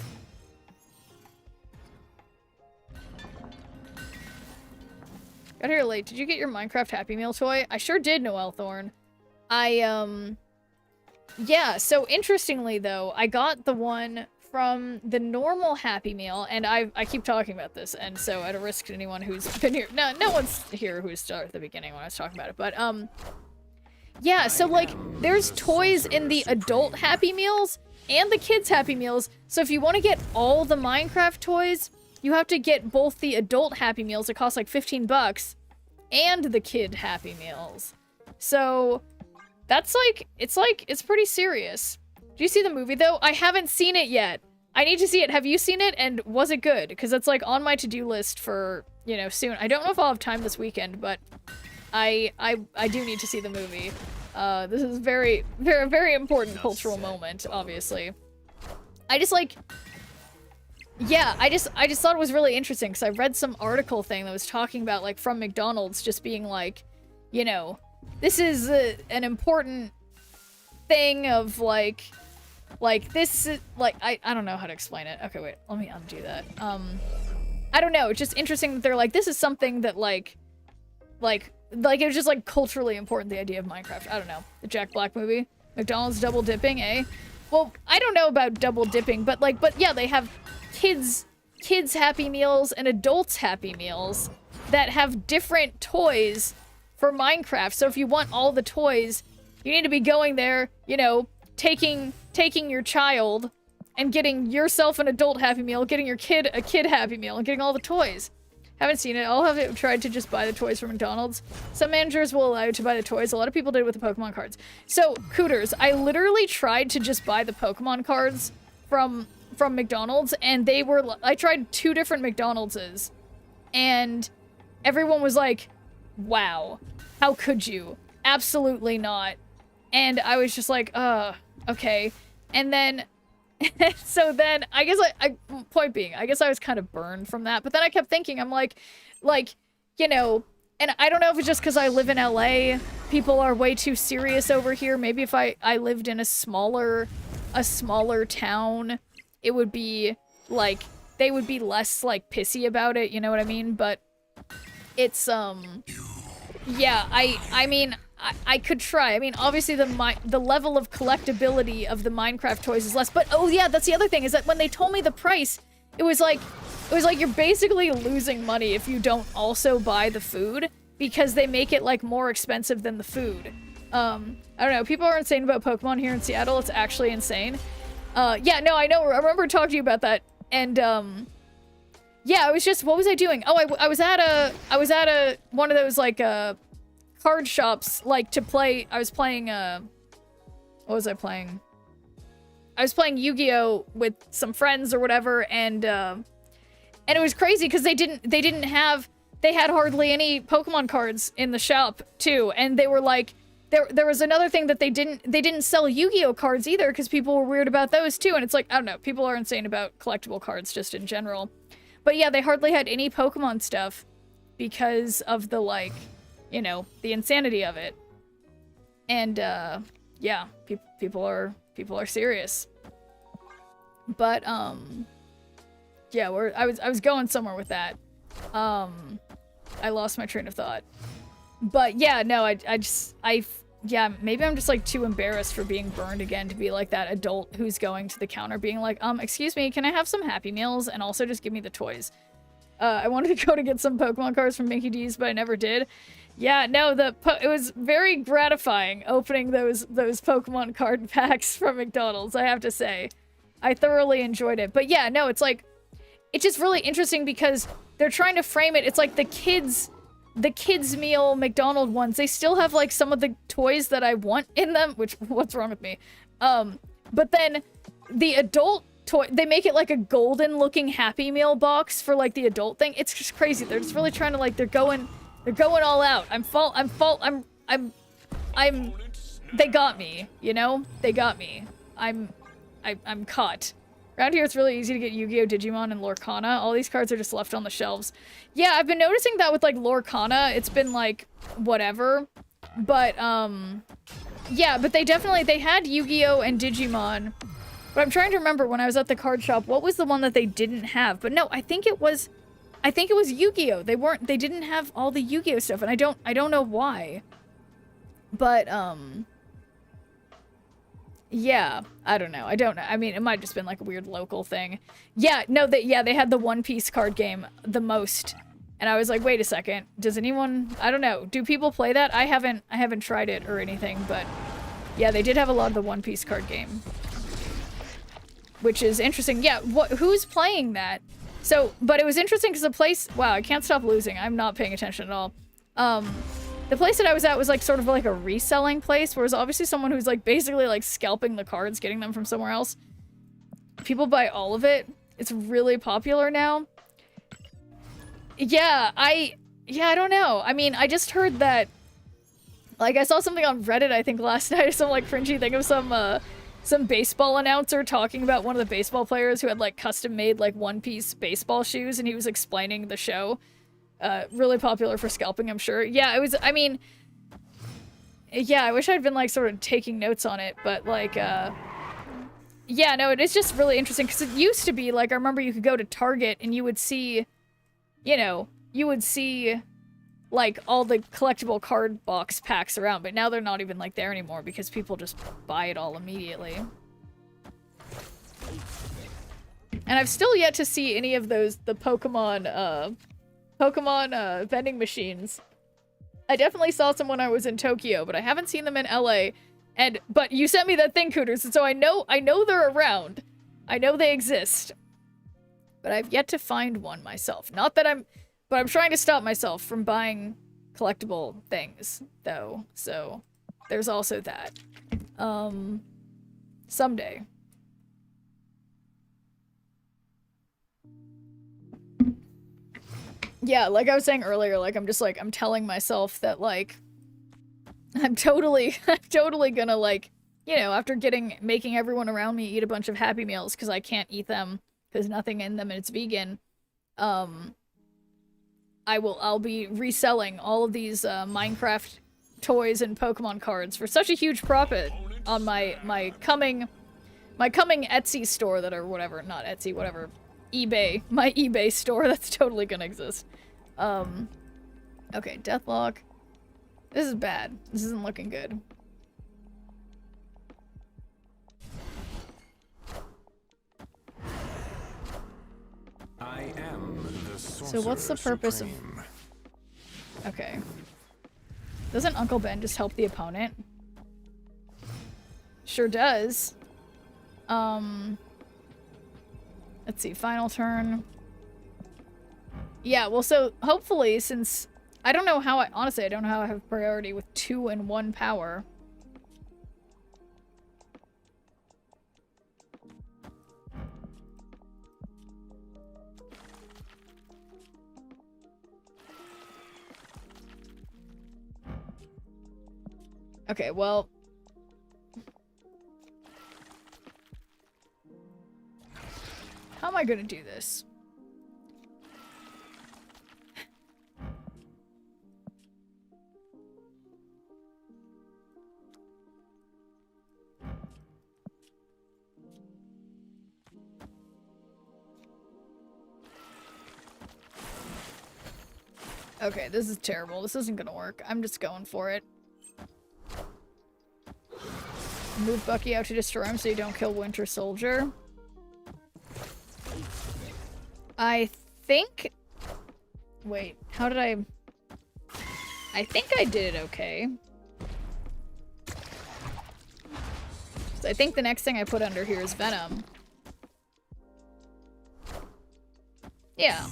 Got here late. Did you get your Minecraft Happy Meal toy? I sure did, Noel Thorne. Yeah, so interestingly though, I got the one from the normal Happy Meal, and I keep talking about this, and so at a risk to anyone who's been here, no one's here who started at the beginning when I was talking about it, but yeah, so like there's toys in the adult Happy Meals and the kids Happy Meals, so if you want to get all the Minecraft toys, you have to get both the adult Happy Meals, it costs like 15 bucks, and the kid Happy Meals. So that's like it's pretty serious. Do you see the movie, though? I haven't seen it yet. I need to see it. Have you seen it? And was it good? Because it's, like, on my to-do list for, you know, soon. I don't know if I'll have time this weekend, but I do need to see the movie. This is very, very, very important cultural moment, obviously. I just, like... Yeah, I just thought it was really interesting, because I read some article thing that was talking about, like, from McDonald's just being like, you know, this is an important thing of, like this, like, I don't know how to explain it. Okay, wait, let me undo that. I don't know, it's just interesting that they're like, this is something that, like, it was just, like, culturally important, the idea of Minecraft. I don't know. The Jack Black movie? McDonald's double dipping, eh? Well, I don't know about double dipping, but, like, but yeah, they have kids Happy Meals and adults Happy Meals that have different toys for Minecraft. So if you want all the toys, you need to be going there, you know, taking your child and getting yourself an adult Happy Meal, getting your kid a kid Happy Meal, and getting all the toys. Haven't seen it. I'll have tried to just buy the toys from McDonald's. Some managers will allow you to buy the toys. A lot of people did with the Pokemon cards. So, Cooters, I literally tried to just buy the Pokemon cards from McDonald's, and they were... I tried 2 different McDonald's's, and everyone was like, wow, how could you? Absolutely not. And I was just like, okay. And then, so then, I guess point being, I guess I was kind of burned from that. But then I kept thinking, I'm like, you know, and I don't know if it's just because I live in LA, people are way too serious over here. Maybe if I lived in a smaller town, it would be, like, they would be less, like, pissy about it, you know what I mean? But it's, yeah, I mean... I could try. I mean, obviously the level of collectability of the Minecraft toys is less, but oh yeah, that's the other thing, is that when they told me the price, it was like you're basically losing money if you don't also buy the food, because they make it, like, more expensive than the food. I don't know, people are insane about Pokemon here in Seattle. It's actually insane. Yeah, no, I know, I remember talking to you about that, and, yeah, I was just, what was I doing? Oh, I was at a, one of those, like, card shops, like, to play. I was playing, what was I playing? I was playing Yu-Gi-Oh! With some friends or whatever, and it was crazy because they had hardly any Pokemon cards in the shop, too, and they were like, there was another thing that they didn't sell Yu-Gi-Oh! Cards either, because people were weird about those, too, and it's like, I don't know, people are insane about collectible cards just in general. But yeah, they hardly had any Pokemon stuff because of the, like, you know, the insanity of it. And, yeah, people are serious. But, yeah, I was going somewhere with that. I lost my train of thought. But yeah, no, yeah, maybe I'm just like too embarrassed for being burned again to be like that adult who's going to the counter being like, excuse me, can I have some Happy Meals and also just give me the toys? I wanted to go to get some Pokemon cards from Mickey D's, but I never did. Yeah, no, it was very gratifying opening those Pokemon card packs from McDonald's, I have to say. I thoroughly enjoyed it. But yeah, no, it's like, it's just really interesting because they're trying to frame it. It's like the kids meal McDonald's ones. They still have like some of the toys that I want in them, which, what's wrong with me? But then the adult toy, they make it like a golden looking Happy Meal box for like the adult thing. It's just crazy. They're just really trying to like, they're going all out. They got me, you know? They got me. I'm caught. Around here, it's really easy to get Yu-Gi-Oh! Digimon and Lorcana. All these cards are just left on the shelves. Yeah, I've been noticing that with, like, Lorcana. It's been, like, whatever. But, yeah, but they had Yu-Gi-Oh! And Digimon. But I'm trying to remember when I was at the card shop, what was the one that they didn't have? But no, I think it was Yu-Gi-Oh! They didn't have all the Yu-Gi-Oh! Stuff, and I don't know why. But, yeah, I don't know. I mean, it might have just been like a weird local thing. Yeah, no, they had the One Piece card game the most. And I was like, wait a second. Does anyone, I don't know. Do people play that? I haven't tried it or anything, but yeah, they did have a lot of the One Piece card game. Which is interesting. Yeah, who's playing that? So, but it was interesting because the place, wow, I can't stop losing. I'm not paying attention at all. The place that I was at was like sort of like a reselling place, where it was obviously someone who's like basically like scalping the cards, getting them from somewhere else. People buy all of it. It's really popular now. Yeah, I don't know. I mean, I just heard that, like, I saw something on Reddit, I think last night, some like cringy thing of some baseball announcer talking about one of the baseball players who had like custom made like One Piece baseball shoes, and he was explaining the show. Really popular for scalping, I'm sure. Yeah, it was, I mean, yeah, I wish I'd been, like, sort of taking notes on it, but, like, yeah, no, it is just really interesting, because it used to be, like, I remember you could go to Target, and you would see, you know, like, all the collectible card box packs around, but now they're not even, like, there anymore, because people just buy it all immediately. And I've still yet to see any of the Pokemon vending machines. I definitely saw some when I was in Tokyo, but I haven't seen them in LA. But you sent me that thing, Cooters, and so I know they're around. I know they exist. But I've yet to find one myself. But I'm trying to stop myself from buying collectible things, though. So there's also that. Someday. Yeah, like I was saying earlier, like, I'm telling myself that, like, I'm totally gonna, like, you know, after making everyone around me eat a bunch of Happy Meals because I can't eat them, because nothing in them and it's vegan, I'll be reselling all of these, Minecraft toys and Pokemon cards for such a huge profit on my coming Etsy store that, or whatever, not Etsy, whatever, eBay, my eBay store that's totally gonna exist. Okay, Deathlock. This is bad. This isn't looking good. I am the So what's the purpose of... Okay. Doesn't Uncle Ben just help the opponent? Sure does. Let's see, final turn. Yeah, well, so hopefully, since I don't know how honestly, I don't know how I have priority with 2 and 1 power. Okay, well, how am I gonna do this? Okay, this is terrible. This isn't gonna work. I'm just going for it. Move Bucky out to destroy him so you don't kill Winter Soldier. I think... Wait, how did I... I think I did it okay. So I think the next thing I put under here is Venom. Yeah.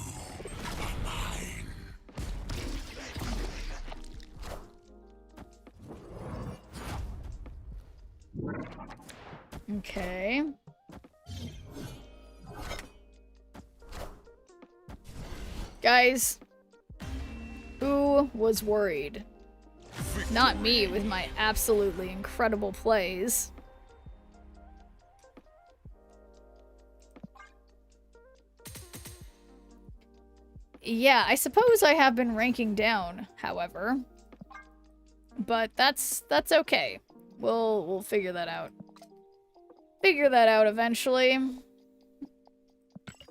Okay. Guys, who was worried? Not me with my absolutely incredible plays. Yeah, I suppose I have been ranking down, however. But that's okay. We'll figure that out. Figure that out eventually.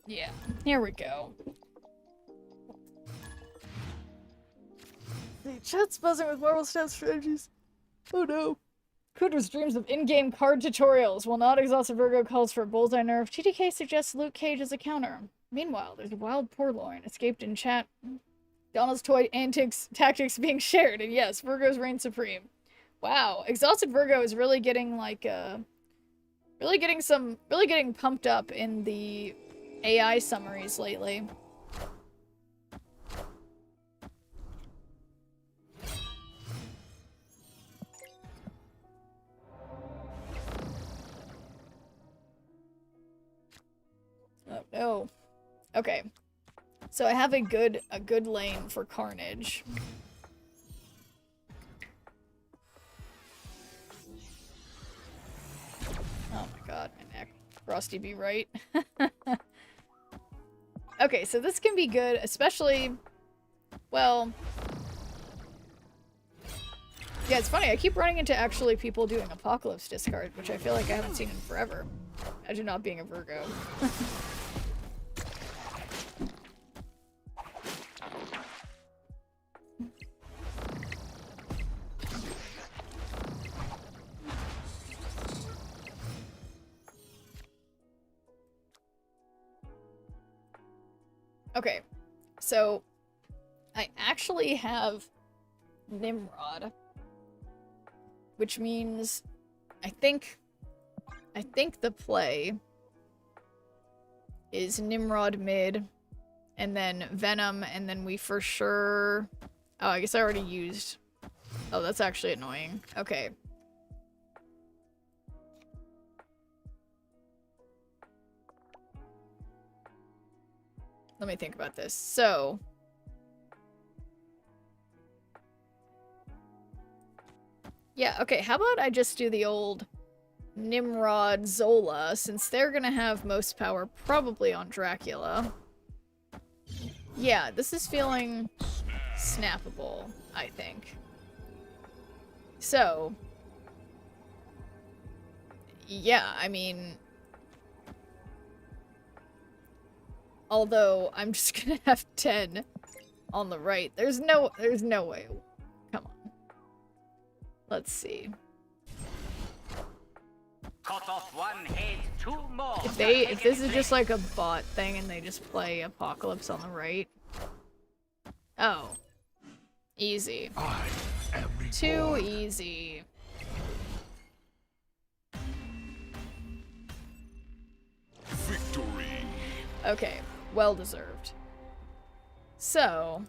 Yeah, here we go. The chat's buzzing with Marvel Snap strategies. Oh no. Cooter's dreams of in-game card tutorials. While not exhausted, Virgo calls for a bullseye nerf. TTK suggests Luke Cage as a counter. Meanwhile, there's a wild Porloin escaped in chat. Donald's toy antics tactics being shared, and yes, Virgo's reign supreme. Wow, exhausted Virgo is really getting like really getting pumped up in the AI summaries lately. Oh no. Okay. So I have a good lane for Carnage. Oh my god, my neck. Frosty be right. Okay, so this can be good, especially, well... Yeah, it's funny, I keep running into actually people doing Apocalypse discard, which I feel like I haven't seen in forever. Imagine not being a Virgo. Okay, so I actually have Nimrod, which means I think the play is Nimrod mid, and then Venom, and then we for sure... Oh, I guess I already used... Oh, that's actually annoying. Okay. Let me think about this. So... Yeah, okay, how about I just do the old Nimrod Zola, since they're gonna have most power probably on Dracula. Yeah, this is feeling snappable, I think. So... Yeah, I mean... Although, I'm just gonna have 10 on the right. There's no way. Come on. Let's see. Cut off one head, two more. If this is just like a bot thing and they just play Apocalypse on the right. Oh. Easy. Too easy. Victory. Okay. Well deserved. So,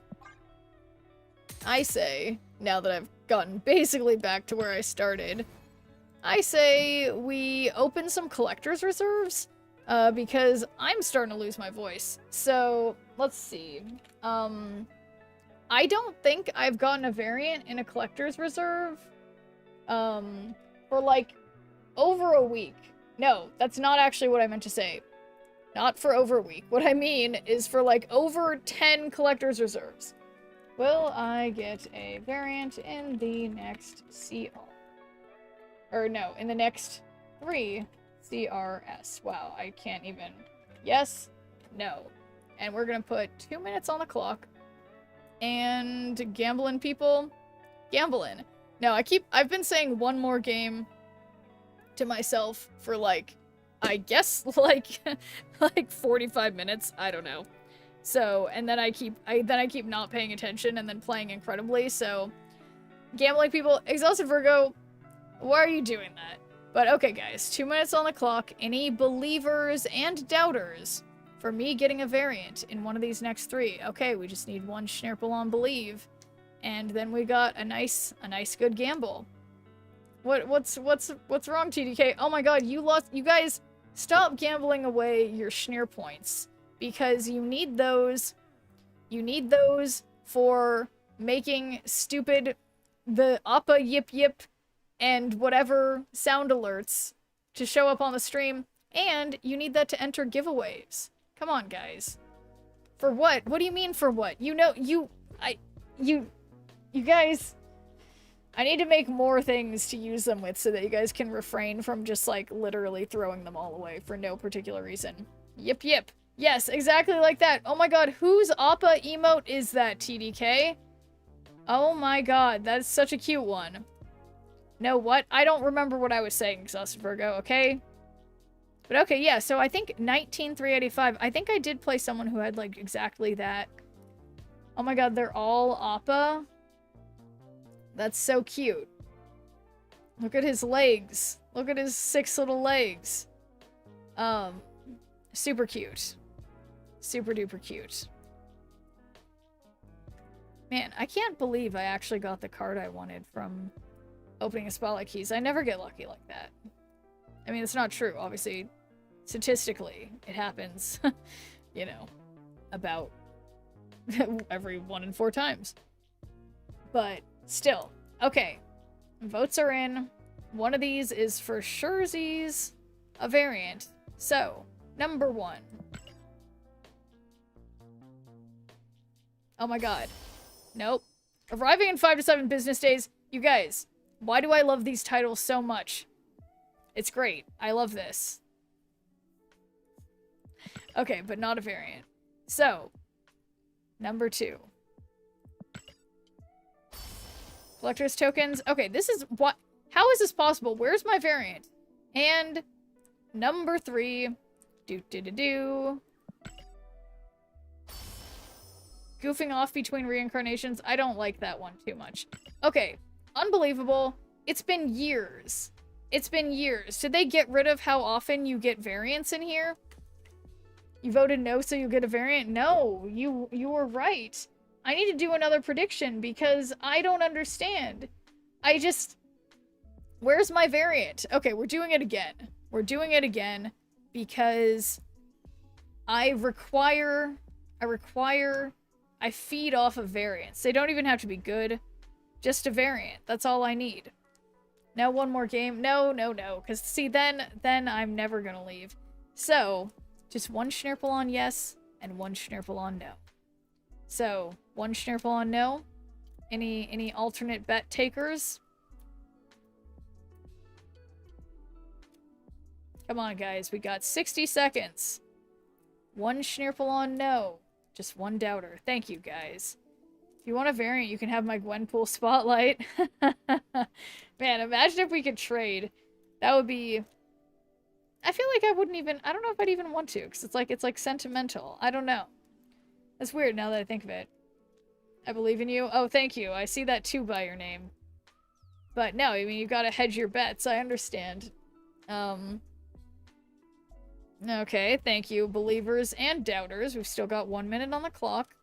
I say, now that I've gotten basically back to where I started, I say we open some collector's reserves, because I'm starting to lose my voice. So, let's see. I don't think I've gotten a variant in a collector's reserve, for like, over a week. No, that's not actually what I meant to say. Not for over a week. What I mean is for like over 10 collector's reserves. Will I get a variant in the next CR? Or no, in the next 3 CRS. Wow, I can't even... Yes, no. And we're gonna put 2 minutes on the clock. and gambling people. Gambling. No, I've been saying one more game to myself for like, I guess like 45 minutes. I don't know. So, and then I keep not paying attention and then playing incredibly. So, gambling people, Exhausted Virgo, why are you doing that? But okay, guys, 2 minutes on the clock. Any believers and doubters for me getting a variant in one of these next 3? Okay, we just need one Schnirple on believe, and then we got a nice good gamble. What's wrong, TDK? Oh my God, you lost. You guys, stop gambling away your Schnir points because you need those. You need those for making stupid the Appa Yip Yip and whatever sound alerts to show up on the stream, and you need that to enter giveaways. Come on, guys. For what? What do you mean for what? You know, you guys, I need to make more things to use them with so that you guys can refrain from just, like, literally throwing them all away for no particular reason. Yip yip. Yes, exactly like that. Oh my God, whose Appa emote is that, TDK? Oh my God, that's such a cute one. No, what? I don't remember what I was saying, Exhausted Virgo, okay? But okay, yeah, so I think 19385, I think I did play someone who had, like, exactly that. Oh my God, they're all Appa. That's so cute. Look at his legs. Look at his 6 little legs. Super cute. Super duper cute. Man, I can't believe I actually got the card I wanted from opening a Spotlight Keys. I never get lucky like that. I mean, it's not true. Obviously, statistically, it happens, you know, about every 1 in 4 times. But still, okay. Votes are in. One of these is for surezies a variant. So, number 1. Oh my God. Nope. Arriving in 5 to 7 business days. You guys, why do I love these titles so much? It's great. I love this. Okay, but not a variant. So, number 2. Collector's tokens. Okay, this is what. How is this possible? Where's my variant? And number 3. Goofing off between reincarnations. I don't like that one too much. Okay, unbelievable. It's been years. It's been years. Did they get rid of how often you get variants in here? You voted no, so you get a variant? No, you were right. I need to do another prediction because I don't understand. Where's my variant? Okay, we're doing it again. We're doing it again because I feed off of variants. They don't even have to be good. Just a variant. That's all I need. Now one more game. No. Because, see, then I'm never gonna leave. So, just one Schnirple on yes, and one Schnirple on no. So, one Schnirple on no. Any alternate bet takers? Come on, guys. We got 60 seconds. One Schnirple on no. Just one doubter. Thank you, guys. If you want a variant, you can have my Gwenpool Spotlight. Man, imagine if we could trade. That would be... I feel like I wouldn't even... I don't know if I'd even want to, because it's like sentimental. I don't know. That's weird now that I think of it. I believe in you. Oh, thank you. I see that too by your name. But no, I mean, you gotta hedge your bets. I understand. Okay, thank you, believers and doubters. We've still got 1 minute on the clock.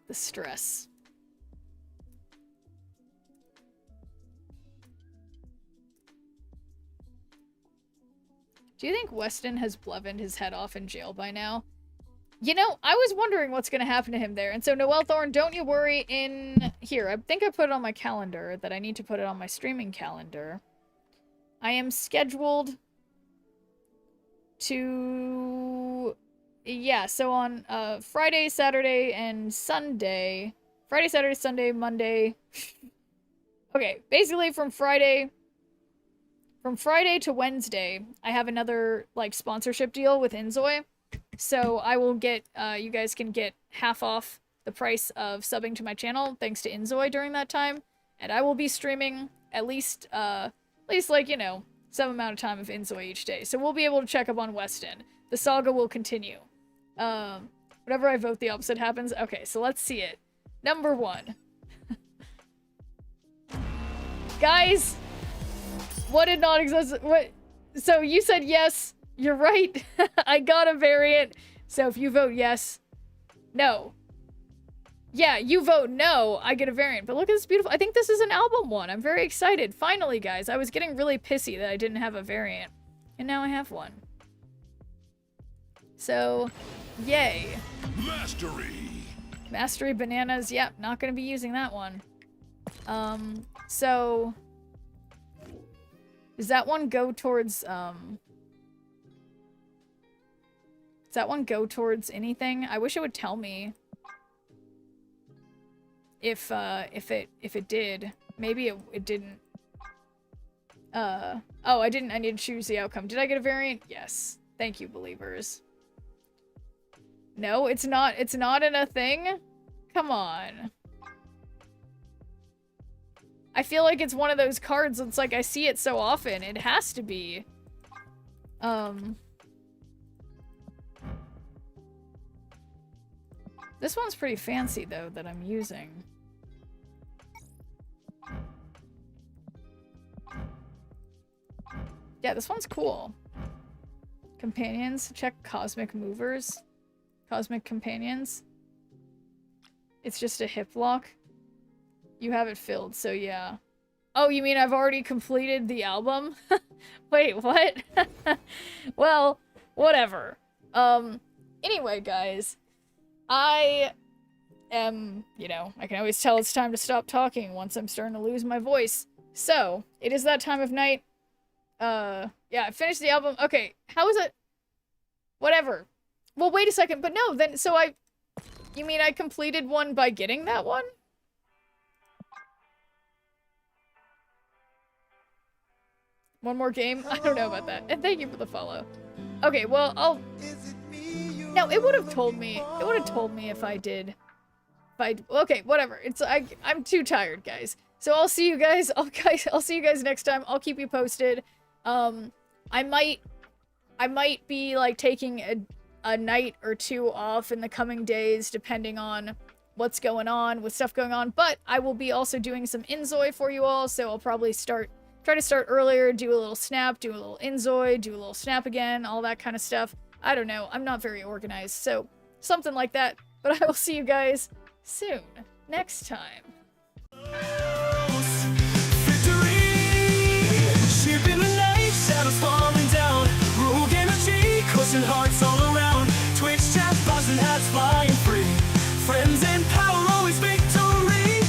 The stress. Do you think Weston has Blevened his head off in jail by now? You know, I was wondering what's going to happen to him there. And so, Noelle Thorne, don't you worry. Here, I think I put it on my calendar that I need to put it on my streaming calendar. I am scheduled to... Yeah, so on Friday, Saturday, and Sunday. Friday, Saturday, Sunday, Monday. Okay, basically from Friday from Friday to Wednesday, I have another, like, sponsorship deal with inZOI. So I will get, you guys can get half off the price of subbing to my channel thanks to inZOI during that time. And I will be streaming at least like, you know, some amount of time of inZOI each day. So we'll be able to check up on Weston. The saga will continue. Whatever I vote, the opposite happens. Okay, so let's see it. Number 1. Guys, what did not exist? What? So you said yes. You're right. I got a variant. So if you vote yes, no. Yeah, you vote no, I get a variant. But look at this beautiful. I think this is an album one. I'm very excited. Finally, guys. I was getting really pissy that I didn't have a variant. And now I have one. So, yay. Mastery bananas. Yep, not going to be using that one. So does that one go towards, does that one go towards anything? I wish it would tell me if it did. Maybe it didn't. Oh, I didn't. I need to choose the outcome. Did I get a variant? Yes. Thank you, believers. No, it's not. It's not in a thing? Come on. I feel like it's one of those cards that's like I see it so often. It has to be. This one's pretty fancy though that I'm using. Yeah, this one's cool. Companions, check cosmic movers. Cosmic companions. It's just a hip lock. You have it filled, so yeah. Oh, you mean I've already completed the album? Wait, what? Well, whatever. Anyway, guys. I am, you know, I can always tell it's time to stop talking once I'm starting to lose my voice. So, it is that time of night. Yeah, I finished the album. Okay, how is it? Whatever. Well, wait a second, but no, then, so you mean I completed one by getting that one? One more game? I don't know about that. And thank you for the follow. Okay, well, no, it would have told me. It would have told me if I did. Okay, whatever. I'm too tired, guys. So I'll see you guys. I'll see you guys next time. I'll keep you posted. I might be like taking a night or two off in the coming days, depending on what's going on with stuff going on. But I will be also doing some inZOI for you all, so I'll probably try to start earlier, do a little snap, do a little inZOI, do a little snap again, all that kind of stuff. I don't know. I'm not very organized, so something like that. But I will see you guys soon. Next time. Shipping the night, shadows falling down. Rogue energy, cushion hearts all around. Twitch chat, buzzing hats flying free. Friends and power, always victory.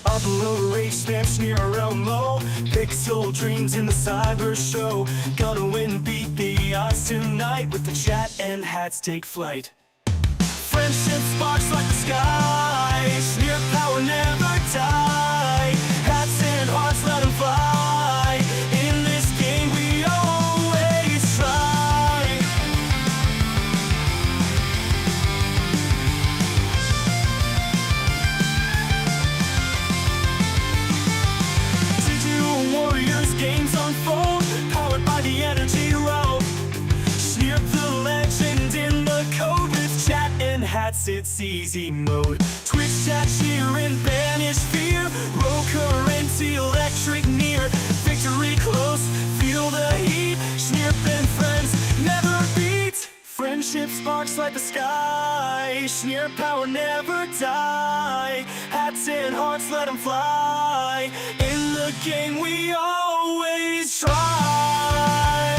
Up below, rage stamp, sneer around low. Pixel dreams in the cyber show. Gonna win, beat the odds tonight. With the chat and hats take flight. Friendship sparks like the sky. Sneer power never die. Hats and hearts, let them fly. In this game we always try. Digital warriors, games unfold. Powered by the energy road. Sneer the legend in the code. With chat and hats, it's easy mode. Twitch chat, cheer and banish fear. Roll current, electric near. Victory close, feel the heat. Sneer and friends never beat. Friendship sparks like the sky. Sneer power never die. Hats and hearts, let them fly. In the game we always try.